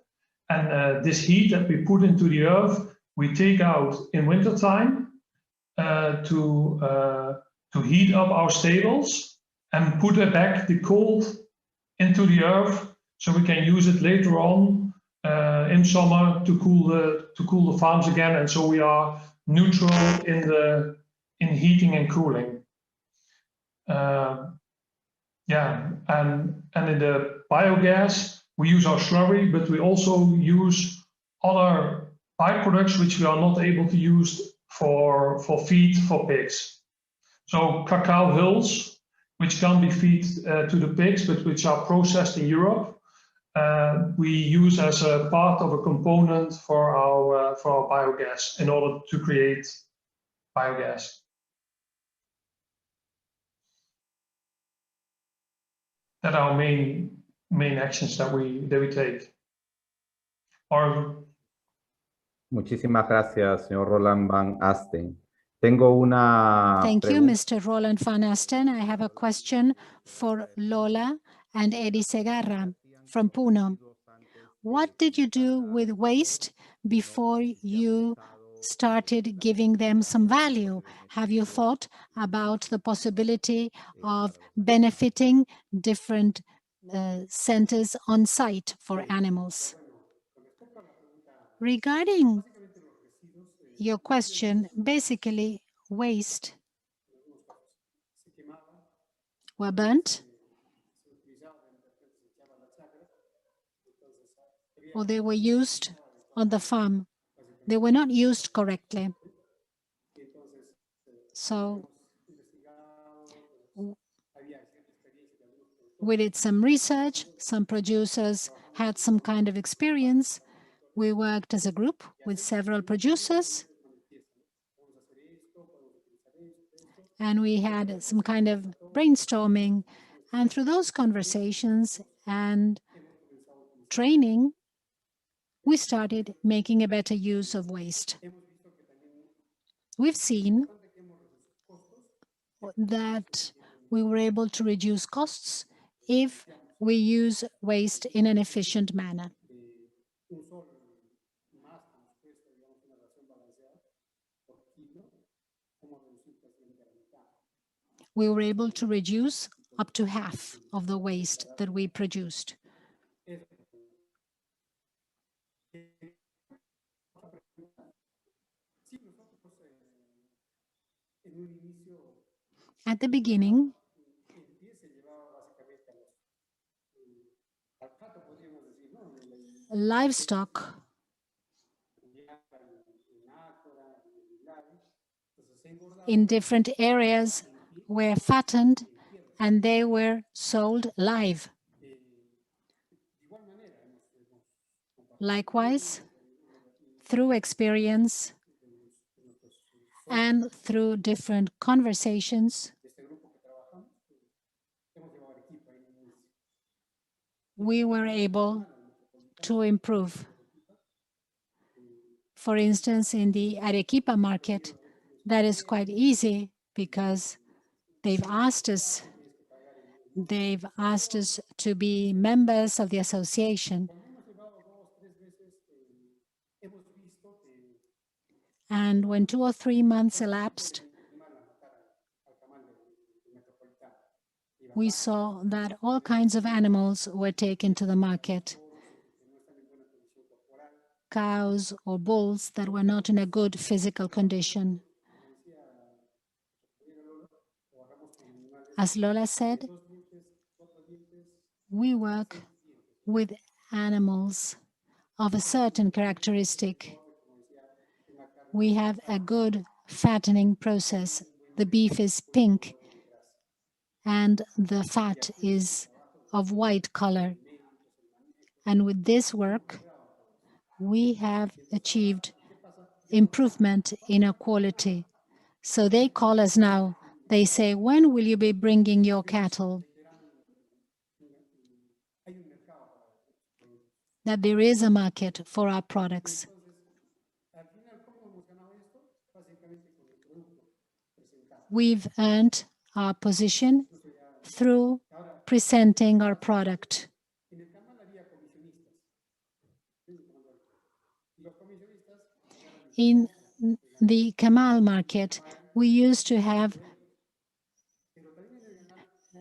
And this heat that we put into the earth, we take out in wintertime to heat up our stables and put it back the cold into the earth so we can use it later on in summer to cool the farms again, and so we are neutral in heating and cooling. Yeah, and in the biogas we use our slurry, but we also use other byproducts which we are not able to use for feed for pigs. So cacao hulls, which can be feed to the pigs, but which are processed in Europe, we use as a part of a component for our biogas in order to create biogas. That are our main actions that we take. Muchísimas gracias, señor Roland van Asten. Tengo una Thank you, Mr. Roland van Asten. I have a question for Lola and Eddie Segarra from Puno. What did you do with waste before you started giving them some value? Have you thought about the possibility of benefiting different centers on site for animals? Regarding your question, basically waste were burnt or they were used on the farm. They were not used correctly. So we did some research, some producers had some kind of experience. We worked as a group with several producers, and we had some kind of brainstorming. And through those conversations and training, we started making a better use of waste. We've seen that we were able to reduce costs if we use waste in an efficient manner. We were able to reduce up to half of the waste that we produced. At the beginning, livestock in different areas were fattened and they were sold live. Likewise, through experience and through different conversations, we were able to improve. For instance, in the Arequipa market, that is quite easy because they've asked us to be members of the association. And when 2 or 3 months elapsed, we saw that all kinds of animals were taken to the market. Cows or bulls that were not in a good physical condition. As Lola said, we work with animals of a certain characteristic. We have a good fattening process. The beef is pink and the fat is of white color. And with this work, we have achieved improvement in our quality. So they call us now. They say, when will you be bringing your cattle? that there is a market for our products. We've earned our position through presenting our product. In the Kamal market, we used to have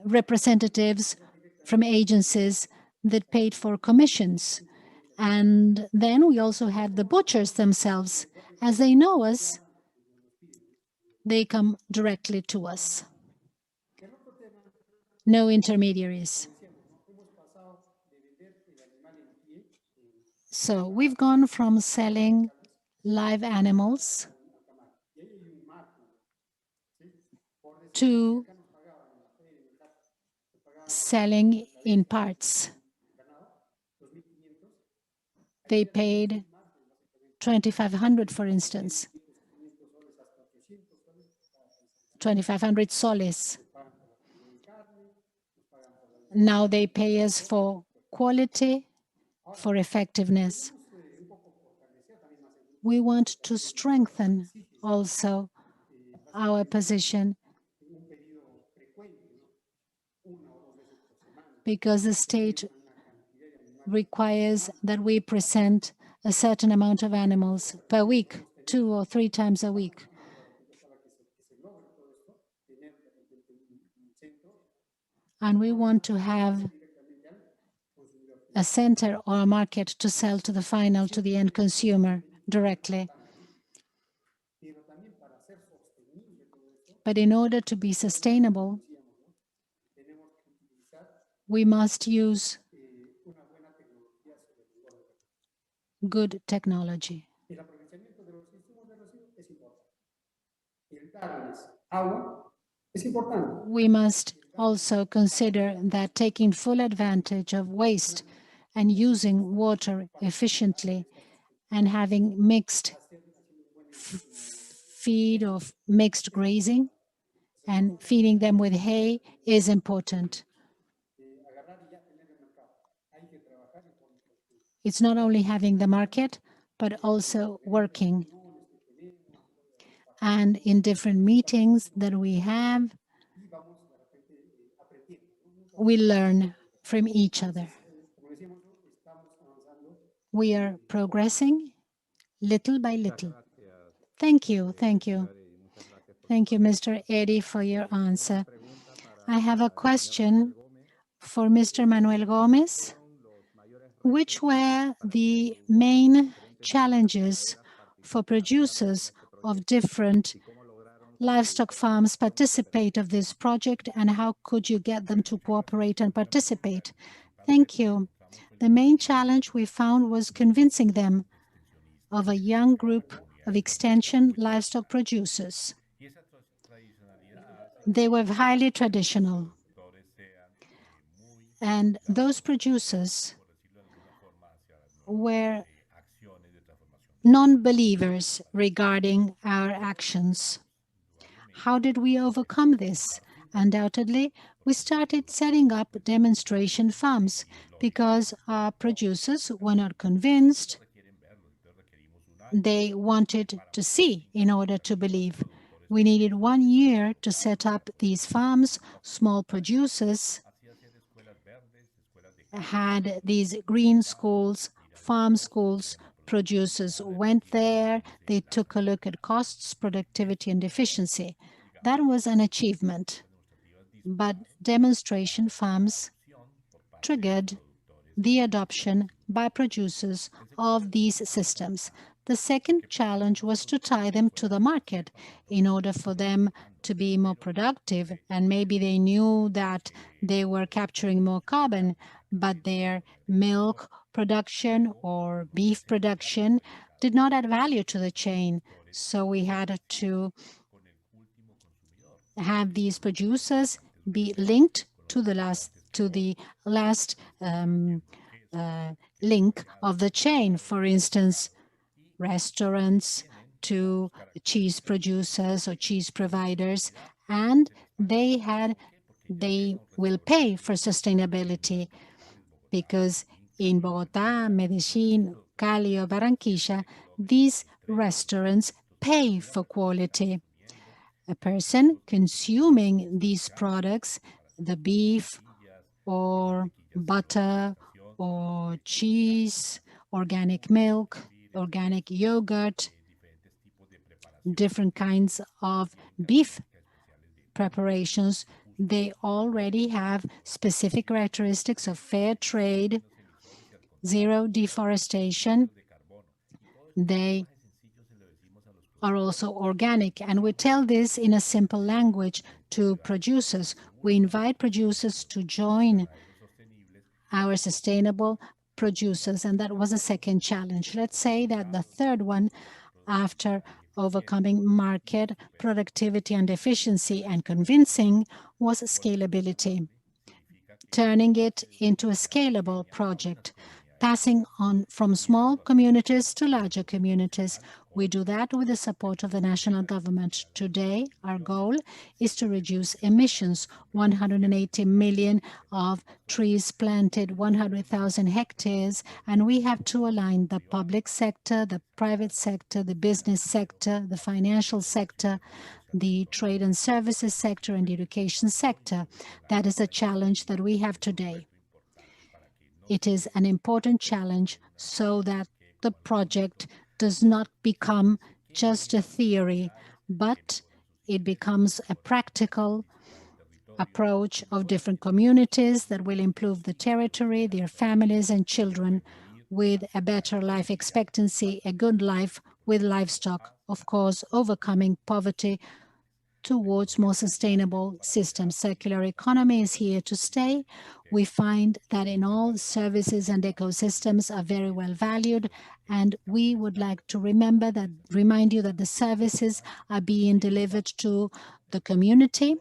representatives from agencies that paid for commissions. And then we also had the butchers themselves. As they know us, they come directly to us. No intermediaries. So we've gone from selling live animals to selling in parts. They paid 2,500, for instance, 2,500 soles. Now they pay us for quality, for effectiveness. We want to strengthen also our position because the state requires that we present a certain amount of animals per week, 2 or 3 times a week. And we want to have a center or a market to sell to the end consumer directly. But in order to be sustainable, we must use good technology. We must also consider that taking full advantage of waste and using water efficiently and having mixed feed or mixed grazing and feeding them with hay is important. It's not only having the market, but also working. And in different meetings that we have, we learn from each other. We are progressing little by little. Thank you, thank you. Thank you, Mr. Eddy, for your answer. I have a question for Mr. Manuel Gomez. Which were the main challenges for producers of different livestock farms participate of this project, and how could you get them to cooperate and participate? Thank you. The main challenge we found was convincing them of a young group of extension livestock producers. They were highly traditional. And those producers were non-believers regarding our actions. How did we overcome this? Undoubtedly, we started setting up demonstration farms because our producers were not convinced. They wanted to see in order to believe. We needed 1 year to set up these farms. Small producers had these green schools, farm schools. Producers went there, they took a look at costs, productivity, and efficiency. That was an achievement. But demonstration farms triggered the adoption by producers of these systems. The second challenge was to tie them to the market in order for them to be more productive. And maybe they knew that they were capturing more carbon, but their milk production or beef production did not add value to the chain. So we had to have these producers be linked to the last link of the chain. For instance, restaurants to cheese producers or cheese providers, and they will pay for sustainability, because in Bogotá, Medellín, Cali, or Barranquilla, these restaurants pay for quality. A person consuming these products, the beef or butter or cheese, organic milk, organic yogurt, different kinds of beef preparations, they already have specific characteristics of fair trade, zero deforestation. They are also organic, and we tell this in a simple language to producers. We invite producers to join our sustainable producers, and that was a second challenge. Let's say that the third one, after overcoming market, productivity, and efficiency and convincing, was scalability. Turning it into a scalable project, passing on from small communities to larger communities. We do that with the support of the national government. Today, our goal is to reduce emissions, 180 million of trees planted, 100,000 hectares, and we have to align the public sector, the private sector, the business sector, the financial sector, the trade and services sector, and the education sector. That is a challenge that we have today. It is an important challenge so that the project does not become just a theory, but it becomes a practical approach of different communities that will improve the territory, their families and children with a better life expectancy, a good life with livestock, of course, overcoming poverty towards more sustainable systems. Circular economy is here to stay. We find that in all services and ecosystems are very well valued, and we would like to remind you that the services are being delivered to the community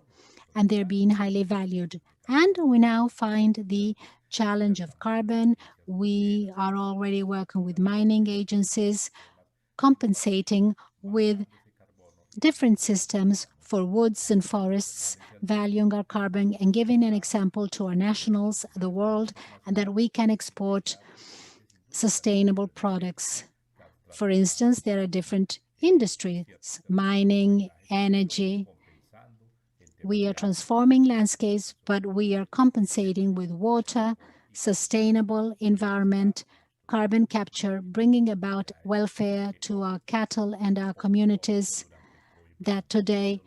and they're being highly valued. And we now find the challenge of carbon. We are already working with mining agencies, compensating with different systems for woods and forests, valuing our carbon and giving an example to our nationals, the world, and that we can export sustainable products. For instance, there are different industries, mining, energy. We are transforming landscapes, but we are compensating with water, sustainable environment, carbon capture, bringing about welfare to our cattle and our communities that today,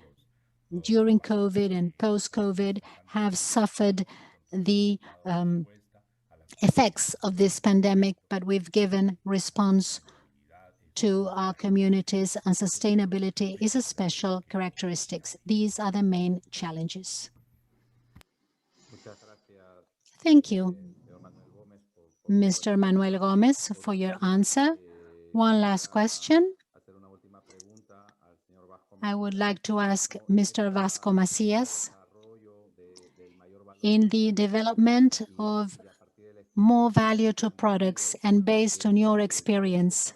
during COVID and post-COVID, have suffered the effects of this pandemic, but we've given response to our communities, and sustainability is a special characteristic. These are the main challenges. Thank you, Mr. Manuel Gomez, for your answer. One last question. I would like to ask Mr. Vasco Macias, in the development of more value to products and based on your experience,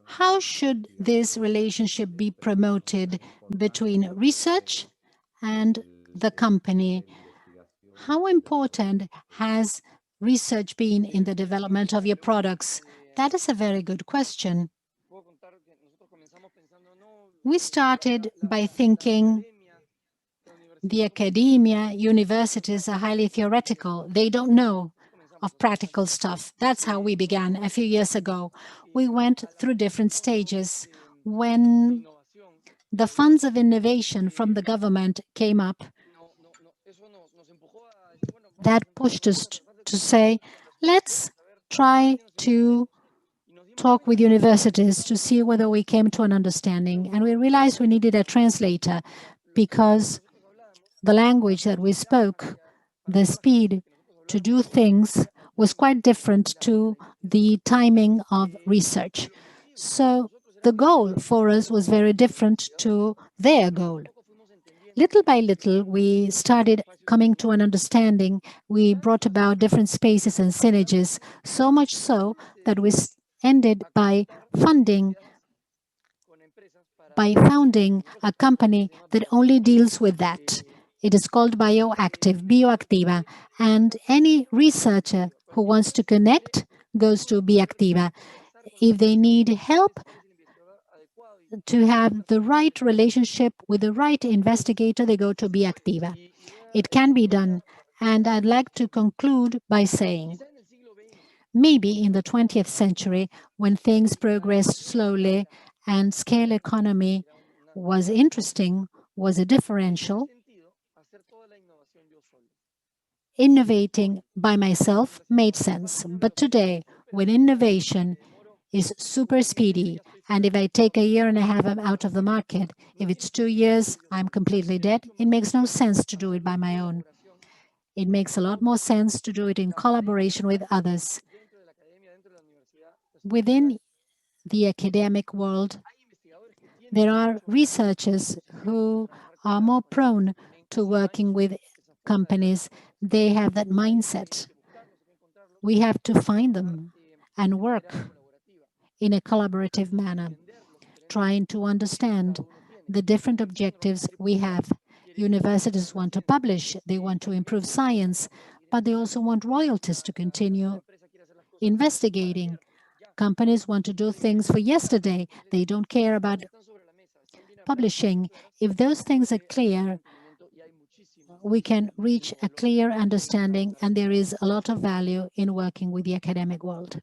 how should this relationship be promoted between research and the company? How important has research been in the development of your products? That is a very good question. We started by thinking the academia, universities are highly theoretical. They don't know of practical stuff. That's how we began a few years ago. We went through different stages. When the funds of innovation from the government came up, that pushed us to say, let's try to talk with universities to see whether we came to an understanding. And we realized we needed a translator because the language that we spoke, the speed to do things was quite different to the timing of research. So the goal for us was very different to their goal. Little by little, we started coming to an understanding. We brought about different spaces and synergies, so much so that we ended by founding a company that only deals with that. It is called Bioactiva, and any researcher who wants to connect goes to Bioactiva. If they need help to have the right relationship with the right investigator, they go to Bioactiva. It can be done, and I'd like to conclude by saying, maybe in the 20th century, when things progressed slowly and scale economy was interesting, was a differential, innovating by myself made sense. But today, when innovation is super speedy, and if I take a year and a half out of the market, if it's 2 years, I'm completely dead, it makes no sense to do it by my own. It makes a lot more sense to do it in collaboration with others. Within the academic world, there are researchers who are more prone to working with companies. They have that mindset. We have to find them and work in a collaborative manner, trying to understand the different objectives we have. Universities want to publish, they want to improve science, but they also want royalties to continue investigating. Companies want to do things for yesterday. They don't care about publishing. If those things are clear, we can reach a clear understanding, and there is a lot of value in working with the academic world.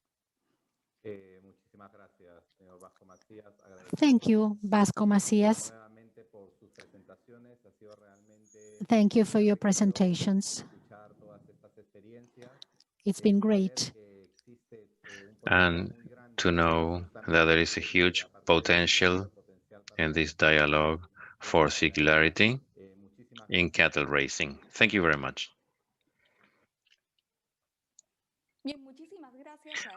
Thank you, Vasco Macias. Thank you for your presentations. It's been great. And to know that there is a huge potential in this dialogue for circularity in cattle raising. Thank you very much.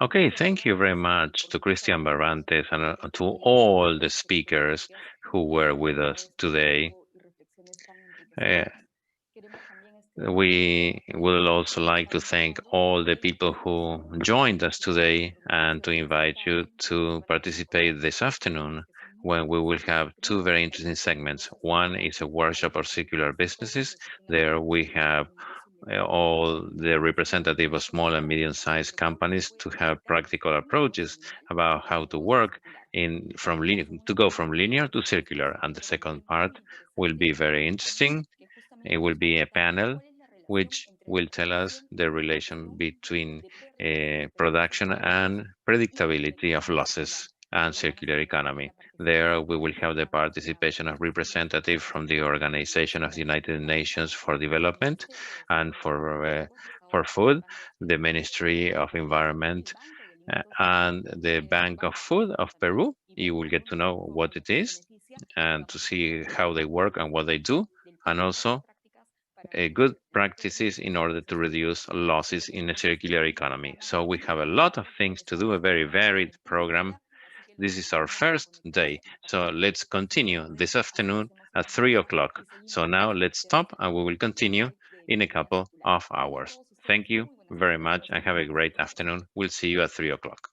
Okay, thank you very much to Christian Barrantes and to all the speakers who were with us today. We would also like to thank all the people who joined us today and to invite you to participate this afternoon when we will have two very interesting segments. One is a workshop of circular businesses. There we have all the representative of small and medium-sized companies to have practical approaches about how to work to go from linear to circular. And the second part will be very interesting. It will be a panel which will tell us the relation between production and predictability of losses and circular economy. There we will have the participation of representatives from the Organization of the United Nations for Development and for Food, the Ministry of Environment, and the Bank of Food of Peru. You will get to know what it is and to see how they work and what they do, and also good practices in order to reduce losses in a circular economy. So we have a lot of things to do, a very varied program. This is our first day, so let's continue this afternoon at 3 o'clock. So now let's stop and we will continue in a couple of hours. Thank you very much and have a great afternoon. We'll see you at 3 o'clock.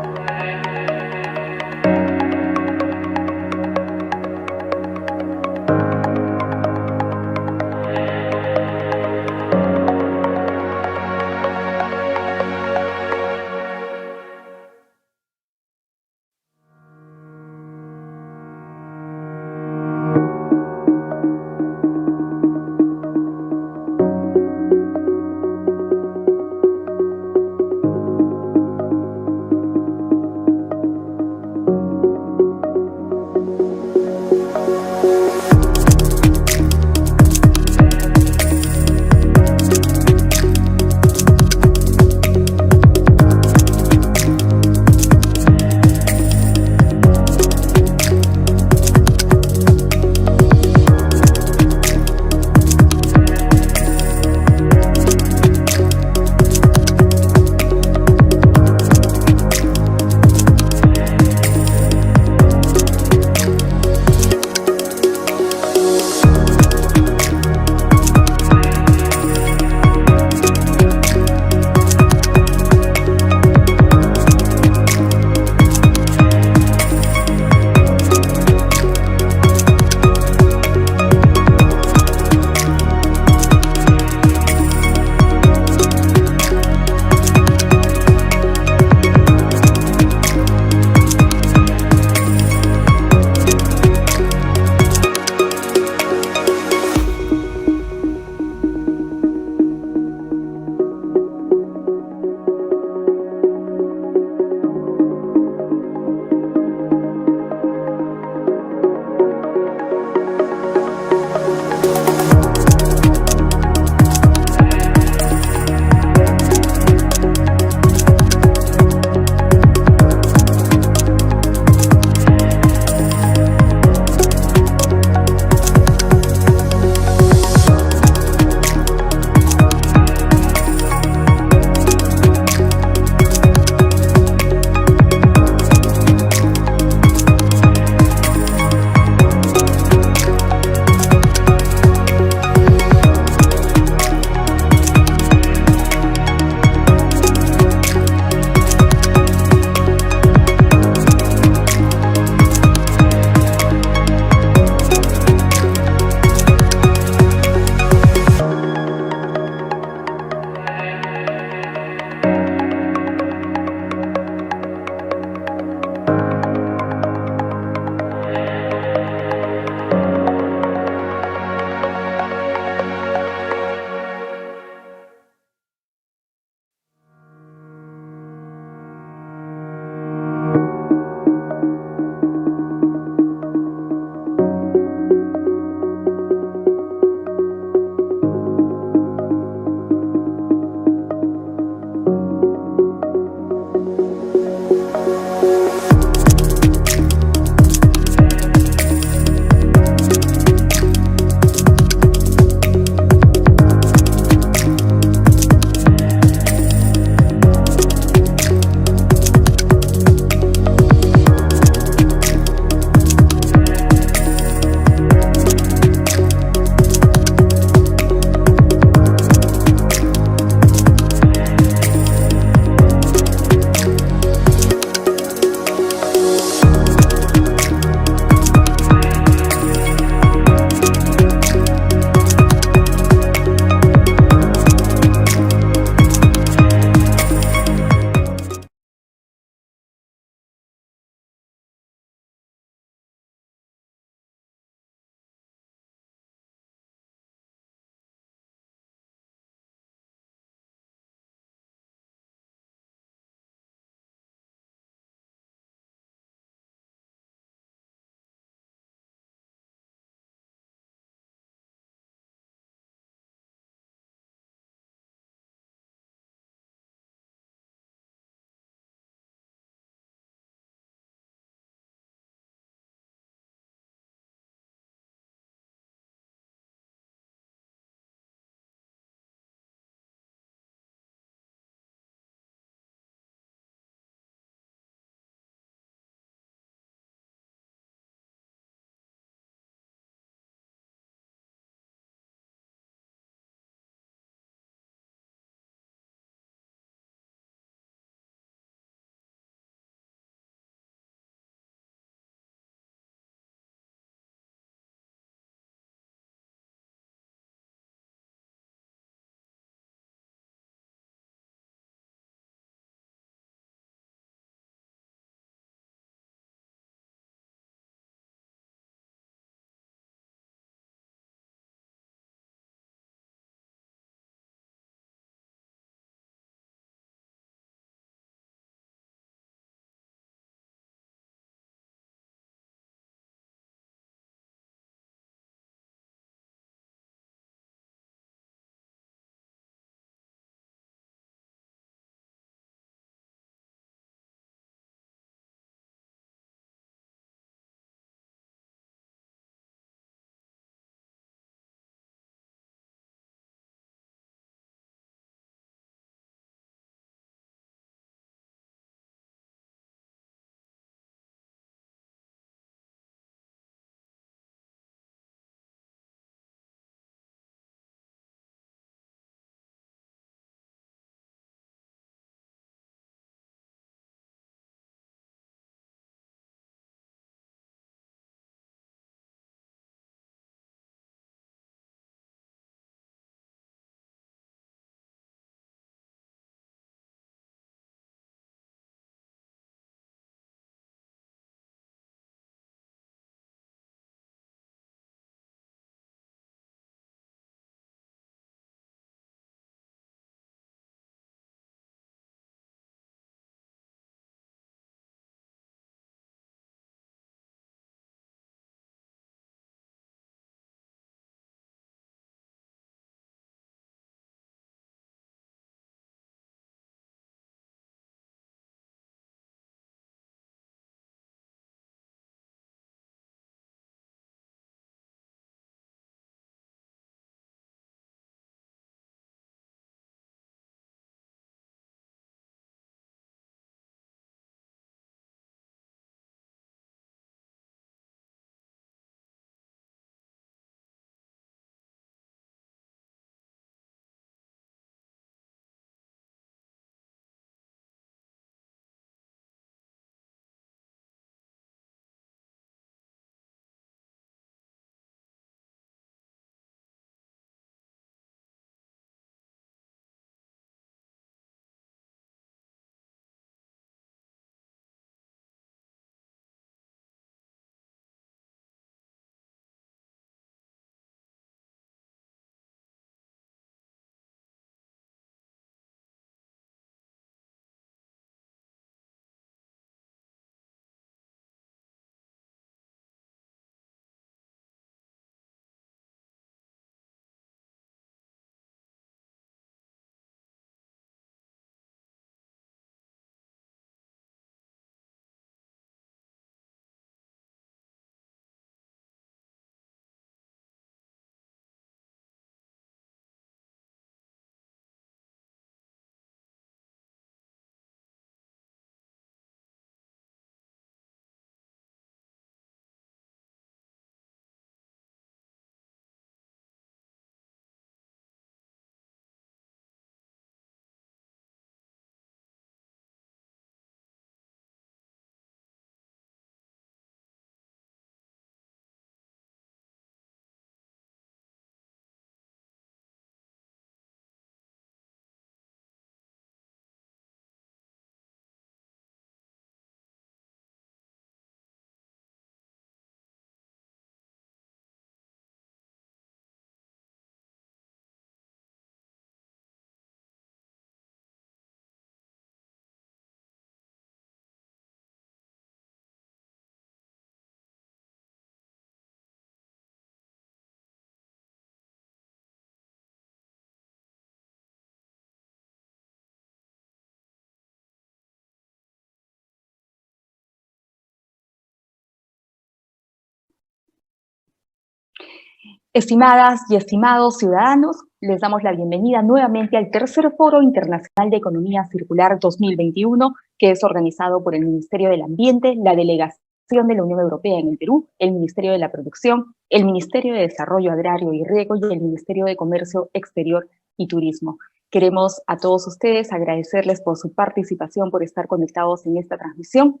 Estimadas y estimados ciudadanos, les damos la bienvenida nuevamente al tercer Foro Internacional de Economía Circular 2021, que es organizado por el Ministerio del Ambiente, la Delegación de la Unión Europea en el Perú, el Ministerio de la Producción, el Ministerio de Desarrollo Agrario y Riego y el Ministerio de Comercio Exterior y Turismo. Queremos a todos ustedes agradecerles por su participación, por estar conectados en esta transmisión,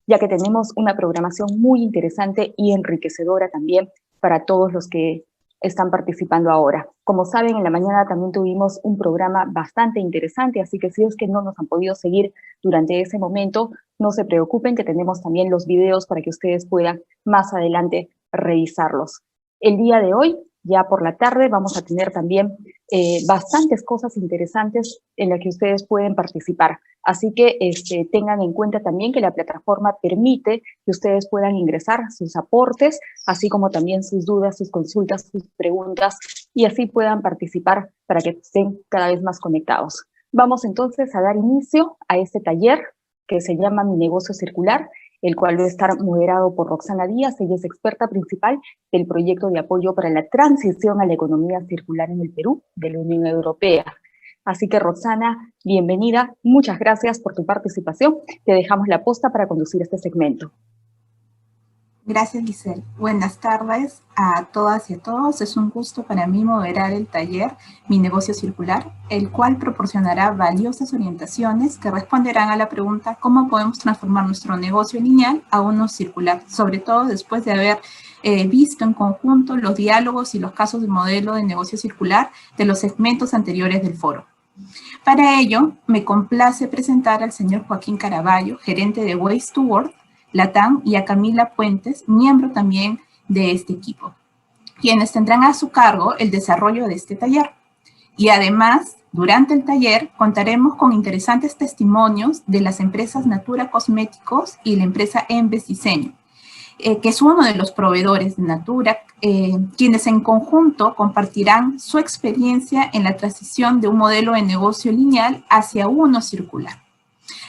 ya que tenemos una programación muy interesante y enriquecedora también para todos los que están participando ahora. Como saben, en la mañana también tuvimos un programa bastante interesante, así que si es que no nos han podido seguir durante ese momento, no se preocupen que tenemos también los videos para que ustedes puedan más adelante revisarlos. El día de hoy, ya por la tarde, vamos a tener también bastantes cosas interesantes en las que ustedes pueden participar. Así que tengan en cuenta también que la plataforma permite que ustedes puedan ingresar sus aportes, así como también sus dudas, sus consultas, sus preguntas, y así puedan participar para que estén cada vez más conectados. Vamos entonces a dar inicio a este taller que se llama Mi Negocio Circular, el cual va a estar moderado por Roxana Díaz. Ella es experta principal del proyecto de apoyo para la transición a la economía circular en el Perú de la Unión Europea. Así que, Roxana, bienvenida. Muchas gracias por tu participación. Te dejamos la posta para conducir este segmento. Gracias, Giselle. Buenas tardes a todas y a todos. Es un gusto para mí moderar el taller Mi Negocio Circular, el cual proporcionará valiosas orientaciones que responderán a la pregunta ¿cómo podemos transformar nuestro negocio lineal a uno circular? Sobre todo después de haber visto en conjunto los diálogos y los casos de modelo de negocio circular de los segmentos anteriores del foro. Para ello, me complace presentar al señor Joaquín Caraballo, gerente de Waste to World, Latam, y a Camila Puentes, miembro también de este equipo, quienes tendrán a su cargo el desarrollo de este taller. Y además, durante el taller, contaremos con interesantes testimonios de las empresas Natura Cosméticos y la empresa Embes Diseño, que es uno de los proveedores de Natura, quienes en conjunto compartirán su experiencia en la transición de un modelo de negocio lineal hacia uno circular.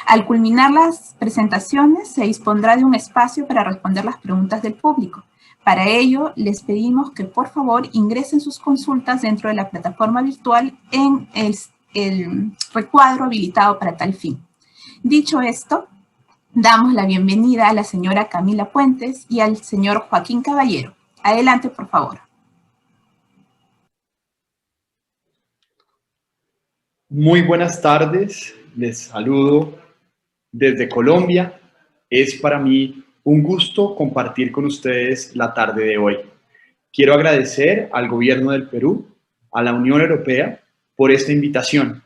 Al culminar las presentaciones, se dispondrá de un espacio para responder las preguntas del público. Para ello, les pedimos que por favor ingresen sus consultas dentro de la plataforma virtual en el recuadro habilitado para tal fin. Dicho esto, damos la bienvenida a la señora Camila Puentes y al señor Joaquín Caballero. Adelante, por favor. Muy buenas tardes, les saludo desde Colombia. Es para mí un gusto compartir con ustedes la tarde de hoy. Quiero agradecer al Gobierno del Perú, a la Unión Europea, por esta invitación.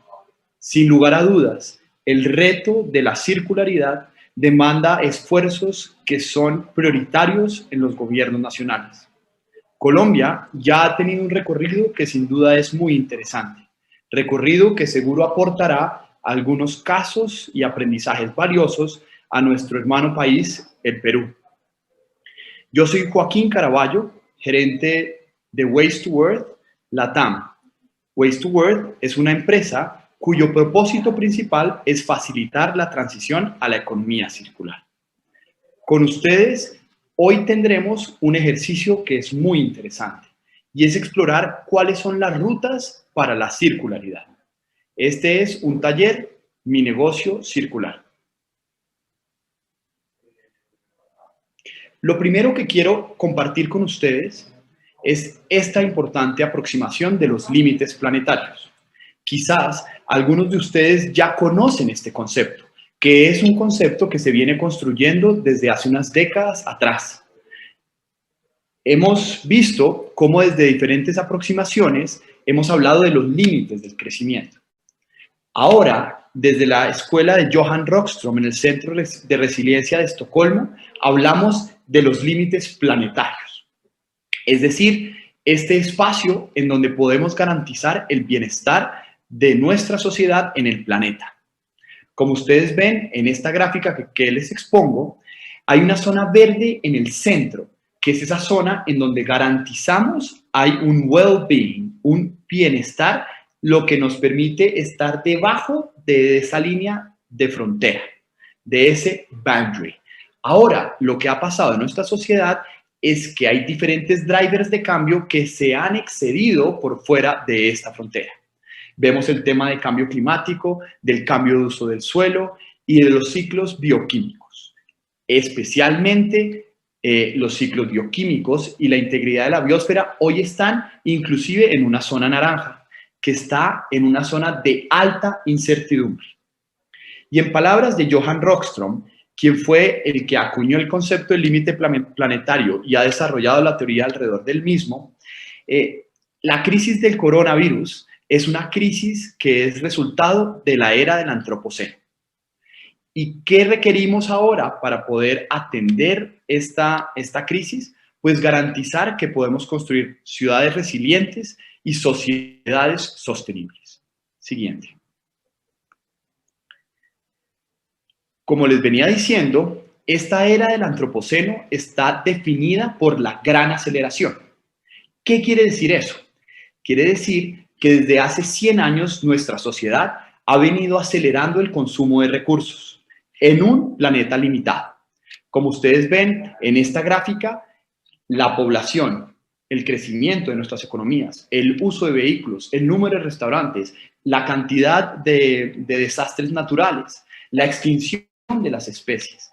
Sin lugar a dudas, el reto de la circularidad demanda esfuerzos que son prioritarios en los gobiernos nacionales. Colombia ya ha tenido un recorrido que sin duda es muy interesante, recorrido que seguro aportará algunos casos y aprendizajes valiosos a nuestro hermano país, el Perú. Yo soy Joaquín Caraballo, gerente de Waste to World, Latam. Waste to World es una empresa cuyo propósito principal es facilitar la transición a la economía circular. Con ustedes, hoy tendremos un ejercicio que es muy interesante y es explorar cuáles son las rutas para la circularidad. Este es un taller, Mi Negocio Circular. Lo primero que quiero compartir con ustedes es esta importante aproximación de los límites planetarios. Quizás algunos de ustedes ya conocen este concepto, que es un concepto que se viene construyendo desde hace unas décadas atrás. Hemos visto cómo desde diferentes aproximaciones hemos hablado de los límites del crecimiento. Ahora, desde la escuela de Johan Rockström en el Centro de Resiliencia de Estocolmo, hablamos de los límites planetarios. Es decir, este espacio en donde podemos garantizar el bienestar de nuestra sociedad en el planeta. Como ustedes ven en esta gráfica que les expongo, hay una zona verde en el centro, que es esa zona en donde garantizamos hay un well-being, un bienestar, lo que nos permite estar debajo de esa línea de frontera, de ese boundary. Ahora, lo que ha pasado en nuestra sociedad es que hay diferentes drivers de cambio que se han excedido por fuera de esta frontera. Vemos el tema del cambio climático, del cambio de uso del suelo y de los ciclos bioquímicos, especialmente los ciclos bioquímicos y la integridad de la biosfera hoy están inclusive en una zona naranja, que está en una zona de alta incertidumbre. Y en palabras de Johan Rockström, quien fue el que acuñó el concepto del límite planetario y ha desarrollado la teoría alrededor del mismo, la crisis del coronavirus es una crisis que es resultado de la era del antropoceno. ¿Y qué requerimos ahora para poder atender esta crisis? Pues garantizar que podemos construir ciudades resilientes y sociedades sostenibles. Siguiente. Como les venía diciendo, esta era del antropoceno está definida por la gran aceleración. ¿Qué quiere decir eso? Quiere decir que desde hace 100 años nuestra sociedad ha venido acelerando el consumo de recursos en un planeta limitado. Como ustedes ven en esta gráfica, la población, el crecimiento de nuestras economías, el uso de vehículos, el número de restaurantes, la cantidad de desastres naturales, la extinción de las especies,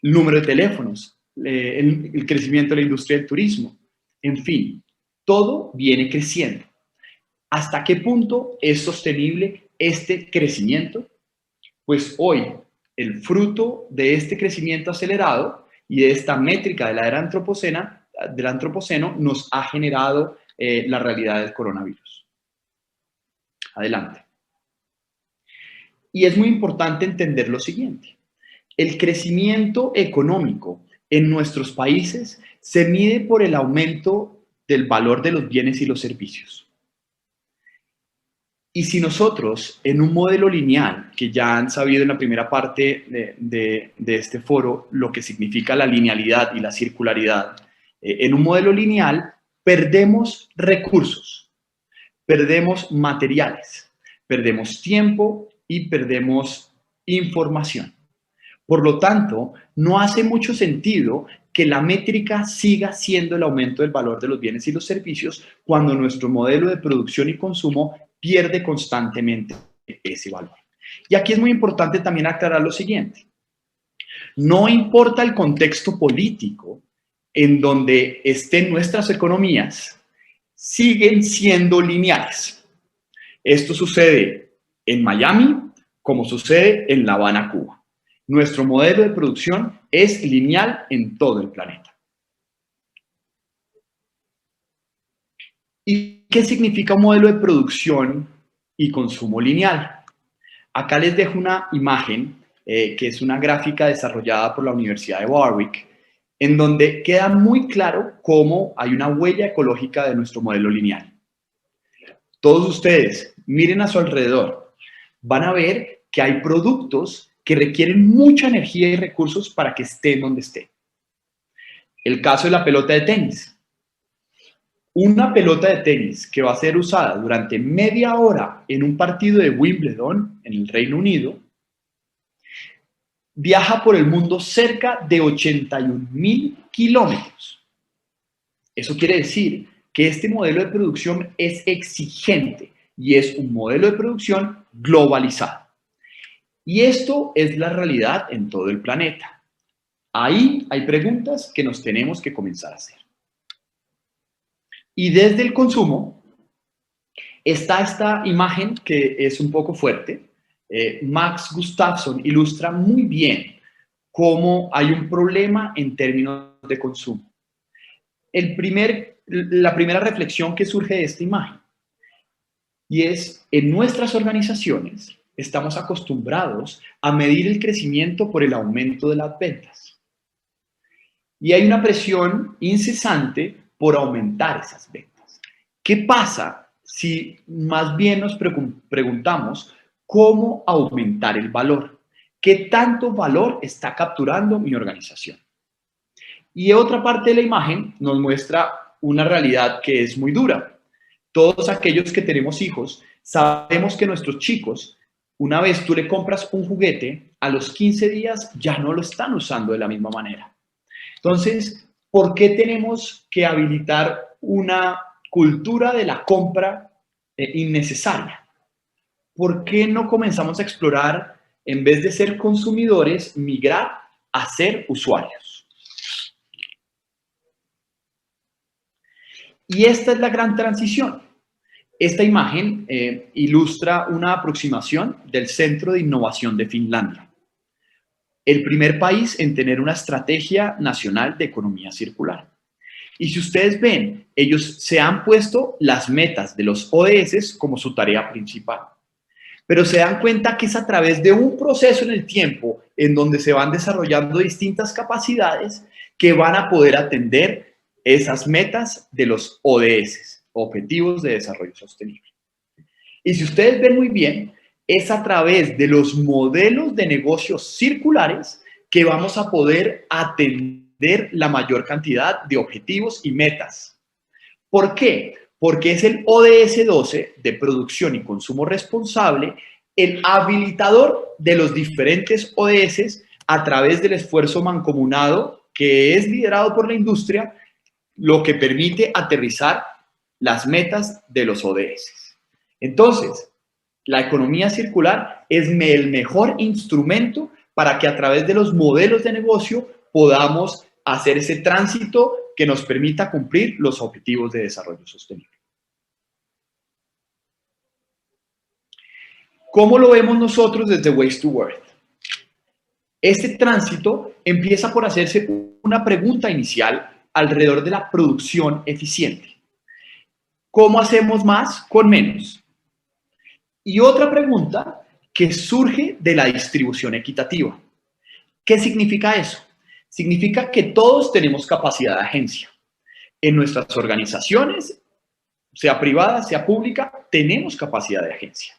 el número de teléfonos, el crecimiento de la industria del turismo, en fin, todo viene creciendo. ¿Hasta qué punto es sostenible este crecimiento? Pues hoy, el fruto de este crecimiento acelerado y de esta métrica de la era del antropoceno nos ha generado la realidad del coronavirus. Adelante. Y es muy importante entender lo siguiente. El crecimiento económico en nuestros países se mide por el aumento del valor de los bienes y los servicios. Y si nosotros, en un modelo lineal, que ya han sabido en la primera parte de este foro lo que significa la linealidad y la circularidad, en un modelo lineal perdemos recursos, perdemos materiales, perdemos tiempo y perdemos información. Por lo tanto, no hace mucho sentido que la métrica siga siendo el aumento del valor de los bienes y los servicios cuando nuestro modelo de producción y consumo pierde constantemente ese valor. Y aquí es muy importante también aclarar lo siguiente. No importa el contexto político en donde estén nuestras economías, siguen siendo lineales. Esto sucede en Miami como sucede en La Habana, Cuba. Nuestro modelo de producción es lineal en todo el planeta. ¿Y qué significa un modelo de producción y consumo lineal? Acá les dejo una imagen que es una gráfica desarrollada por la Universidad de Warwick, en donde queda muy claro cómo hay una huella ecológica de nuestro modelo lineal. Todos ustedes miren a su alrededor, van a ver que hay productos que requieren mucha energía y recursos para que estén donde estén. El caso de la pelota de tenis. Una pelota de tenis que va a ser usada durante media hora en un partido de Wimbledon en el Reino Unido, viaja por el mundo cerca de 81.000 kilómetros. Eso quiere decir que este modelo de producción es exigente y es un modelo de producción globalizado. Y esto es la realidad en todo el planeta. Ahí hay preguntas que nos tenemos que comenzar a hacer. Y desde el consumo está esta imagen que es un poco fuerte. Max Gustafsson ilustra muy bien cómo hay un problema en términos de consumo. La primera reflexión que surge de esta imagen y es, en nuestras organizaciones estamos acostumbrados a medir el crecimiento por el aumento de las ventas. Y hay una presión incesante por aumentar esas ventas. ¿Qué pasa si más bien nos preguntamos cómo aumentar el valor? ¿Qué tanto valor está capturando mi organización? Y otra parte de la imagen nos muestra una realidad que es muy dura. Todos aquellos que tenemos hijos sabemos que nuestros chicos, una vez tú le compras un juguete, a los 15 días ya no lo están usando de la misma manera. Entonces, ¿por qué tenemos que habilitar una cultura de la compra innecesaria? ¿Por qué no comenzamos a explorar, en vez de ser consumidores, migrar a ser usuarios? Y esta es la gran transición. Esta imagen ilustra una aproximación del Centro de Innovación de Finlandia, el primer país en tener una estrategia nacional de economía circular. Y si ustedes ven, ellos se han puesto las metas de los ODS como su tarea principal. Pero se dan cuenta que es a través de un proceso en el tiempo en donde se van desarrollando distintas capacidades que van a poder atender esas metas de los ODS, Objetivos de Desarrollo Sostenible. Y si ustedes ven muy bien, es a través de los modelos de negocios circulares que vamos a poder atender la mayor cantidad de objetivos y metas. ¿Por qué? Porque es el ODS 12 de producción y consumo responsable el habilitador de los diferentes ODS a través del esfuerzo mancomunado que es liderado por la industria, lo que permite aterrizar las metas de los ODS. Entonces, la economía circular es el mejor instrumento para que a través de los modelos de negocio podamos hacer ese tránsito que nos permita cumplir los objetivos de desarrollo sostenible. ¿Cómo lo vemos nosotros desde Waste to Worth? Este tránsito empieza por hacerse una pregunta inicial alrededor de la producción eficiente. ¿Cómo hacemos más con menos? Y otra pregunta que surge de la distribución equitativa. ¿Qué significa eso? Significa que todos tenemos capacidad de agencia. En nuestras organizaciones, sea privada, sea pública, tenemos capacidad de agencia.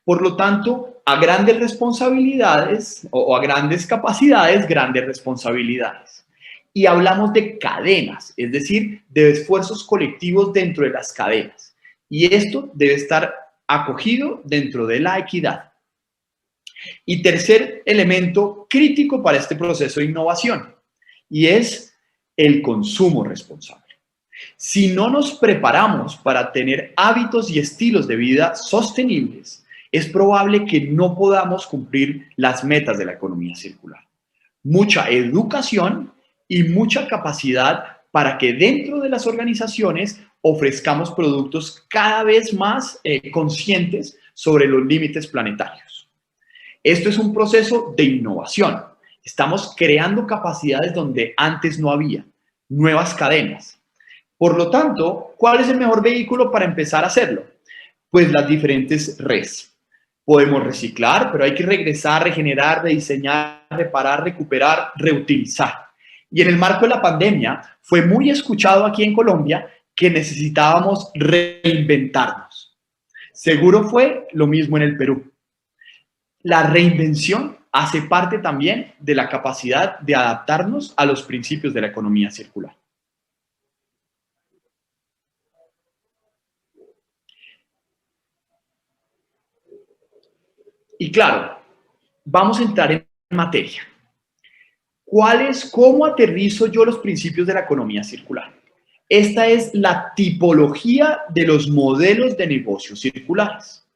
Por lo tanto, a grandes responsabilidades o a grandes capacidades, grandes responsabilidades. Y hablamos de cadenas, es decir, de esfuerzos colectivos dentro de las cadenas. Y esto debe estar acogido dentro de la equidad. Y tercer elemento crítico para este proceso de innovación, y es el consumo responsable. Si no nos preparamos para tener hábitos y estilos de vida sostenibles, es probable que no podamos cumplir las metas de la economía circular. Mucha educación y mucha capacidad para que dentro de las organizaciones ofrezcamos productos cada vez más conscientes sobre los límites planetarios. Esto es un proceso de innovación. Estamos creando capacidades donde antes no había, nuevas cadenas. Por lo tanto, ¿cuál es el mejor vehículo para empezar a hacerlo? Pues las diferentes redes. Podemos reciclar, pero hay que regresar, regenerar, rediseñar, reparar, recuperar, reutilizar. Y en el marco de la pandemia fue muy escuchado aquí en Colombia que necesitábamos reinventarnos. Seguro fue lo mismo en el Perú. La reinvención hace parte también de la capacidad de adaptarnos a los principios de la economía circular. Y claro, vamos a entrar en materia. ¿Cómo aterrizo yo los principios de la economía circular? Esta es la tipología de los modelos de negocios circulares.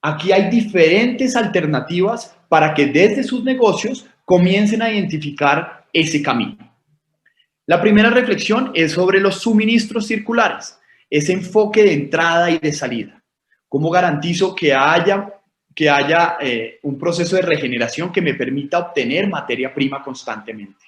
Aquí hay diferentes alternativas para que desde sus negocios comiencen a identificar ese camino. La primera reflexión es sobre los suministros circulares, ese enfoque de entrada y de salida. ¿Cómo garantizo que haya un proceso de regeneración que me permita obtener materia prima constantemente?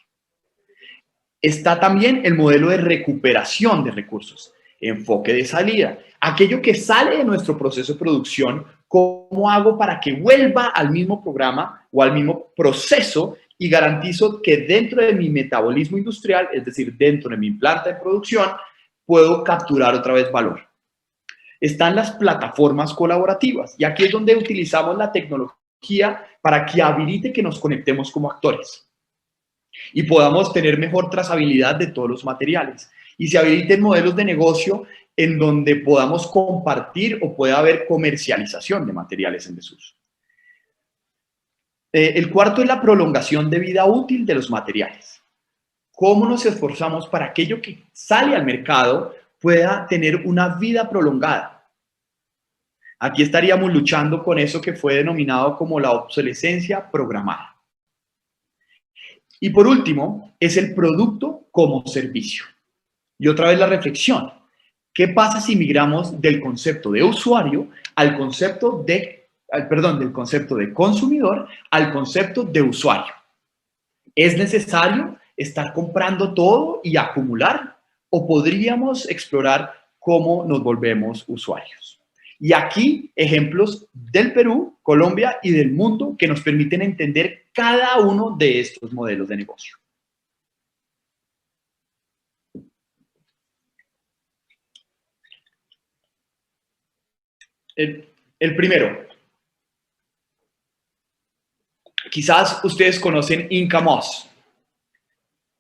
Está también el modelo de recuperación de recursos, enfoque de salida. Aquello que sale de nuestro proceso de producción, ¿cómo hago para que vuelva al mismo programa o al mismo proceso y garantizo que dentro de mi metabolismo industrial, es decir, dentro de mi planta de producción, puedo capturar otra vez valor? Están las plataformas colaborativas y aquí es donde utilizamos la tecnología para que habilite que nos conectemos como actores y podamos tener mejor trazabilidad de todos los materiales. Y se habiliten modelos de negocio en donde podamos compartir o pueda haber comercialización de materiales en desuso. El cuarto es la prolongación de vida útil de los materiales. cómo nos esforzamos para aquello que sale al mercado pueda tener una vida prolongada. Aquí estaríamos luchando con eso que fue denominado como la obsolescencia programada. Y por último, es el producto como servicio. Y otra vez la reflexión. ¿Qué pasa si migramos del concepto de usuario al concepto del concepto de consumidor al concepto de usuario? ¿Es necesario estar comprando todo y acumular? ¿O podríamos explorar cómo nos volvemos usuarios? Y aquí ejemplos del Perú, Colombia y del mundo que nos permiten entender cada uno de estos modelos de negocio. El primero. Quizás ustedes conocen Incamos.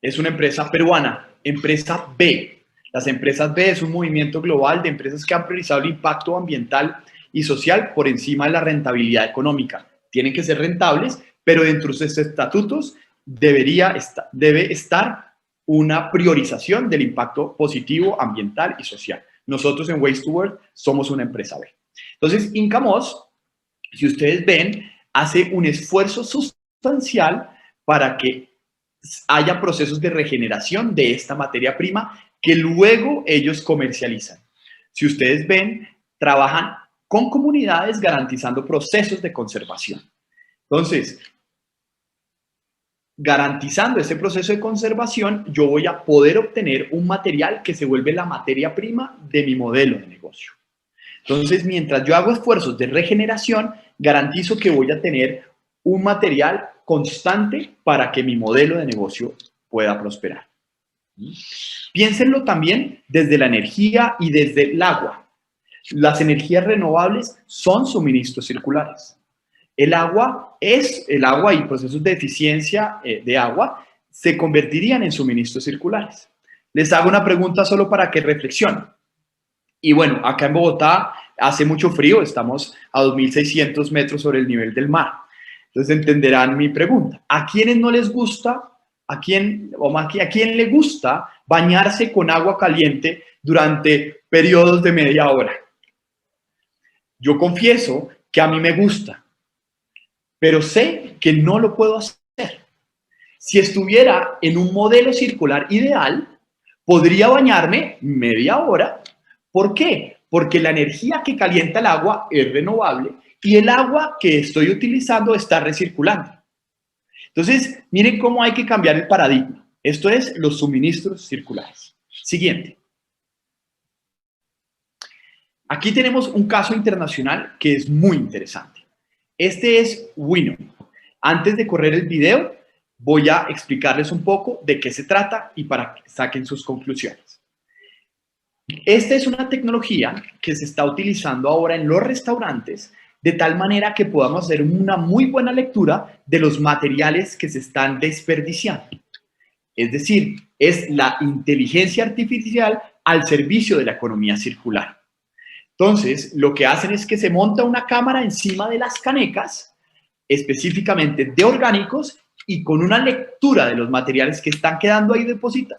Es una empresa peruana, empresa B. Las empresas B es un movimiento global de empresas que han priorizado el impacto ambiental y social por encima de la rentabilidad económica. Tienen que ser rentables, pero dentro de sus estatutos debe estar una priorización del impacto positivo ambiental y social. Nosotros en Waste to World somos una empresa B. Entonces, Incamos, si ustedes ven, hace un esfuerzo sustancial para que haya procesos de regeneración de esta materia prima que luego ellos comercializan. Si ustedes ven, trabajan con comunidades garantizando procesos de conservación. Entonces, garantizando ese proceso de conservación, yo voy a poder obtener un material que se vuelve la materia prima de mi modelo de negocio. Entonces, mientras yo hago esfuerzos de regeneración, garantizo que voy a tener un material constante para que mi modelo de negocio pueda prosperar. Piénsenlo también desde la energía y desde el agua. Las energías renovables son suministros circulares. El agua y procesos de eficiencia de agua se convertirían en suministros circulares. Les hago una pregunta solo para que reflexionen. Y bueno, acá en Bogotá hace mucho frío, estamos a 2.600 metros sobre el nivel del mar. Entonces entenderán mi pregunta. ¿A quiénes no les gusta, a quién le gusta bañarse con agua caliente durante periodos de media hora? Yo confieso que a mí me gusta, pero sé que no lo puedo hacer. Si estuviera en un modelo circular ideal, podría bañarme media hora. ¿Por qué? Porque la energía que calienta el agua es renovable y el agua que estoy utilizando está recirculando. Entonces, miren cómo hay que cambiar el paradigma. Esto es los suministros circulares. Siguiente. Aquí tenemos un caso internacional que es muy interesante. Este es Winnow. Antes de correr el video, voy a explicarles un poco de qué se trata y para que saquen sus conclusiones. Esta es una tecnología que se está utilizando ahora en los restaurantes de tal manera que podamos hacer una muy buena lectura de los materiales que se están desperdiciando. Es decir, es la inteligencia artificial al servicio de la economía circular. Entonces, lo que hacen es que se monta una cámara encima de las canecas, específicamente de orgánicos, y con una lectura de los materiales que están quedando ahí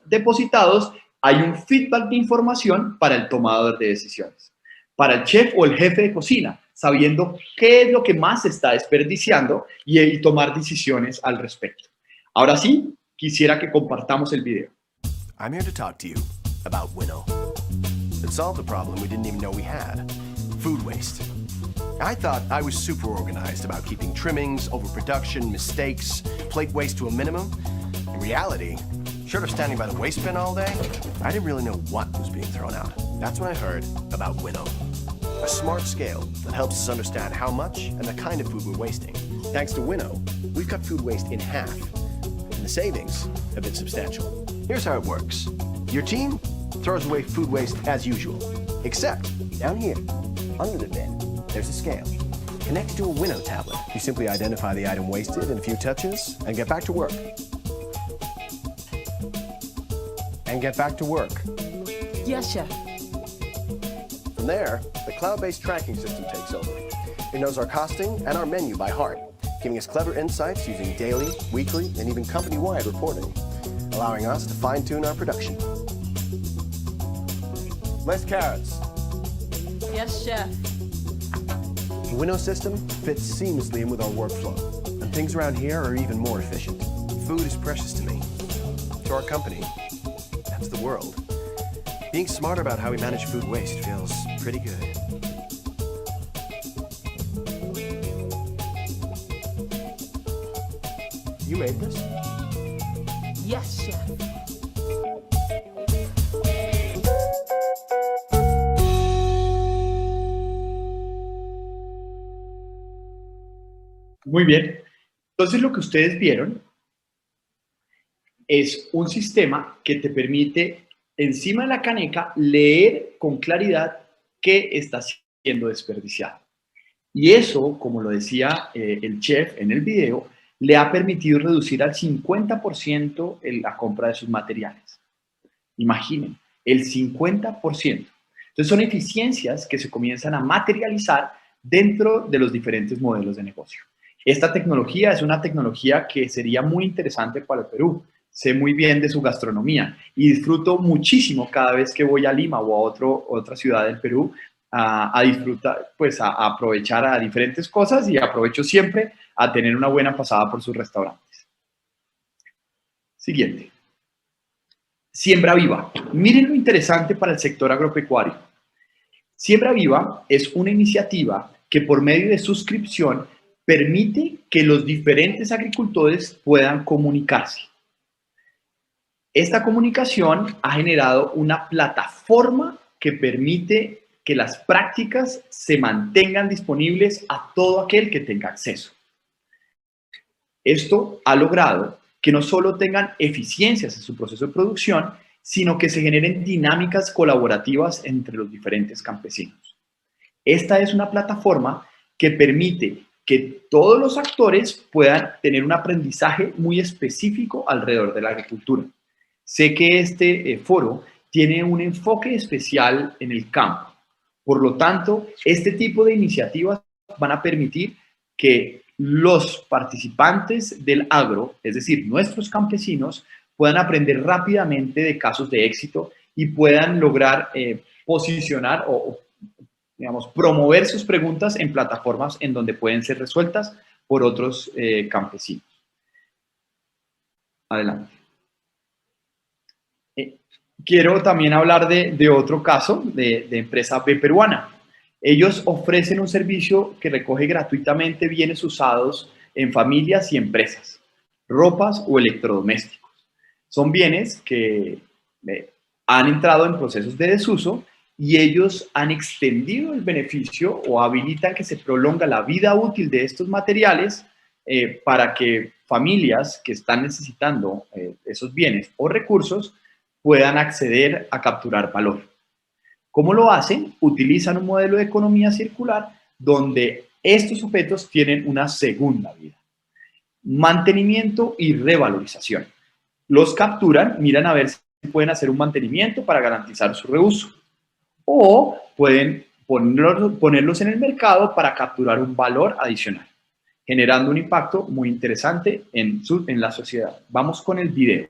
depositados, hay un feedback de información para el tomador de decisiones, para el chef o el jefe de cocina, sabiendo qué es lo que más se está desperdiciando y tomar decisiones al respecto. Ahora sí, quisiera que compartamos el video. I'm here to talk to you about Winnow. It solved a problem we didn't even know we had, food waste. I thought I was super organized about keeping trimmings, overproduction, mistakes, plate waste to a minimum. In reality, short of standing by the waste bin all day, I didn't really know what was being thrown out. That's when I heard about Winnow, a smart scale that helps us understand how much and the kind of food we're wasting. Thanks to Winnow, we've cut food waste in half, and the savings have been substantial. Here's how it works. Your team throws away food waste as usual, except down here, under the bin, there's a scale. Connected to a Winnow tablet, you simply identify the item wasted in a few touches and get back to work. Yes, Chef. From there, the cloud-based tracking system takes over. It knows our costing and our menu by heart, giving us clever insights using daily, weekly, and even company-wide reporting. allowing us to fine-tune our production. Less carrots. Yes, chef. The Winnow system fits seamlessly in with our workflow, and things around here are even more efficient. Food is precious to me, to our company, and to the world. Being smart about how we manage food waste feels pretty good. You made this? Yes, chef. Muy bien. Entonces lo que ustedes vieron es un sistema que te permite encima de la caneca leer con claridad qué está siendo desperdiciado. Y eso, como lo decía el chef en el video, le ha permitido reducir al 50% la compra de sus materiales. Imaginen, el 50%. Entonces son eficiencias que se comienzan a materializar dentro de los diferentes modelos de negocio. Esta tecnología es una tecnología que sería muy interesante para el Perú. Sé muy bien de su gastronomía y disfruto muchísimo cada vez que voy a Lima o a otra ciudad del Perú a disfrutar, pues a aprovechar a diferentes cosas, y aprovecho siempre a tener una buena pasada por sus restaurantes. Siguiente. Siembra Viva. Miren lo interesante para el sector agropecuario. Siembra Viva es una iniciativa que por medio de suscripción permite que los diferentes agricultores puedan comunicarse. Esta comunicación ha generado una plataforma que permite que las prácticas se mantengan disponibles a todo aquel que tenga acceso. Esto ha logrado que no solo tengan eficiencias en su proceso de producción, sino que se generen dinámicas colaborativas entre los diferentes campesinos. Esta es una plataforma que permite que todos los actores puedan tener un aprendizaje muy específico alrededor de la agricultura. Sé que este foro tiene un enfoque especial en el campo. Por lo tanto, este tipo de iniciativas van a permitir que los participantes del agro, es decir, nuestros campesinos, puedan aprender rápidamente de casos de éxito y puedan lograr posicionar o digamos, promover sus preguntas en plataformas en donde pueden ser resueltas por otros campesinos. Adelante. Quiero también hablar de otro caso de empresa B peruana. Ellos ofrecen un servicio que recoge gratuitamente bienes usados en familias y empresas, ropas o electrodomésticos. Son bienes que han entrado en procesos de desuso y ellos han extendido el beneficio o habilitan que se prolonga la vida útil de estos materiales para que familias que están necesitando esos bienes o recursos puedan acceder a capturar valor. ¿Cómo lo hacen? Utilizan un modelo de economía circular donde estos objetos tienen una segunda vida. Mantenimiento y revalorización. Los capturan, miran a ver si pueden hacer un mantenimiento para garantizar su reuso. O pueden ponerlos en el mercado para capturar un valor adicional, generando un impacto muy interesante en la sociedad. Vamos con el video.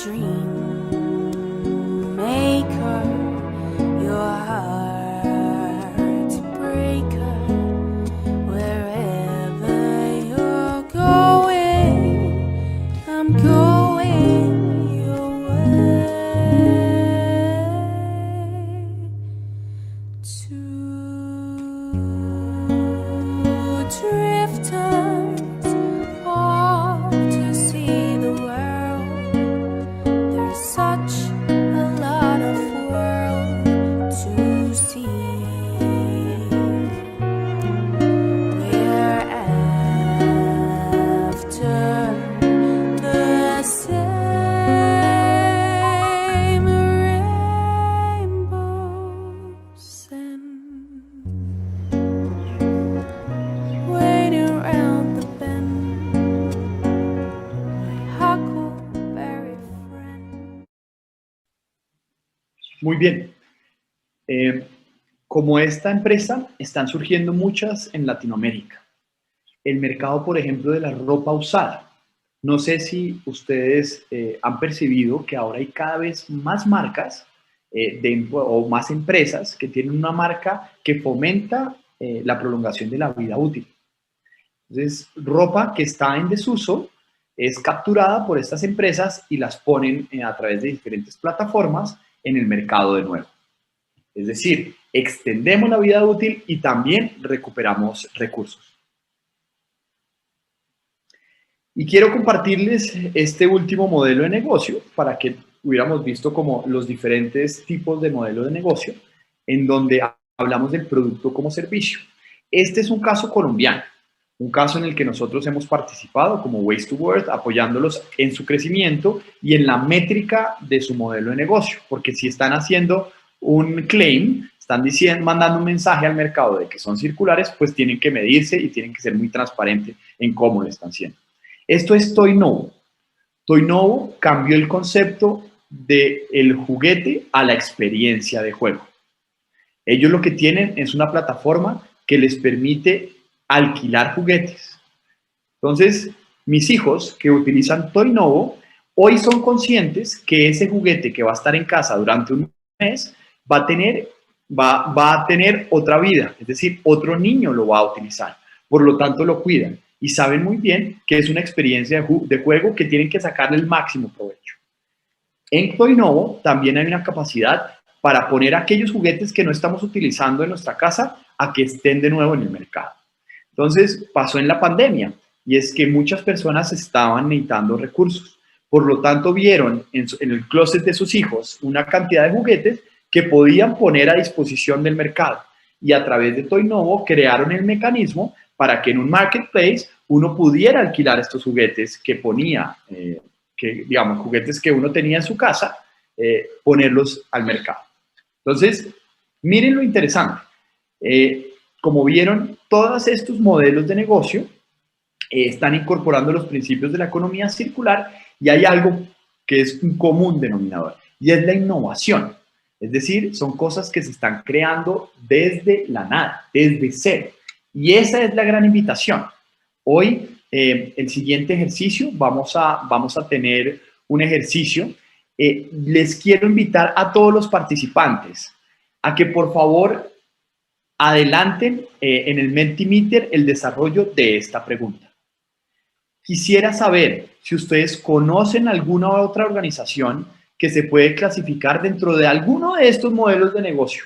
Dream maker. Muy bien. Como esta empresa, están surgiendo muchas en Latinoamérica. El mercado, por ejemplo, de la ropa usada. No sé si ustedes han percibido que ahora hay cada vez más marcas o más empresas que tienen una marca que fomenta la prolongación de la vida útil. Entonces, ropa que está en desuso es capturada por estas empresas y las ponen a través de diferentes plataformas en el mercado de nuevo. Es decir, extendemos la vida útil y también recuperamos recursos. Y quiero compartirles este último modelo de negocio para que hubiéramos visto como los diferentes tipos de modelo de negocio en donde hablamos del producto como servicio. Este es un caso colombiano, un caso en el que nosotros hemos participado como Waste to World, apoyándolos en su crecimiento y en la métrica de su modelo de negocio, porque si están haciendo un claim, están mandando un mensaje al mercado de que son circulares, pues tienen que medirse y tienen que ser muy transparentes en cómo lo están haciendo. Esto es Toy Novo. Toy Novo cambió el concepto del juguete a la experiencia de juego. Ellos lo que tienen es una plataforma que les permite alquilar juguetes. Entonces, mis hijos que utilizan Toy Novo, hoy son conscientes que ese juguete que va a estar en casa durante un mes va a tener otra vida, es decir, otro niño lo va a utilizar. Por lo tanto, lo cuidan y saben muy bien que es una experiencia de juego que tienen que sacarle el máximo provecho. En Toy Novo también hay una capacidad para poner aquellos juguetes que no estamos utilizando en nuestra casa a que estén de nuevo en el mercado. Entonces, pasó en la pandemia y es que muchas personas estaban necesitando recursos. Por lo tanto, vieron en el closet de sus hijos una cantidad de juguetes que podían poner a disposición del mercado. Y a través de Toy Novo crearon el mecanismo para que en un marketplace uno pudiera alquilar estos juguetes que ponía, digamos, juguetes que uno tenía en su casa, ponerlos al mercado. Entonces, miren lo interesante. Como vieron, todos estos modelos de negocio están incorporando los principios de la economía circular y hay algo que es un común denominador y es la innovación. Es decir, son cosas que se están creando desde la nada, desde cero. Y esa es la gran invitación. Hoy, el siguiente ejercicio, vamos a tener un ejercicio. Les quiero invitar a todos los participantes a que por favor adelanten en el Mentimeter el desarrollo de esta pregunta. Quisiera saber si ustedes conocen alguna otra organización que se puede clasificar dentro de alguno de estos modelos de negocio.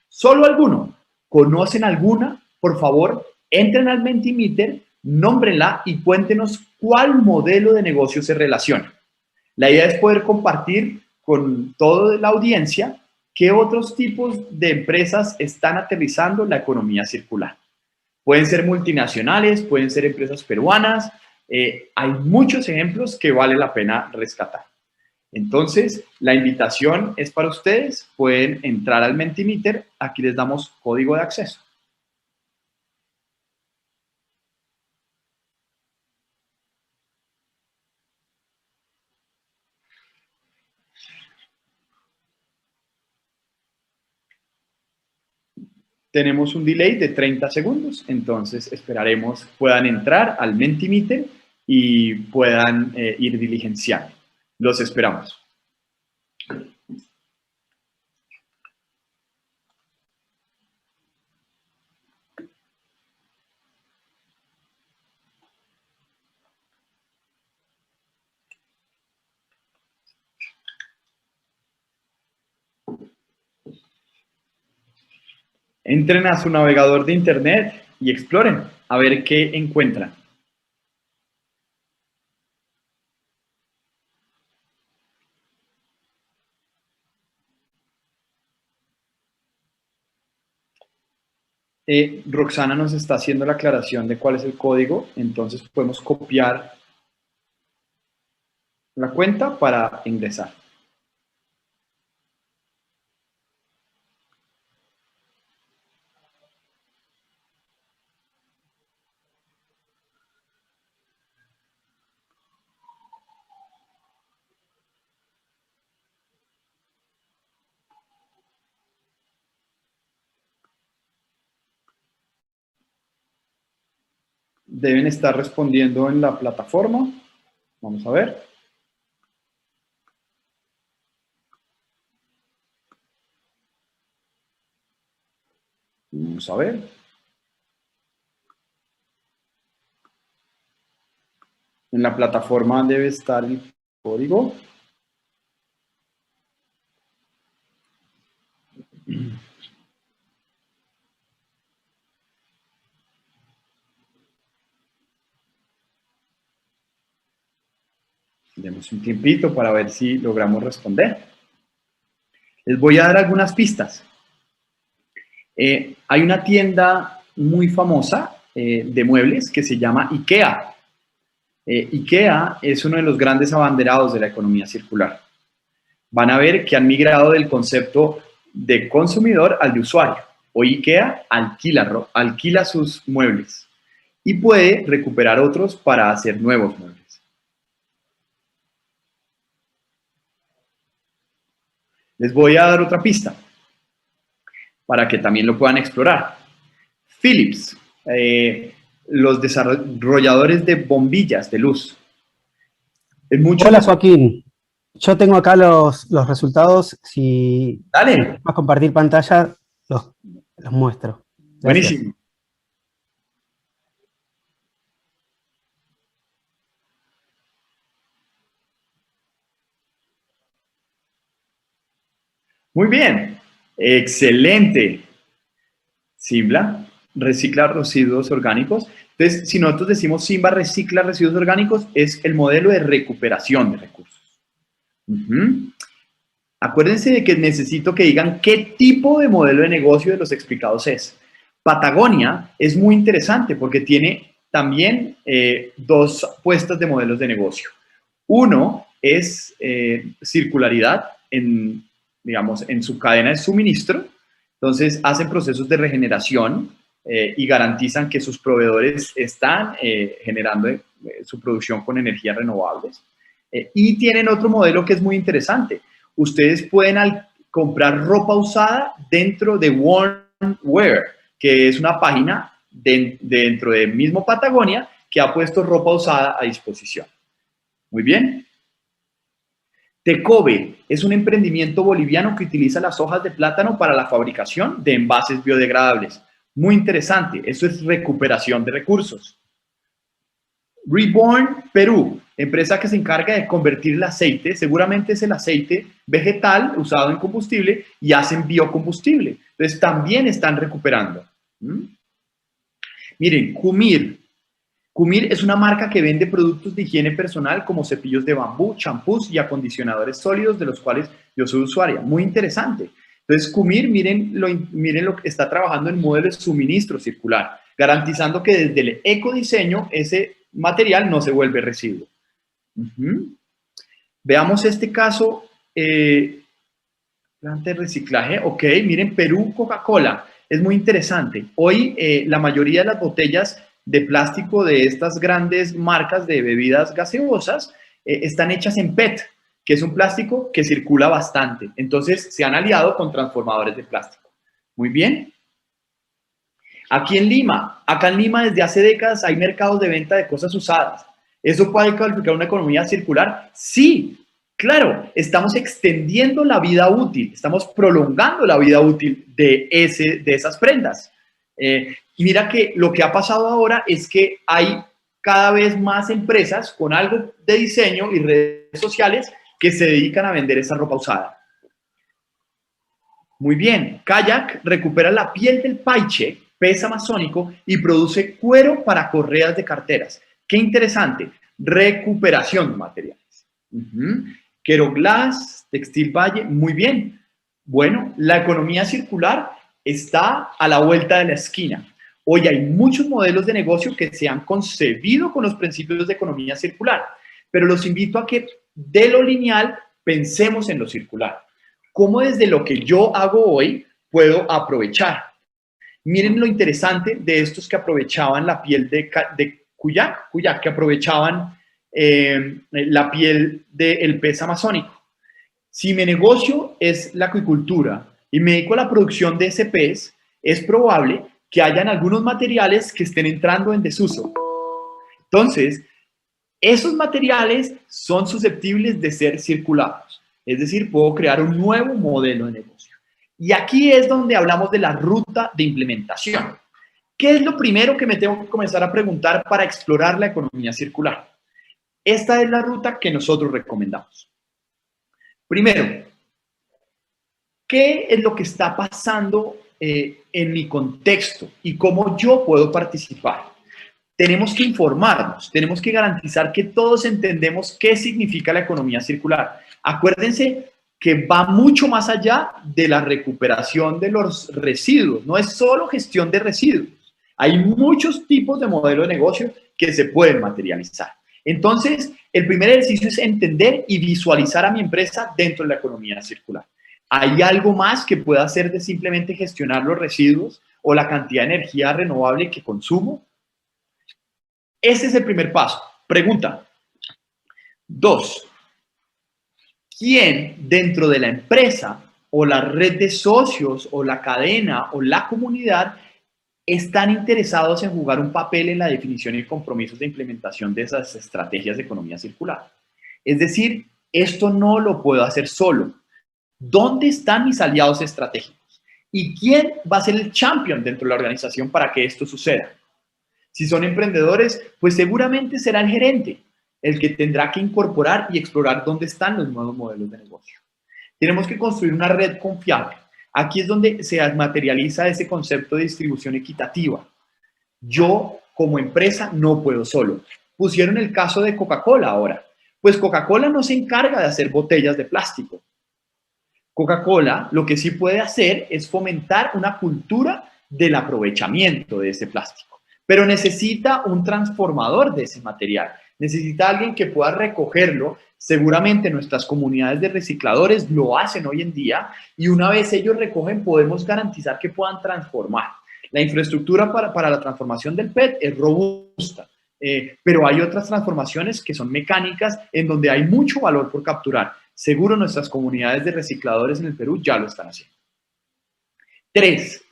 Solo alguno. ¿Conocen alguna? Por favor, entren al Mentimeter, nómbrenla y cuéntenos cuál modelo de negocio se relaciona. La idea es poder compartir con toda la audiencia qué otros tipos de empresas están aterrizando la economía circular. Pueden ser multinacionales, pueden ser empresas peruanas. Hay muchos ejemplos que vale la pena rescatar. Entonces, la invitación es para ustedes. Pueden entrar al Mentimeter. Aquí les damos código de acceso. Tenemos un delay de 30 segundos, entonces esperaremos puedan entrar al Mentimeter y puedan ir diligenciando. Los esperamos. Entren a su navegador de internet y exploren a ver qué encuentran. Roxana nos está haciendo la aclaración de cuál es el código, entonces podemos copiar la cuenta para ingresar. deben estar respondiendo en la plataforma. Vamos a ver. Vamos a ver. En la plataforma debe estar el código. Demos un tiempito para ver si logramos responder. Les voy a dar algunas pistas. Hay una tienda muy famosa de muebles que se llama IKEA. IKEA es uno de los grandes abanderados de la economía circular. Van a ver que han migrado del concepto de consumidor al de usuario. Hoy IKEA alquila sus muebles y puede recuperar otros para hacer nuevos muebles. Les voy a dar otra pista para que también lo puedan explorar. Philips, los desarrolladores de bombillas de luz. Hola Joaquín, yo tengo acá los resultados. Si Dale. vas a compartir pantalla, los muestro. Gracias. Buenísimo. Muy bien, excelente. Simba recicla residuos orgánicos. Entonces, si nosotros decimos Simba recicla residuos orgánicos, es el modelo de recuperación de recursos. Acuérdense de que necesito que digan qué tipo de modelo de negocio de los explicados es. Patagonia es muy interesante porque tiene también dos puestas de modelos de negocio. Uno es circularidad en su cadena de suministro. Entonces, hacen procesos de regeneración y garantizan que sus proveedores están generando su producción con energías renovables. Y tienen otro modelo que es muy interesante. Ustedes pueden comprar ropa usada dentro de OneWear, que es una página dentro del mismo Patagonia que ha puesto ropa usada a disposición. Muy bien. Tecobe es un emprendimiento boliviano que utiliza las hojas de plátano para la fabricación de envases biodegradables. Muy interesante, eso es recuperación de recursos. Reborn Perú, empresa que se encarga de convertir el aceite, seguramente es el aceite vegetal usado en combustible, y hacen biocombustible. Entonces también están recuperando. Miren, Kumir es una marca que vende productos de higiene personal como cepillos de bambú, champús y acondicionadores sólidos, de los cuales yo soy usuaria. Muy interesante. Entonces, Kumir, miren lo que está trabajando en modelo de suministro circular, garantizando que desde el ecodiseño ese material no se vuelve residuo. Veamos este caso, planta de reciclaje. Ok, miren, Perú, Coca-Cola. Es muy interesante. Hoy la mayoría de las botellas de plástico de estas grandes marcas de bebidas gaseosas están hechas en PET, que es un plástico que circula bastante. Entonces se han aliado con transformadores de plástico. Muy bien. Acá en Lima desde hace décadas hay mercados de venta de cosas usadas. ¿Eso puede calificar una economía circular? Sí, claro, estamos extendiendo la vida útil, estamos prolongando la vida útil de esas prendas. Y mira que lo que ha pasado ahora es que hay cada vez más empresas con algo de diseño y redes sociales que se dedican a vender esa ropa usada. Muy bien, Kayak recupera la piel del paiche, pez amazónico, y produce cuero para correas de carteras. Qué interesante, recuperación de materiales. Queroglass, Textil Valle, muy bien. Bueno, la economía circular está a la vuelta de la esquina. Hoy hay muchos modelos de negocio que se han concebido con los principios de economía circular, pero los invito a que de lo lineal pensemos en lo circular. ¿Cómo desde lo que yo hago hoy puedo aprovechar? Miren lo interesante de estos que aprovechaban la piel de Cuyac, que aprovechaban la piel del pez amazónico. Si mi negocio es la acuicultura y me dedico a la producción de ese pez, es probable que hayan algunos materiales que estén entrando en desuso. Entonces, esos materiales son susceptibles de ser circulados. Es decir, puedo crear un nuevo modelo de negocio. Y aquí es donde hablamos de la ruta de implementación. ¿Qué es lo primero que me tengo que comenzar a preguntar para explorar la economía circular? Esta es la ruta que nosotros recomendamos. Primero, ¿qué es lo que está pasando en mi contexto y cómo yo puedo participar? Tenemos que informarnos, tenemos que garantizar que todos entendemos qué significa la economía circular. Acuérdense que va mucho más allá de la recuperación de los residuos, no es solo gestión de residuos. Hay muchos tipos de modelo de negocio que se pueden materializar. Entonces, el primer ejercicio es entender y visualizar a mi empresa dentro de la economía circular. ¿Hay algo más que pueda hacer de simplemente gestionar los residuos o la cantidad de energía renovable que consumo? Ese es el primer paso. Pregunta. 2. ¿Quién dentro de la empresa o la red de socios o la cadena o la comunidad están interesados en jugar un papel en la definición y compromisos de implementación de esas estrategias de economía circular? Es decir, esto no lo puedo hacer solo. ¿Dónde están mis aliados estratégicos? ¿Y quién va a ser el champion dentro de la organización para que esto suceda? Si son emprendedores, pues seguramente será el gerente el que tendrá que incorporar y explorar dónde están los nuevos modelos de negocio. Tenemos que construir una red confiable. Aquí es donde se materializa ese concepto de distribución equitativa. Yo, como empresa, no puedo solo. Pusieron el caso de Coca-Cola ahora. Pues Coca-Cola no se encarga de hacer botellas de plástico. Coca-Cola lo que sí puede hacer es fomentar una cultura del aprovechamiento de ese plástico. Pero necesita un transformador de ese material. Necesita alguien que pueda recogerlo. Seguramente nuestras comunidades de recicladores lo hacen hoy en día y una vez ellos recogen podemos garantizar que puedan transformar. La infraestructura para la transformación del PET es robusta, pero hay otras transformaciones que son mecánicas en donde hay mucho valor por capturar. Seguro nuestras comunidades de recicladores en el Perú ya lo están haciendo. 3.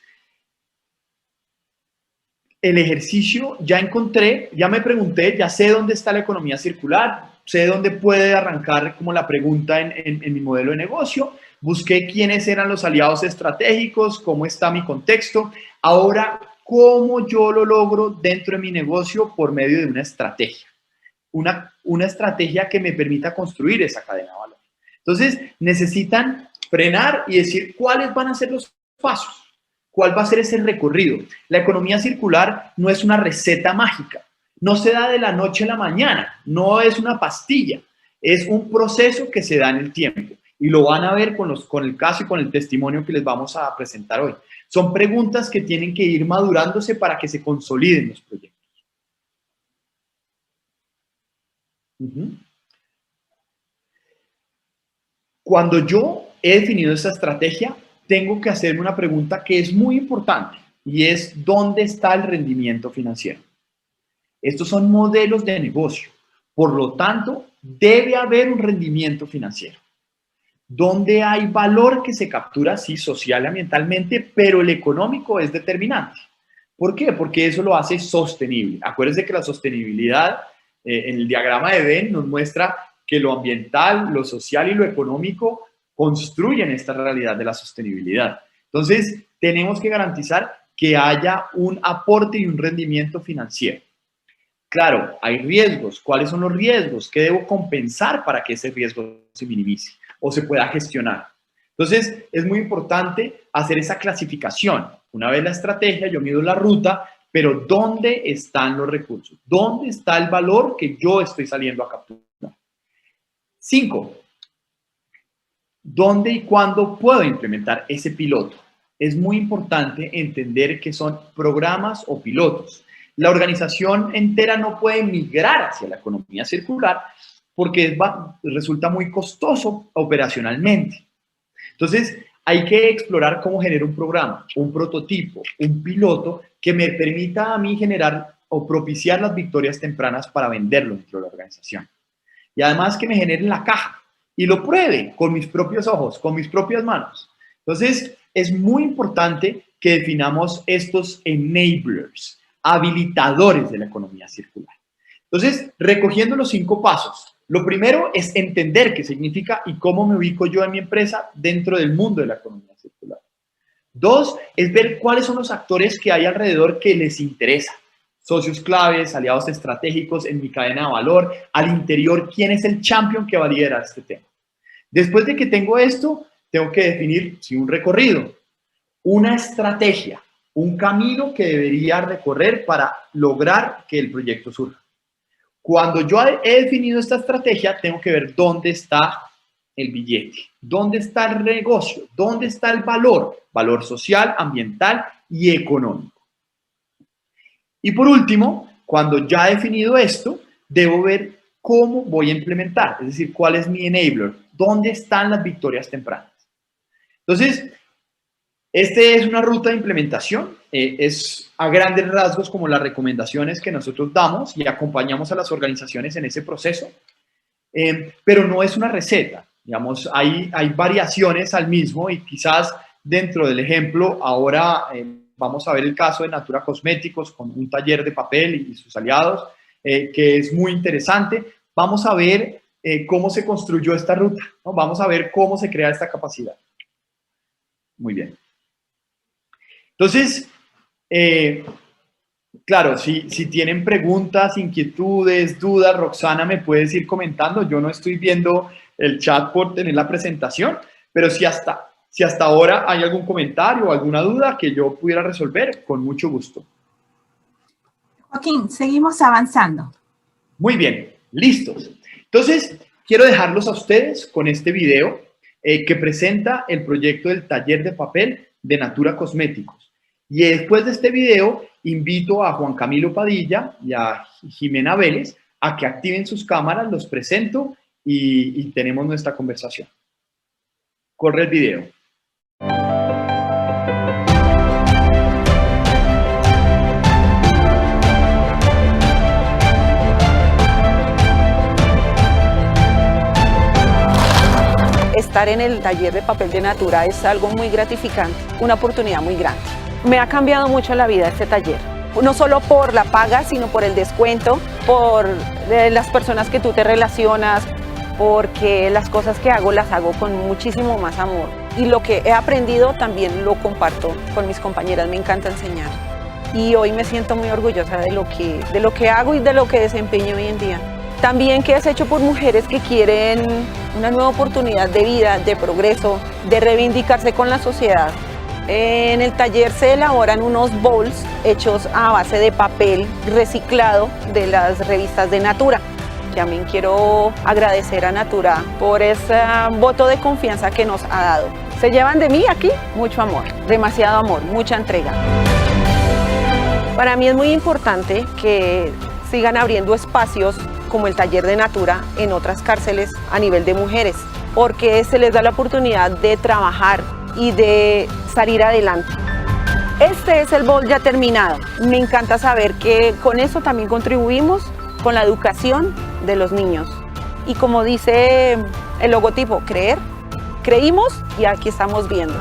El ejercicio, ya encontré, ya me pregunté, ya sé dónde está la economía circular, sé dónde puede arrancar como la pregunta en mi modelo de negocio, busqué quiénes eran los aliados estratégicos, cómo está mi contexto. Ahora, ¿cómo yo lo logro dentro de mi negocio por medio de una estrategia? Una estrategia que me permita construir esa cadena de valor. Entonces, necesitan frenar y decir cuáles van a ser los pasos. ¿Cuál va a ser ese recorrido? La economía circular no es una receta mágica, no se da de la noche a la mañana, no es una pastilla, es un proceso que se da en el tiempo y lo van a ver con el caso y con el testimonio que les vamos a presentar hoy. Son preguntas que tienen que ir madurándose para que se consoliden los proyectos. Cuando yo he definido esa estrategia, tengo que hacerme una pregunta que es muy importante y es ¿dónde está el rendimiento financiero? Estos son modelos de negocio, por lo tanto, debe haber un rendimiento financiero. ¿Dónde hay valor que se captura, sí, social y ambientalmente, pero el económico es determinante? ¿Por qué? Porque eso lo hace sostenible. Acuérdense que la sostenibilidad en el diagrama de Venn nos muestra que lo ambiental, lo social y lo económico construyen esta realidad de la sostenibilidad. Entonces, tenemos que garantizar que haya un aporte y un rendimiento financiero. Claro, hay riesgos. ¿Cuáles son los riesgos? ¿Qué debo compensar para que ese riesgo se minimice o se pueda gestionar? Entonces, es muy importante hacer esa clasificación. Una vez la estrategia, yo mido la ruta, pero ¿dónde están los recursos? ¿Dónde está el valor que yo estoy saliendo a capturar? 5. ¿Dónde y cuándo puedo implementar ese piloto? Es muy importante entender que son programas o pilotos. La organización entera no puede migrar hacia la economía circular porque resulta muy costoso operacionalmente. Entonces, hay que explorar cómo generar un programa, un prototipo, un piloto que me permita a mí generar o propiciar las victorias tempranas para venderlo dentro de la organización. Y además que me genere la caja y lo pruebe con mis propios ojos, con mis propias manos. Entonces, es muy importante que definamos estos enablers, habilitadores de la economía circular. Entonces, recogiendo los 5 pasos, lo primero es entender qué significa y cómo me ubico yo en mi empresa dentro del mundo de la economía circular. 2, es ver cuáles son los actores que hay alrededor que les interesa. Socios claves, aliados estratégicos en mi cadena de valor, al interior, quién es el champion que va a liderar este tema. Después de que tengo esto, tengo que definir un recorrido, una estrategia, un camino que debería recorrer para lograr que el proyecto surja. Cuando yo he definido esta estrategia, tengo que ver dónde está el billete, dónde está el negocio, dónde está el valor social, ambiental y económico. Y por último, cuando ya he definido esto, debo ver cómo voy a implementar, es decir, cuál es mi enabler, dónde están las victorias tempranas. Entonces, esta es una ruta de implementación, es a grandes rasgos como las recomendaciones que nosotros damos y acompañamos a las organizaciones en ese proceso, pero no es una receta, digamos, hay variaciones al mismo y quizás dentro del ejemplo ahora vamos a ver el caso de Natura Cosméticos con un taller de papel y sus aliados, que es muy interesante. Vamos a ver cómo se construyó esta ruta, ¿no? Vamos a ver cómo se crea esta capacidad. Muy bien. Entonces, claro, si tienen preguntas, inquietudes, dudas, Roxana me puedes ir comentando. Yo no estoy viendo el chat por tener la presentación, pero si hasta ahora hay algún comentario o alguna duda que yo pudiera resolver, con mucho gusto. Joaquín, seguimos avanzando. Muy bien, listos. Entonces, quiero dejarlos a ustedes con este video que presenta el proyecto del taller de papel de Natura Cosméticos. Y después de este video, invito a Juan Camilo Padilla y a Jimena Vélez a que activen sus cámaras, los presento y tenemos nuestra conversación. Corre el video. Estar en el taller de papel de Natura es algo muy gratificante, una oportunidad muy grande. Me ha cambiado mucho la vida este taller, no solo por la paga, sino por el descuento, por las personas que tú te relacionas, porque las cosas que hago las hago con muchísimo más amor. Y lo que he aprendido también lo comparto con mis compañeras, me encanta enseñar. Y hoy me siento muy orgullosa de lo que hago y de lo que desempeño hoy en día. También que es hecho por mujeres que quieren una nueva oportunidad de vida, de progreso, de reivindicarse con la sociedad. En el taller se elaboran unos bowls hechos a base de papel reciclado de las revistas de Natura. También quiero agradecer a Natura por ese voto de confianza que nos ha dado. Se llevan de mí aquí mucho amor, demasiado amor, mucha entrega. Para mí es muy importante que sigan abriendo espacios como el taller de Natura en otras cárceles a nivel de mujeres, porque se les da la oportunidad de trabajar y de salir adelante. Este es el bowl ya terminado. Me encanta saber que con eso también contribuimos con la educación de los niños. Y como dice el logotipo, creer, creímos y aquí estamos viendo.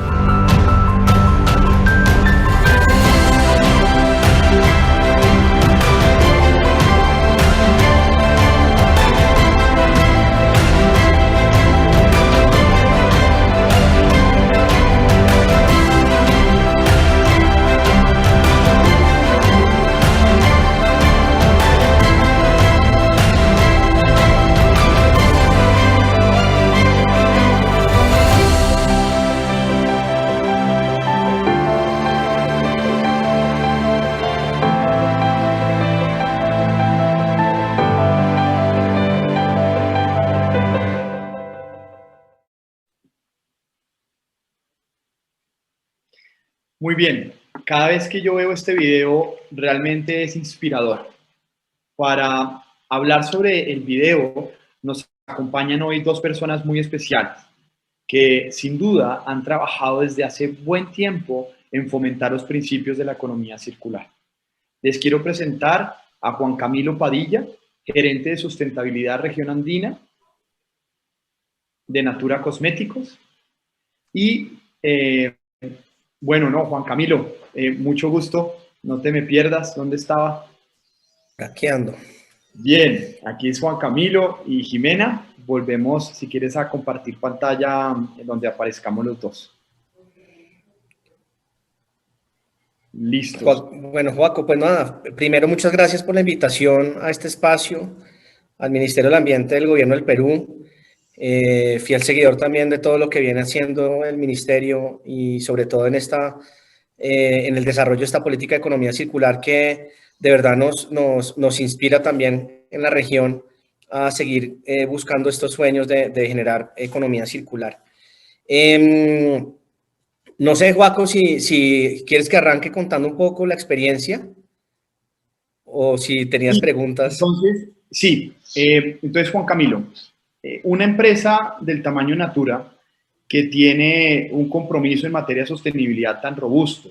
Muy bien, cada vez que yo veo este video realmente es inspirador. Para hablar sobre el video nos acompañan hoy 2 personas muy especiales que sin duda han trabajado desde hace buen tiempo en fomentar los principios de la economía circular. Les quiero presentar a Juan Camilo Padilla, gerente de sustentabilidad región andina de Natura Cosméticos y bueno, no, Juan Camilo, mucho gusto, no te me pierdas, ¿dónde estaba? Aquí ando. Bien, aquí es Juan Camilo y Jimena. Volvemos, si quieres, a compartir pantalla en donde aparezcamos los dos. Listo. Bueno, Joaco, pues nada, primero muchas gracias por la invitación a este espacio, al Ministerio del Ambiente del Gobierno del Perú, fiel seguidor también de todo lo que viene haciendo el Ministerio y sobre todo en el desarrollo de esta política de economía circular que de verdad nos inspira también en la región a seguir buscando estos sueños de generar economía circular. No sé, Joaco, si quieres que arranque contando un poco la experiencia o si tenías preguntas. Entonces, sí. Entonces, Juan Camilo, una empresa del tamaño Natura que tiene un compromiso en materia de sostenibilidad tan robusto,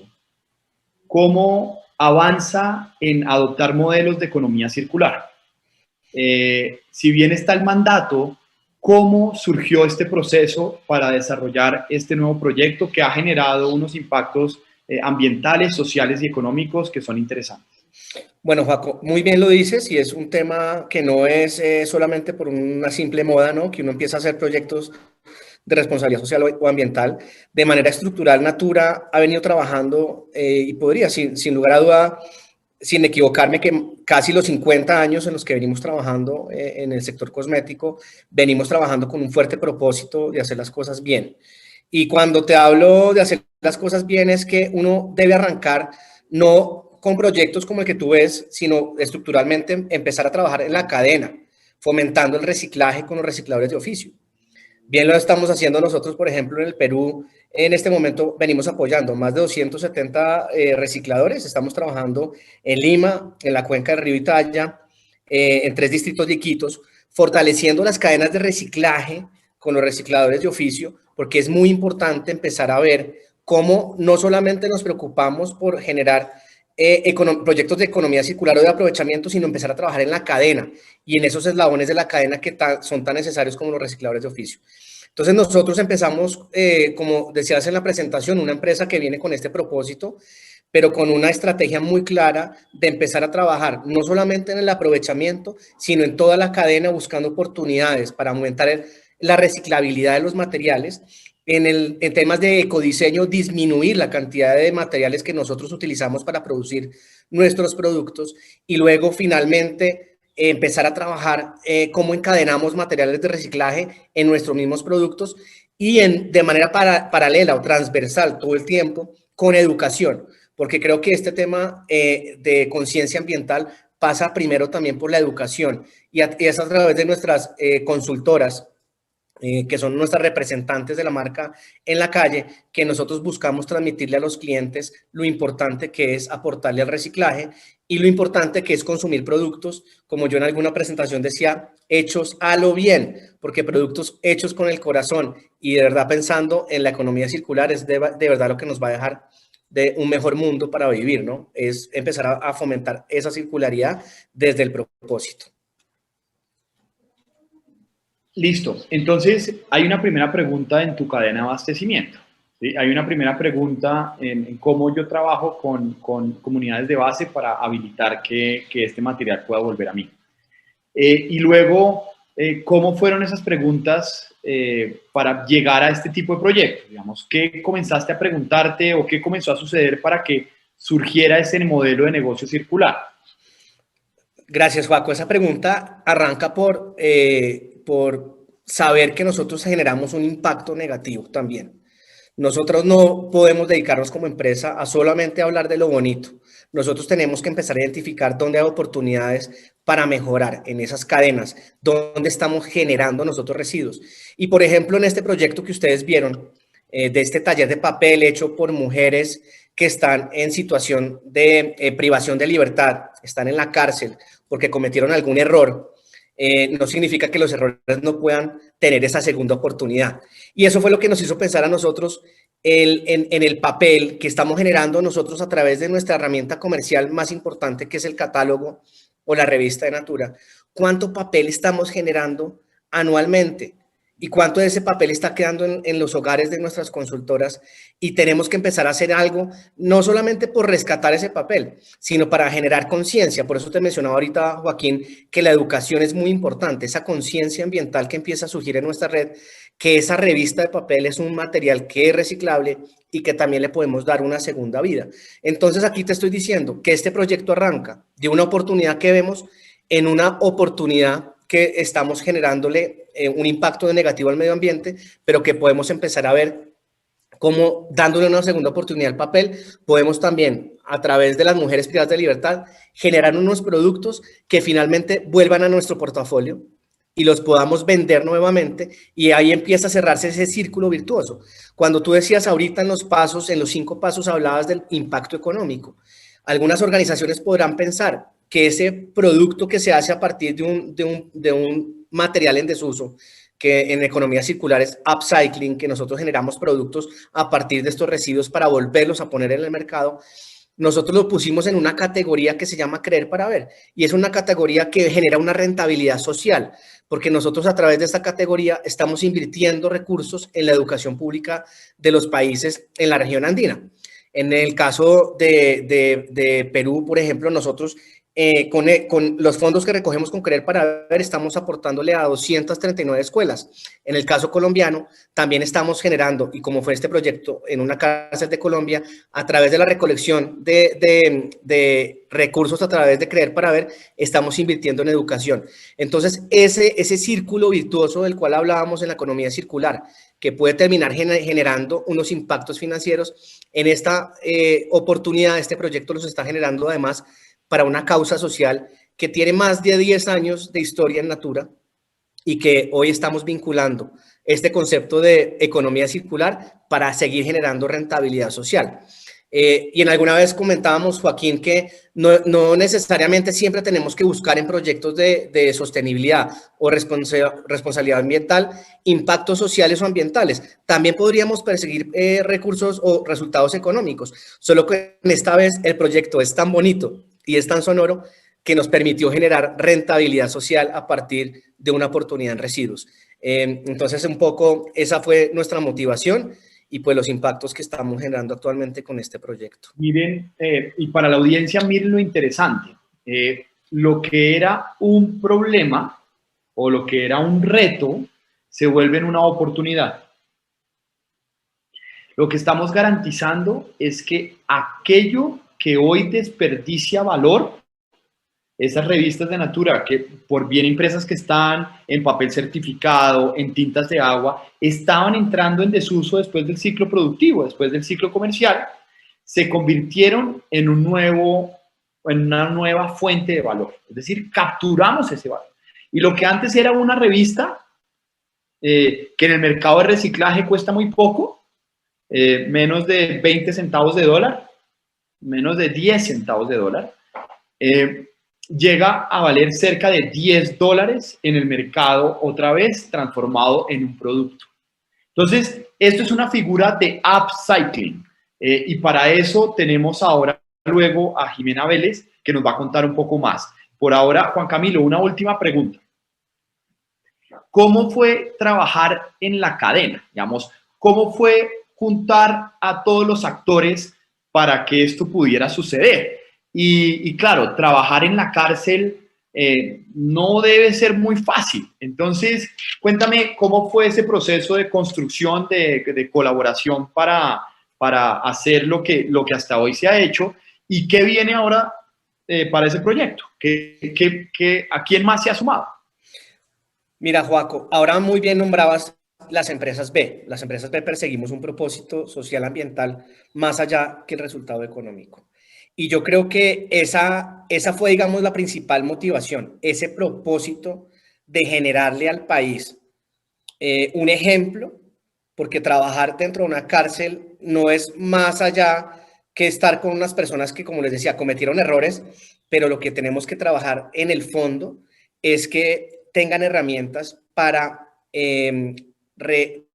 ¿cómo avanza en adoptar modelos de economía circular? Si bien está el mandato, ¿cómo surgió este proceso para desarrollar este nuevo proyecto que ha generado unos impactos ambientales, sociales y económicos que son interesantes? Bueno, Joaco, muy bien lo dices y es un tema que no es solamente por una simple moda, ¿no? Que uno empieza a hacer proyectos de responsabilidad social o ambiental. De manera estructural, Natura ha venido trabajando y podría, sin lugar a duda, sin equivocarme, que casi los 50 años en los que venimos trabajando en el sector cosmético, venimos trabajando con un fuerte propósito de hacer las cosas bien. Y cuando te hablo de hacer las cosas bien es que uno debe arrancar no con proyectos como el que tú ves, sino estructuralmente empezar a trabajar en la cadena, fomentando el reciclaje con los recicladores de oficio. Bien lo estamos haciendo nosotros, por ejemplo, en el Perú. En este momento venimos apoyando más de 270 recicladores. Estamos trabajando en Lima, en la cuenca del río Italia, en 3 distritos de Iquitos, fortaleciendo las cadenas de reciclaje con los recicladores de oficio, porque es muy importante empezar a ver cómo no solamente nos preocupamos por generar proyectos de economía circular o de aprovechamiento, sino empezar a trabajar en la cadena y en esos eslabones de la cadena que son tan necesarios como los recicladores de oficio. Entonces nosotros empezamos, como decías en la presentación, una empresa que viene con este propósito, pero con una estrategia muy clara de empezar a trabajar no solamente en el aprovechamiento, sino en toda la cadena buscando oportunidades para aumentar la reciclabilidad de los materiales. En temas de ecodiseño, disminuir la cantidad de materiales que nosotros utilizamos para producir nuestros productos y luego finalmente empezar a trabajar cómo encadenamos materiales de reciclaje en nuestros mismos productos y de manera paralela o transversal todo el tiempo con educación, porque creo que este tema de conciencia ambiental pasa primero también por la educación y es a través de nuestras consultoras, que son nuestras representantes de la marca en la calle, que nosotros buscamos transmitirle a los clientes lo importante que es aportarle al reciclaje y lo importante que es consumir productos, como yo en alguna presentación decía, hechos a lo bien, porque productos hechos con el corazón y de verdad pensando en la economía circular es de verdad lo que nos va a dejar de un mejor mundo para vivir, ¿no? Es empezar a fomentar esa circularidad desde el propósito. Listo. Entonces, hay una primera pregunta en tu cadena de abastecimiento. ¿Sí? Hay una primera pregunta en cómo yo trabajo con comunidades de base para habilitar que este material pueda volver a mí. Y luego, ¿cómo fueron esas preguntas para llegar a este tipo de proyectos? Digamos, ¿qué comenzaste a preguntarte o qué comenzó a suceder para que surgiera ese modelo de negocio circular? Gracias, Joaco. Esa pregunta arranca por saber que nosotros generamos un impacto negativo también. Nosotros no podemos dedicarnos como empresa a solamente hablar de lo bonito. Nosotros tenemos que empezar a identificar dónde hay oportunidades para mejorar en esas cadenas, dónde estamos generando nosotros residuos. Y por ejemplo, en este proyecto que ustedes vieron, de este taller de papel hecho por mujeres que están en situación de privación de libertad, están en la cárcel porque cometieron algún error, no significa que los errores no puedan tener esa segunda oportunidad. Y eso fue lo que nos hizo pensar a nosotros en el papel que estamos generando nosotros a través de nuestra herramienta comercial más importante, que es el catálogo o la revista de Natura. ¿Cuánto papel estamos generando anualmente? y cuánto de ese papel está quedando en los hogares de nuestras consultoras, y tenemos que empezar a hacer algo, no solamente por rescatar ese papel, sino para generar conciencia. Por eso te mencionaba ahorita, Joaquín, que la educación es muy importante, esa conciencia ambiental que empieza a surgir en nuestra red, que esa revista de papel es un material que es reciclable y que también le podemos dar una segunda vida. Entonces aquí te estoy diciendo que este proyecto arranca de una oportunidad que vemos en una oportunidad que estamos generándole un impacto negativo al medio ambiente, pero que podemos empezar a ver cómo, dándole una segunda oportunidad al papel, podemos también, a través de las mujeres privadas de libertad, generar unos productos que finalmente vuelvan a nuestro portafolio y los podamos vender nuevamente, y ahí empieza a cerrarse ese círculo virtuoso. Cuando tú decías ahorita en los pasos, en los 5 pasos, hablabas del impacto económico. Algunas organizaciones podrán pensar que ese producto que se hace a partir de un material en desuso, que en economía circular es upcycling, que nosotros generamos productos a partir de estos residuos para volverlos a poner en el mercado, nosotros lo pusimos en una categoría que se llama creer para ver, y es una categoría que genera una rentabilidad social, porque nosotros a través de esta categoría estamos invirtiendo recursos en la educación pública de los países en la región andina. En el caso de Perú, por ejemplo, nosotros con los fondos que recogemos con Creer para Ver estamos aportándole a 239 escuelas. En el caso colombiano también estamos generando, y como fue este proyecto en una cárcel de Colombia, a través de la recolección de recursos a través de Creer para Ver, estamos invirtiendo en educación. Entonces ese círculo virtuoso del cual hablábamos en la economía circular, que puede terminar generando unos impactos financieros, en esta oportunidad, este proyecto los está generando además para una causa social que tiene más de 10 años de historia en Natura, y que hoy estamos vinculando este concepto de economía circular para seguir generando rentabilidad social. Y en alguna vez comentábamos, Joaquín, que no necesariamente siempre tenemos que buscar en proyectos de sostenibilidad o responsabilidad ambiental impactos sociales o ambientales. También podríamos perseguir recursos o resultados económicos, solo que en esta vez el proyecto es tan bonito y es tan sonoro que nos permitió generar rentabilidad social a partir de una oportunidad en residuos. Entonces, un poco esa fue nuestra motivación y pues los impactos que estamos generando actualmente con este proyecto. Miren, y para la audiencia, miren lo interesante. Lo que era un problema o lo que era un reto se vuelve en una oportunidad. Lo que estamos garantizando es que aquello que hoy desperdicia valor, esas revistas de Natura, que por bien impresas que están en papel certificado, en tintas de agua, estaban entrando en desuso después del ciclo productivo, después del ciclo comercial, se convirtieron en una nueva fuente de valor. Es decir, capturamos ese valor. Y lo que antes era una revista, que en el mercado de reciclaje cuesta muy poco, menos de 20 centavos de dólar, menos de 10 centavos de dólar, llega a valer cerca de $10 en el mercado, otra vez transformado en un producto. Entonces, esto es una figura de upcycling, y para eso tenemos ahora luego a Jimena Vélez, que nos va a contar un poco más. Por ahora, Juan Camilo, una última pregunta. ¿Cómo fue trabajar en la cadena? Digamos, ¿cómo fue juntar a todos los actores para que esto pudiera suceder? Y claro, trabajar en la cárcel no debe ser muy fácil. Entonces, cuéntame cómo fue ese proceso de construcción, de colaboración para hacer lo que hasta hoy se ha hecho, y qué viene ahora para ese proyecto. ¿A quién más se ha sumado? Mira, Joaco, ahora muy bien nombrabas las empresas B. Las empresas B perseguimos un propósito social ambiental más allá que el resultado económico. Y yo creo que esa fue, digamos, la principal motivación, ese propósito de generarle al país un ejemplo, porque trabajar dentro de una cárcel no es más allá que estar con unas personas que, como les decía, cometieron errores, pero lo que tenemos que trabajar en el fondo es que tengan herramientas para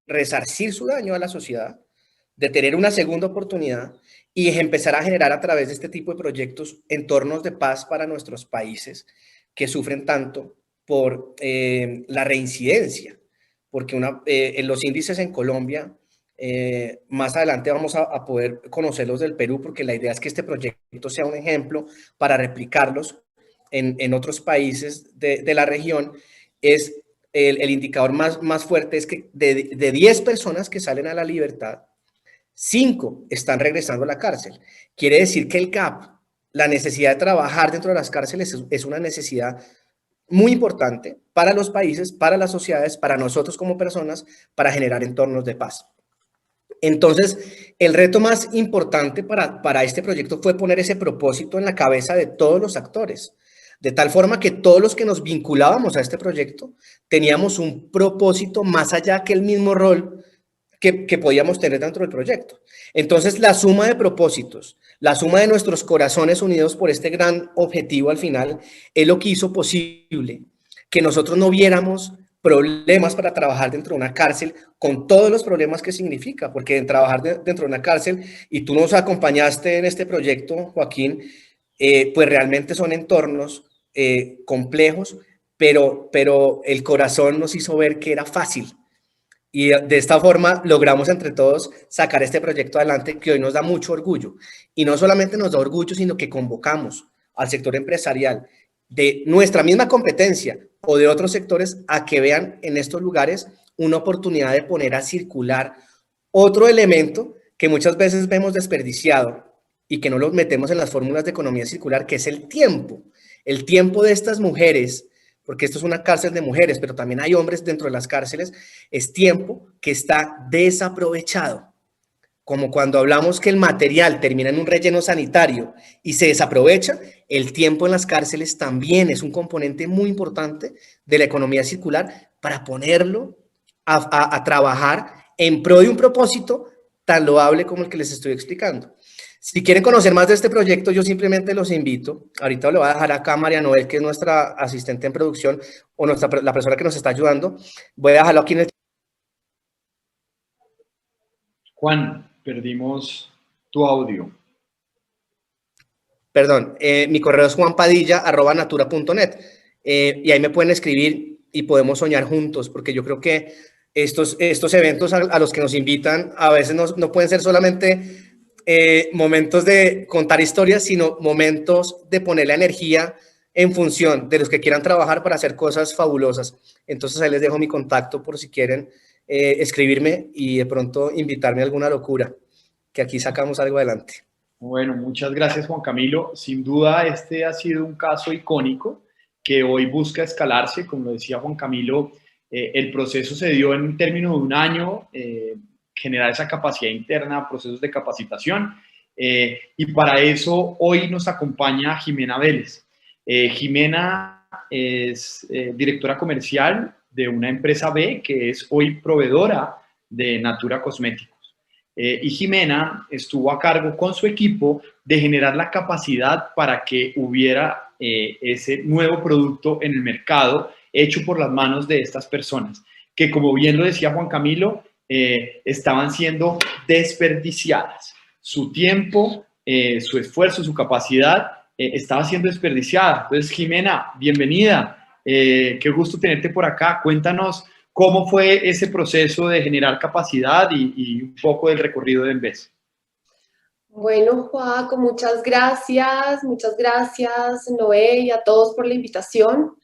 resarcir su daño a la sociedad, de tener una segunda oportunidad y empezar a generar a través de este tipo de proyectos entornos de paz para nuestros países que sufren tanto por la reincidencia, porque en los índices en Colombia, más adelante vamos a poder conocerlos del Perú, porque la idea es que este proyecto sea un ejemplo para replicarlos en otros países de la región. Es el indicador más fuerte es que de 10 personas que salen a la libertad, 5 están regresando a la cárcel. Quiere decir que el gap, la necesidad de trabajar dentro de las cárceles es una necesidad muy importante para los países, para las sociedades, para nosotros como personas, para generar entornos de paz. Entonces, el reto más importante para este proyecto fue poner ese propósito en la cabeza de todos los actores, de tal forma que todos los que nos vinculábamos a este proyecto teníamos un propósito más allá que el mismo rol que podíamos tener dentro del proyecto. Entonces, la suma de propósitos, la suma de nuestros corazones unidos por este gran objetivo al final, es lo que hizo posible que nosotros no viéramos problemas para trabajar dentro de una cárcel con todos los problemas que significa, porque trabajar dentro de una cárcel, y tú nos acompañaste en este proyecto, Joaquín, pues realmente son entornos complejos, pero el corazón nos hizo ver que era fácil. Y de esta forma logramos entre todos sacar este proyecto adelante, que hoy nos da mucho orgullo. Y no solamente nos da orgullo, sino que convocamos al sector empresarial de nuestra misma competencia o de otros sectores a que vean en estos lugares una oportunidad de poner a circular otro elemento que muchas veces vemos desperdiciado y que no lo metemos en las fórmulas de economía circular, que es el tiempo de estas mujeres, porque esto es una cárcel de mujeres, pero también hay hombres dentro de las cárceles. Es tiempo que está desaprovechado, como cuando hablamos que el material termina en un relleno sanitario y se desaprovecha. El tiempo en las cárceles también es un componente muy importante de la economía circular para ponerlo a trabajar en pro de un propósito tan loable como el que les estoy explicando. Si quieren conocer más de este proyecto, yo simplemente los invito. Ahorita le voy a dejar acá a María Noel, que es nuestra asistente en producción, o la persona que nos está ayudando. Voy a dejarlo aquí en el... Juan, perdimos tu audio. Perdón, mi correo es juanpadilla@natura.net, y ahí me pueden escribir y podemos soñar juntos, porque yo creo que estos eventos a los que nos invitan a veces no pueden ser solamente momentos de contar historias, sino momentos de poner la energía en función de los que quieran trabajar para hacer cosas fabulosas. Entonces ahí les dejo mi contacto por si quieren escribirme y de pronto invitarme a alguna locura, que aquí sacamos algo adelante. Bueno, muchas gracias, Juan Camilo. Sin duda, este ha sido un caso icónico que hoy busca escalarse. Como decía Juan Camilo, el proceso se dio en términos de un año, generar esa capacidad interna, procesos de capacitación, y para eso hoy nos acompaña Jimena Vélez. Jimena es directora comercial de una empresa B que es hoy proveedora de Natura Cosméticos. Y Jimena estuvo a cargo con su equipo de generar la capacidad para que hubiera ese nuevo producto en el mercado hecho por las manos de estas personas, que como bien lo decía Juan Camilo, estaban siendo desperdiciadas. Su tiempo, su esfuerzo, su capacidad estaba siendo desperdiciada. Entonces, Jimena, bienvenida. Qué gusto tenerte por acá. Cuéntanos cómo fue ese proceso de generar capacidad y un poco del recorrido de Envés. Bueno, Joaco, muchas gracias, Noé, y a todos por la invitación.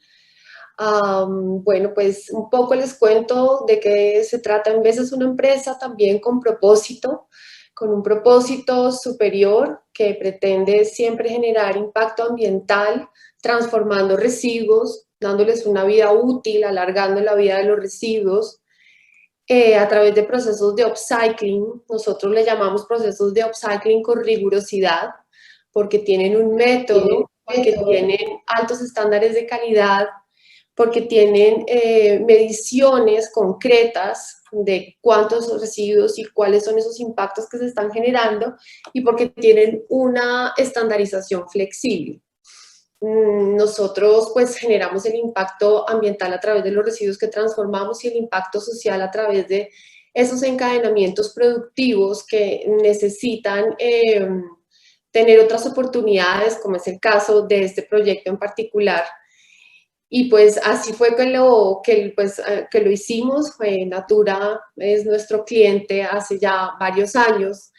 Bueno, pues un poco les cuento de qué se trata. Envés es una empresa también con un propósito superior que pretende siempre generar impacto ambiental, transformando residuos, dándoles una vida útil, alargando la vida de los residuos, a través de procesos de upcycling. Nosotros le llamamos procesos de upcycling con rigurosidad, porque tienen un método, porque tienen altos estándares de calidad, porque tienen mediciones concretas de cuántos residuos y cuáles son esos impactos que se están generando, y porque tienen una estandarización flexible. Nosotros pues generamos el impacto ambiental a través de los residuos que transformamos y el impacto social a través de esos encadenamientos productivos que necesitan tener otras oportunidades, como es el caso de este proyecto en particular. Y pues así fue que lo hicimos. Natura es nuestro cliente hace ya varios años.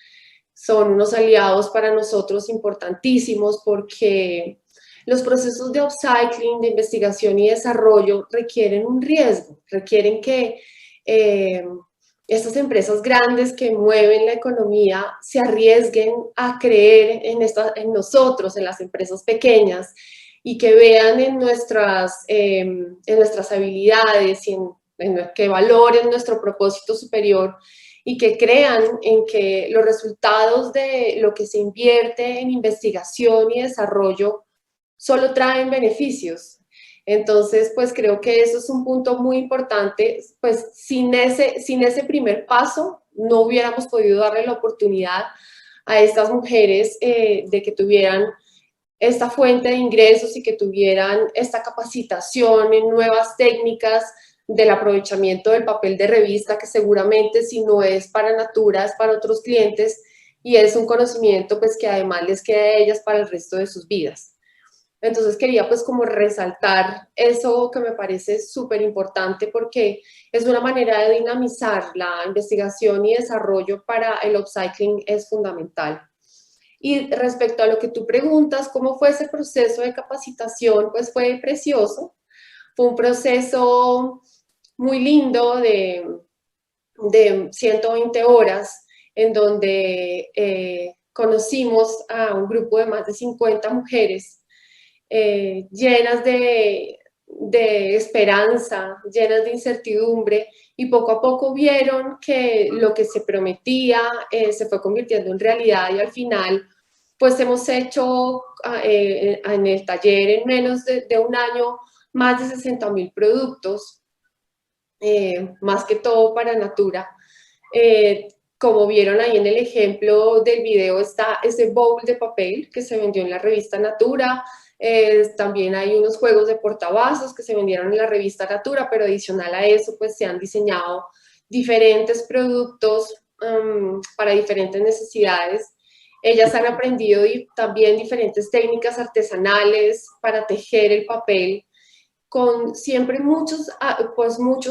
Son unos aliados para nosotros importantísimos porque los procesos de upcycling, de investigación y desarrollo requieren un riesgo, requieren que estas empresas grandes que mueven la economía se arriesguen a creer en nosotros, en las empresas pequeñas, y que vean en nuestras habilidades y que valoren nuestro propósito superior y que crean en que los resultados de lo que se invierte en investigación y desarrollo solo traen beneficios. Entonces, pues creo que eso es un punto muy importante. Pues sin ese primer paso no hubiéramos podido darle la oportunidad a estas mujeres de que tuvieran esta fuente de ingresos y que tuvieran esta capacitación en nuevas técnicas del aprovechamiento del papel de revista, que seguramente si no es para Natura, es para otros clientes, y es un conocimiento pues que además les queda a ellas para el resto de sus vidas. Entonces quería pues como resaltar eso que me parece súper importante porque es una manera de dinamizar la investigación y desarrollo para el upcycling, es fundamental. Y respecto a lo que tú preguntas, ¿cómo fue ese proceso de capacitación? Pues fue precioso. Fue un proceso muy lindo de 120 horas en donde conocimos a un grupo de más de 50 mujeres llenas de esperanza, llenas de incertidumbre, y poco a poco vieron que lo que se prometía se fue convirtiendo en realidad, y al final pues hemos hecho en el taller en menos de un año más de 60.000 productos, más que todo para Natura. Como vieron ahí en el ejemplo del video está ese bowl de papel que se vendió en la revista Natura. También hay unos juegos de portavasos que se vendieron en la revista Natura, pero adicional a eso pues se han diseñado diferentes productos para diferentes necesidades. Ellas han aprendido también diferentes técnicas artesanales para tejer el papel, con siempre muchos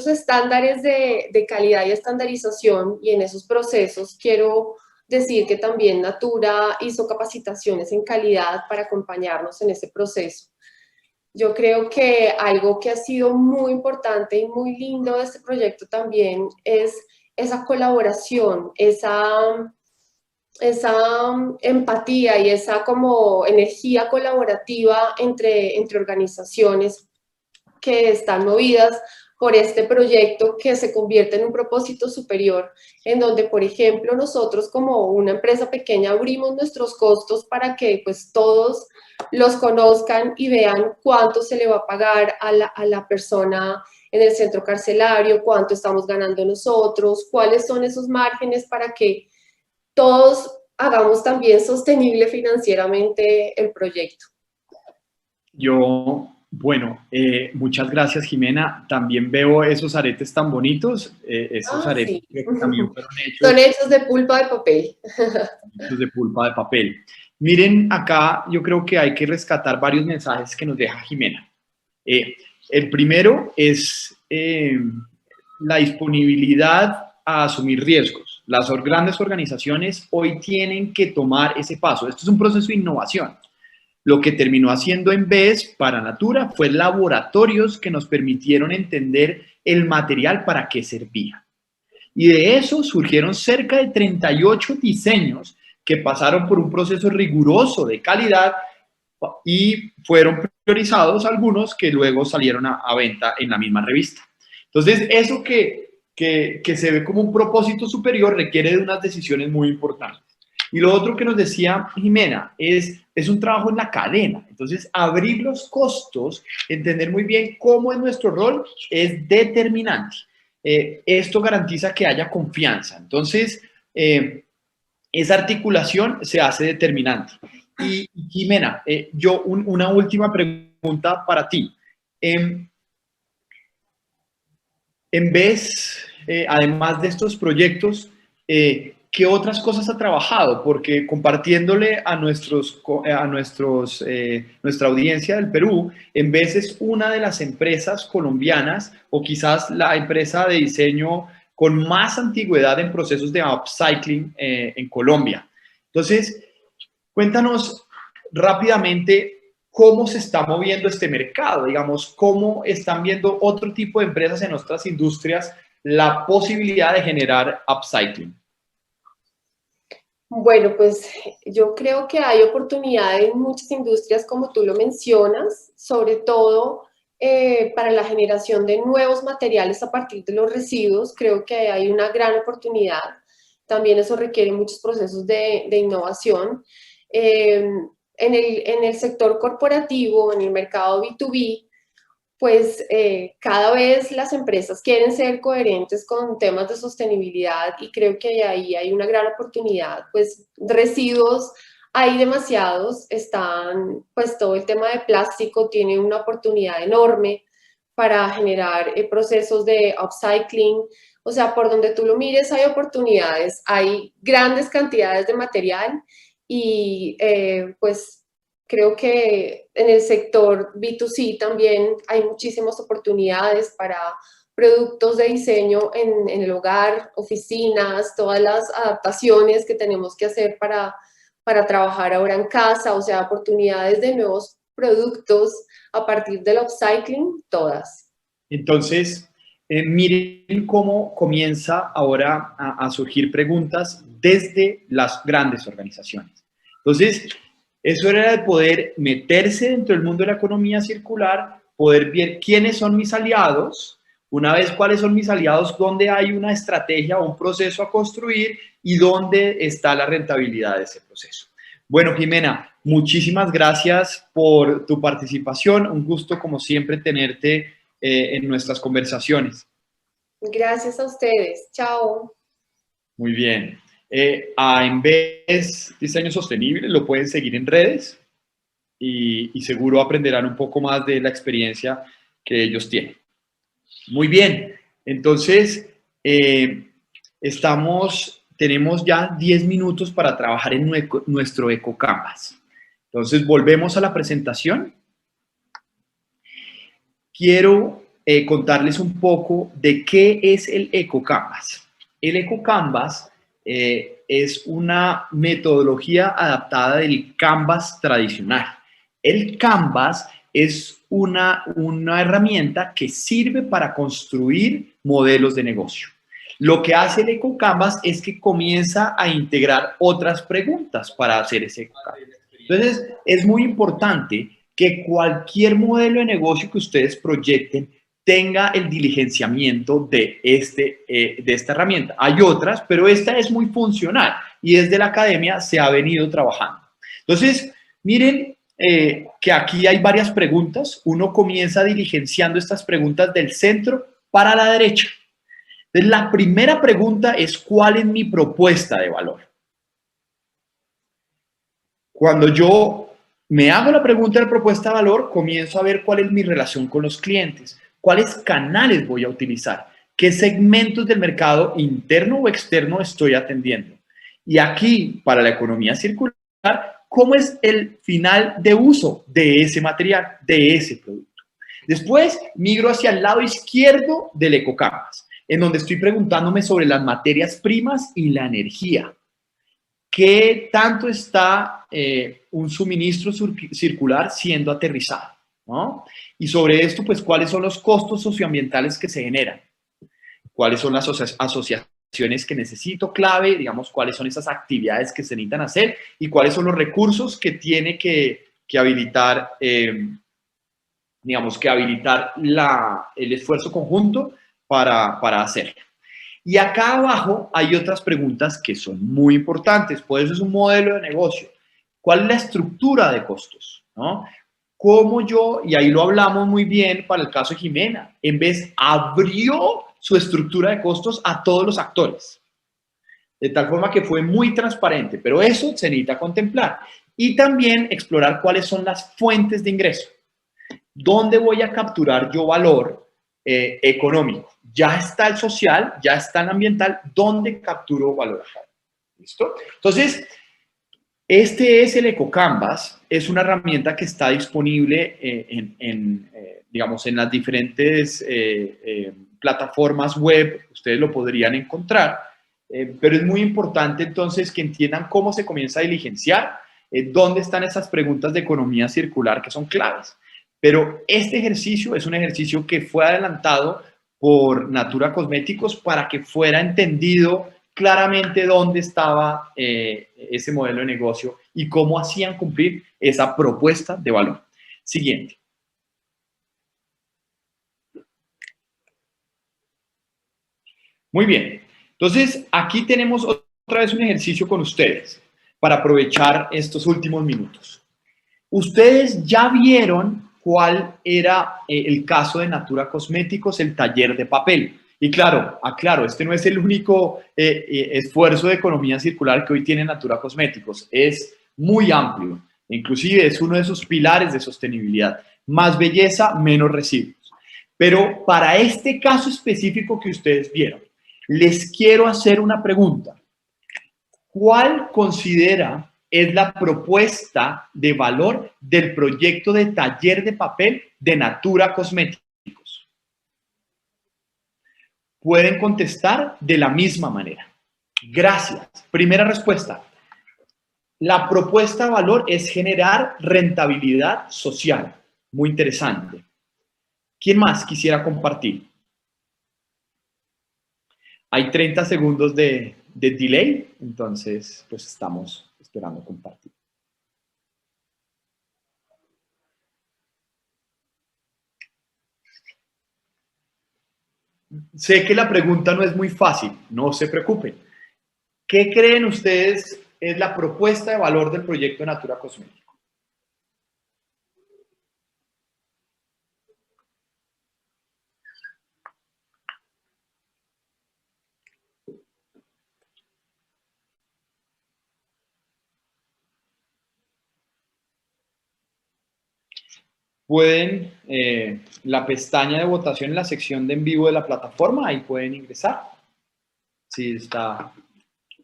estándares de calidad y estandarización, y en esos procesos quiero decir que también Natura hizo capacitaciones en calidad para acompañarnos en ese proceso. Yo creo que algo que ha sido muy importante y muy lindo de este proyecto también es esa colaboración, esa empatía y esa como energía colaborativa entre organizaciones que están movidas por este proyecto que se convierte en un propósito superior, en donde, por ejemplo, nosotros como una empresa pequeña abrimos nuestros costos para que pues todos los conozcan y vean cuánto se le va a pagar a la persona en el centro carcelario, cuánto estamos ganando nosotros, cuáles son esos márgenes para que todos hagamos también sostenible financieramente el proyecto. Muchas gracias, Jimena. También veo esos aretes tan bonitos. Esos aretes sí. que también fueron hechos. Son hechos de pulpa de papel. Hechos de pulpa de papel. Miren, acá yo creo que hay que rescatar varios mensajes que nos deja Jimena. El primero es la disponibilidad a asumir riesgos. Las grandes organizaciones hoy tienen que tomar ese paso. Esto es un proceso de innovación. Lo que terminó haciendo en vez para Natura fue laboratorios que nos permitieron entender el material para qué servía. Y de eso surgieron cerca de 38 diseños que pasaron por un proceso riguroso de calidad y fueron priorizados algunos que luego salieron a venta en la misma revista. Entonces, eso que se ve como un propósito superior requiere de unas decisiones muy importantes. Y lo otro que nos decía Jimena es un trabajo en la cadena. Entonces, abrir los costos, entender muy bien cómo es nuestro rol, es determinante. Esto garantiza que haya confianza. Entonces, esa articulación se hace determinante. Y Jimena, una última pregunta para ti. En vez, además de estos proyectos, ¿qué otras cosas ha trabajado? Porque compartiéndole a nuestra audiencia del Perú, en veces una de las empresas colombianas o quizás la empresa de diseño con más antigüedad en procesos de upcycling en Colombia. Entonces, cuéntanos rápidamente cómo se está moviendo este mercado, digamos, cómo están viendo otro tipo de empresas en otras industrias la posibilidad de generar upcycling. Bueno, pues yo creo que hay oportunidades en muchas industrias, como tú lo mencionas, sobre todo para la generación de nuevos materiales a partir de los residuos. Creo que hay una gran oportunidad. También eso requiere muchos procesos de innovación. En el sector corporativo, en el mercado B2B, pues cada vez las empresas quieren ser coherentes con temas de sostenibilidad y creo que ahí hay una gran oportunidad. Pues residuos hay demasiados, pues todo el tema de plástico tiene una oportunidad enorme para generar procesos de upcycling. O sea, por donde tú lo mires hay oportunidades, hay grandes cantidades de material y pues creo que en el sector B2C también hay muchísimas oportunidades para productos de diseño en el hogar, oficinas, todas las adaptaciones que tenemos que hacer para trabajar ahora en casa, o sea, oportunidades de nuevos productos a partir del upcycling, todas. Entonces, miren cómo comienza ahora a surgir preguntas desde las grandes organizaciones. Entonces, eso era de poder meterse dentro del mundo de la economía circular, poder ver quiénes son mis aliados, una vez cuáles son mis aliados, dónde hay una estrategia o un proceso a construir y dónde está la rentabilidad de ese proceso. Bueno, Jimena, muchísimas gracias por tu participación. Un gusto, como siempre, tenerte en nuestras conversaciones. Gracias a ustedes. Chao. Muy bien. A Envés Diseño Sostenible lo pueden seguir en redes y seguro aprenderán un poco más de la experiencia que ellos tienen. Muy bien. Entonces, tenemos ya 10 minutos para trabajar en nuestro EcoCanvas. Entonces, volvemos a la presentación. Quiero contarles un poco de qué es el EcoCanvas. El EcoCanvas es una metodología adaptada del Canvas tradicional. El Canvas es una herramienta que sirve para construir modelos de negocio. Lo que hace el EcoCanvas es que comienza a integrar otras preguntas para hacer ese EcoCanvas. Entonces, es muy importante que cualquier modelo de negocio que ustedes proyecten tenga el diligenciamiento de esta herramienta. Hay otras, pero esta es muy funcional y desde la academia se ha venido trabajando. Entonces, miren que aquí hay varias preguntas. Uno comienza diligenciando estas preguntas del centro para la derecha. Entonces, la primera pregunta es: ¿cuál es mi propuesta de valor? Cuando yo me hago la pregunta de propuesta de valor, comienzo a ver cuál es mi relación con los clientes, cuáles canales voy a utilizar, qué segmentos del mercado interno o externo estoy atendiendo. Y aquí, para la economía circular, ¿cómo es el final de uso de ese material, de ese producto? Después, migro hacia el lado izquierdo del EcoCanvas, en donde estoy preguntándome sobre las materias primas y la energía. ¿Qué tanto está un suministro circular siendo aterrizado? ¿No? Y sobre esto, pues, ¿cuáles son los costos socioambientales que se generan? ¿Cuáles son las asociaciones que necesito clave? Digamos, ¿cuáles son esas actividades que se necesitan hacer? ¿Y cuáles son los recursos que tiene que habilitar, digamos, que habilitar el esfuerzo conjunto para hacerlo? Y acá abajo hay otras preguntas que son muy importantes. Por eso es un modelo de negocio. ¿Cuál es la estructura de costos? ¿No? ¿Cómo yo, y ahí lo hablamos muy bien para el caso de Jimena, Envés abrió su estructura de costos a todos los actores? De tal forma que fue muy transparente, pero eso se necesita contemplar. Y también explorar cuáles son las fuentes de ingreso. ¿Dónde voy a capturar yo valor económico? Ya está el social, ya está el ambiental, ¿dónde capturo valor? ¿Listo? Entonces, este es el EcoCanvas, es una herramienta que está disponible digamos, en las diferentes plataformas web, ustedes lo podrían encontrar, pero es muy importante entonces que entiendan cómo se comienza a diligenciar, dónde están esas preguntas de economía circular que son claves. Pero este ejercicio es un ejercicio que fue adelantado por Natura Cosméticos para que fuera entendido claramente dónde estaba ese modelo de negocio y cómo hacían cumplir esa propuesta de valor. Siguiente. Muy bien. Entonces, aquí tenemos otra vez un ejercicio con ustedes para aprovechar estos últimos minutos. Ustedes ya vieron cuál era el caso de Natura Cosméticos, el taller de papel. Y claro, aclaro, este no es el único esfuerzo de economía circular que hoy tiene Natura Cosméticos. Es muy amplio. Inclusive es uno de sus pilares de sostenibilidad. Más belleza, menos residuos. Pero para este caso específico que ustedes vieron, les quiero hacer una pregunta. ¿Cuál considera es la propuesta de valor del proyecto de taller de papel de Natura Cosméticos? Pueden contestar de la misma manera. Gracias. Primera respuesta. La propuesta de valor es generar rentabilidad social. Muy interesante. ¿Quién más quisiera compartir? Hay 30 segundos de delay, entonces pues estamos esperando compartir. Sé que la pregunta no es muy fácil, no se preocupen. ¿Qué creen ustedes es la propuesta de valor del proyecto de Natura Cosméticos? Pueden, la pestaña de votación en la sección de en vivo de la plataforma, ahí pueden ingresar si está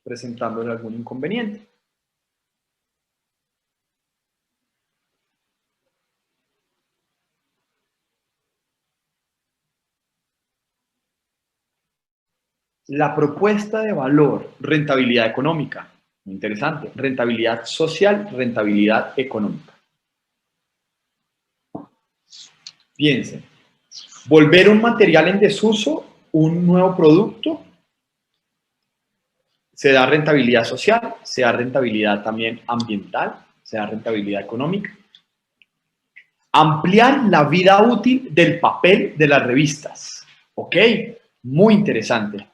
presentándole algún inconveniente. La propuesta de valor, rentabilidad económica, muy interesante, rentabilidad social, rentabilidad económica. Piensen, volver un material en desuso, un nuevo producto, se da rentabilidad social, se da rentabilidad también ambiental, se da rentabilidad económica. Ampliar la vida útil del papel de las revistas. ¿Ok? Muy interesante.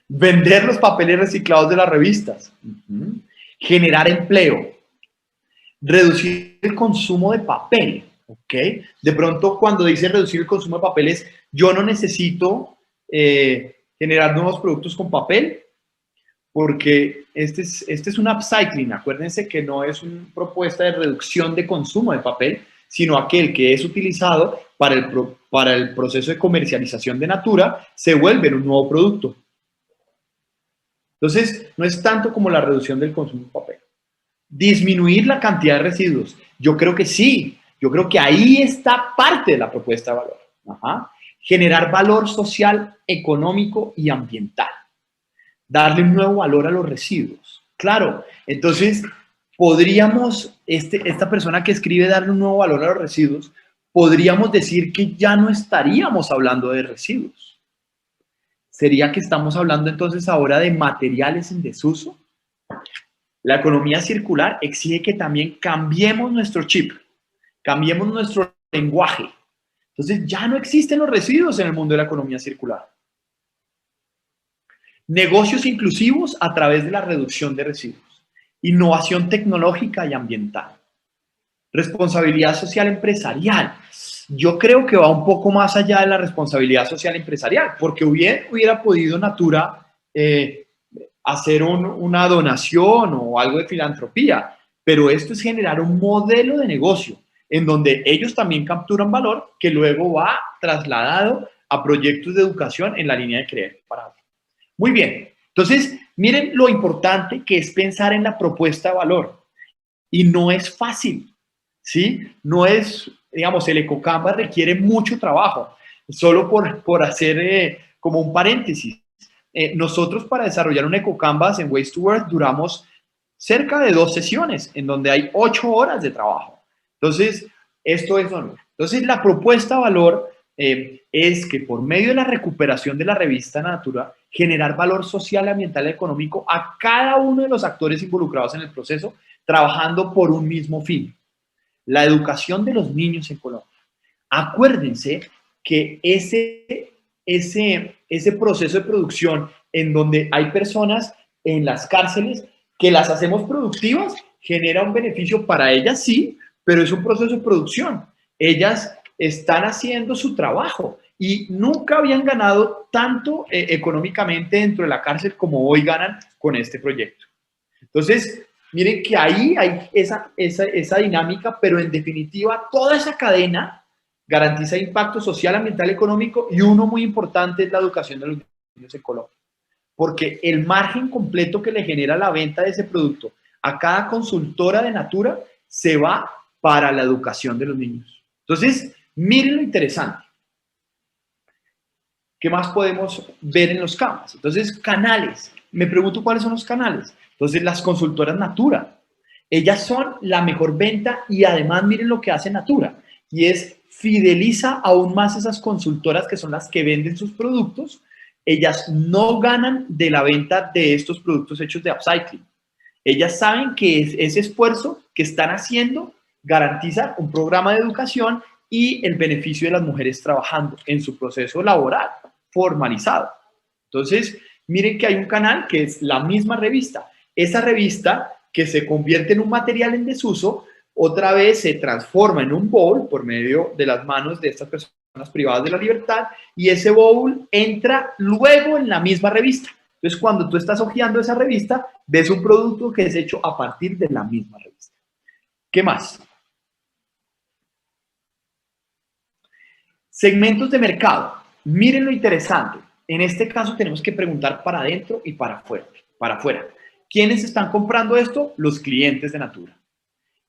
Vender los papeles reciclados de las revistas. Generar empleo. Reducir el consumo de papel. ¿Ok? De pronto, cuando dice reducir el consumo de papeles, yo no necesito generar nuevos productos con papel, porque este es un upcycling. Acuérdense que no es una propuesta de reducción de consumo de papel, sino aquel que es utilizado para el proceso de comercialización de Natura, se vuelve en un nuevo producto. Entonces, no es tanto como la reducción del consumo de papel. Disminuir la cantidad de residuos. Yo creo que sí. Yo creo que ahí está parte de la propuesta de valor. Ajá. Generar valor social, económico y ambiental. Darle un nuevo valor a los residuos. Claro, entonces podríamos, esta persona que escribe darle un nuevo valor a los residuos, podríamos decir que ya no estaríamos hablando de residuos. ¿Sería que estamos hablando entonces ahora de materiales en desuso? La economía circular exige que también cambiemos nuestro chip, cambiemos nuestro lenguaje. Entonces ya no existen los residuos en el mundo de la economía circular. Negocios inclusivos a través de la reducción de residuos. Innovación tecnológica y ambiental. Responsabilidad social empresarial. Yo creo que va un poco más allá de la responsabilidad social empresarial, porque hubiera podido Natura hacer una donación o algo de filantropía, pero esto es generar un modelo de negocio en donde ellos también capturan valor que luego va trasladado a proyectos de educación en la línea de creer para Muy bien. Entonces, miren lo importante que es pensar en la propuesta de valor. Y no es fácil, ¿sí? No es, digamos, el EcoCanvas requiere mucho trabajo. Solo por hacer como un paréntesis. Nosotros para desarrollar un EcoCanvas en Waste to Work duramos cerca de 2 sesiones, en donde hay 8 horas de trabajo. Entonces, esto es normal. Entonces, la propuesta de valor es que por medio de la recuperación de la revista Natura, generar valor social, ambiental y económico a cada uno de los actores involucrados en el proceso, trabajando por un mismo fin, la educación de los niños en Colombia. Acuérdense que ese proceso de producción en donde hay personas en las cárceles que las hacemos productivas, genera un beneficio para ellas, sí, pero es un proceso de producción. Ellas están haciendo su trabajo y nunca habían ganado tanto económicamente dentro de la cárcel como hoy ganan con este proyecto. Entonces, miren que ahí hay esa dinámica, pero en definitiva toda esa cadena garantiza impacto social, ambiental, económico, y uno muy importante es la educación de los niños en Colombia. Porque el margen completo que le genera la venta de ese producto a cada consultora de Natura se va para la educación de los niños. Entonces, miren lo interesante. ¿Qué más podemos ver en los canvas? Entonces, canales. Me pregunto cuáles son los canales. Entonces, las consultoras Natura. Ellas son la mejor venta y además miren lo que hace Natura. Y es fideliza aún más esas consultoras que son las que venden sus productos. Ellas no ganan de la venta de estos productos hechos de upcycling. Ellas saben que ese esfuerzo que están haciendo garantiza un programa de educación y el beneficio de las mujeres trabajando en su proceso laboral formalizado. Entonces, miren que hay un canal que es la misma revista. Esa revista que se convierte en un material en desuso, otra vez se transforma en un bowl por medio de las manos de estas personas privadas de la libertad, y ese bowl entra luego en la misma revista. Entonces, cuando tú estás hojeando esa revista, ves un producto que es hecho a partir de la misma revista. ¿Qué más? Segmentos de mercado. Miren lo interesante. En este caso tenemos que preguntar para adentro y para afuera. ¿Quiénes están comprando esto? Los clientes de Natura.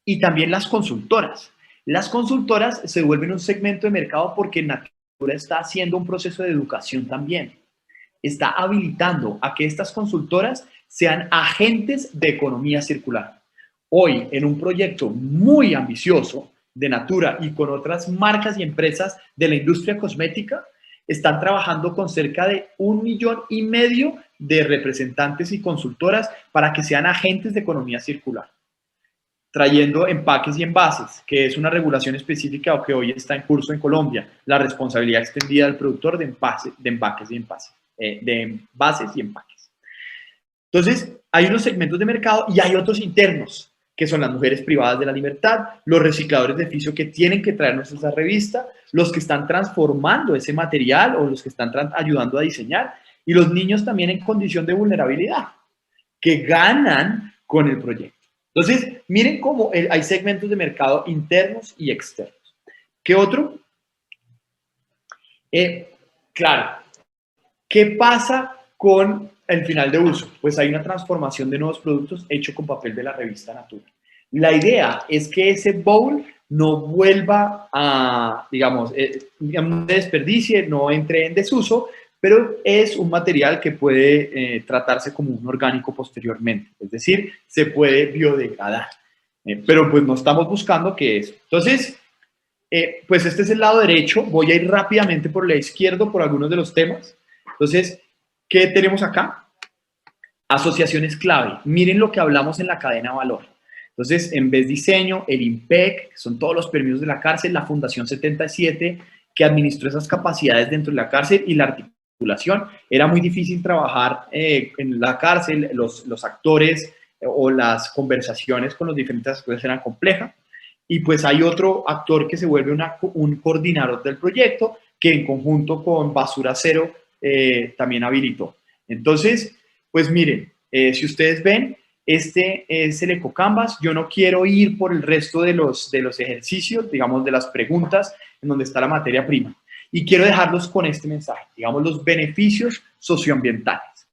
Y también las consultoras. Las consultoras se vuelven un segmento de mercado porque Natura está haciendo un proceso de educación también. Está habilitando a que estas consultoras sean agentes de economía circular. Hoy, en un proyecto muy ambicioso de Natura y con otras marcas y empresas de la industria cosmética, están trabajando con cerca de 1,5 millones de representantes y consultoras para que sean agentes de economía circular, trayendo empaques y envases, que es una regulación específica que hoy está en curso en Colombia, la responsabilidad extendida del productor de envases y empaques. Entonces, hay unos segmentos de mercado y hay otros internos, que son las mujeres privadas de la libertad, los recicladores de oficio que tienen que traernos esa revista, los que están transformando ese material o los que están ayudando a diseñar, y los niños también en condición de vulnerabilidad, que ganan con el proyecto. Entonces, miren cómo hay segmentos de mercado internos y externos. ¿Qué otro? Claro, ¿qué pasa con el final de uso? Pues hay una transformación de nuevos productos hecho con papel de la revista Natura. La idea es que ese bowl no vuelva a, digamos, no se desperdicie, no entre en desuso, pero es un material que puede tratarse como un orgánico posteriormente, es decir, se puede biodegradar, pero pues no estamos buscando que eso. Entonces, pues este es el lado derecho, voy a ir rápidamente por el lado izquierdo por algunos de los temas. Entonces, ¿qué tenemos acá? Asociaciones clave. Miren lo que hablamos en la cadena de valor. Entonces, en vez de diseño, el IMPEC, que son todos los permisos de la cárcel, la Fundación 77, que administró esas capacidades dentro de la cárcel, y la articulación. Era muy difícil trabajar en la cárcel, los actores o las conversaciones con los diferentes actores eran complejas. Y pues hay otro actor que se vuelve un coordinador del proyecto, que en conjunto con Basura Cero también habilitó. Entonces, pues miren, si ustedes ven, este es el EcoCanvas. Yo no quiero ir por el resto de los ejercicios, digamos, de las preguntas en donde está la materia prima. Y quiero dejarlos con este mensaje, digamos, los beneficios socioambientales.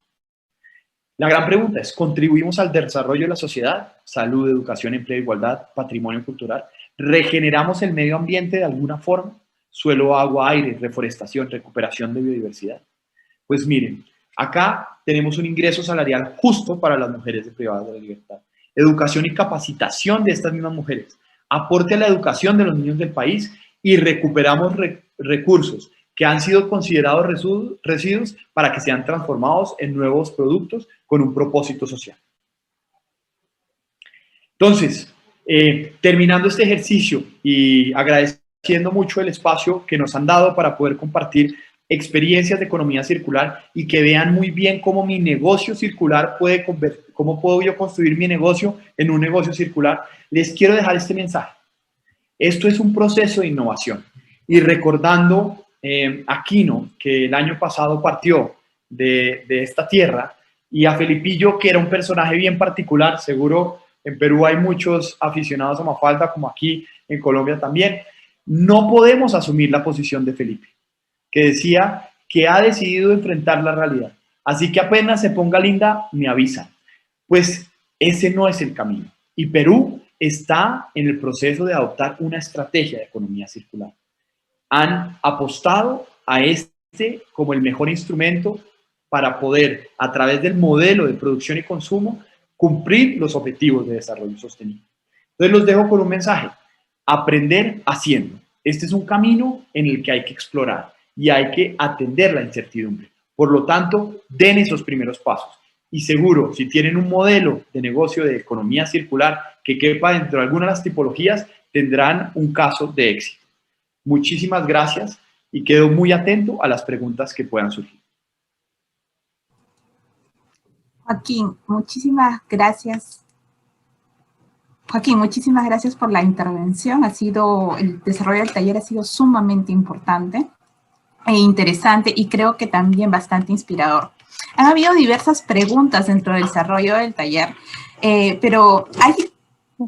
La gran pregunta es, ¿contribuimos al desarrollo de la sociedad? Salud, educación, empleo, igualdad, patrimonio cultural. ¿Regeneramos el medio ambiente de alguna forma? Suelo, agua, aire, reforestación, recuperación de biodiversidad. Pues miren, acá tenemos un ingreso salarial justo para las mujeres privadas de la libertad. Educación y capacitación de estas mismas mujeres. Aporte a la educación de los niños del país y recuperamos recursos que han sido considerados residuos para que sean transformados en nuevos productos con un propósito social. Entonces, terminando este ejercicio y agradeciendo mucho el espacio que nos han dado para poder compartir experiencias de economía circular y que vean muy bien cómo mi negocio circular cómo puedo yo construir mi negocio en un negocio circular, les quiero dejar este mensaje. Esto es un proceso de innovación. Y recordando a Quino, que el año pasado partió de esta tierra, y a Felipillo, que era un personaje bien particular, seguro en Perú hay muchos aficionados a Mafalda, como aquí en Colombia también, no podemos asumir la posición de Felipe, que decía que ha decidido enfrentar la realidad. Así que apenas se ponga linda, me avisan. Pues ese no es el camino. Y Perú está en el proceso de adoptar una estrategia de economía circular. Han apostado a este como el mejor instrumento para poder, a través del modelo de producción y consumo, cumplir los objetivos de desarrollo sostenible. Entonces los dejo con un mensaje: aprender haciendo. Este es un camino en el que hay que explorar y hay que atender la incertidumbre. Por lo tanto, den esos primeros pasos. Y seguro, si tienen un modelo de negocio de economía circular que quepa dentro de alguna de las tipologías, tendrán un caso de éxito. Muchísimas gracias y quedo muy atento a las preguntas que puedan surgir. Joaquín, muchísimas gracias. Joaquín, muchísimas gracias por la intervención. El desarrollo del taller ha sido sumamente importante e interesante y creo que también bastante inspirador. Han habido diversas preguntas dentro del desarrollo del taller, pero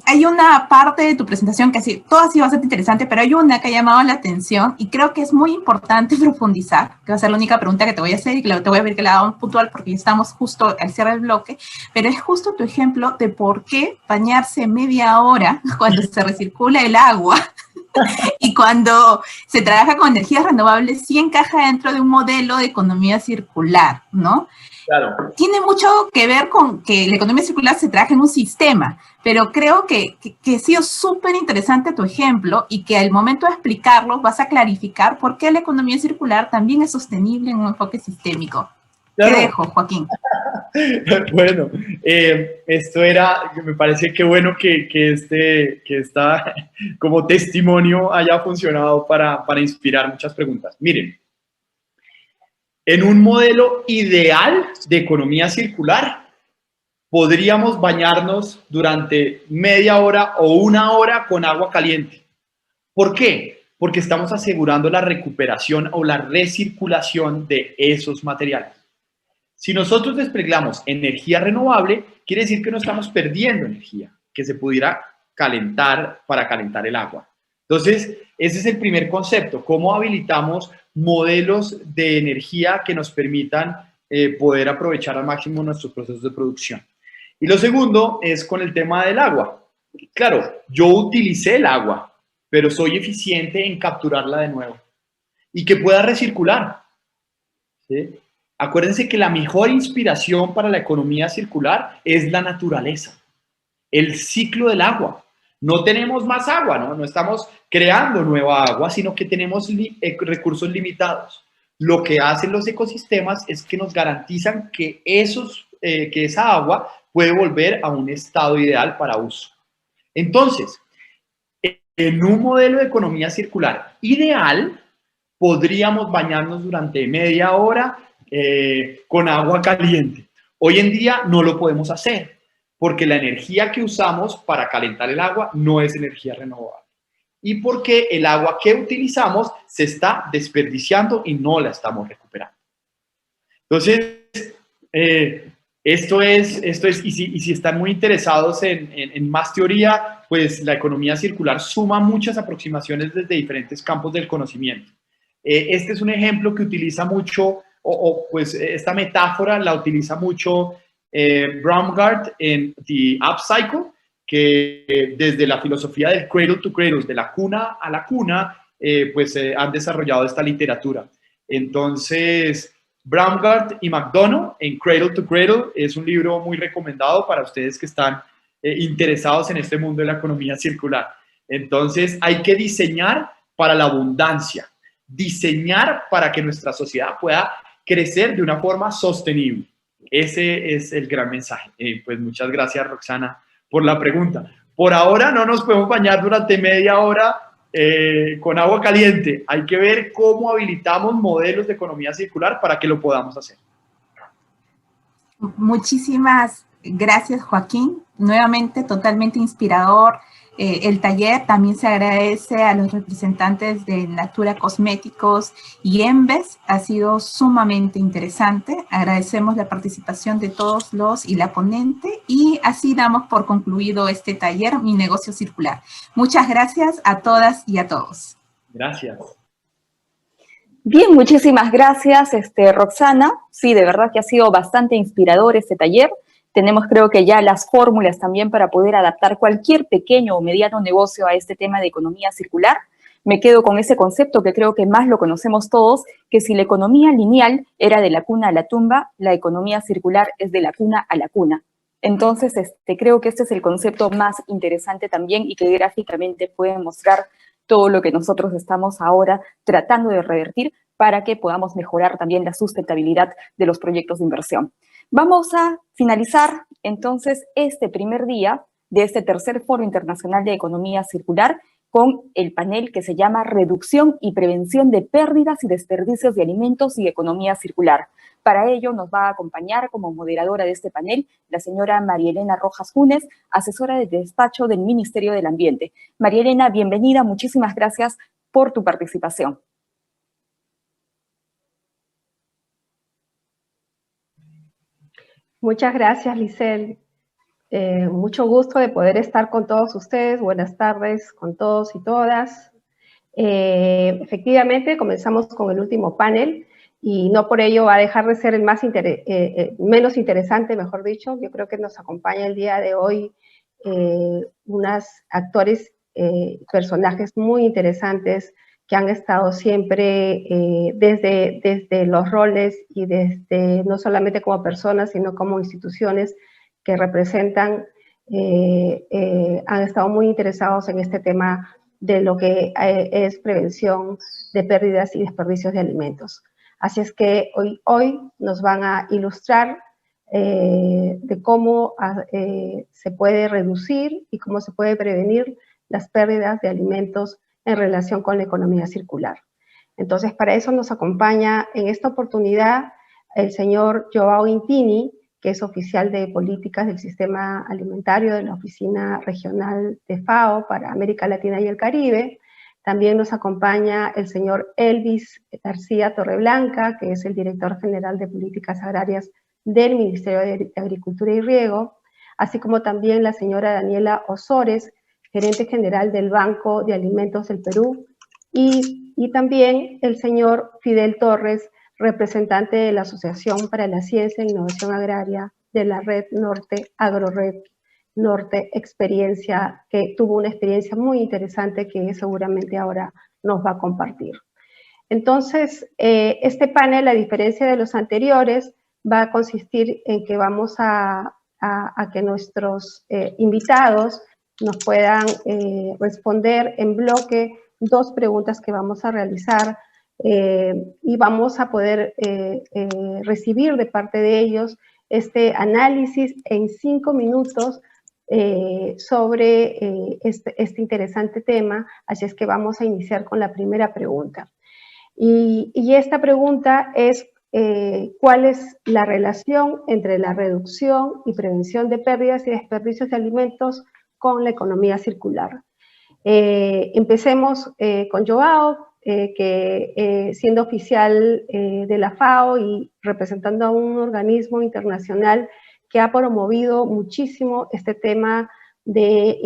hay una parte de tu presentación que todo ha sido bastante interesante, pero hay una que ha llamado la atención y creo que es muy importante profundizar, que va a ser la única pregunta que te voy a hacer y que te voy a pedir que la hagamos puntual porque ya estamos justo al cierre del bloque, pero es justo tu ejemplo de por qué bañarse media hora cuando se recircula el agua y cuando se trabaja con energías renovables sí encaja dentro de un modelo de economía circular, ¿no? Claro. Tiene mucho que ver con que la economía circular se trabaja en un sistema, pero creo que ha sido súper interesante tu ejemplo y que al momento de explicarlo vas a clarificar por qué la economía circular también es sostenible en un enfoque sistémico. Claro. Te dejo, Joaquín. Bueno, esto era, me parece que bueno que esta como testimonio haya funcionado para inspirar muchas preguntas. Miren, en un modelo ideal de economía circular, podríamos bañarnos durante media hora o una hora con agua caliente. ¿Por qué? Porque estamos asegurando la recuperación o la recirculación de esos materiales. Si nosotros desplegamos energía renovable, quiere decir que no estamos perdiendo energía, que se pudiera calentar para calentar el agua. Entonces, ese es el primer concepto, cómo habilitamos modelos de energía que nos permitan poder aprovechar al máximo nuestros procesos de producción. Y lo segundo es con el tema del agua. Claro, yo utilicé el agua, pero soy eficiente en capturarla de nuevo y que pueda recircular, ¿sí? Acuérdense que la mejor inspiración para la economía circular es la naturaleza, el ciclo del agua. No tenemos más agua, ¿no? No estamos creando nueva agua, sino que tenemos recursos limitados. Lo que hacen los ecosistemas es que nos garantizan que esa agua puede volver a un estado ideal para uso. Entonces, en un modelo de economía circular ideal, podríamos bañarnos durante media hora con agua caliente. Hoy en día no lo podemos hacer porque la energía que usamos para calentar el agua no es energía renovable y porque el agua que utilizamos se está desperdiciando y no la estamos recuperando. Entonces, esto es y si están muy interesados en más teoría, pues la economía circular suma muchas aproximaciones desde diferentes campos del conocimiento. Este es un ejemplo que utiliza mucho, pues esta metáfora la utiliza mucho Baumgart en The Upcycle, que desde la filosofía del cradle to cradle, de la cuna a la cuna, han desarrollado esta literatura. Entonces, Baumgart y McDonough en Cradle to Cradle es un libro muy recomendado para ustedes que están interesados en este mundo de la economía circular. Entonces, hay que diseñar para la abundancia, diseñar para que nuestra sociedad pueda crecer de una forma sostenible. Ese es el gran mensaje. Pues muchas gracias, Roxana, por la pregunta. Por ahora no nos podemos bañar durante media hora con agua caliente. Hay que ver cómo habilitamos modelos de economía circular para que lo podamos hacer. Muchísimas gracias, Joaquín. Nuevamente, totalmente inspirador el taller. También se agradece a los representantes de Natura Cosméticos y Embes. Ha sido sumamente interesante. Agradecemos la participación de todos los y la ponente. Y así damos por concluido este taller, Mi Negocio Circular. Muchas gracias a todas y a todos. Gracias. Bien, muchísimas gracias, Roxana. Sí, de verdad que ha sido bastante inspirador este taller. Tenemos, creo que ya las fórmulas también para poder adaptar cualquier pequeño o mediano negocio a este tema de economía circular. Me quedo con ese concepto que creo que más lo conocemos todos, que si la economía lineal era de la cuna a la tumba, la economía circular es de la cuna a la cuna. Entonces, creo que este es el concepto más interesante también y que gráficamente puede mostrar todo lo que nosotros estamos ahora tratando de revertir para que podamos mejorar también la sustentabilidad de los proyectos de inversión. Vamos a finalizar entonces este primer día de este tercer Foro Internacional de Economía Circular con el panel que se llama Reducción y Prevención de Pérdidas y Desperdicios de Alimentos y Economía Circular. Para ello nos va a acompañar como moderadora de este panel la señora María Elena Rojas Funes, asesora de despacho del Ministerio del Ambiente. María Elena, bienvenida, muchísimas gracias por tu participación. Muchas gracias, Lisel. Mucho gusto de poder estar con todos ustedes. Buenas tardes con todos y todas. Efectivamente, comenzamos con el último panel y no por ello va a dejar de ser el menos interesante, mejor dicho. Yo creo que nos acompaña el día de hoy unos actores, personajes muy interesantes que han estado siempre desde los roles y desde no solamente como personas, sino como instituciones que representan, han estado muy interesados en este tema de lo que es prevención de pérdidas y desperdicios de alimentos. Así es que hoy nos van a ilustrar de cómo se puede reducir y cómo se puede prevenir las pérdidas de alimentos en relación con la economía circular. Entonces, para eso nos acompaña en esta oportunidad el señor Joao Intini, que es oficial de políticas del sistema alimentario de la Oficina Regional de FAO para América Latina y el Caribe. También nos acompaña el señor Elvis García Torreblanca, que es el director general de políticas agrarias del Ministerio de Agricultura y Riego, así como también la señora Daniela Osores, gerente general del Banco de Alimentos del Perú, y también el señor Fidel Torres, representante de la Asociación para la Ciencia e Innovación Agraria de la Red Norte, AgroRed Norte Experiencia, que tuvo una experiencia muy interesante que seguramente ahora nos va a compartir. Entonces, este panel, a diferencia de los anteriores, va a consistir en que vamos a que nuestros invitados nos puedan responder en bloque 2 preguntas que vamos a realizar y vamos a poder recibir de parte de ellos este análisis en 5 minutos sobre este interesante tema. Así es que vamos a iniciar con la primera pregunta. Y esta pregunta es ¿cuál es la relación entre la reducción y prevención de pérdidas y desperdicios de alimentos con la economía circular? Empecemos con Joao, que siendo oficial de la FAO y representando a un organismo internacional que ha promovido muchísimo este tema de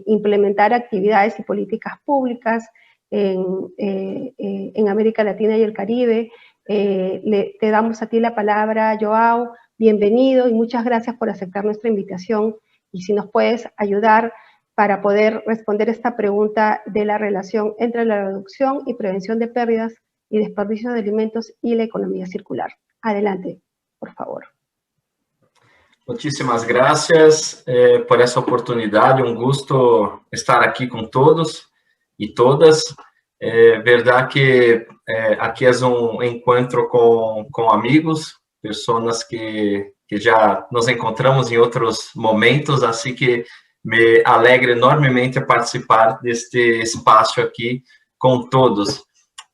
implementar actividades y políticas públicas en América Latina y el Caribe, Te damos a ti la palabra, Joao. Bienvenido y muchas gracias por aceptar nuestra invitación. Y si nos puedes ayudar para poder responder esta pregunta de la relación entre la reducción y prevención de pérdidas y desperdicio de alimentos y la economía circular. Adelante, por favor. Muchísimas gracias por essa oportunidade, gusto estar aqui com todos e todas. É verdade que aqui é encontro com amigos, pessoas que já nos encontramos em outros momentos, assim que me alegra enormemente participar deste espaço aqui com todos,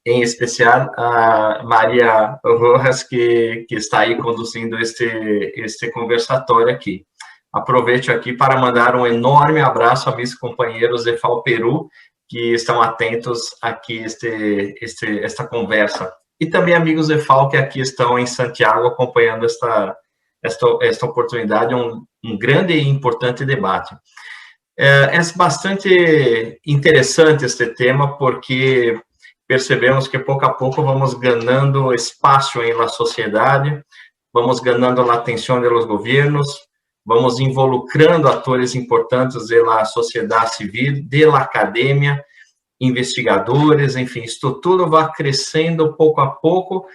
em especial a Maria Rojas, que está aí conduzindo este conversatório aqui. Aproveito aqui para mandar um enorme abraço a meus companheiros de FAO Peru, que estão atentos aqui esta conversa. E também amigos de FAO que aqui estão em Santiago acompanhando esta oportunidade, um grande e importante debate. É bastante interessante este tema, porque percebemos que pouco a pouco vamos ganhando espaço na sociedade, vamos ganhando a atenção dos governos, vamos involucrando atores importantes da sociedade civil, da academia, investigadores, enfim, isto tudo vai crescendo pouco a pouco,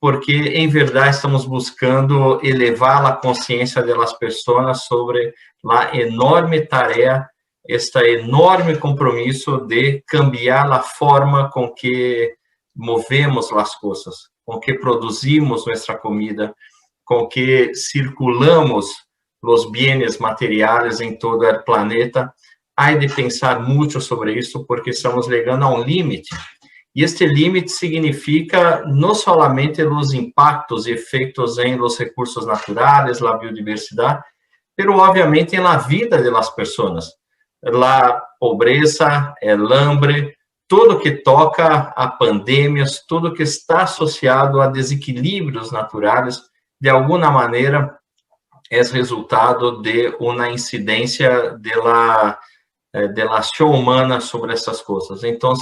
porque, em verdade, estamos buscando elevar a consciência das pessoas sobre a enorme tarefa, este enorme compromisso de cambiar a forma com que movemos as coisas, com que produzimos nossa comida, com que circulamos os bens materiais em todo o planeta. Há de pensar muito sobre isso, porque estamos chegando a limite. E este limite significa não somente os impactos e efeitos em los recursos naturais, a biodiversidade, mas, obviamente, na vida das pessoas. A pobreza, o hambre, tudo que toca a pandemias, tudo que está associado a desequilíbrios naturais, de alguma maneira, é resultado de uma incidência da ação humana sobre essas coisas. Então,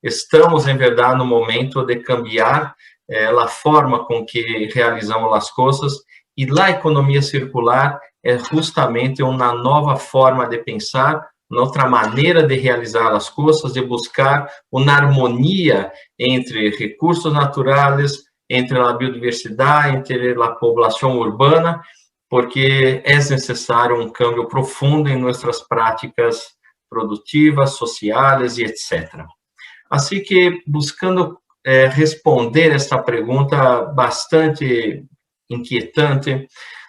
estamos, em verdade, no momento de cambiar a forma com que realizamos as coisas, e a economia circular é justamente uma nova forma de pensar, outra maneira de realizar as coisas, de buscar uma harmonia entre recursos naturais, entre a biodiversidade, entre a população urbana, porque é necessário um câmbio profundo em nossas práticas produtivas, sociais e etc. Assim que, buscando responder esta pergunta bastante inquietante,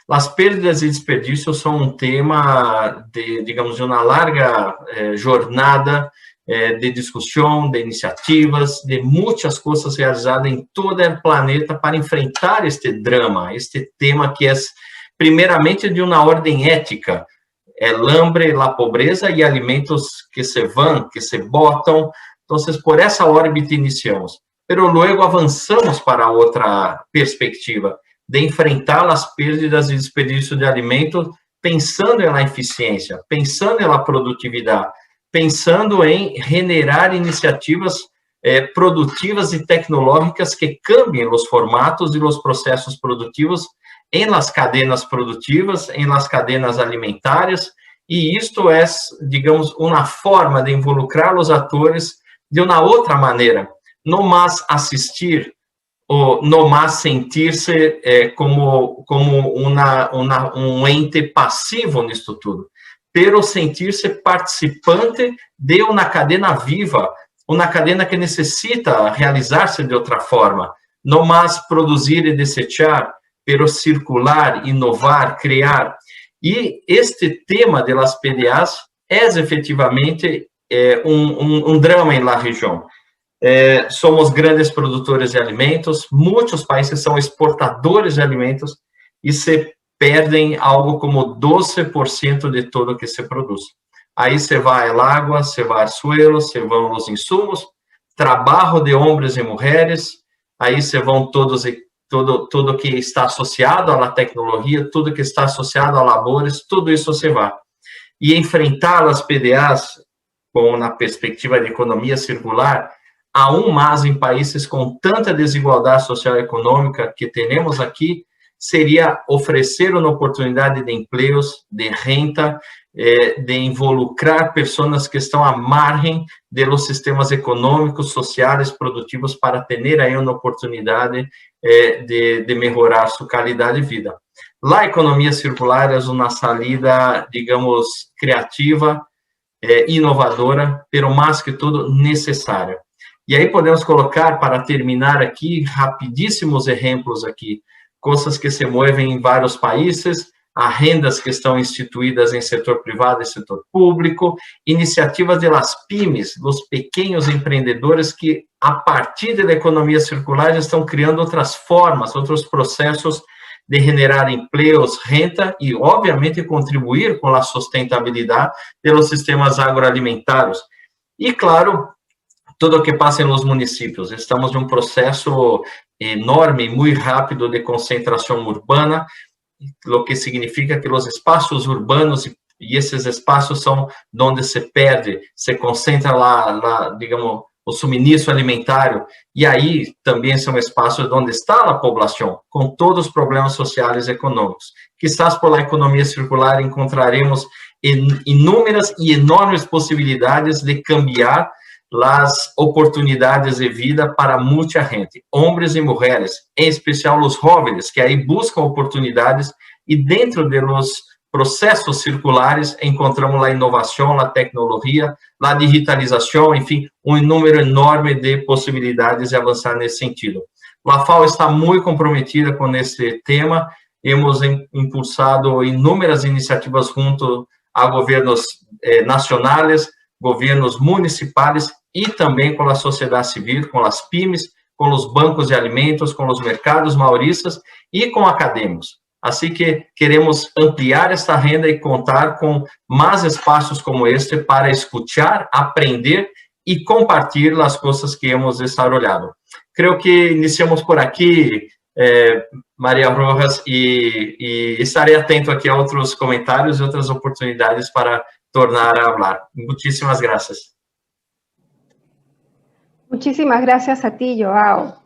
as perdas e desperdícios são um tema de uma larga jornada de discussão, de iniciativas, de muitas coisas realizadas em todo o planeta para enfrentar este drama, este tema que é, primeiramente, de uma ordem ética, o hambre, a pobreza e alimentos que se vão, que se botam. Então, por essa órbita iniciamos, mas logo avançamos para outra perspectiva, de enfrentar as perdas e desperdício de alimentos, pensando na eficiência, pensando na produtividade, pensando em generar iniciativas produtivas e tecnológicas que cambiem os formatos e os processos produtivos em las cadenas produtivas, em las cadenas alimentares, e isto é, digamos, uma forma de involucrar os atores de uma outra maneira, não mais assistir, ou não mais sentir-se como um ente passivo nisto tudo, pero sentir-se participante de uma cadena viva, uma cadena que necessita realizar-se de outra forma, não mais produzir e desechar, pero circular, inovar, criar. E este tema das PDAs é efetivamente um drama na região. Somos grandes produtores de alimentos, muitos países são exportadores de alimentos e se perdem algo como 12% de tudo que se produz. Aí se vai a água, se vai ao suelo, se vão os insumos, trabalho de homens e mulheres, aí se vão tudo que está associado à tecnologia, tudo que está associado a labores, tudo isso se vai. E enfrentar as PDAs com uma perspectiva de economia circular aún más en países con tanta desigualdad social y económica que tenemos aquí, sería ofrecer una oportunidad de empleos, de renta, de involucrar personas que estão à margem de los sistemas econômicos, sociais, produtivos, para ter aí uma oportunidade de melhorar sua qualidade de vida. A economia circular é uma saída, digamos, criativa, inovadora, pero mais que tudo, necessária. E aí podemos colocar, para terminar aqui, rapidíssimos exemplos aqui, coisas que se movem em vários países, agendas que estão instituídas em setor privado e setor público, iniciativas de las pymes, dos pequenos empreendedores que, a partir da economia circular, já estão criando outras formas, outros processos de generar empleos, renta e, obviamente, contribuir com a sustentabilidade dos sistemas agroalimentários. E, claro, tudo o que passa nos municípios. Estamos em um processo enorme, muito rápido de concentração urbana, o que significa que os espaços urbanos, e esses espaços são onde se perde, se concentra lá, digamos, o suministro alimentário, e aí também são espaços onde está a população, com todos os problemas sociais e econômicos. Quizás por la economia circular encontraremos inúmeras e enormes possibilidades de cambiar as oportunidades de vida para muita gente, homens e mulheres, em especial os jovens, que aí buscam oportunidades, e dentro de los processos circulares encontramos a inovação, a tecnologia, a digitalização, enfim, um número enorme de possibilidades de avançar nesse sentido. A FAO está muito comprometida com esse tema, hemos impulsado inúmeras iniciativas junto a governos nacionais, governos municipais e também com a sociedade civil, com as pymes, com os bancos de alimentos, com os mercados maioristas e com acadêmicos. Assim que queremos ampliar esta renda e contar com mais espaços como este para escutar, aprender e compartilhar as coisas que hemos desarrollado. Creio que iniciamos por aqui, Maria Rojas, e estarei atento aqui a outros comentários e outras oportunidades para tornar a hablar. Muchísimas gracias. Muchísimas gracias a ti, Joao.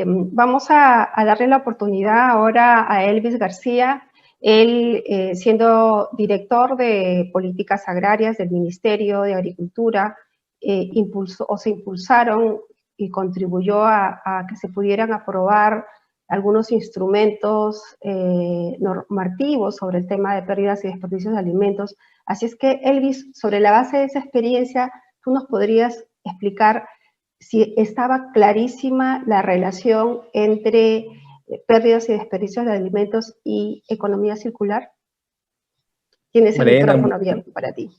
Vamos a darle la oportunidad ahora a Elvis García. Él, siendo director de políticas agrarias del Ministerio de Agricultura, se impulsaron y contribuyó a que se pudieran aprobar algunos instrumentos normativos sobre el tema de pérdidas y desperdicios de alimentos. Así es que, Elvis, sobre la base de esa experiencia, tú nos podrías explicar si estaba clarísima la relación entre pérdidas y desperdicios de alimentos y economía circular. Tienes el micrófono abierto para ti.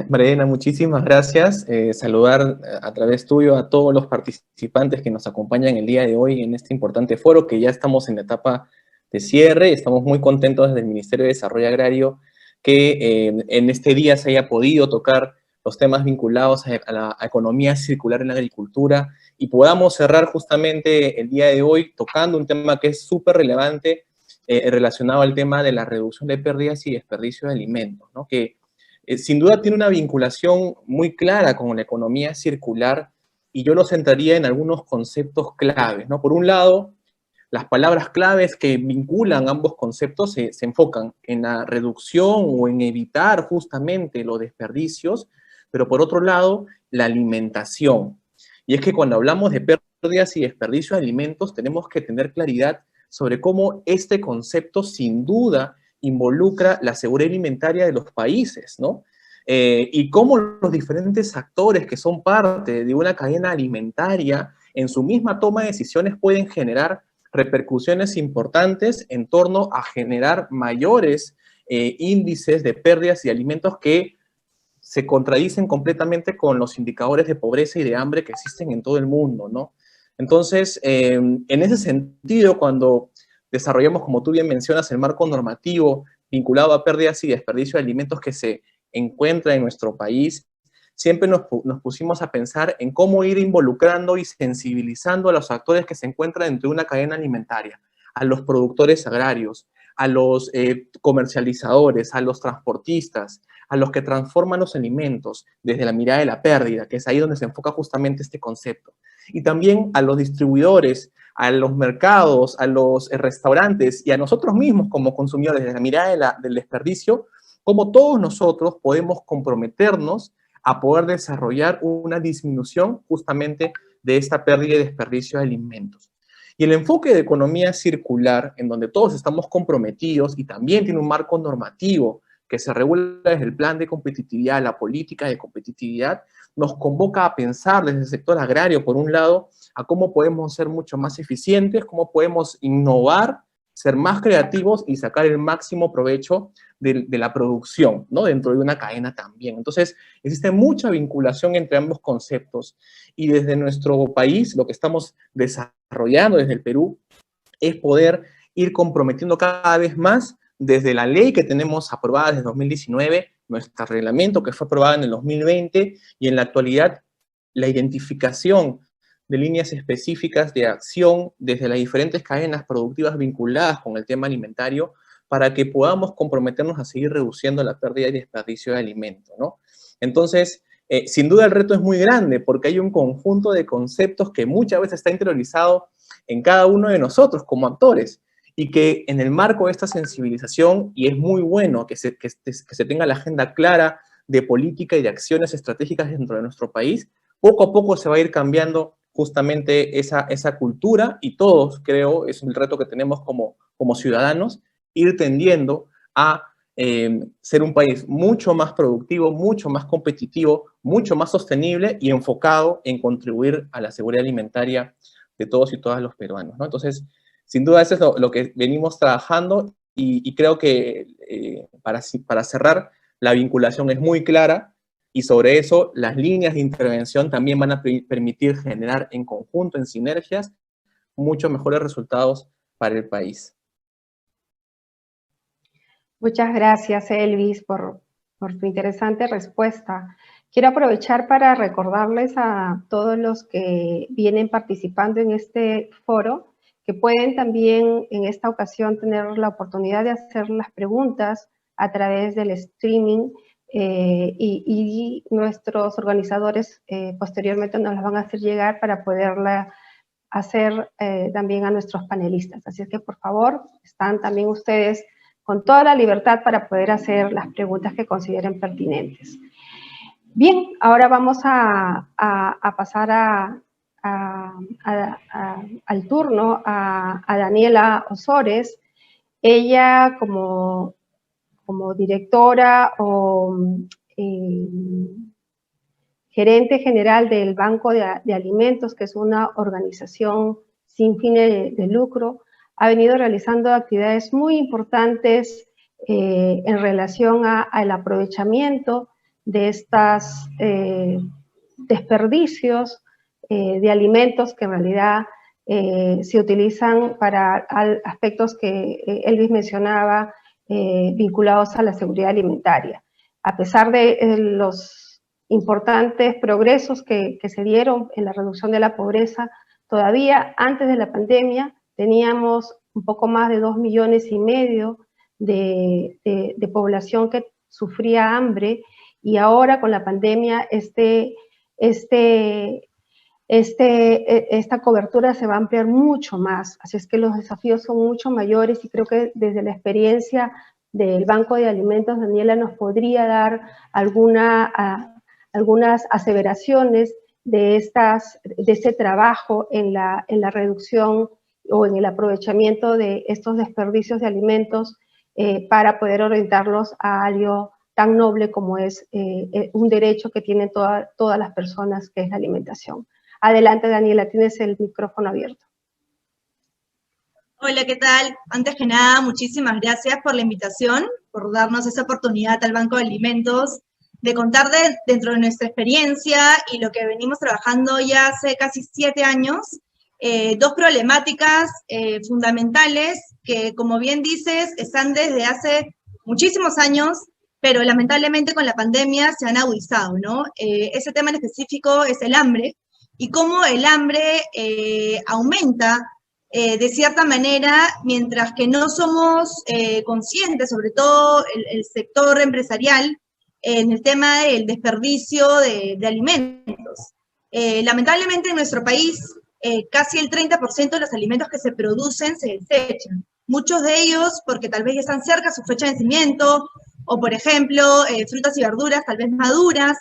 Mariana, muchísimas gracias. Saludar a través tuyo a todos los participantes que nos acompañan el día de hoy en este importante foro, que ya estamos en la etapa de cierre. Estamos muy contentos desde el Ministerio de Desarrollo Agrario que en este día se haya podido tocar los temas vinculados a la economía circular en la agricultura y podamos cerrar justamente el día de hoy tocando un tema que es súper relevante relacionado al tema de la reducción de pérdidas y desperdicio de alimentos, ¿no? Que sin duda tiene una vinculación muy clara con la economía circular y yo lo centraría en algunos conceptos claves, ¿no? Por un lado, las palabras claves que vinculan ambos conceptos se enfocan en la reducción o en evitar justamente los desperdicios, pero por otro lado, la alimentación. Y es que cuando hablamos de pérdidas y desperdicio de alimentos, tenemos que tener claridad sobre cómo este concepto sin duda involucra la seguridad alimentaria de los países, ¿no? Y cómo los diferentes actores que son parte de una cadena alimentaria en su misma toma de decisiones pueden generar repercusiones importantes en torno a generar mayores índices de pérdidas y alimentos que se contradicen completamente con los indicadores de pobreza y de hambre que existen en todo el mundo, ¿no? Entonces, en ese sentido, cuando desarrollamos, como tú bien mencionas, el marco normativo vinculado a pérdidas y desperdicio de alimentos que se encuentra en nuestro país, siempre nos pusimos a pensar en cómo ir involucrando y sensibilizando a los actores que se encuentran dentro de una cadena alimentaria, a los productores agrarios, a los comercializadores, a los transportistas, a los que transforman los alimentos desde la mirada de la pérdida, que es ahí donde se enfoca justamente este concepto. Y también a los distribuidores, a los mercados, a los restaurantes y a nosotros mismos como consumidores, desde la mirada del desperdicio, como todos nosotros podemos comprometernos a poder desarrollar una disminución justamente de esta pérdida y desperdicio de alimentos. Y el enfoque de economía circular, en donde todos estamos comprometidos y también tiene un marco normativo que se regula desde el plan de competitividad, la política de competitividad, nos convoca a pensar desde el sector agrario, por un lado, a cómo podemos ser mucho más eficientes, cómo podemos innovar, ser más creativos y sacar el máximo provecho de la producción, ¿no? Dentro de una cadena también. Entonces, existe mucha vinculación entre ambos conceptos. Y desde nuestro país, lo que estamos desarrollando desde el Perú es poder ir comprometiendo cada vez más desde la ley que tenemos aprobada desde 2019, nuestro reglamento que fue aprobado en el 2020, y en la actualidad la identificación de líneas específicas de acción desde las diferentes cadenas productivas vinculadas con el tema alimentario para que podamos comprometernos a seguir reduciendo la pérdida y desperdicio de alimentos, ¿no? Entonces, sin duda el reto es muy grande porque hay un conjunto de conceptos que muchas veces está interiorizado en cada uno de nosotros como actores y que en el marco de esta sensibilización, y es muy bueno que se tenga la agenda clara de política y de acciones estratégicas dentro de nuestro país, poco a poco se va a ir cambiando justamente esa cultura y todos, creo, es un reto que tenemos como ciudadanos, ir tendiendo a ser un país mucho más productivo, mucho más competitivo, mucho más sostenible y enfocado en contribuir a la seguridad alimentaria de todos y todas los peruanos, ¿no? Entonces, sin duda eso es lo que venimos trabajando y creo que para cerrar, la vinculación es muy clara y sobre eso las líneas de intervención también van a permitir generar en conjunto, en sinergias, muchos mejores resultados para el país. Muchas gracias, Elvis, por tu interesante respuesta. Quiero aprovechar para recordarles a todos los que vienen participando en este foro que pueden también en esta ocasión tener la oportunidad de hacer las preguntas a través del streaming y nuestros organizadores posteriormente nos las van a hacer llegar para poderla hacer también a nuestros panelistas. Así es que, por favor, están también ustedes con toda la libertad para poder hacer las preguntas que consideren pertinentes. Bien, ahora vamos a pasar al turno a Daniela Osores. Ella como directora o gerente general del Banco de Alimentos, que es una organización sin fines de lucro, ha venido realizando actividades muy importantes en relación al aprovechamiento de estos desperdicios de alimentos que en realidad se utilizan para aspectos que Elvis mencionaba vinculados a la seguridad alimentaria. A pesar de los importantes progresos que se dieron en la reducción de la pobreza, todavía antes de la pandemia teníamos un poco más de 2,5 millones de población que sufría hambre, y ahora con la pandemia esta cobertura se va a ampliar mucho más, así es que los desafíos son mucho mayores y creo que desde la experiencia del Banco de Alimentos, Daniela nos podría dar algunas aseveraciones de este trabajo en la reducción o en el aprovechamiento de estos desperdicios de alimentos para poder orientarlos a algo tan noble como es un derecho que tienen todas las personas, que es la alimentación. Adelante, Daniela, tienes el micrófono abierto. Hola, ¿qué tal? Antes que nada, muchísimas gracias por la invitación, por darnos esa oportunidad al Banco de Alimentos de contar dentro de nuestra experiencia y lo que venimos trabajando ya hace casi 7 años, dos problemáticas fundamentales que, como bien dices, están desde hace muchísimos años, pero lamentablemente con la pandemia se han agudizado, ¿no? Ese tema en específico es el hambre, y cómo el hambre aumenta de cierta manera, mientras que no somos conscientes, sobre todo el sector empresarial, en el tema del desperdicio de alimentos. Lamentablemente en nuestro país, casi el 30% de los alimentos que se producen se desechan. Muchos de ellos porque tal vez ya están cerca de su fecha de vencimiento, o por ejemplo, frutas y verduras tal vez maduras,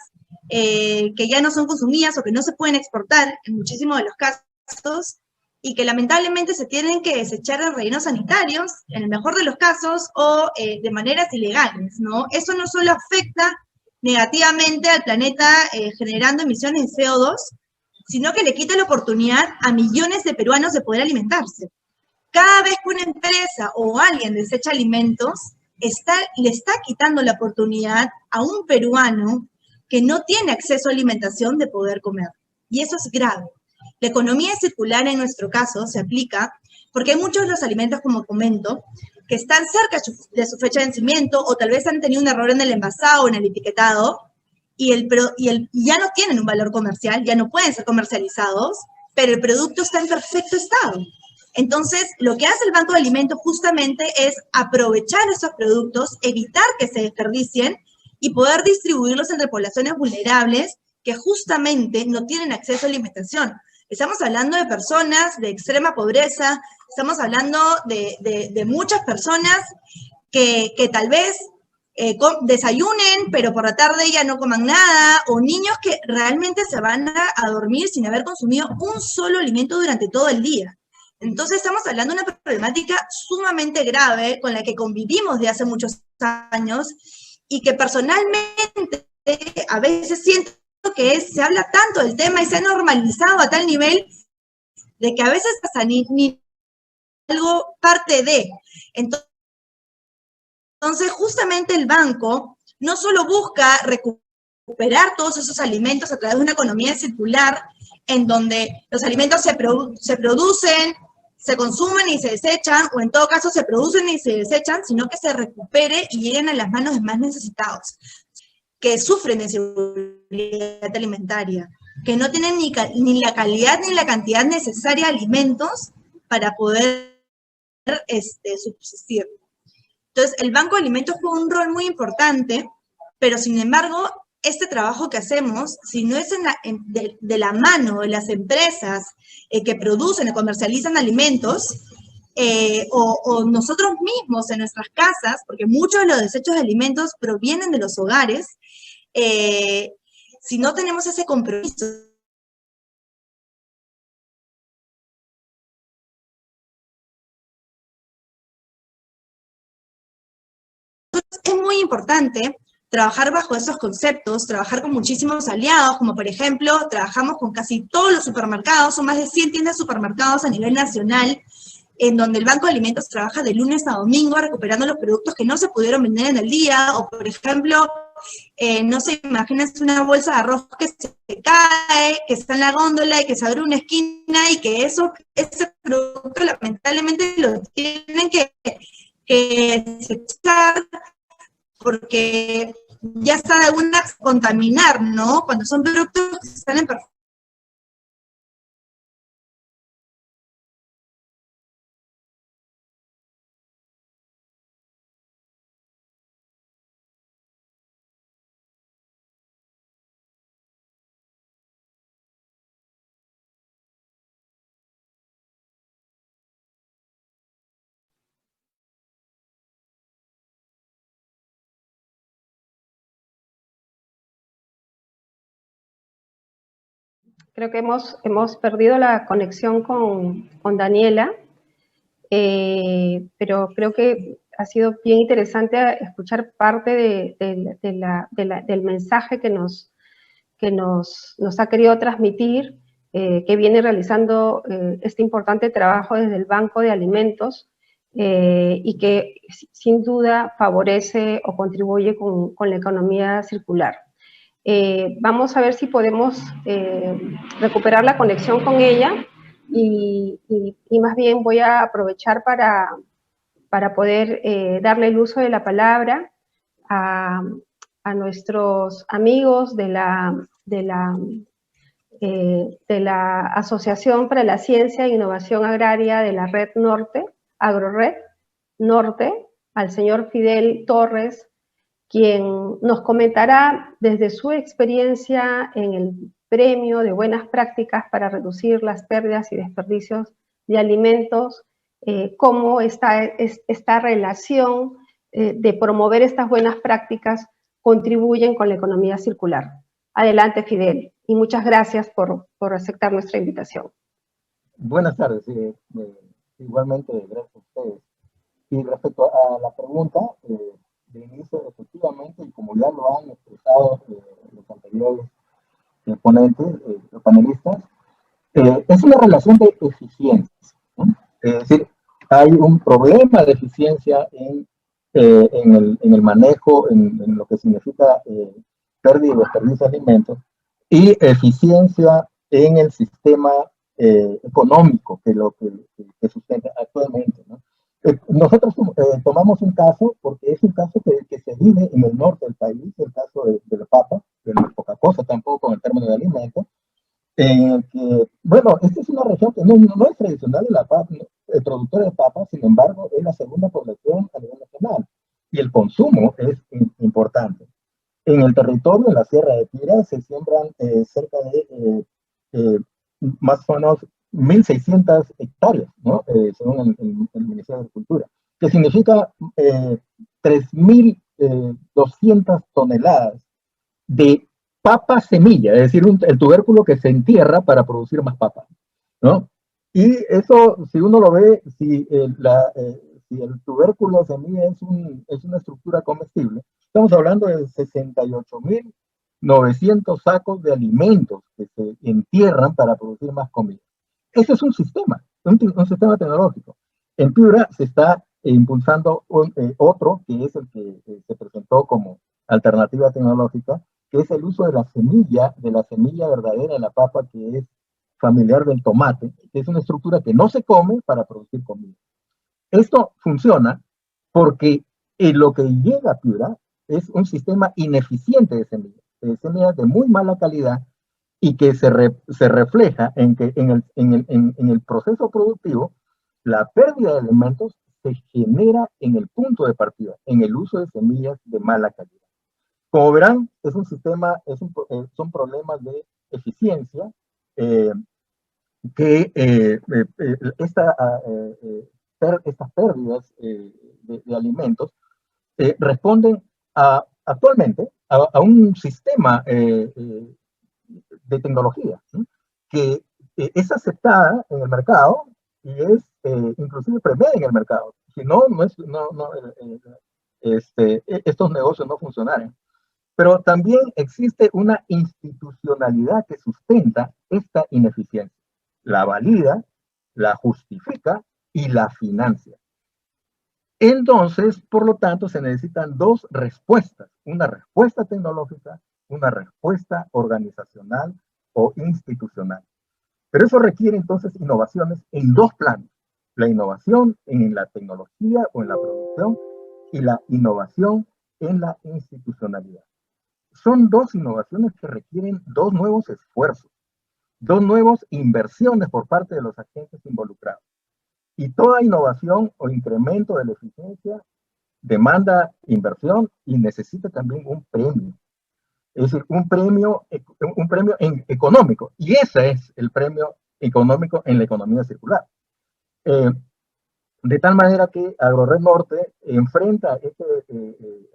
que ya no son consumidas o que no se pueden exportar en muchísimos de los casos, y que lamentablemente se tienen que desechar en rellenos sanitarios, en el mejor de los casos, o de maneras ilegales, ¿no? Eso no solo afecta negativamente al planeta generando emisiones de CO2, sino que le quita la oportunidad a millones de peruanos de poder alimentarse. Cada vez que una empresa o alguien desecha alimentos, le está quitando la oportunidad a un peruano que no tiene acceso a alimentación de poder comer. Y eso es grave. La economía circular en nuestro caso se aplica porque hay muchos de los alimentos, como comento, que están cerca de su fecha de vencimiento o tal vez han tenido un error en el envasado o en el etiquetado y ya no tienen un valor comercial, ya no pueden ser comercializados, pero el producto está en perfecto estado. Entonces, lo que hace el Banco de Alimentos justamente es aprovechar esos productos, evitar que se desperdicien y poder distribuirlos entre poblaciones vulnerables que justamente no tienen acceso a alimentación. Estamos hablando de personas de extrema pobreza, estamos hablando de muchas personas que tal vez desayunen, pero por la tarde ya no coman nada, o niños que realmente se van a dormir sin haber consumido un solo alimento durante todo el día. Entonces estamos hablando de una problemática sumamente grave con la que convivimos de hace muchos años y que personalmente a veces siento que se habla tanto del tema y se ha normalizado a tal nivel de que a veces hasta ni algo parte de. Entonces, justamente el banco no solo busca recuperar todos esos alimentos a través de una economía circular en donde los alimentos se producen, se consumen y se desechan, o en todo caso se producen y se desechan, sino que se recupere y lleguen a las manos de más necesitados, que sufren de inseguridad alimentaria, que no tienen ni la calidad ni la cantidad necesaria de alimentos para poder subsistir. Entonces, el Banco de Alimentos juega un rol muy importante, pero sin embargo, este trabajo que hacemos, si no es de la mano de las empresas que producen y comercializan alimentos, o nosotros mismos en nuestras casas, porque muchos de los desechos de alimentos provienen de los hogares, si no tenemos ese compromiso, es muy importante trabajar bajo esos conceptos, trabajar con muchísimos aliados, como por ejemplo, trabajamos con casi todos los supermercados, son más de 100 tiendas de supermercados a nivel nacional, en donde el Banco de Alimentos trabaja de lunes a domingo recuperando los productos que no se pudieron vender en el día, o por ejemplo, no se imaginan una bolsa de arroz que se cae, que está en la góndola y que se abre una esquina y que ese producto lamentablemente lo tienen que desechar porque ya está de alguna contaminar, ¿no? Cuando son productos que están en perfecto. Creo que hemos perdido la conexión con Daniela, pero creo que ha sido bien interesante escuchar parte del mensaje que nos ha querido transmitir, que viene realizando este importante trabajo desde el Banco de Alimentos y que sin duda favorece o contribuye con la economía circular. Vamos a ver si podemos recuperar la conexión con ella y más bien voy a aprovechar para poder darle el uso de la palabra a nuestros amigos de la de la Asociación para la Ciencia e Innovación Agraria de la Red Norte, AgroRed Norte, al señor Fidel Torres, quien nos comentará desde su experiencia en el premio de buenas prácticas para reducir las pérdidas y desperdicios de alimentos, cómo esta relación de promover estas buenas prácticas contribuyen con la economía circular. Adelante, Fidel, y muchas gracias por aceptar nuestra invitación. Buenas tardes, igualmente gracias a ustedes. Y respecto a la pregunta, de inicio, efectivamente, y como ya lo han expresado los anteriores ponentes, los panelistas, es una relación de eficiencia, ¿no? Es decir, hay un problema de eficiencia en el manejo, en lo que significa pérdida y desperdicio de alimentos, y eficiencia en el sistema económico que sustenta actualmente, ¿no? Nosotros tomamos un caso, porque es un caso que se vive en el norte del país, el caso de la papa, que no es poca cosa tampoco en el término de alimentos, que, bueno, esta es una región que no es tradicional de la papa, productora de papas, sin embargo, es la segunda población a nivel nacional, y el consumo es importante. En el territorio, en la Sierra de Pira, se siembran cerca de más o menos 1.600 hectáreas, ¿no? Según el Ministerio de Agricultura, que significa 3.200 toneladas de papa semilla, es decir, el tubérculo que se entierra para producir más papas, ¿no? Y eso, si uno lo ve, si el tubérculo semilla es una estructura comestible, estamos hablando de 68.900 sacos de alimentos que se entierran para producir más comida. Ese es un sistema tecnológico. En Piura se está impulsando otro, que es el que se presentó como alternativa tecnológica, que es el uso de la semilla verdadera de la papa, que es familiar del tomate, que es una estructura que no se come para producir comida. Esto funciona porque lo que llega a Piura es un sistema ineficiente de semillas de muy mala calidad, y que se refleja en que en el proceso productivo la pérdida de alimentos se genera en el punto de partida, en el uso de semillas de mala calidad. Como verán, es un sistema, son problemas de eficiencia que estas pérdidas de alimentos responden actualmente a un sistema de tecnología, ¿sí? Que es aceptada en el mercado y es inclusive premiada en el mercado. Si no, estos negocios no funcionaran. Pero también existe una institucionalidad que sustenta esta ineficiencia. La valida, la justifica y la financia. Entonces, por lo tanto, se necesitan dos respuestas, una respuesta tecnológica, una respuesta organizacional o institucional. Pero eso requiere entonces innovaciones en dos planos: la innovación en la tecnología o en la producción y la innovación en la institucionalidad. Son dos innovaciones que requieren dos nuevos esfuerzos, dos nuevas inversiones por parte de los agentes involucrados. Y toda innovación o incremento de la eficiencia demanda inversión y necesita también un premio. Es decir, un premio económico. Y ese es el premio económico en la economía circular. De tal manera que AgroRed Norte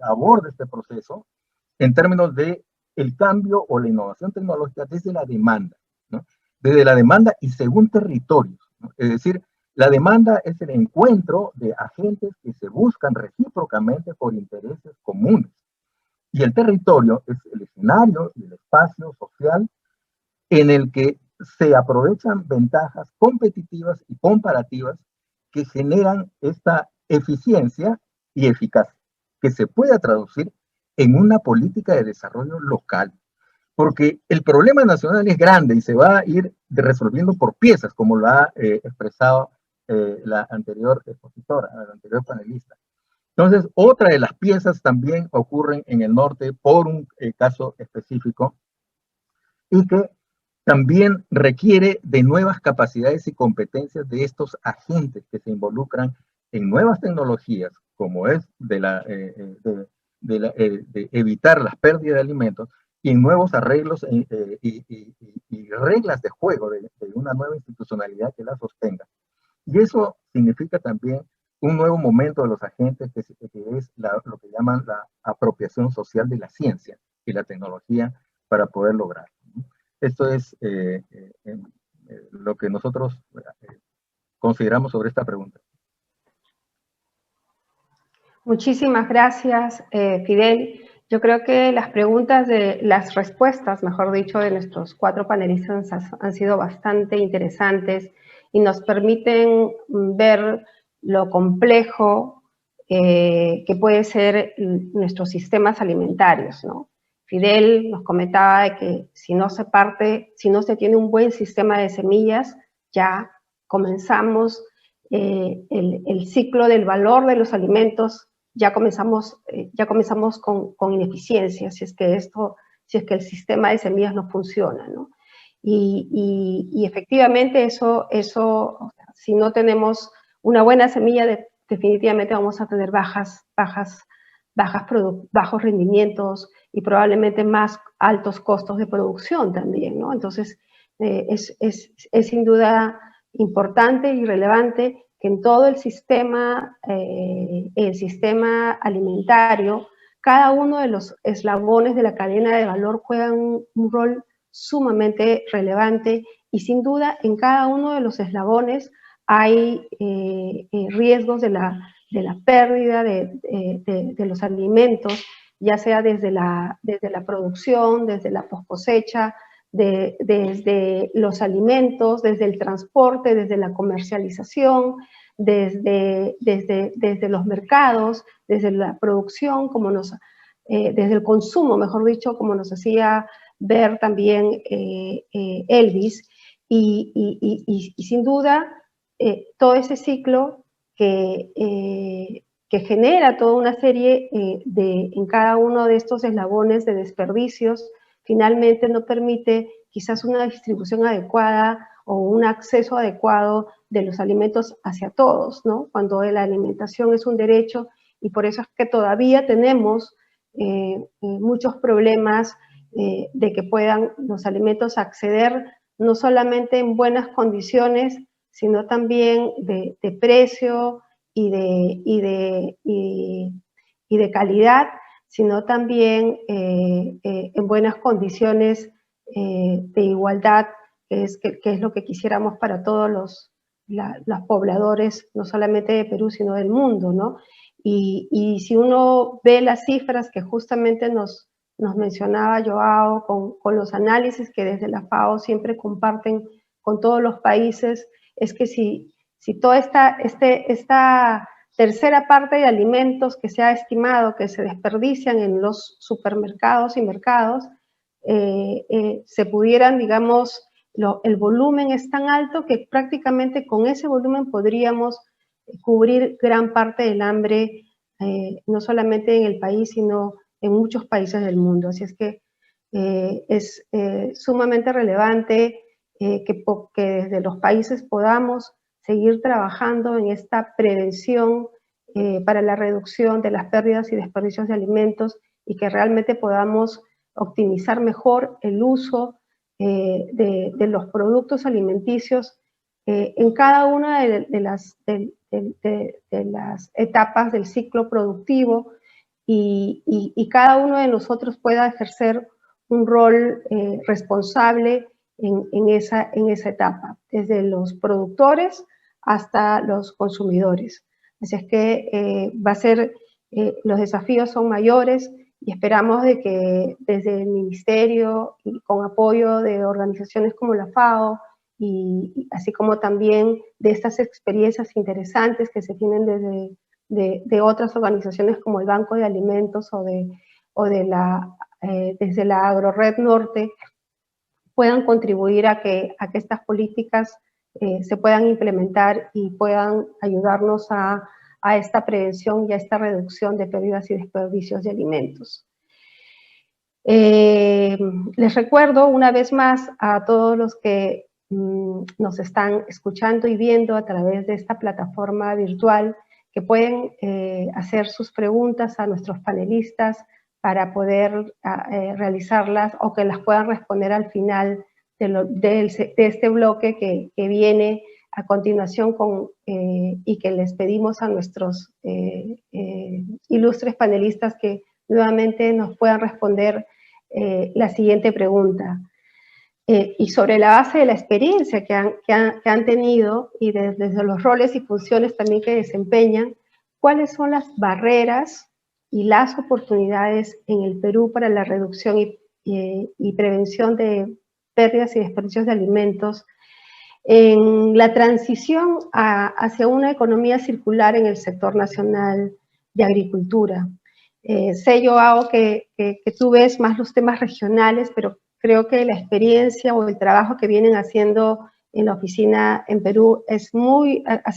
aborda este proceso en términos de el cambio o la innovación tecnológica desde la demanda, ¿no? Desde la demanda y según territorios, ¿no? Es decir, la demanda es el encuentro de agentes que se buscan recíprocamente por intereses comunes. Y el territorio es el escenario y el espacio social en el que se aprovechan ventajas competitivas y comparativas que generan esta eficiencia y eficacia, que se pueda traducir en una política de desarrollo local. Porque el problema nacional es grande y se va a ir resolviendo por piezas, como lo ha expresado la anterior expositora, la anterior panelista. Entonces, otra de las piezas también ocurren en el norte por un caso específico, y que También requiere de nuevas capacidades y competencias de estos agentes que se involucran en nuevas tecnologías, como es de evitar las pérdidas de alimentos, y en nuevos arreglos y reglas de juego de una nueva institucionalidad que la sostenga. Y eso significa también un nuevo momento de los agentes, que es lo que llaman la apropiación social de la ciencia y la tecnología para poder lograrlo. Esto es lo que nosotros consideramos sobre esta pregunta. Muchísimas gracias, Fidel. Yo creo que las respuestas, mejor dicho, de nuestros 4 panelistas han sido bastante interesantes y nos permiten ver lo complejo que puede ser nuestros sistemas alimentarios, ¿no? Fidel nos comentaba de que si no se tiene un buen sistema de semillas, ya comenzamos el ciclo del valor de los alimentos, ya comenzamos con ineficiencia, si es que el sistema de semillas no funciona, ¿no? Y efectivamente eso, si no tenemos una buena semilla, definitivamente vamos a tener bajos rendimientos y probablemente más altos costos de producción también, ¿no? Entonces, es sin duda importante y relevante que en todo el sistema alimentario, cada uno de los eslabones de la cadena de valor juegan un rol sumamente relevante, y sin duda en cada uno de los eslabones hay riesgos de la pérdida de los alimentos, ya sea desde la producción, desde la poscosecha, desde los alimentos, desde el transporte, desde la comercialización, desde los mercados, desde la producción, desde el consumo, mejor dicho, como nos hacía ver también Elvis, y sin duda todo ese ciclo que genera toda una serie en cada uno de estos eslabones de desperdicios, finalmente no permite quizás una distribución adecuada o un acceso adecuado de los alimentos hacia todos, ¿no? Cuando la alimentación es un derecho, y por eso es que todavía tenemos muchos problemas de que puedan los alimentos acceder no solamente en buenas condiciones, sino también de precio y de calidad, sino también en buenas condiciones de igualdad, que es lo que quisiéramos para todos los pobladores, no solamente de Perú, sino del mundo, ¿no? Y si uno ve las cifras que justamente nos mencionaba Joao, con los análisis que desde la FAO siempre comparten con todos los países, es que si toda esta tercera parte de alimentos que se ha estimado que se desperdician en los supermercados y mercados, se pudieran, digamos, el volumen es tan alto que prácticamente con ese volumen podríamos cubrir gran parte del hambre, no solamente en el país, sino en muchos países del mundo. Así es que es sumamente relevante que desde los países podamos seguir trabajando en esta prevención para la reducción de las pérdidas y desperdicios de alimentos, y que realmente podamos optimizar mejor el uso de los productos alimenticios en cada una de las etapas del ciclo productivo, y cada uno de nosotros pueda ejercer un rol responsable en esa etapa, desde los productores hasta los consumidores. Así es que los desafíos son mayores, y esperamos de que desde el Ministerio, y con apoyo de organizaciones como la FAO, y así como también de estas experiencias interesantes que se tienen de otras organizaciones como el Banco de Alimentos desde la AgroRed Norte, puedan contribuir a que estas políticas se puedan implementar y puedan ayudarnos a esta prevención y a esta reducción de pérdidas y desperdicios de alimentos. Les recuerdo una vez más a todos los que nos están escuchando y viendo a través de esta plataforma virtual que pueden hacer sus preguntas a nuestros panelistas para poder realizarlas o que las puedan responder al final de este bloque que viene a continuación y que les pedimos a nuestros ilustres panelistas que nuevamente nos puedan responder la siguiente pregunta. Y sobre la base de la experiencia que han tenido y desde los roles y funciones también que desempeñan, ¿cuáles son las barreras y las oportunidades en el Perú para la reducción y prevención de pérdidas y desperdicios de alimentos en la transición hacia una economía circular en el sector nacional de agricultura? Sé, Joao, que tú ves más los temas regionales, pero creo que la experiencia o el trabajo que vienen haciendo en la oficina en Perú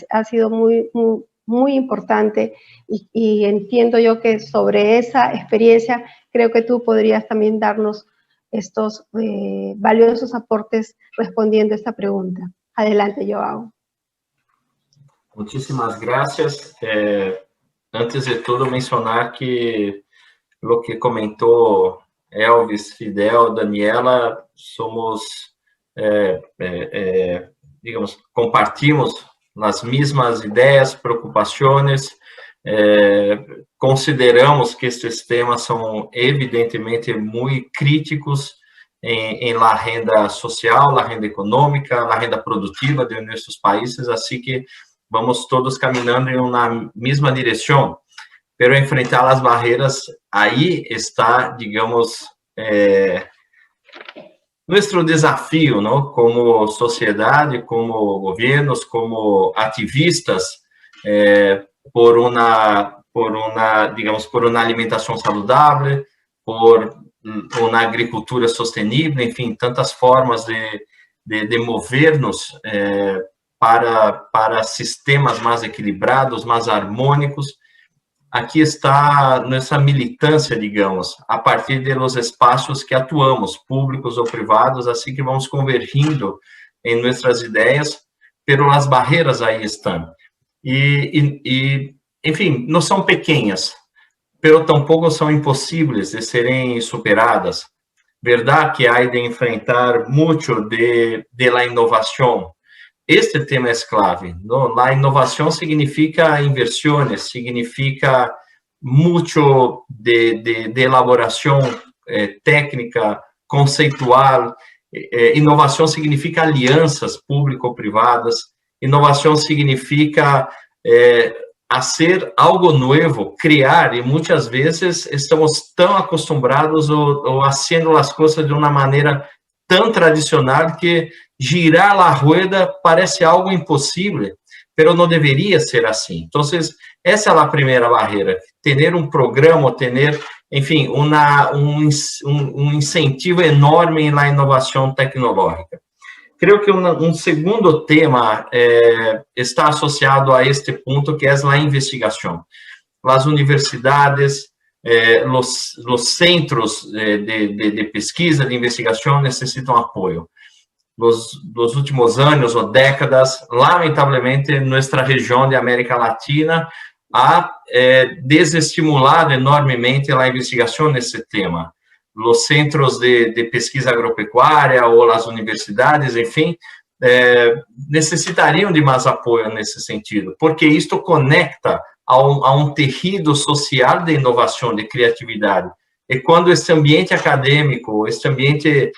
ha sido muy importante y entiendo yo que sobre esa experiencia creo que tú podrías también darnos estos valiosos aportes respondiendo a esta pregunta. Adelante, Joao. Muchísimas gracias. Antes de todo, mencionar que lo que comentou Elvis, Fidel, Daniela, somos, digamos, compartimos as mesmas ideias, preocupações, consideramos que estes temas são evidentemente muito críticos em la renda social, la renda econômica, la renda produtiva de nossos países, assim que vamos todos caminhando em uma mesma direção. Pero enfrentar as barreiras, aí está, digamos, nosso desafio, não? Como sociedade, como governos, como ativistas, por uma alimentação saudável, por uma agricultura sustentável, enfim, tantas formas de mover-nos para sistemas mais equilibrados, mais harmônicos. Aqui está nossa militância, digamos, a partir dos espaços que atuamos, públicos ou privados, assim que vamos convergindo em nossas ideias, pero as barreiras aí estão. Enfim, não são pequenas, pero tampouco são impossíveis de serem superadas. Verdade que há de enfrentar muito de la inovação. Este tema é clave, ¿no? La inovação significa inversiones, significa muito de elaboração técnica, conceitual. Inovação significa alianças público-privadas. Inovação significa fazer algo novo, criar, e muitas vezes estamos tão acostumados ou fazendo as coisas de uma maneira tão tradicional que girar a rueda parece algo impossível, pero não deveria ser assim. Então, essa é a primeira barreira, ter um programa, ter, enfim, um incentivo enorme na inovação tecnológica. Creio que um segundo tema está associado a este ponto, que é a investigação. As universidades, os centros de pesquisa, de investigação necessitam apoio. Nos últimos anos ou décadas, lamentavelmente, nossa região de América Latina ha desestimulado enormemente a investigação nesse tema. Os centros de pesquisa agropecuária ou as universidades, enfim, necessitariam de mais apoio nesse sentido, porque isto conecta a um tecido social de inovação, de criatividade. E quando esse ambiente acadêmico, esse ambiente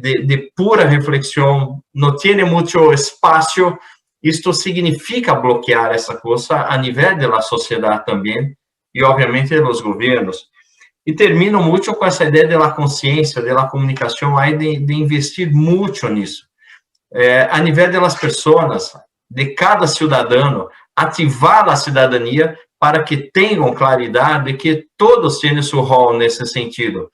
de pura reflexão não tem muito espaço, isto significa bloquear essa coisa a nível da sociedade também, e obviamente dos governos. E termino muito com essa ideia da consciência, da comunicação, aí de investir muito nisso. A nível das pessoas, de cada cidadão, ativar a cidadania para que tenham claridade de que todos têm seu rol nesse sentido.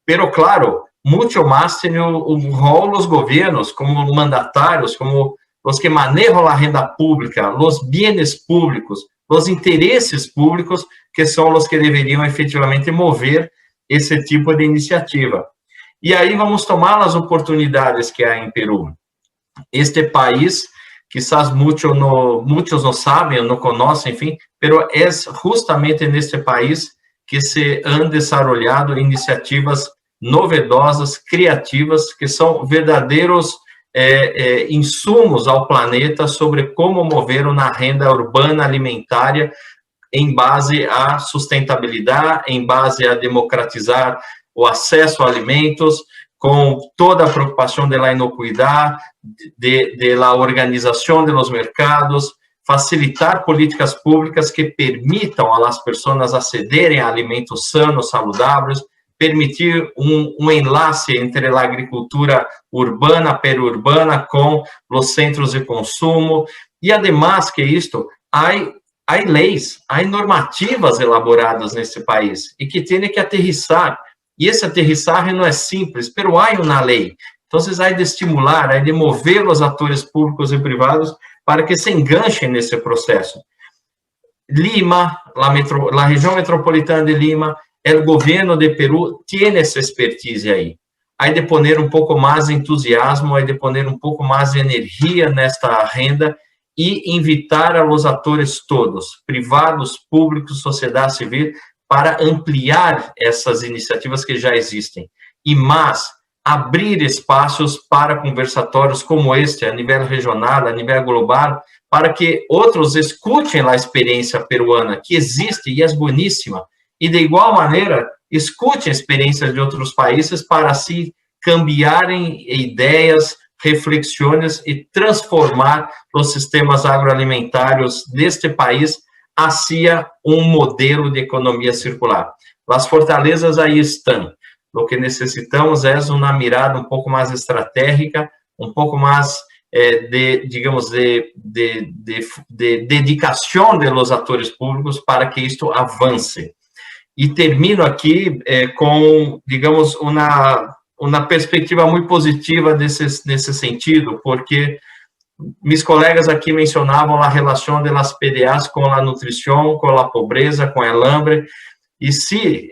Pero, claro, muito mais tem o rol dos governos, como mandatários, como os que manejam a renda pública, os bienes públicos, os interesses públicos, que são os que deveriam efetivamente mover esse tipo de iniciativa. E aí vamos tomar as oportunidades que há em Peru. Este país, quizás muchos no saben, no conocen, en fin, pero es justamente en este país que se han desarrollado iniciativas novedosas, criativas, que são verdadeiros insumos ao planeta sobre como mover uma renda urbana alimentária em base à sustentabilidade, em base a democratizar o acesso a alimentos, com toda a preocupação da inocuidade, da organização dos mercados, facilitar políticas públicas que permitam às pessoas acederem a alimentos sanos, saludáveis, permitir enlace entre a agricultura urbana, periurbana, com os centros de consumo, e, además que isto, há leis, há normativas elaboradas nesse país, e que têm que aterrissar, e esse aterrissagem não é simples, mas há uma lei. Então, há de estimular, há de mover os atores públicos e privados para que se enganchem nesse processo. Lima, a região metropolitana de Lima, o governo de Peru tem essa expertise aí. Há de poner pouco mais de entusiasmo, há de poner pouco mais de energia nesta renda e invitar a los atores todos, privados, públicos, sociedade civil, para ampliar essas iniciativas que já existem. E mais, abrir espaços para conversatórios como este, a nível regional, a nível global, para que outros escutem a experiência peruana, que existe e é boníssima, e de igual maneira, escutem experiências de outros países para assim cambiarem ideias, reflexões e transformar os sistemas agroalimentários deste país hacia modelo de economia circular. As fortalezas aí estão. O que necessitamos é uma mirada pouco mais estratégica, pouco mais digamos, de dedicação dos atores públicos para que isto avance. E termino aqui com, digamos, uma perspectiva muito positiva nesse sentido, porque meus colegas aqui mencionavam a relação das PDAs com a nutrição, com a pobreza, com o hambre, e se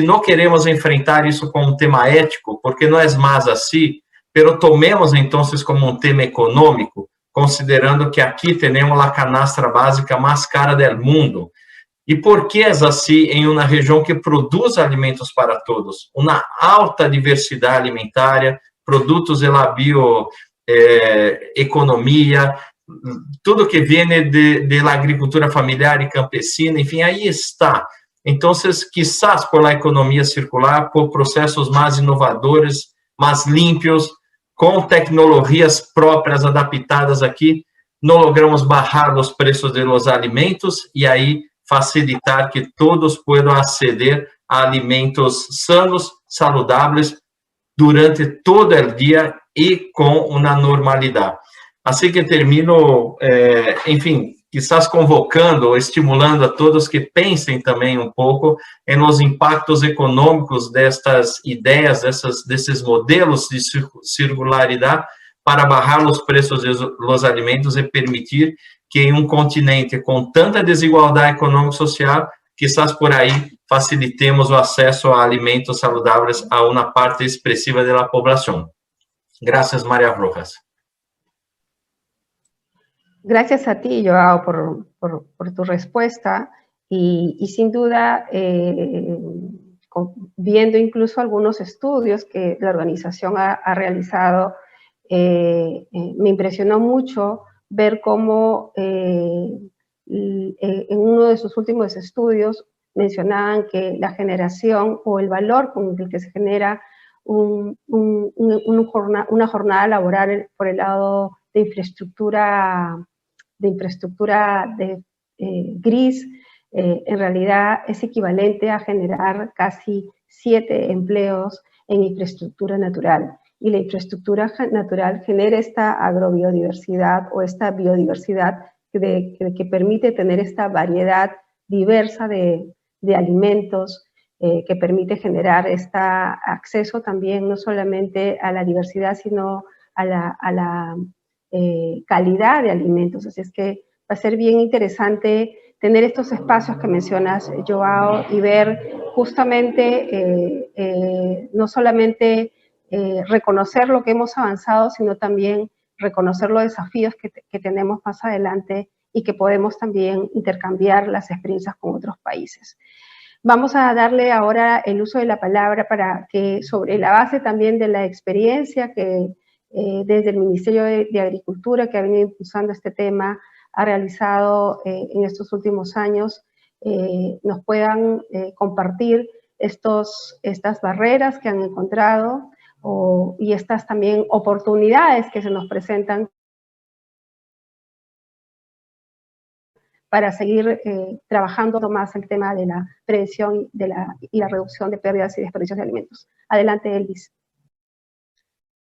não queremos enfrentar isso como um tema ético, porque não é mais assim, pero tomemos então como tema econômico, considerando que aqui temos a canastra básica mais cara do mundo. E por que é assim em uma região que produz alimentos para todos? Uma alta diversidade alimentária, produtos de la bioeconomia, tudo que vem de la agricultura familiar e campesina, enfim, aí está. Então, quizás por la economia circular, por processos mais inovadores, mais limpos, com tecnologias próprias adaptadas aqui, não logramos barrar os preços de los alimentos e aí facilitar que todos possam aceder a alimentos sanos, saludáveis, durante todo o dia e com uma normalidade. Assim que termino, enfim, quizás convocando ou estimulando a todos que pensem também pouco nos impactos econômicos destas ideias, desses modelos de circularidade, para barrar os preços dos alimentos e permitir que em continente com tanta desigualdade econômico-social, quizás por aí facilitemos o acesso a alimentos saludáveis a uma parte expressiva da população. Gracias, María Rojas. Gracias a ti, Joao, por tu respuesta y sin duda, viendo incluso algunos estudios que la organización ha realizado, me impresionó mucho ver cómo en uno de sus últimos estudios mencionaban que la generación o el valor con el que se genera una jornada laboral por el lado de infraestructura gris, en realidad es equivalente a generar casi 7 empleos en infraestructura natural. Y la infraestructura natural genera esta agrobiodiversidad o esta biodiversidad que permite tener esta variedad diversa de alimentos, que permite generar este acceso también no solamente a la diversidad, sino a la calidad de alimentos. Así es que va a ser bien interesante tener estos espacios que mencionas, Joao, y ver justamente no solamente reconocer lo que hemos avanzado, sino también reconocer los desafíos que tenemos más adelante y que podemos también intercambiar las experiencias con otros países. Vamos a darle ahora el uso de la palabra para que, sobre la base también de la experiencia que desde el Ministerio de Agricultura, que ha venido impulsando este tema, ha realizado en estos últimos años, nos puedan compartir estas barreras que han encontrado y estas también oportunidades que se nos presentan para seguir trabajando más el tema de la prevención y la reducción de pérdidas y desperdicios de alimentos. Adelante, Elvis.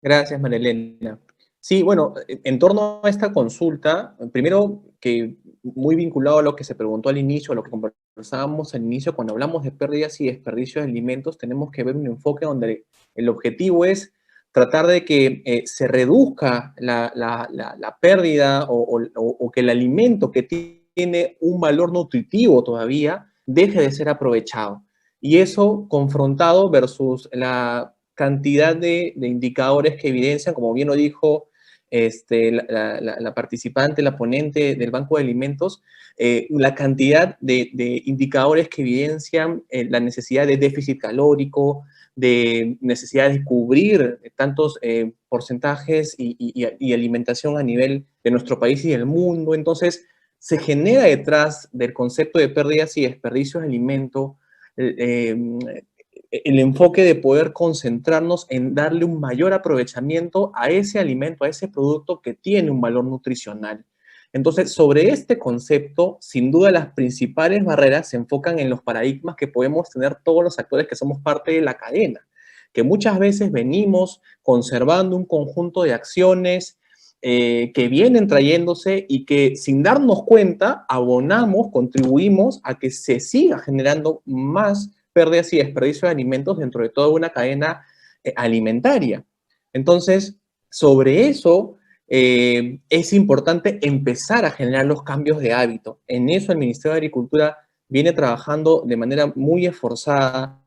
Gracias, Marilena. Sí, bueno, en torno a esta consulta, primero que muy vinculado a lo que se preguntó al inicio, a lo que conversábamos al inicio, cuando hablamos de pérdidas y desperdicios de alimentos, tenemos que ver un enfoque donde el objetivo es tratar de que se reduzca la pérdida o que el alimento que tiene un valor nutritivo todavía deje de ser aprovechado. Y eso confrontado versus la cantidad de indicadores que evidencian, como bien lo dijo la participante, la ponente del Banco de Alimentos, la cantidad de indicadores que evidencian la necesidad de déficit calórico, de necesidad de cubrir tantos porcentajes y alimentación a nivel de nuestro país y del mundo. Entonces, se genera detrás del concepto de pérdidas y desperdicios de alimento el enfoque de poder concentrarnos en darle un mayor aprovechamiento a ese alimento, a ese producto que tiene un valor nutricional. Entonces, sobre este concepto, sin duda las principales barreras se enfocan en los paradigmas que podemos tener todos los actores que somos parte de la cadena, que muchas veces venimos conservando un conjunto de acciones que vienen trayéndose y que sin darnos cuenta abonamos, contribuimos a que se siga generando más pérdidas y desperdicios de alimentos dentro de toda una cadena alimentaria. Entonces, sobre eso es importante empezar a generar los cambios de hábito. En eso el Ministerio de Agricultura viene trabajando de manera muy esforzada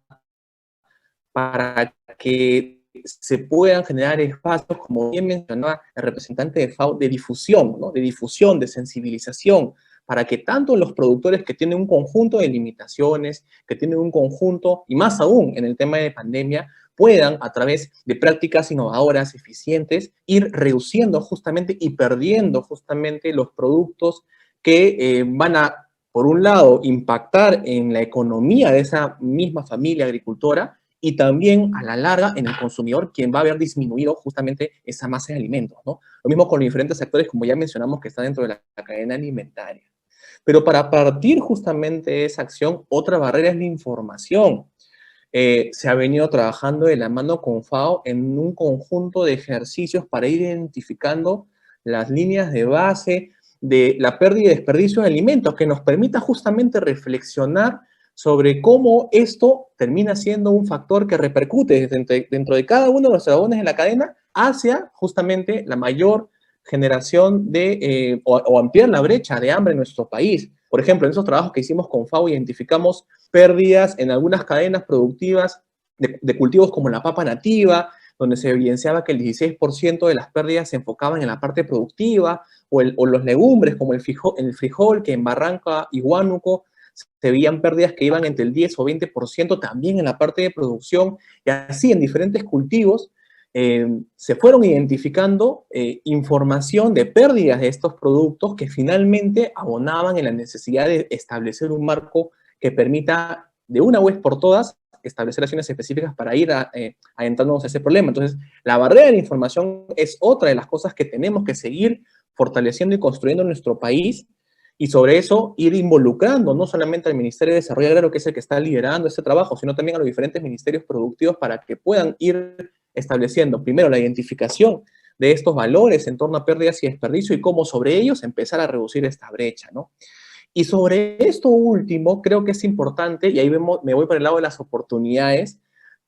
para que se puedan generar espacios, como bien mencionaba el representante de FAO, de difusión, ¿no? De difusión, de sensibilización, para que tanto los productores que tienen un conjunto de limitaciones, que tienen un conjunto, y más aún en el tema de pandemia, puedan, a través de prácticas innovadoras, eficientes, ir reduciendo justamente y perdiendo justamente los productos que van a, por un lado, impactar en la economía de esa misma familia agricultora, y también a la larga en el consumidor, quien va a haber disminuido justamente esa masa de alimentos, ¿no? Lo mismo con los diferentes actores, como ya mencionamos, que están dentro de la cadena alimentaria. Pero para partir justamente de esa acción, otra barrera es la información. Se ha venido trabajando de la mano con FAO en un conjunto de ejercicios para ir identificando las líneas de base de la pérdida y desperdicio de alimentos, que nos permita justamente reflexionar sobre cómo esto termina siendo un factor que repercute dentro de cada uno de los eslabones de la cadena hacia justamente la mayor generación de, o ampliar la brecha de hambre en nuestro país. Por ejemplo, en esos trabajos que hicimos con FAO identificamos pérdidas en algunas cadenas productivas de cultivos como la papa nativa, donde se evidenciaba que el 16% de las pérdidas se enfocaban en la parte productiva, o los legumbres como el frijol, que en Barranca y Huánuco se veían pérdidas que iban entre el 10 o 20% también en la parte de producción, y así en diferentes cultivos se fueron identificando información de pérdidas de estos productos que finalmente abonaban en la necesidad de establecer un marco que permita de una vez por todas establecer acciones específicas para ir adentrándonos a ese problema. Entonces, la barrera de la información es otra de las cosas que tenemos que seguir fortaleciendo y construyendo en nuestro país, y sobre eso ir involucrando no solamente al Ministerio de Desarrollo Agrario, que es el que está liderando este trabajo, sino también a los diferentes ministerios productivos para que puedan ir estableciendo primero la identificación de estos valores en torno a pérdidas y desperdicio y cómo sobre ellos empezar a reducir esta brecha, ¿no? Y sobre esto último, creo que es importante, y ahí me voy por el lado de las oportunidades,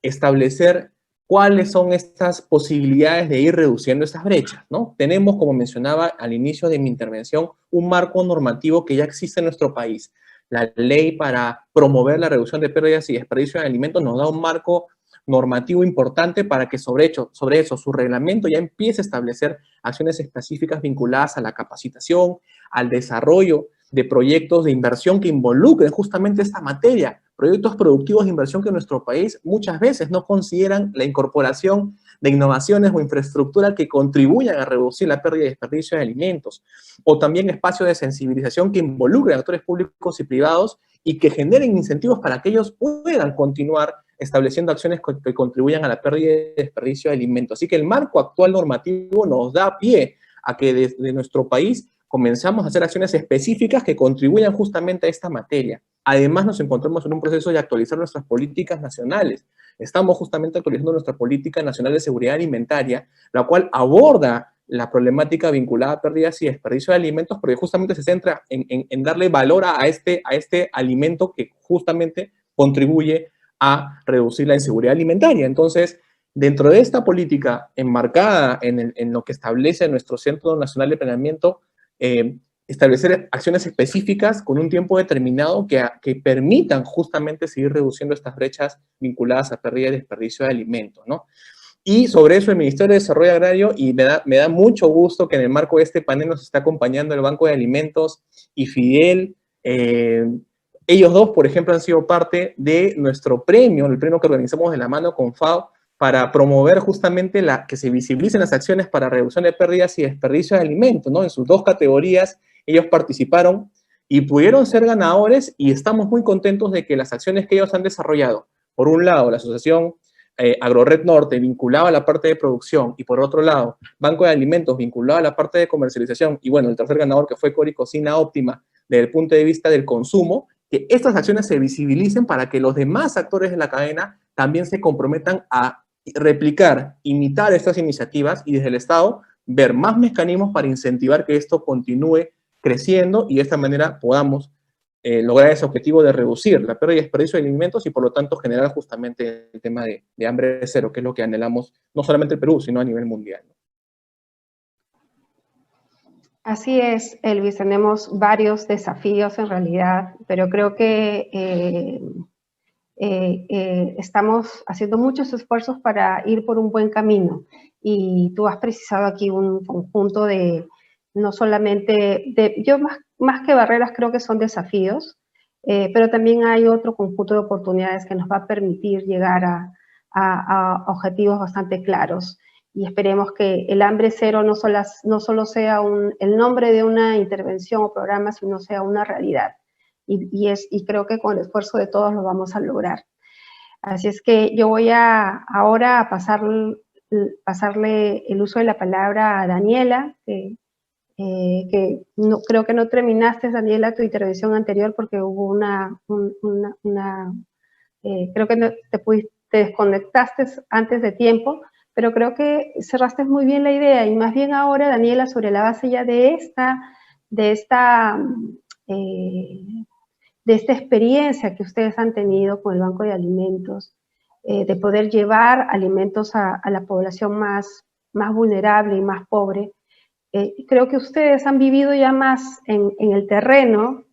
establecer ¿Cuáles son estas posibilidades de ir reduciendo estas brechas, ¿no? Tenemos, como mencionaba al inicio de mi intervención, un marco normativo que ya existe en nuestro país. La ley para promover la reducción de pérdidas y desperdicio de alimentos nos da un marco normativo importante para que sobre eso su reglamento ya empiece a establecer acciones específicas vinculadas a la capacitación, al desarrollo de proyectos de inversión que involucren justamente esta materia, proyectos productivos de inversión que en nuestro país muchas veces no consideran la incorporación de innovaciones o infraestructura que contribuyan a reducir la pérdida y desperdicio de alimentos, o también espacios de sensibilización que involucren actores públicos y privados y que generen incentivos para que ellos puedan continuar estableciendo acciones que contribuyan a la pérdida y desperdicio de alimentos. Así que el marco actual normativo nos da pie a que desde nuestro país comenzamos a hacer acciones específicas que contribuyan justamente a esta materia. Además, nos encontramos en un proceso de actualizar nuestras políticas nacionales. Estamos justamente actualizando nuestra política nacional de seguridad alimentaria, la cual aborda la problemática vinculada a pérdidas y desperdicio de alimentos, porque justamente se centra en darle valor a este alimento que justamente contribuye a reducir la inseguridad alimentaria. Entonces, dentro de esta política enmarcada en lo que establece nuestro Centro Nacional de Planeamiento, establecer acciones específicas con un tiempo determinado que permitan justamente seguir reduciendo estas brechas vinculadas a pérdida y desperdicio de alimentos, ¿no? Y sobre eso el Ministerio de Desarrollo Agrario, y me da mucho gusto que en el marco de este panel nos está acompañando el Banco de Alimentos y Fidel. Ellos dos, por ejemplo, han sido parte de nuestro premio, el premio que organizamos de la mano con FAO, para promover justamente que se visibilicen las acciones para reducción de pérdidas y desperdicio de alimentos, ¿no? En sus dos categorías ellos participaron y pudieron ser ganadores, y estamos muy contentos de que las acciones que ellos han desarrollado, por un lado, la Asociación AgroRed Norte, vinculada a la parte de producción, y por otro lado, Banco de Alimentos, vinculado a la parte de comercialización, y bueno, el tercer ganador que fue Cori Cocina Óptima, desde el punto de vista del consumo, que estas acciones se visibilicen para que los demás actores de la cadena también se comprometan a replicar, imitar estas iniciativas, y desde el Estado ver más mecanismos para incentivar que esto continúe creciendo y de esta manera podamos lograr ese objetivo de reducir la pérdida y desperdicio de alimentos y por lo tanto generar justamente el tema de hambre cero, que es lo que anhelamos no solamente el Perú, sino a nivel mundial, ¿no? Así es, Elvis, tenemos varios desafíos en realidad, pero creo que estamos haciendo muchos esfuerzos para ir por un buen camino, y tú has precisado aquí un conjunto de, no solamente, yo más que barreras creo que son desafíos, pero también hay otro conjunto de oportunidades que nos va a permitir llegar a objetivos bastante claros, y esperemos que el hambre cero no solo sea el nombre de una intervención o programa, sino sea una realidad. Y creo que con el esfuerzo de todos lo vamos a lograr. Así es que yo voy ahora a pasarle el uso de la palabra a Daniela, que creo que no terminaste, Daniela, tu intervención anterior porque hubo creo que te desconectaste antes de tiempo, pero creo que cerraste muy bien la idea, y más bien ahora, Daniela, sobre la base ya de esta experiencia que ustedes han tenido con el Banco de Alimentos, de poder llevar alimentos a la población más vulnerable y más pobre, creo que ustedes han vivido ya más en el terreno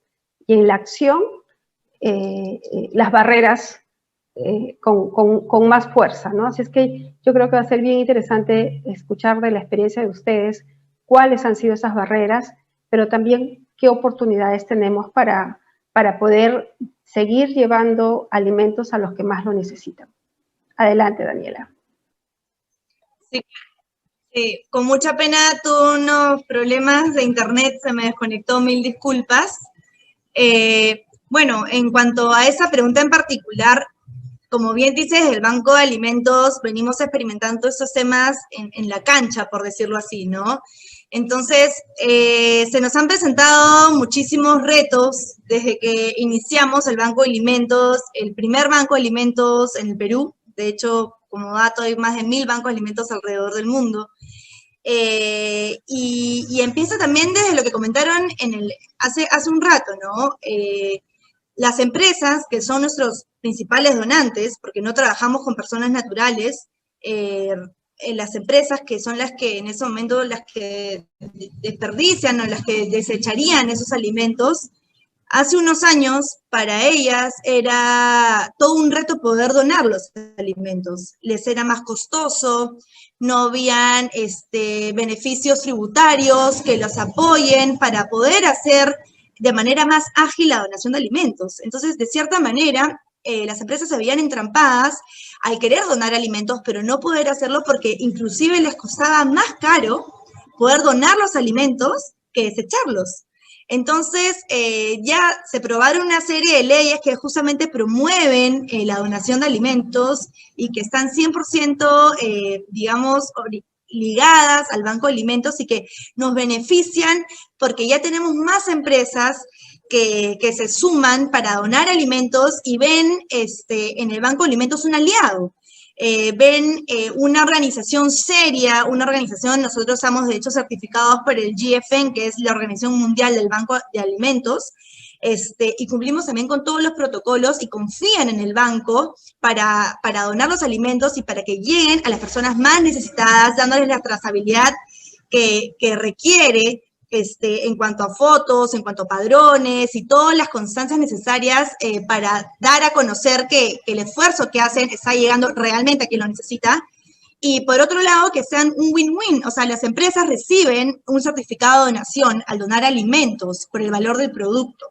y en la acción las barreras con más fuerza, ¿no? Así es que yo creo que va a ser bien interesante escuchar de la experiencia de ustedes cuáles han sido esas barreras, pero también qué oportunidades tenemos para poder seguir llevando alimentos a los que más lo necesitan. Adelante, Daniela. Sí, con mucha pena tuve unos problemas de internet, se me desconectó, mil disculpas. Bueno, en cuanto a esa pregunta en particular, como bien dices, el Banco de Alimentos venimos experimentando estos temas en la cancha, por decirlo así, ¿no? Entonces, se nos han presentado muchísimos retos desde que iniciamos el Banco de Alimentos, el primer Banco de Alimentos en el Perú. De hecho, como dato, hay más de 1000 bancos de alimentos alrededor del mundo. Y empieza también desde lo que comentaron hace un rato, ¿no? Las empresas, que son nuestros principales donantes, porque no trabajamos con personas naturales, las empresas que son las que en ese momento las que desperdician o las que desecharían esos alimentos, hace unos años para ellas era todo un reto poder donar los alimentos. Les era más costoso, no habían beneficios tributarios que los apoyen para poder hacer de manera más ágil la donación de alimentos. Entonces, de cierta manera, las empresas se veían entrampadas al querer donar alimentos, pero no poder hacerlo porque inclusive les costaba más caro poder donar los alimentos que desecharlos. Entonces, ya se aprobaron una serie de leyes que justamente promueven la donación de alimentos y que están 100%, digamos, ligadas al Banco de Alimentos y que nos benefician porque ya tenemos más empresas que se suman para donar alimentos y ven en el Banco de Alimentos un aliado. Ven una organización seria, una organización, nosotros estamos de hecho certificados por el GFN, que es la Organización Mundial del Banco de Alimentos, y cumplimos también con todos los protocolos y confían en el banco para donar los alimentos y para que lleguen a las personas más necesitadas, dándoles la trazabilidad que requiere en cuanto a fotos, en cuanto a padrones y todas las constancias necesarias para dar a conocer que el esfuerzo que hacen está llegando realmente a quien lo necesita. Y por otro lado, que sean un win-win, o sea, las empresas reciben un certificado de donación al donar alimentos por el valor del producto.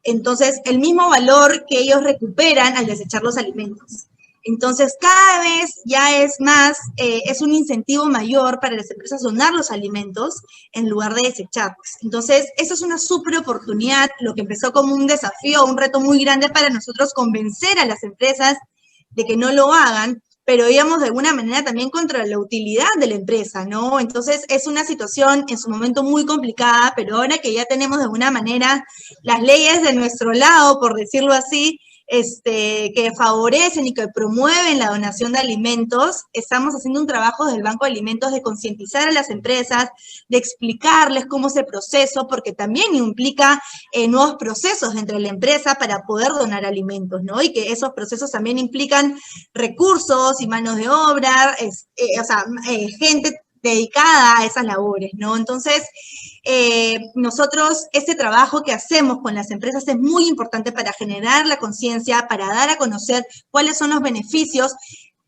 Entonces, el mismo valor que ellos recuperan al desechar los alimentos. Entonces, cada vez ya es más, es un incentivo mayor para las empresas donar los alimentos en lugar de desecharlos. Entonces, eso es una súper oportunidad, lo que empezó como un desafío, un reto muy grande para nosotros convencer a las empresas de que no lo hagan, pero íbamos de alguna manera también contra la utilidad de la empresa, ¿no? Entonces, es una situación en su momento muy complicada, pero ahora que ya tenemos de alguna manera las leyes de nuestro lado, por decirlo así, que favorecen y que promueven la donación de alimentos, estamos haciendo un trabajo desde el Banco de Alimentos de concientizar a las empresas, de explicarles cómo es el proceso, porque también implica nuevos procesos dentro de la empresa para poder donar alimentos, ¿no? Y que esos procesos también implican recursos y manos de obra, gente dedicada a esas labores, ¿no? Entonces, nosotros, este trabajo que hacemos con las empresas es muy importante para generar la conciencia, para dar a conocer cuáles son los beneficios,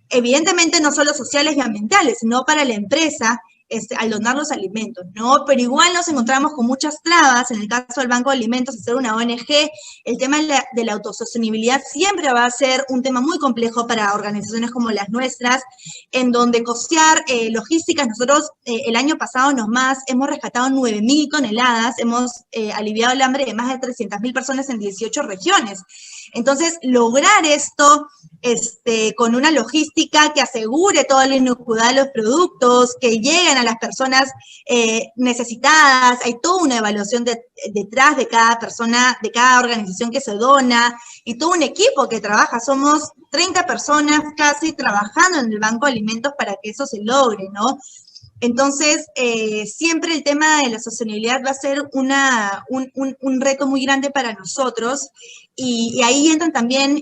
evidentemente no solo sociales y ambientales, sino para la empresa, al donar los alimentos, ¿no? Pero igual nos encontramos con muchas trabas, en el caso del Banco de Alimentos, ser una ONG, el tema de la autosostenibilidad siempre va a ser un tema muy complejo para organizaciones como las nuestras, en donde costear logísticas, nosotros el año pasado nomás hemos rescatado 9.000 toneladas, hemos aliviado el hambre de más de 300.000 personas en 18 regiones. Entonces, lograr esto con una logística que asegure toda la inocuidad de los productos, que lleguen a las personas necesitadas, hay toda una evaluación detrás de cada persona, de cada organización que se dona, y todo un equipo que trabaja, somos 30 personas casi trabajando en el Banco de Alimentos para que eso se logre, ¿no? Entonces, siempre el tema de la sostenibilidad va a ser un reto muy grande para nosotros y ahí entran también,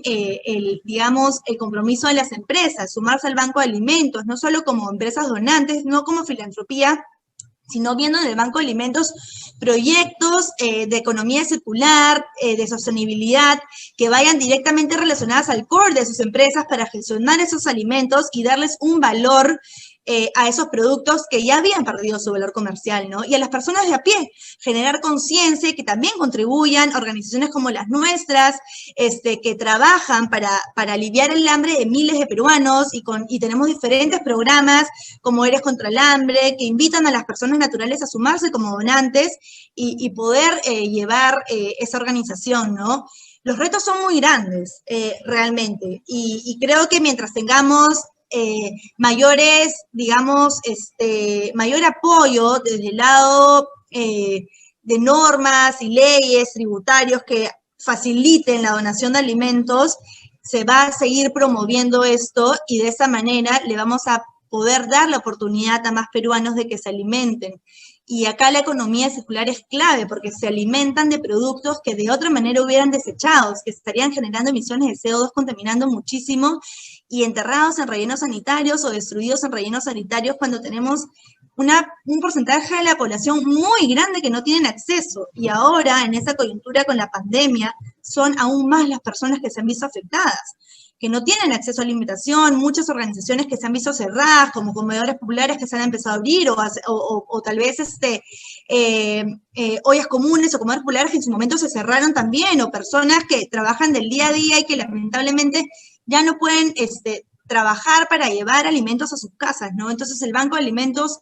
digamos, el compromiso de las empresas, sumarse al Banco de Alimentos, no solo como empresas donantes, no como filantropía, sino viendo en el Banco de Alimentos proyectos de economía circular, de sostenibilidad, que vayan directamente relacionadas al core de sus empresas para gestionar esos alimentos y darles un valor a esos productos que ya habían perdido su valor comercial, ¿no? Y a las personas de a pie, generar conciencia y que también contribuyan organizaciones como las nuestras, que trabajan para aliviar el hambre de miles de peruanos y tenemos diferentes programas como Eres contra el Hambre, que invitan a las personas naturales a sumarse como donantes y poder llevar esa organización, ¿no? Los retos son muy grandes, realmente, y creo que mientras tengamos mayores, digamos, mayor apoyo desde el lado de normas y leyes tributarios que faciliten la donación de alimentos, se va a seguir promoviendo esto y de esa manera le vamos a poder dar la oportunidad a más peruanos de que se alimenten. Y acá la economía circular es clave porque se alimentan de productos que de otra manera hubieran desechados, que estarían generando emisiones de CO2, contaminando muchísimo y enterrados en rellenos sanitarios o destruidos en rellenos sanitarios cuando tenemos un porcentaje de la población muy grande que no tienen acceso. Y ahora, en esa coyuntura con la pandemia, son aún más las personas que se han visto afectadas, que no tienen acceso a alimentación, muchas organizaciones que se han visto cerradas, como comedores populares que se han empezado a abrir, o tal vez ollas comunes o comedores populares que en su momento se cerraron también, o personas que trabajan del día a día y que lamentablemente ya no pueden trabajar para llevar alimentos a sus casas, ¿no? Entonces el Banco de Alimentos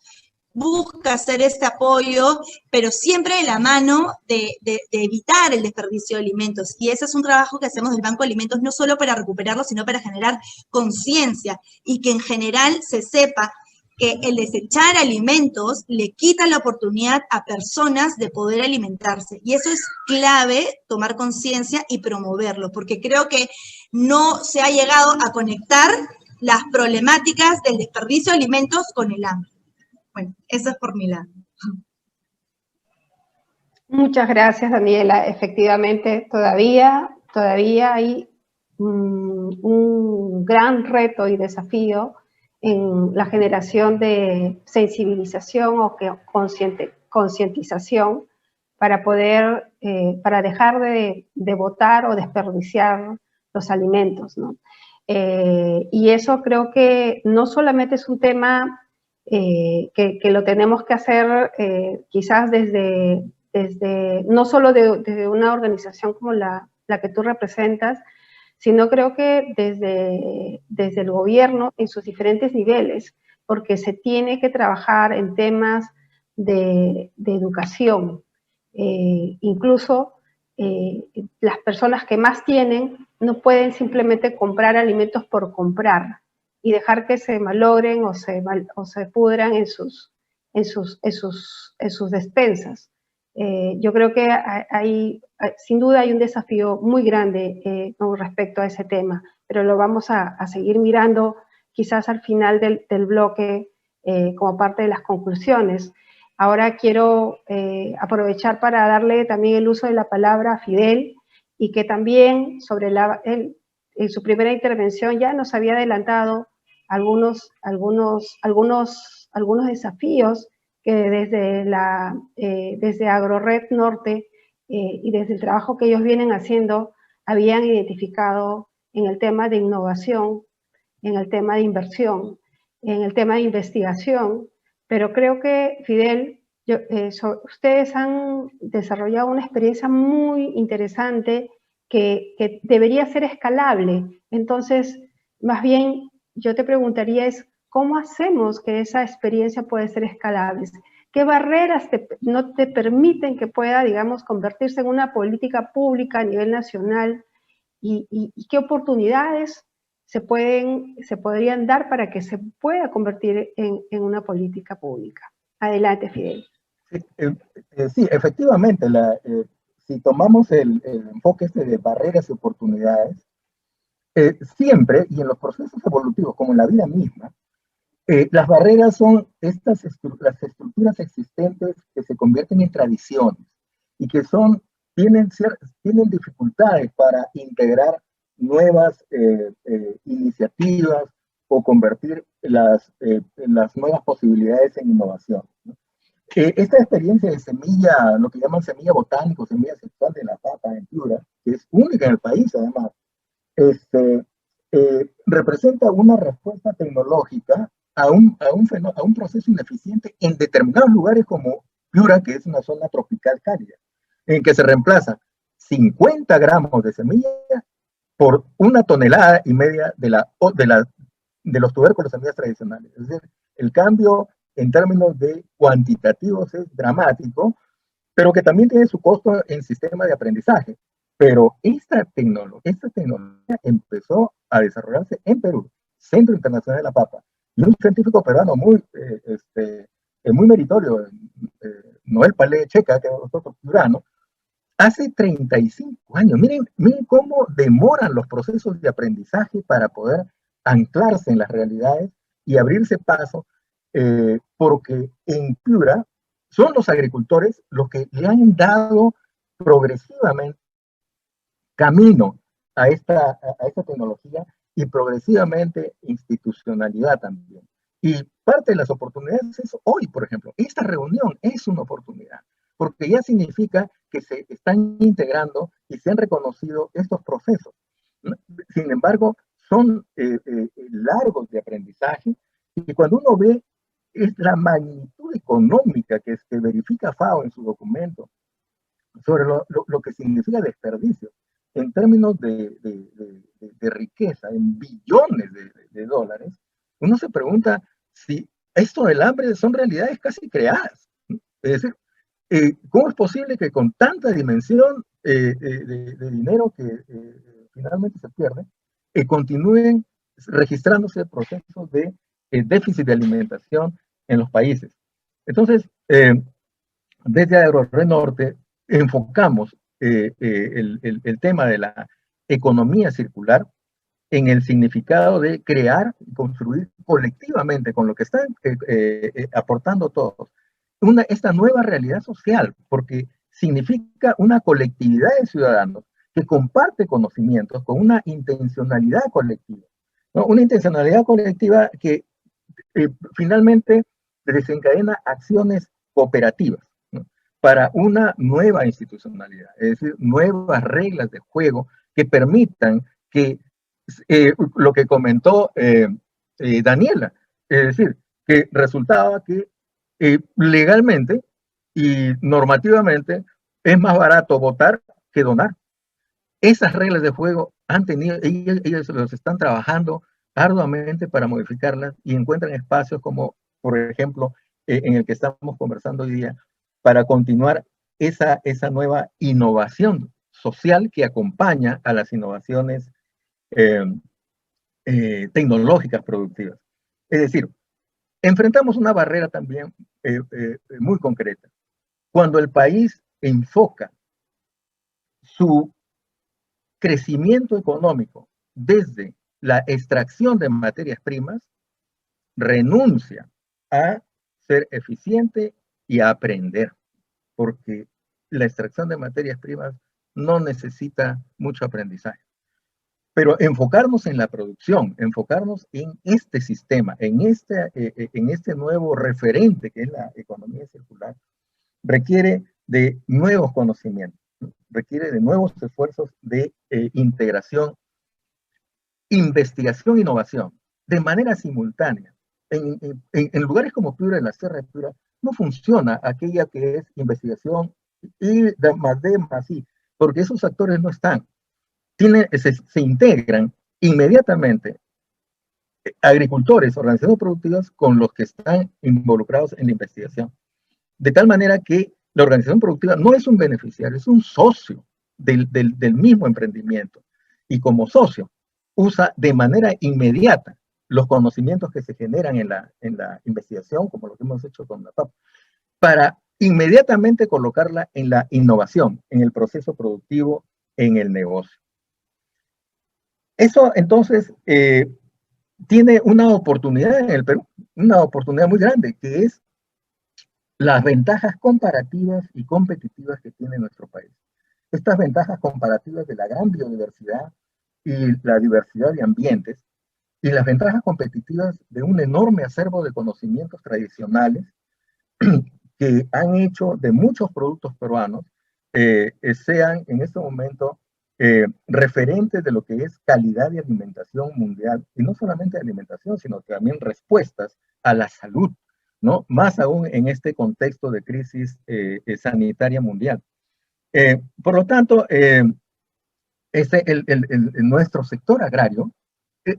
busca hacer este apoyo, pero siempre de la mano de evitar el desperdicio de alimentos. Y ese es un trabajo que hacemos del Banco de Alimentos, no solo para recuperarlo, sino para generar conciencia y que en general se sepa que el desechar alimentos le quita la oportunidad a personas de poder alimentarse. Y eso es clave, tomar conciencia y promoverlo, porque creo que no se ha llegado a conectar las problemáticas del desperdicio de alimentos con el hambre. Bueno, eso es por mi lado. Muchas gracias, Daniela. Efectivamente, todavía hay un gran reto y desafío en la generación de sensibilización o concientización para poder, para dejar de botar o desperdiciar los alimentos, ¿no? Y eso creo que no solamente es un tema que lo tenemos que hacer quizás desde no solo desde una organización como la que tú representas, sino creo que desde el gobierno en sus diferentes niveles, porque se tiene que trabajar en temas de educación. Incluso las personas que más tienen no pueden simplemente comprar alimentos por comprar y dejar que se malogren o se pudran en sus despensas. Yo creo que sin duda hay un desafío muy grande con respecto a ese tema, pero lo vamos a seguir mirando quizás al final del bloque como parte de las conclusiones. Ahora quiero aprovechar para darle también el uso de la palabra a Fidel y que también en su primera intervención ya nos había adelantado algunos desafíos que desde AgroRed Norte y desde el trabajo que ellos vienen haciendo habían identificado en el tema de innovación, en el tema de inversión, en el tema de investigación, pero creo que, Fidel, ustedes han desarrollado una experiencia muy interesante que debería ser escalable. Entonces, más bien, yo te preguntaría ¿cómo hacemos que esa experiencia pueda ser escalable? ¿Qué barreras no te permiten que pueda, digamos, convertirse en una política pública a nivel nacional? ¿Y qué oportunidades se podrían dar para que se pueda convertir en una política pública? Adelante, Fidel. Sí, efectivamente, si tomamos el enfoque de barreras y oportunidades, siempre, y en los procesos evolutivos, como en la vida misma, las barreras son las estructuras existentes que se convierten en tradiciones y que tienen dificultades para integrar nuevas iniciativas o convertir las nuevas posibilidades en innovación, ¿no? Esta experiencia de semilla, lo que llaman semilla botánica o semilla sexual de la papa en Piura, que es única en el país además, representa una respuesta tecnológica a un proceso ineficiente en determinados lugares como Piura, que es una zona tropical cálida, en que se reemplaza 50 gramos de semilla por 1,5 toneladas de los tubérculos de semillas tradicionales. Es decir, el cambio en términos de cuantitativos es dramático, pero que también tiene su costo en sistema de aprendizaje. Pero esta tecnología empezó a desarrollarse en Perú, Centro Internacional de la Papa, y un científico peruano muy meritorio, Noel Palé Checa, que es otro peruano, hace 35 años. Miren cómo demoran los procesos de aprendizaje para poder anclarse en las realidades y abrirse paso, porque en Piura son los agricultores los que le han dado progresivamente camino a esta tecnología y progresivamente institucionalidad también. Y parte de las oportunidades es hoy, por ejemplo, esta reunión es una oportunidad, porque ya significa que se están integrando y se han reconocido estos procesos. Sin embargo, son largos de aprendizaje, y cuando uno ve es la magnitud económica que verifica FAO en su documento sobre lo que significa desperdicio en términos de riqueza, en billones de dólares, uno se pregunta si esto del hambre son realidades casi creadas. Es decir, ¿cómo es posible que con tanta dimensión de dinero que finalmente se pierde, continúen registrándose procesos de déficit de alimentación en los países? Entonces, desde Agrored Norte enfocamos el tema de la economía circular en el significado de crear y construir colectivamente con lo que están aportando todos esta nueva realidad social, porque significa una colectividad de ciudadanos que comparte conocimientos con una intencionalidad colectiva, ¿no? Una intencionalidad colectiva que finalmente desencadena acciones cooperativas, ¿no? Para una nueva institucionalidad, es decir, nuevas reglas de juego que permitan que lo que comentó Daniela, es decir, que resultaba que legalmente y normativamente es más barato votar que donar. Esas reglas de juego han tenido, ellos los están trabajando arduamente para modificarlas y encuentran espacios como, por ejemplo, en el que estamos conversando hoy día, para continuar esa nueva innovación social que acompaña a las innovaciones tecnológicas productivas. Es decir, enfrentamos una barrera también muy concreta. Cuando el país enfoca su crecimiento económico desde la extracción de materias primas, renuncia a ser eficiente y a aprender, porque la extracción de materias primas no necesita mucho aprendizaje. Pero enfocarnos en la producción, enfocarnos en este sistema, en este nuevo referente que es la economía circular, requiere de nuevos conocimientos, requiere de nuevos esfuerzos de integración, investigación e innovación, de manera simultánea. En lugares como Piura, en la Sierra de Piura, no funciona aquella que es investigación y más D más I, porque esos actores no están. Se integran inmediatamente agricultores, organizaciones productivas con los que están involucrados en la investigación. De tal manera que la organización productiva no es un beneficiario, es un socio del mismo emprendimiento. Y como socio, usa de manera inmediata los conocimientos que se generan en la investigación, como lo que hemos hecho con la PAP, para inmediatamente colocarla en la innovación, en el proceso productivo, en el negocio. Eso entonces tiene una oportunidad en el Perú, una oportunidad muy grande, que es las ventajas comparativas y competitivas que tiene nuestro país. Estas ventajas comparativas de la gran biodiversidad y la diversidad de ambientes, y las ventajas competitivas de un enorme acervo de conocimientos tradicionales que han hecho de muchos productos peruanos sean en este momento referentes de lo que es calidad de alimentación mundial, y no solamente de alimentación, sino también respuestas a la salud, ¿no? Más aún en este contexto de crisis sanitaria mundial. Por lo tanto, nuestro sector agrario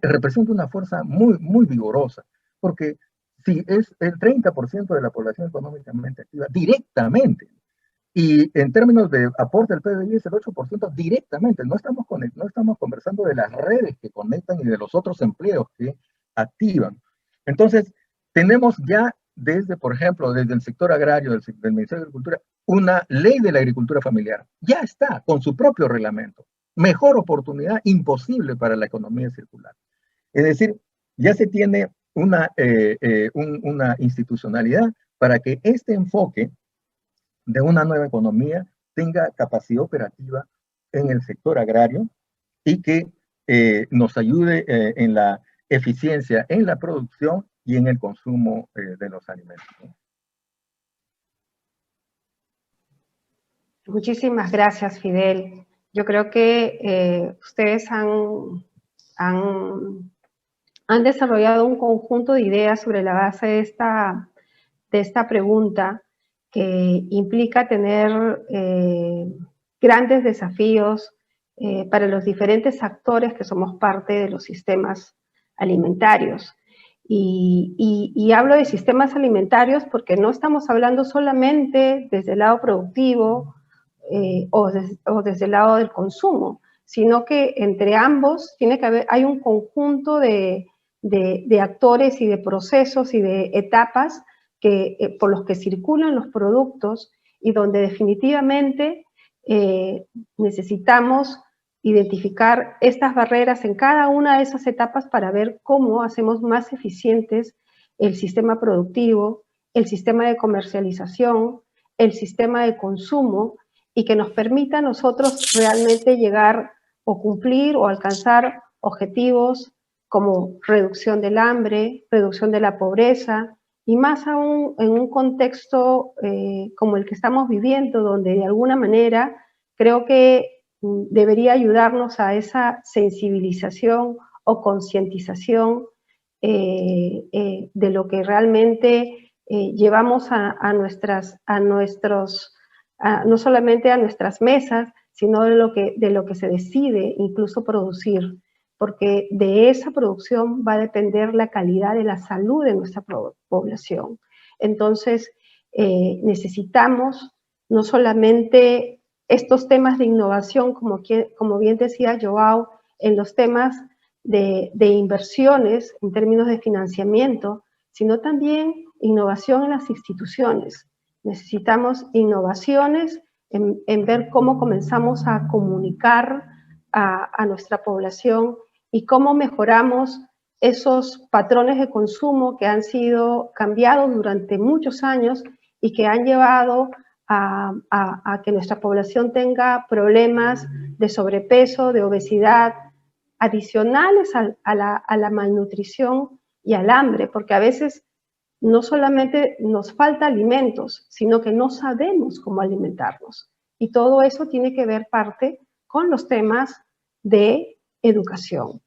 representa una fuerza muy, muy vigorosa, porque si es el 30% de la población económicamente activa directamente, y en términos de aporte al PBI es el 8% directamente. No estamos conversando de las redes que conectan y de los otros empleos que activan. Entonces, tenemos ya desde, por ejemplo, desde el sector agrario del Ministerio de Agricultura, una ley de la agricultura familiar. Ya está, con su propio reglamento. Mejor oportunidad imposible para la economía circular. Es decir, ya se tiene una institucionalidad para que este enfoque de una nueva economía tenga capacidad operativa en el sector agrario y que nos ayude en la eficiencia en la producción y en el consumo de los alimentos. Muchísimas gracias, Fidel. Yo creo que ustedes han desarrollado un conjunto de ideas sobre la base de esta pregunta que implica tener grandes desafíos para los diferentes actores que somos parte de los sistemas alimentarios. Y hablo de sistemas alimentarios porque no estamos hablando solamente desde el lado productivo o desde el lado del consumo, sino que entre ambos tiene que haber, hay un conjunto de actores y de procesos y de etapas por los que circulan los productos y donde definitivamente necesitamos identificar estas barreras en cada una de esas etapas para ver cómo hacemos más eficientes el sistema productivo, el sistema de comercialización, el sistema de consumo y que nos permita a nosotros realmente llegar o cumplir o alcanzar objetivos como reducción del hambre, reducción de la pobreza, y más aún en un contexto como el que estamos viviendo, donde de alguna manera creo que debería ayudarnos a esa sensibilización o concientización de lo que realmente llevamos no solamente a nuestras mesas, sino de lo que se decide incluso producir, porque de esa producción va a depender la calidad de la salud de nuestra población. Entonces, necesitamos no solamente estos temas de innovación, como bien decía Joao, en los temas de inversiones en términos de financiamiento, sino también innovación en las instituciones. Necesitamos innovaciones en ver cómo comenzamos a comunicar a nuestra población y cómo mejoramos esos patrones de consumo que han sido cambiados durante muchos años y que han llevado a que nuestra población tenga problemas de sobrepeso, de obesidad, adicionales a la malnutrición y al hambre, porque a veces no solamente nos falta alimentos, sino que no sabemos cómo alimentarnos. Y todo eso tiene que ver parte con los temas de educación.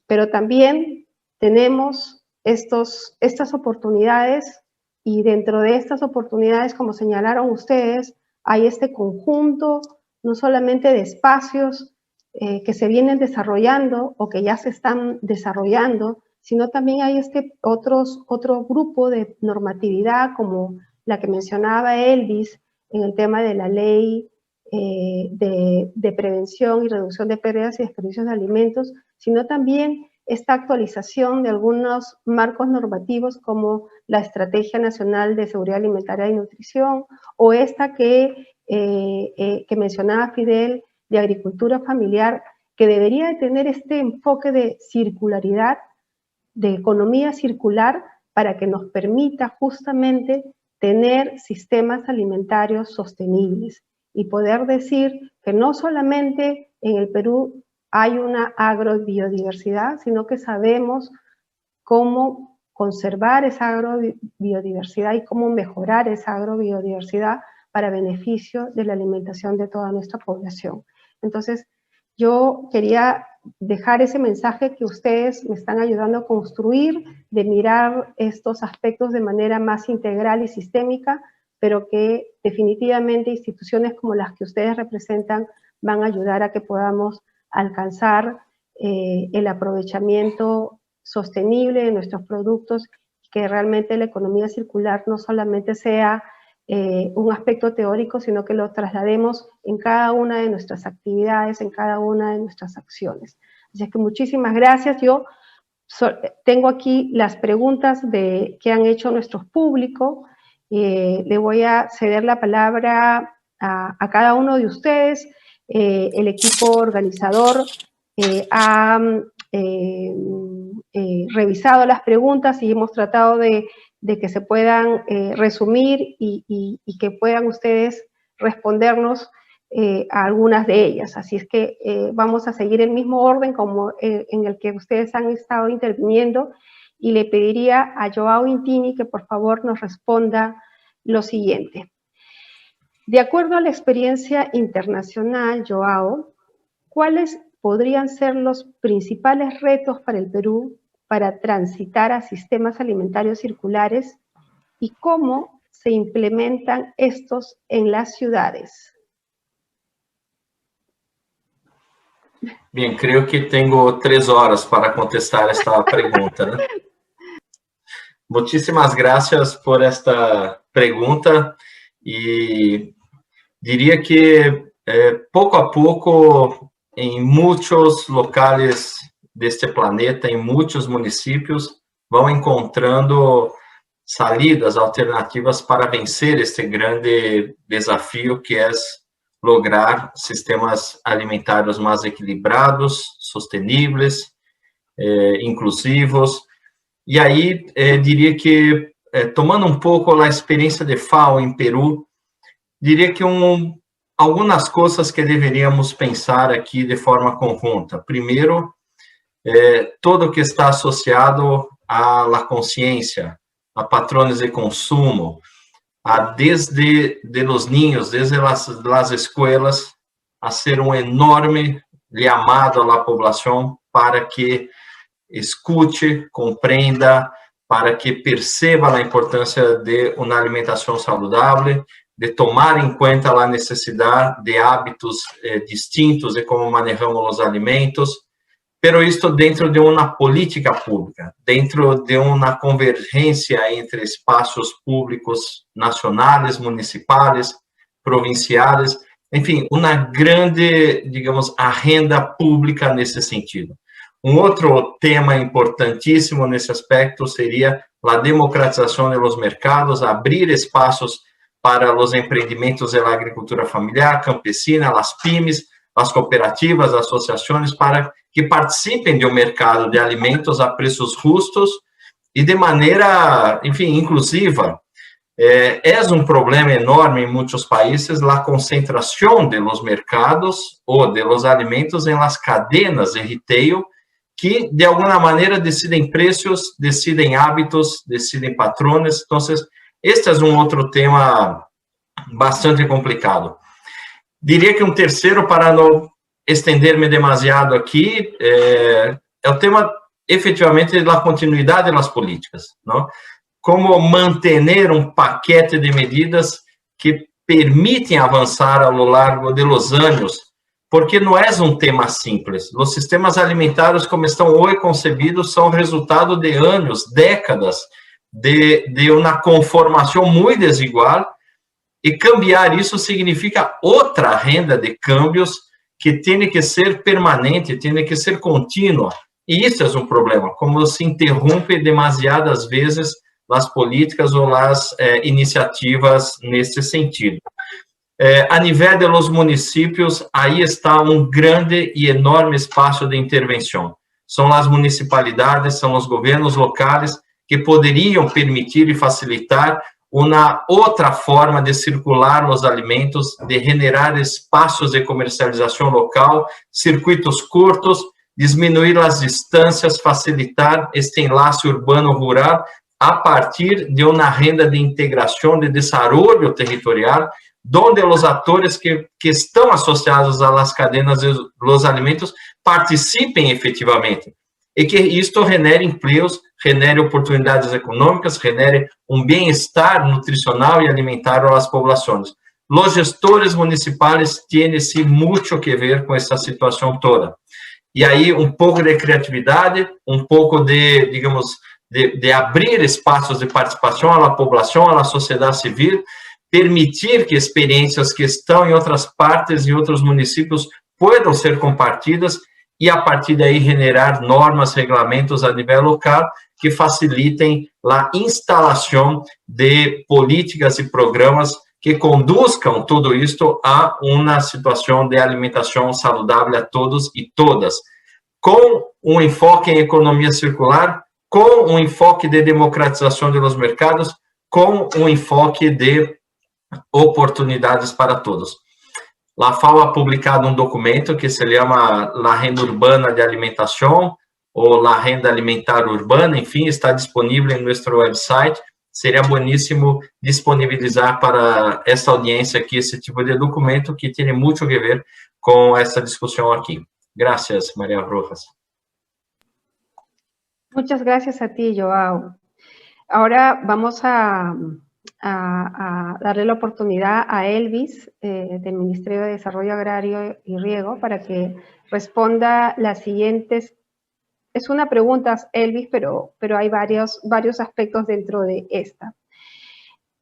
Pero también tenemos estas oportunidades y dentro de estas oportunidades, como señalaron ustedes, hay este conjunto no solamente de espacios que se vienen desarrollando o que ya se están desarrollando, sino también hay otro grupo de normatividad como la que mencionaba Elvis en el tema de la ley de prevención y reducción de pérdidas y desperdicios de alimentos, sino también esta actualización de algunos marcos normativos como la Estrategia Nacional de Seguridad Alimentaria y Nutrición o esta que mencionaba Fidel de agricultura familiar, que debería de tener este enfoque de circularidad, de economía circular, para que nos permita justamente tener sistemas alimentarios sostenibles y poder decir que no solamente en el Perú hay una agrobiodiversidad, sino que sabemos cómo conservar esa agrobiodiversidad y cómo mejorar esa agrobiodiversidad para beneficio de la alimentación de toda nuestra población. Entonces, yo quería dejar ese mensaje que ustedes me están ayudando a construir, de mirar estos aspectos de manera más integral y sistémica, pero que definitivamente instituciones como las que ustedes representan van a ayudar a que podamos alcanzar el aprovechamiento sostenible de nuestros productos, que realmente la economía circular no solamente sea un aspecto teórico, sino que lo traslademos en cada una de nuestras actividades, en cada una de nuestras acciones. Así que muchísimas gracias. Yo tengo aquí las preguntas que han hecho nuestros públicos. Le voy a ceder la palabra a cada uno de ustedes. El equipo organizador ha revisado las preguntas y hemos tratado de de que se puedan resumir y que puedan ustedes respondernos a algunas de ellas. Así es que vamos a seguir el mismo orden como en el que ustedes han estado interviniendo, y le pediría a Joao Intini que por favor nos responda lo siguiente. De acuerdo a la experiencia internacional, Joao, ¿cuáles podrían ser los principales retos para el Perú para transitar a sistemas alimentarios circulares y cómo se implementan estos en las ciudades? Bien, creo que tengo 3 horas para contestar esta pregunta, ¿no? Muchísimas gracias por esta pregunta, y diría que poco a poco en muchos locales de este planeta, en muchos municipios, van encontrando salidas alternativas para vencer este grande desafío que es lograr sistemas alimentarios más equilibrados, sostenibles, inclusivos. E aí, diria que, tomando um pouco a experiência de FAO em Peru, diria que algumas coisas que deveríamos pensar aqui de forma conjunta. Primeiro, todo o que está associado à consciência, a patrones de consumo, desde os ninhos, desde as escolas, a ser um enorme chamado à população para que escute, compreenda, para que perceba a importância de uma alimentação saudável, de tomar em conta a necessidade de hábitos distintos de como manejamos os alimentos, pero isto dentro de uma política pública, dentro de uma convergência entre espaços públicos nacionais, municipais, provinciais, enfim, uma grande, digamos, agenda pública nesse sentido. Um outro tema importantíssimo nesse aspecto seria a democratização dos mercados, abrir espaços para os empreendimentos da agricultura familiar, campesina, as pymes, as cooperativas, as associações, para que participem do mercado de alimentos a preços justos e de maneira, enfim, inclusiva. É problema enorme em muitos países a concentração de los mercados ou de los alimentos em las cadenas de retail, que, de alguma maneira, decidem preços, decidem hábitos, decidem patrones. Então, este é outro tema bastante complicado. Diria que terceiro, para não estender-me demasiado aqui, é o tema, efetivamente, da continuidade das políticas, não? Como manter paquete de medidas que permitem avançar ao longo dos anos, porque não é tema simples. Os sistemas alimentares, como estão hoje concebidos, são resultado de anos, décadas, de uma conformação muito desigual, e cambiar isso significa outra renda de câmbios que tem que ser permanente, tem que ser contínua. E isso é problema, como se interrompe demasiadas vezes as políticas ou as iniciativas nesse sentido. A nível de los municípios, aí está grande e enorme espaço de intervenção. São as municipalidades, são os governos locais que poderiam permitir e facilitar uma outra forma de circular os alimentos, de generar espaços de comercialização local, circuitos curtos, diminuir as distâncias, facilitar este enlace urbano-rural a partir de uma renda de integração, de desenvolvimento territorial, onde os atores que estão associados às cadenas dos alimentos participem efetivamente, e que isto genere empregos, genere oportunidades econômicas, genere bem-estar nutricional e alimentar às populações. Os gestores municipais têm muito que ver com essa situação toda. E aí pouco de criatividade, pouco de, digamos, de abrir espaços de participação à população, à sociedade civil, permitir que experiências que estão em outras partes e outros municípios possam ser compartilhadas e, a partir daí, generar normas, regulamentos a nível local que facilitem a instalação de políticas e programas que conduzcam tudo isto a uma situação de alimentação saudável a todos e todas, com enfoque em economia circular, com um enfoque de democratização dos mercados, com um enfoque de oportunidades para todos. La FAO ha publicado um documento que se chama La Renda Urbana de Alimentação, ou La Renda Alimentar Urbana, enfim, está disponível em nosso website. Seria bueníssimo disponibilizar para essa audiência aqui esse tipo de documento que tem muito a ver com essa discussão aqui. Gracias, María Rojas. Muchas gracias a ti, Joao. Ahora vamos a darle la oportunidad a Elvis, del Ministerio de Desarrollo Agrario y Riego, para que responda las siguientes. Es una pregunta, Elvis, pero hay varios aspectos dentro de esta.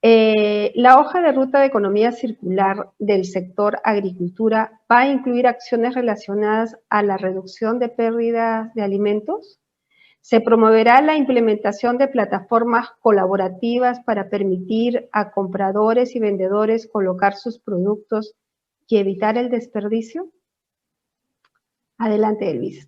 La hoja de ruta de economía circular del sector agricultura va a incluir acciones relacionadas a la reducción de pérdidas de alimentos. Se promoverá la implementación de plataformas colaborativas para permitir a compradores y vendedores colocar sus productos y evitar el desperdicio. Adelante, Elvis.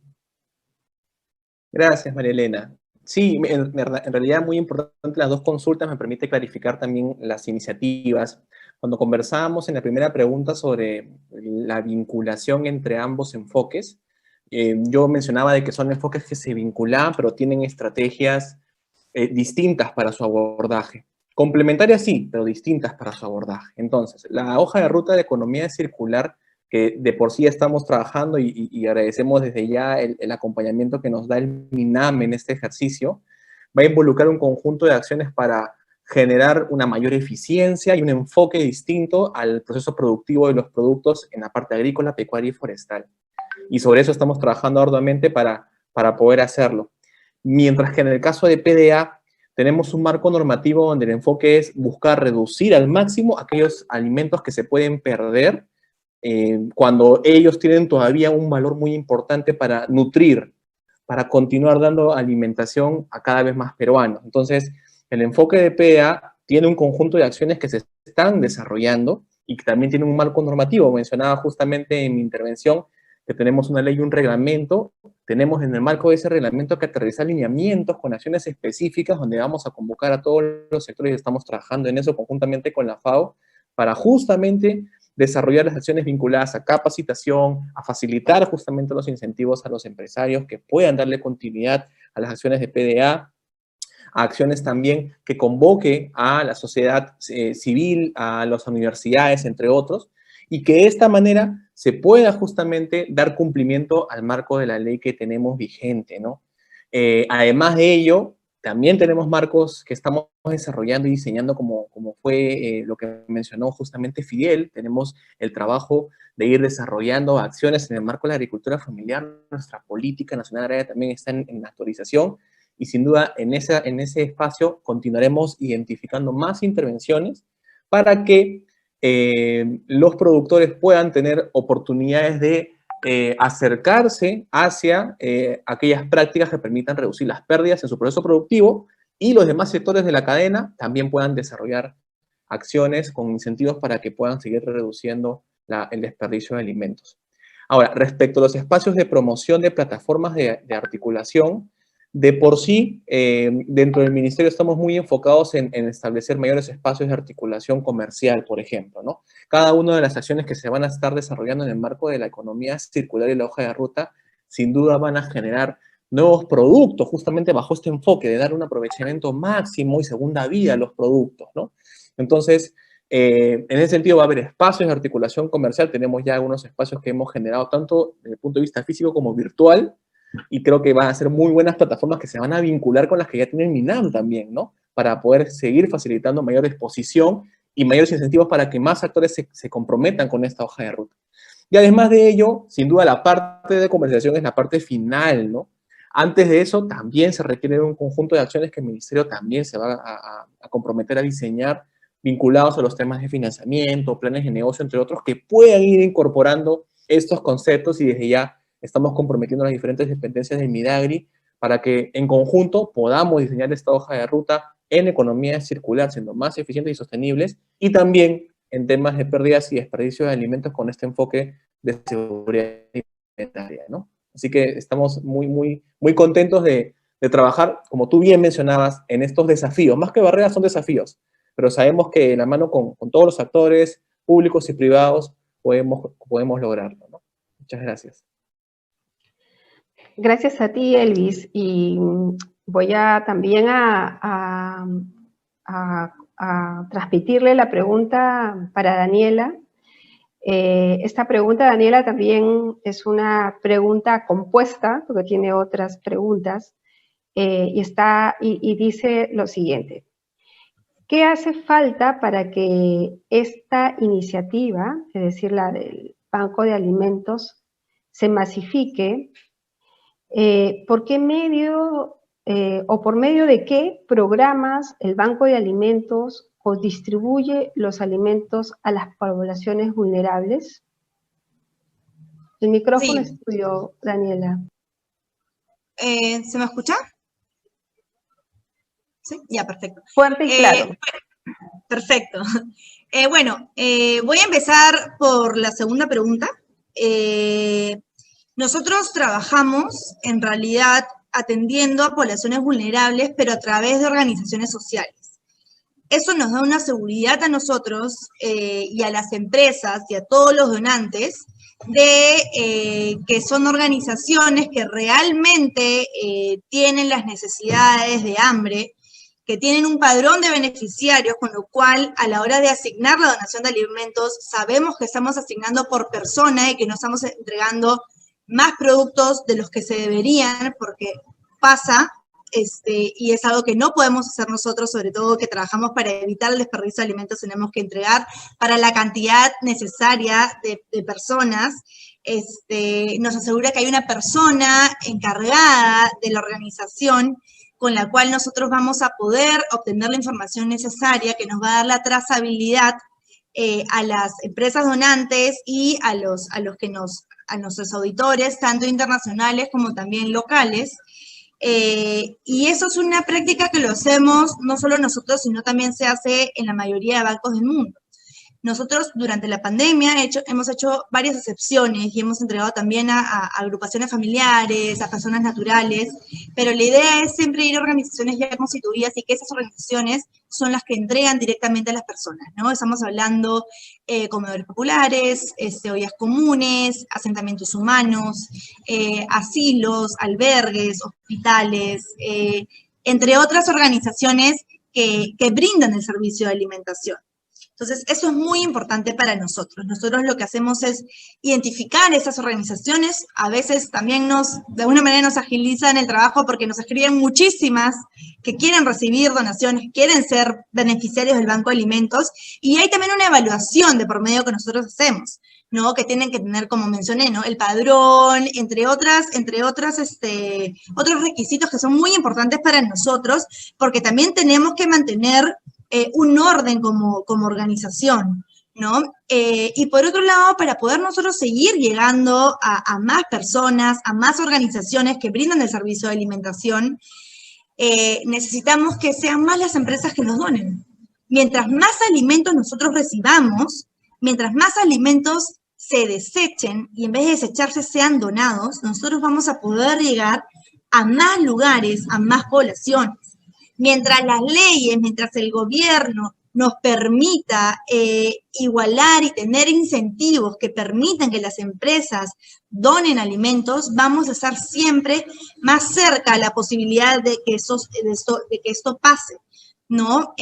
Gracias, María Elena. Sí, en realidad muy importante las dos consultas, me permite clarificar también las iniciativas. Cuando conversábamos en la primera pregunta sobre la vinculación entre ambos enfoques, yo mencionaba de que son enfoques que se vinculan, pero tienen estrategias distintas para su abordaje. Complementarias sí, pero distintas para su abordaje. Entonces, la hoja de ruta de economía circular, que de por sí estamos trabajando y agradecemos desde ya el acompañamiento que nos da el MINAM en este ejercicio, va a involucrar un conjunto de acciones para generar una mayor eficiencia y un enfoque distinto al proceso productivo de los productos en la parte agrícola, pecuaria y forestal. Y sobre eso estamos trabajando arduamente para poder hacerlo. Mientras que en el caso de PDA, tenemos un marco normativo donde el enfoque es buscar reducir al máximo aquellos alimentos que se pueden perder cuando ellos tienen todavía un valor muy importante para nutrir, para continuar dando alimentación a cada vez más peruanos. Entonces, el enfoque de PDA tiene un conjunto de acciones que se están desarrollando y que también tiene un marco normativo. Mencionaba justamente en mi intervención que tenemos una ley y un reglamento. Tenemos en el marco de ese reglamento que aterrizar lineamientos con acciones específicas donde vamos a convocar a todos los sectores y estamos trabajando en eso conjuntamente con la FAO para justamente desarrollar las acciones vinculadas a capacitación, a facilitar justamente los incentivos a los empresarios que puedan darle continuidad a las acciones de PDA, a acciones también que convoque a la sociedad civil, a las universidades, entre otros, y que de esta manera se pueda justamente dar cumplimiento al marco de la ley que tenemos vigente, ¿no? Además de ello, también tenemos marcos que estamos desarrollando y diseñando como fue lo que mencionó justamente Fidel. Tenemos el trabajo de ir desarrollando acciones en el marco de la agricultura familiar. Nuestra política nacional agraria también está en actualización y sin duda en ese espacio continuaremos identificando más intervenciones para que los productores puedan tener oportunidades de acercarse hacia aquellas prácticas que permitan reducir las pérdidas en su proceso productivo y los demás sectores de la cadena también puedan desarrollar acciones con incentivos para que puedan seguir reduciendo el desperdicio de alimentos. Ahora, respecto a los espacios de promoción de plataformas de articulación, de por sí, dentro del ministerio estamos muy enfocados en establecer mayores espacios de articulación comercial, por ejemplo, ¿no? Cada una de las acciones que se van a estar desarrollando en el marco de la economía circular y la hoja de ruta, sin duda van a generar nuevos productos, justamente bajo este enfoque de dar un aprovechamiento máximo y segunda vida a los productos, ¿no? Entonces, en ese sentido va a haber espacios de articulación comercial, tenemos ya algunos espacios que hemos generado tanto desde el punto de vista físico como virtual, y creo que van a ser muy buenas plataformas que se van a vincular con las que ya tienen MINAM también, ¿no? Para poder seguir facilitando mayor exposición y mayores incentivos para que más actores se comprometan con esta hoja de ruta. Y además de ello, sin duda la parte de comercialización es la parte final, ¿no? Antes de eso, también se requiere un conjunto de acciones que el Ministerio también se va a comprometer a diseñar vinculados a los temas de financiamiento, planes de negocio, entre otros, que puedan ir incorporando estos conceptos y desde ya estamos comprometiendo las diferentes dependencias del Midagri para que en conjunto podamos diseñar esta hoja de ruta en economía circular, siendo más eficientes y sostenibles, y también en temas de pérdidas y desperdicio de alimentos con este enfoque de seguridad alimentaria, ¿no? Así que estamos muy contentos de de trabajar, como tú bien mencionabas, en estos desafíos. Más que barreras, son desafíos, pero sabemos que de la mano con todos los actores públicos y privados podemos lograrlo, ¿no? Muchas gracias. Gracias a ti, Elvis, y voy a también a transmitirle la pregunta para Daniela. Esta pregunta, Daniela, también es una pregunta compuesta, porque tiene otras preguntas, y dice lo siguiente. ¿Qué hace falta para que esta iniciativa, es decir, la del Banco de Alimentos, se masifique? ¿Por qué medio o por medio de qué programas el Banco de Alimentos o distribuye los alimentos a las poblaciones vulnerables? El micrófono es tuyo, Daniela. ¿Se me escucha? Sí, ya, perfecto. Fuerte y claro. Perfecto. Voy a empezar por la segunda pregunta. Nosotros trabajamos, en realidad, atendiendo a poblaciones vulnerables, pero a través de organizaciones sociales. Eso nos da una seguridad a nosotros y a las empresas y a todos los donantes de que son organizaciones que realmente tienen las necesidades de hambre, que tienen un padrón de beneficiarios, con lo cual a la hora de asignar la donación de alimentos sabemos que estamos asignando por persona y que no estamos entregando más productos de los que se deberían, porque pasa, y es algo que no podemos hacer nosotros, sobre todo que trabajamos para evitar el desperdicio de alimentos, tenemos que entregar para la cantidad necesaria de personas. Nos asegura que hay una persona encargada de la organización con la cual nosotros vamos a poder obtener la información necesaria que nos va a dar la trazabilidad a las empresas donantes y a nuestros auditores, tanto internacionales como también locales. Y eso es una práctica que lo hacemos no solo nosotros, sino también se hace en la mayoría de bancos del mundo. Nosotros durante la pandemia hemos hecho varias excepciones y hemos entregado también a agrupaciones familiares, a personas naturales, pero la idea es siempre ir a organizaciones ya constituidas y que esas organizaciones son las que entregan directamente a las personas, ¿no? Estamos hablando comedores populares, ollas comunes, asentamientos humanos, asilos, albergues, hospitales, entre otras organizaciones que brindan el servicio de alimentación. Entonces, eso es muy importante para nosotros. Nosotros lo que hacemos es identificar esas organizaciones. A veces también de alguna manera nos agilizan el trabajo porque nos escriben muchísimas que quieren recibir donaciones, quieren ser beneficiarios del Banco de Alimentos. Y hay también una evaluación de por medio que nosotros hacemos, ¿no? Que tienen que tener, como mencioné, ¿no? El padrón, entre otros requisitos que son muy importantes para nosotros, porque también tenemos que mantener un orden como organización, ¿no? Y por otro lado, para poder nosotros seguir llegando a más personas, a más organizaciones que brindan el servicio de alimentación, necesitamos que sean más las empresas que nos donen. Mientras más alimentos nosotros recibamos, mientras más alimentos se desechen y en vez de desecharse sean donados, nosotros vamos a poder llegar a más lugares, a más poblaciones. Mientras las leyes, mientras el gobierno nos permita igualar y tener incentivos que permitan que las empresas donen alimentos, vamos a estar siempre más cerca a la posibilidad de que esto pase, ¿no?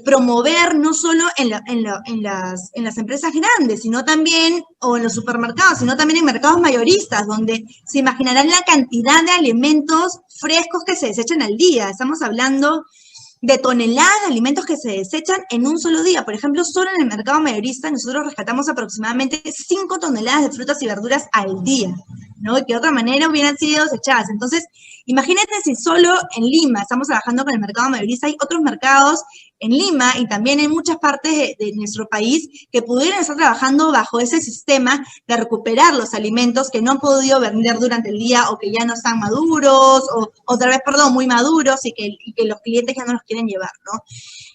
Promover no solo en las empresas grandes, sino también, o en los supermercados, sino también en mercados mayoristas, donde se imaginarán la cantidad de alimentos frescos que se desechan al día. Estamos hablando de toneladas de alimentos que se desechan en un solo día. Por ejemplo, solo en el mercado mayorista nosotros rescatamos aproximadamente 5 toneladas de frutas y verduras al día, ¿no? Que de otra manera hubieran sido desechadas. Entonces, imagínate si solo en Lima estamos trabajando con el mercado mayorista, hay otros mercados en Lima y también en muchas partes de nuestro país que pudieran estar trabajando bajo ese sistema de recuperar los alimentos que no han podido vender durante el día o que ya no están maduros, o otra vez, perdón, muy maduros y que los clientes ya no los quieren llevar, ¿no?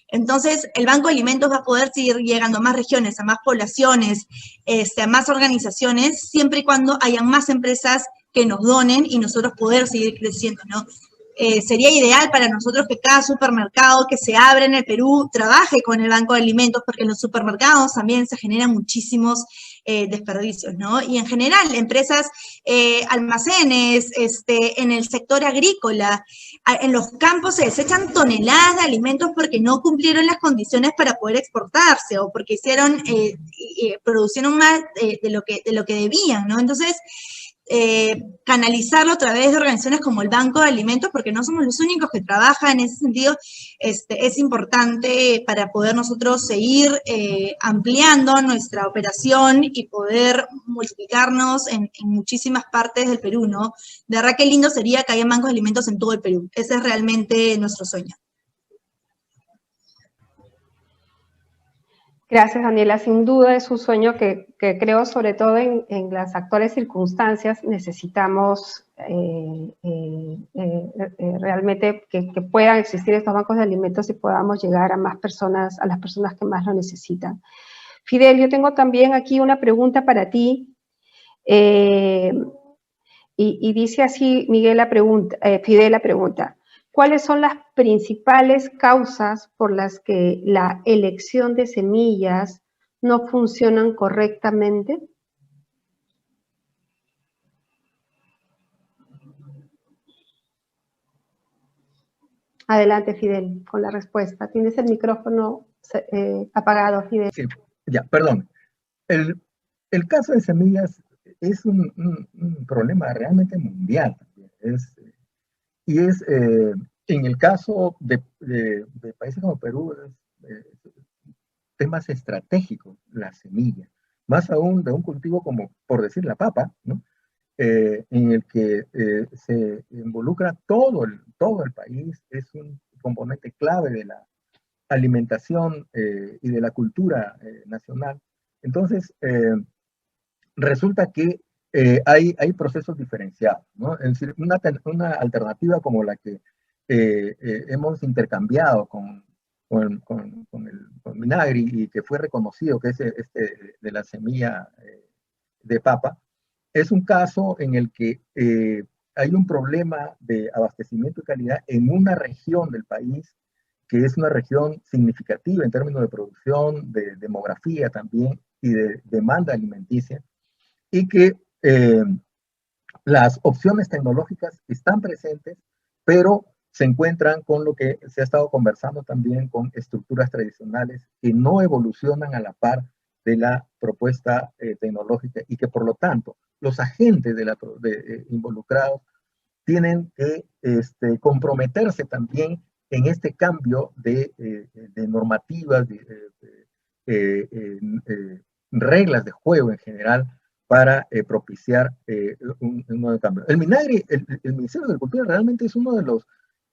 Entonces, el Banco de Alimentos va a poder seguir llegando a más regiones, a más poblaciones, a más organizaciones, siempre y cuando hayan más empresas que nos donen y nosotros poder seguir creciendo, ¿no? Sería ideal para nosotros que cada supermercado que se abre en el Perú trabaje con el Banco de Alimentos, porque en los supermercados también se generan muchísimos desperdicios, ¿no? Y en general, empresas, almacenes, en el sector agrícola, en los campos se desechan toneladas de alimentos porque no cumplieron las condiciones para poder exportarse o porque producieron más de lo que debían, ¿no? Entonces, canalizarlo a través de organizaciones como el Banco de Alimentos, porque no somos los únicos que trabajan en ese sentido, es importante para poder nosotros seguir ampliando nuestra operación y poder multiplicarnos en muchísimas partes del Perú, ¿no? De verdad que lindo sería que haya bancos de alimentos en todo el Perú. Ese es realmente nuestro sueño. Gracias, Daniela. Sin duda es un sueño que creo, sobre todo en las actuales circunstancias, necesitamos realmente que puedan existir estos bancos de alimentos y podamos llegar a más personas, a las personas que más lo necesitan. Fidel, yo tengo también aquí una pregunta para ti. Y dice así, Fidel la pregunta. ¿Cuáles son las principales causas por las que la elección de semillas no funcionan correctamente? Adelante, Fidel, con la respuesta. Tienes el micrófono apagado, Fidel. Sí, ya, perdón. El caso de semillas es un problema realmente mundial. En el caso de países como Perú, temas estratégicos, la semilla, más aún de un cultivo como, por decir, la papa, ¿no? En el que se involucra todo el país, es un componente clave de la alimentación y de la cultura nacional. Entonces, resulta que hay procesos diferenciados, ¿no? Es decir, una alternativa como la que hemos intercambiado con Minagri y que fue reconocido, que es de la semilla de papa, es un caso en el que hay un problema de abastecimiento y calidad en una región del país que es una región significativa en términos de producción, de demografía también y de demanda alimenticia, y que las opciones tecnológicas están presentes, pero se encuentran con lo que se ha estado conversando también con estructuras tradicionales que no evolucionan a la par de la propuesta tecnológica y que por lo tanto los agentes involucrados tienen que comprometerse también en este cambio de normativas, reglas de juego en general para propiciar un nuevo cambio. El Minagri, el Ministerio de Cultura realmente es uno de los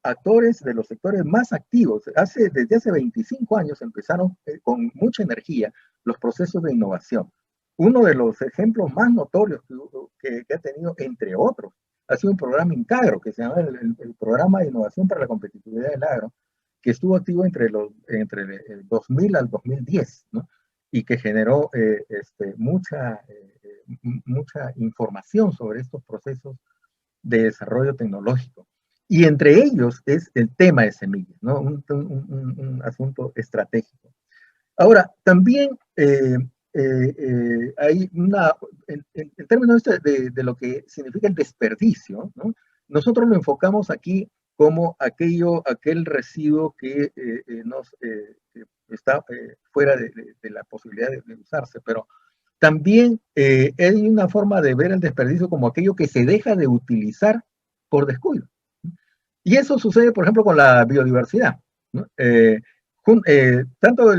actores, de los sectores más activos. Desde hace 25 años empezaron con mucha energía los procesos de innovación. Uno de los ejemplos más notorios que ha tenido, entre otros, ha sido un programa INCAGRO, que se llama el Programa de Innovación para la Competitividad del Agro, que estuvo activo entre el 2000 al 2010, ¿no? Y que generó mucha información sobre estos procesos de desarrollo tecnológico. Y entre ellos es el tema de semillas, ¿no? Un asunto estratégico. Ahora, también hay en términos de lo que significa el desperdicio, ¿no? Nosotros lo enfocamos aquí como aquel residuo que está fuera de la posibilidad de usarse, pero también hay una forma de ver el desperdicio como aquello que se deja de utilizar por descuido. Y eso sucede, por ejemplo, con la biodiversidad, ¿no? Tanto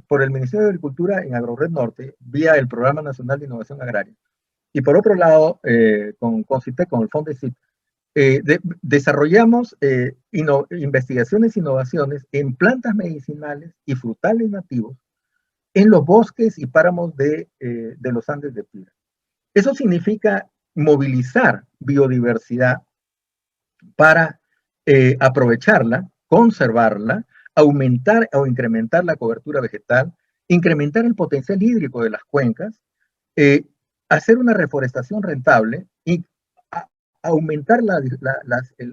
por el Ministerio de Agricultura en AgroRed Norte, vía el Programa Nacional de Innovación Agraria, y por otro lado, con CITEC, con el FONDECIT, desarrollamos investigaciones e innovaciones en plantas medicinales y frutales nativos en los bosques y páramos de los Andes de Piura. Eso significa movilizar biodiversidad para aprovecharla, conservarla, aumentar o incrementar la cobertura vegetal, incrementar el potencial hídrico de las cuencas, hacer una reforestación rentable y aumentar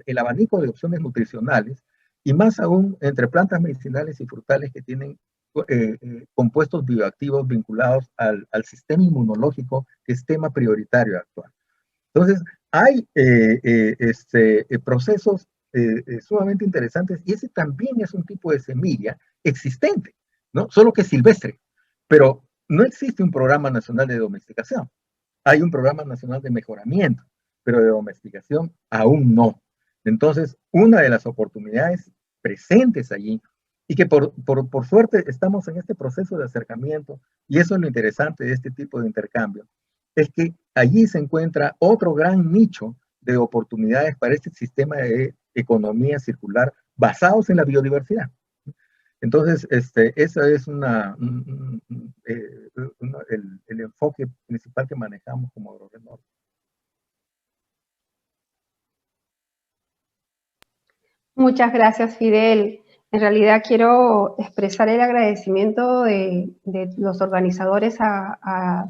el abanico de opciones nutricionales, y más aún entre plantas medicinales y frutales que tienen compuestos bioactivos vinculados al sistema inmunológico, que es tema prioritario actual. Entonces, hay procesos sumamente interesantes, y ese también es un tipo de semilla existente, ¿no? Solo que silvestre, pero no existe un programa nacional de domesticación. Hay un programa nacional de mejoramiento, pero de domesticación aún no. Entonces, una de las oportunidades presentes allí, y que por suerte estamos en este proceso de acercamiento, y eso es lo interesante de este tipo de intercambio, es que allí se encuentra otro gran nicho de oportunidades para este sistema de economía circular basados en la biodiversidad. Entonces, ese es el enfoque principal que manejamos como AgroRenove. Muchas gracias, Fidel. En realidad quiero expresar el agradecimiento de los organizadores a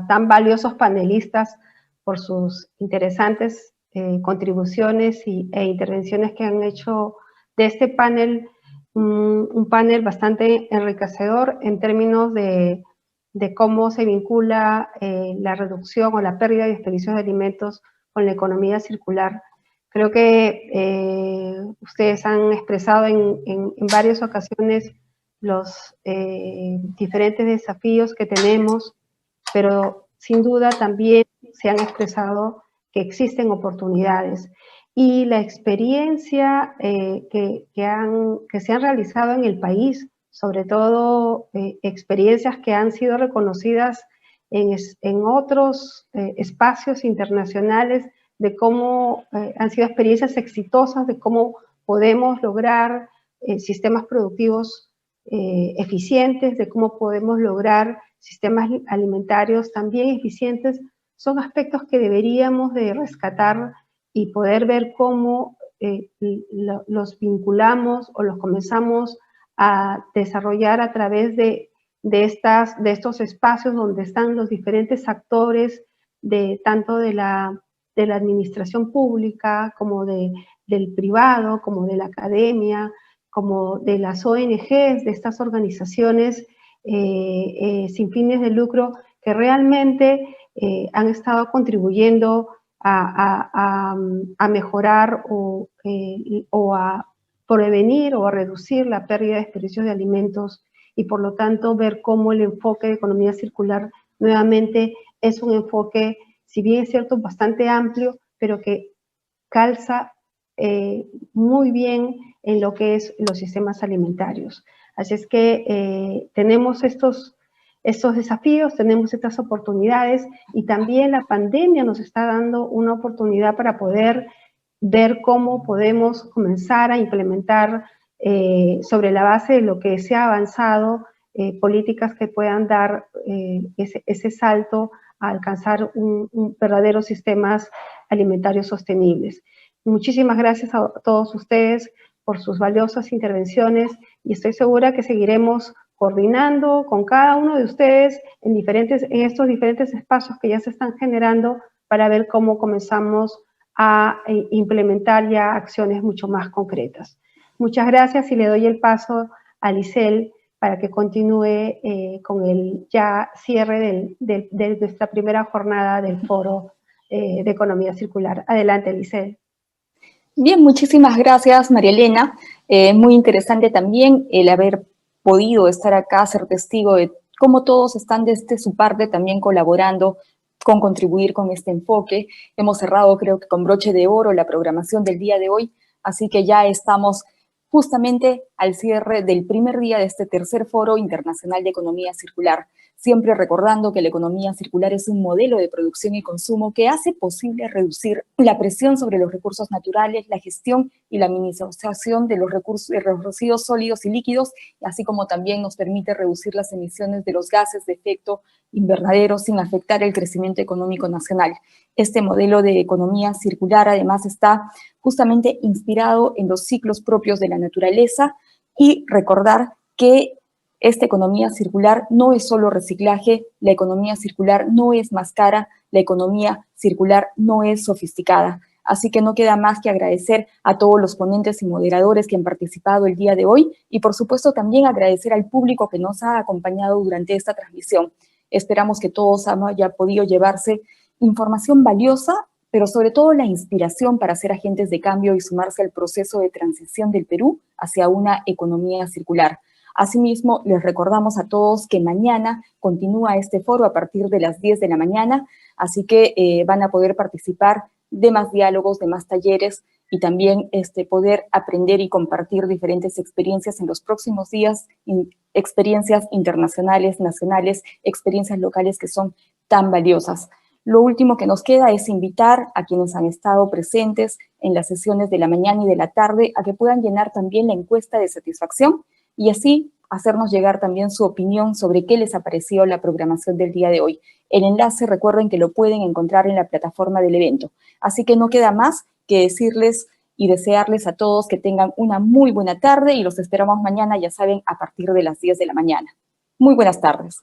tan valiosos panelistas por sus interesantes contribuciones e intervenciones que han hecho de este panel un panel bastante enriquecedor en términos de cómo se vincula la reducción o la pérdida de desperdicios de alimentos con la economía circular. Creo que ustedes han expresado en varias ocasiones los diferentes desafíos que tenemos, pero sin duda también se han expresado que existen oportunidades. Y la experiencia que se han realizado en el país, sobre todo experiencias que han sido reconocidas en otros espacios internacionales, de cómo han sido experiencias exitosas, de cómo podemos lograr sistemas productivos eficientes, de cómo podemos lograr sistemas alimentarios también eficientes, son aspectos que deberíamos de rescatar y poder ver cómo los vinculamos o los comenzamos a desarrollar a través de estos espacios donde están los diferentes actores, tanto de la administración pública, como del privado, como de la academia, como de las ONGs, de estas organizaciones sin fines de lucro, que realmente han estado contribuyendo a mejorar o a prevenir o a reducir la pérdida de desperdicios de alimentos, y por lo tanto ver cómo el enfoque de economía circular nuevamente es un enfoque, si bien es cierto, bastante amplio, pero que calza muy bien en lo que es los sistemas alimentarios. Así es que tenemos estos desafíos, tenemos estas oportunidades, y también la pandemia nos está dando una oportunidad para poder ver cómo podemos comenzar a implementar sobre la base de lo que se ha avanzado, políticas que puedan dar ese salto a alcanzar verdaderos sistemas alimentarios sostenibles. Muchísimas gracias a todos ustedes por sus valiosas intervenciones, y estoy segura que seguiremos coordinando con cada uno de ustedes en estos diferentes espacios que ya se están generando, para ver cómo comenzamos a implementar ya acciones mucho más concretas. Muchas gracias, y le doy el paso a Lisel para que continúe con el ya cierre de nuestra primera jornada del Foro de Economía Circular. Adelante, Lisel. Bien, muchísimas gracias, María Elena. Muy interesante también el haber podido estar acá, ser testigo de cómo todos están desde su parte también colaborando con contribuir con este enfoque. Hemos cerrado, creo que con broche de oro, la programación del día de hoy, así que ya estamos justamente al cierre del primer día de este tercer Foro Internacional de Economía Circular, siempre recordando que la economía circular es un modelo de producción y consumo que hace posible reducir la presión sobre los recursos naturales, la gestión y la minimización de los residuos sólidos y líquidos, así como también nos permite reducir las emisiones de los gases de efecto invernadero sin afectar el crecimiento económico nacional. Este modelo de economía circular además está justamente inspirado en los ciclos propios de la naturaleza, y recordar que esta economía circular no es solo reciclaje, la economía circular no es más cara, la economía circular no es sofisticada. Así que no queda más que agradecer a todos los ponentes y moderadores que han participado el día de hoy y por supuesto también agradecer al público que nos ha acompañado durante esta transmisión. Esperamos que todos hayan podido llevarse información valiosa, pero sobre todo la inspiración para ser agentes de cambio y sumarse al proceso de transición del Perú hacia una economía circular. Asimismo, les recordamos a todos que mañana continúa este foro a partir de las 10 de la mañana, así que van a poder participar de más diálogos, de más talleres y también poder aprender y compartir diferentes experiencias en los próximos días, experiencias internacionales, nacionales, experiencias locales que son tan valiosas. Lo último que nos queda es invitar a quienes han estado presentes en las sesiones de la mañana y de la tarde a que puedan llenar también la encuesta de satisfacción y así hacernos llegar también su opinión sobre qué les ha parecido la programación del día de hoy. El enlace, recuerden que lo pueden encontrar en la plataforma del evento. Así que no queda más que decirles y desearles a todos que tengan una muy buena tarde y los esperamos mañana, ya saben, a partir de las 10 de la mañana. Muy buenas tardes.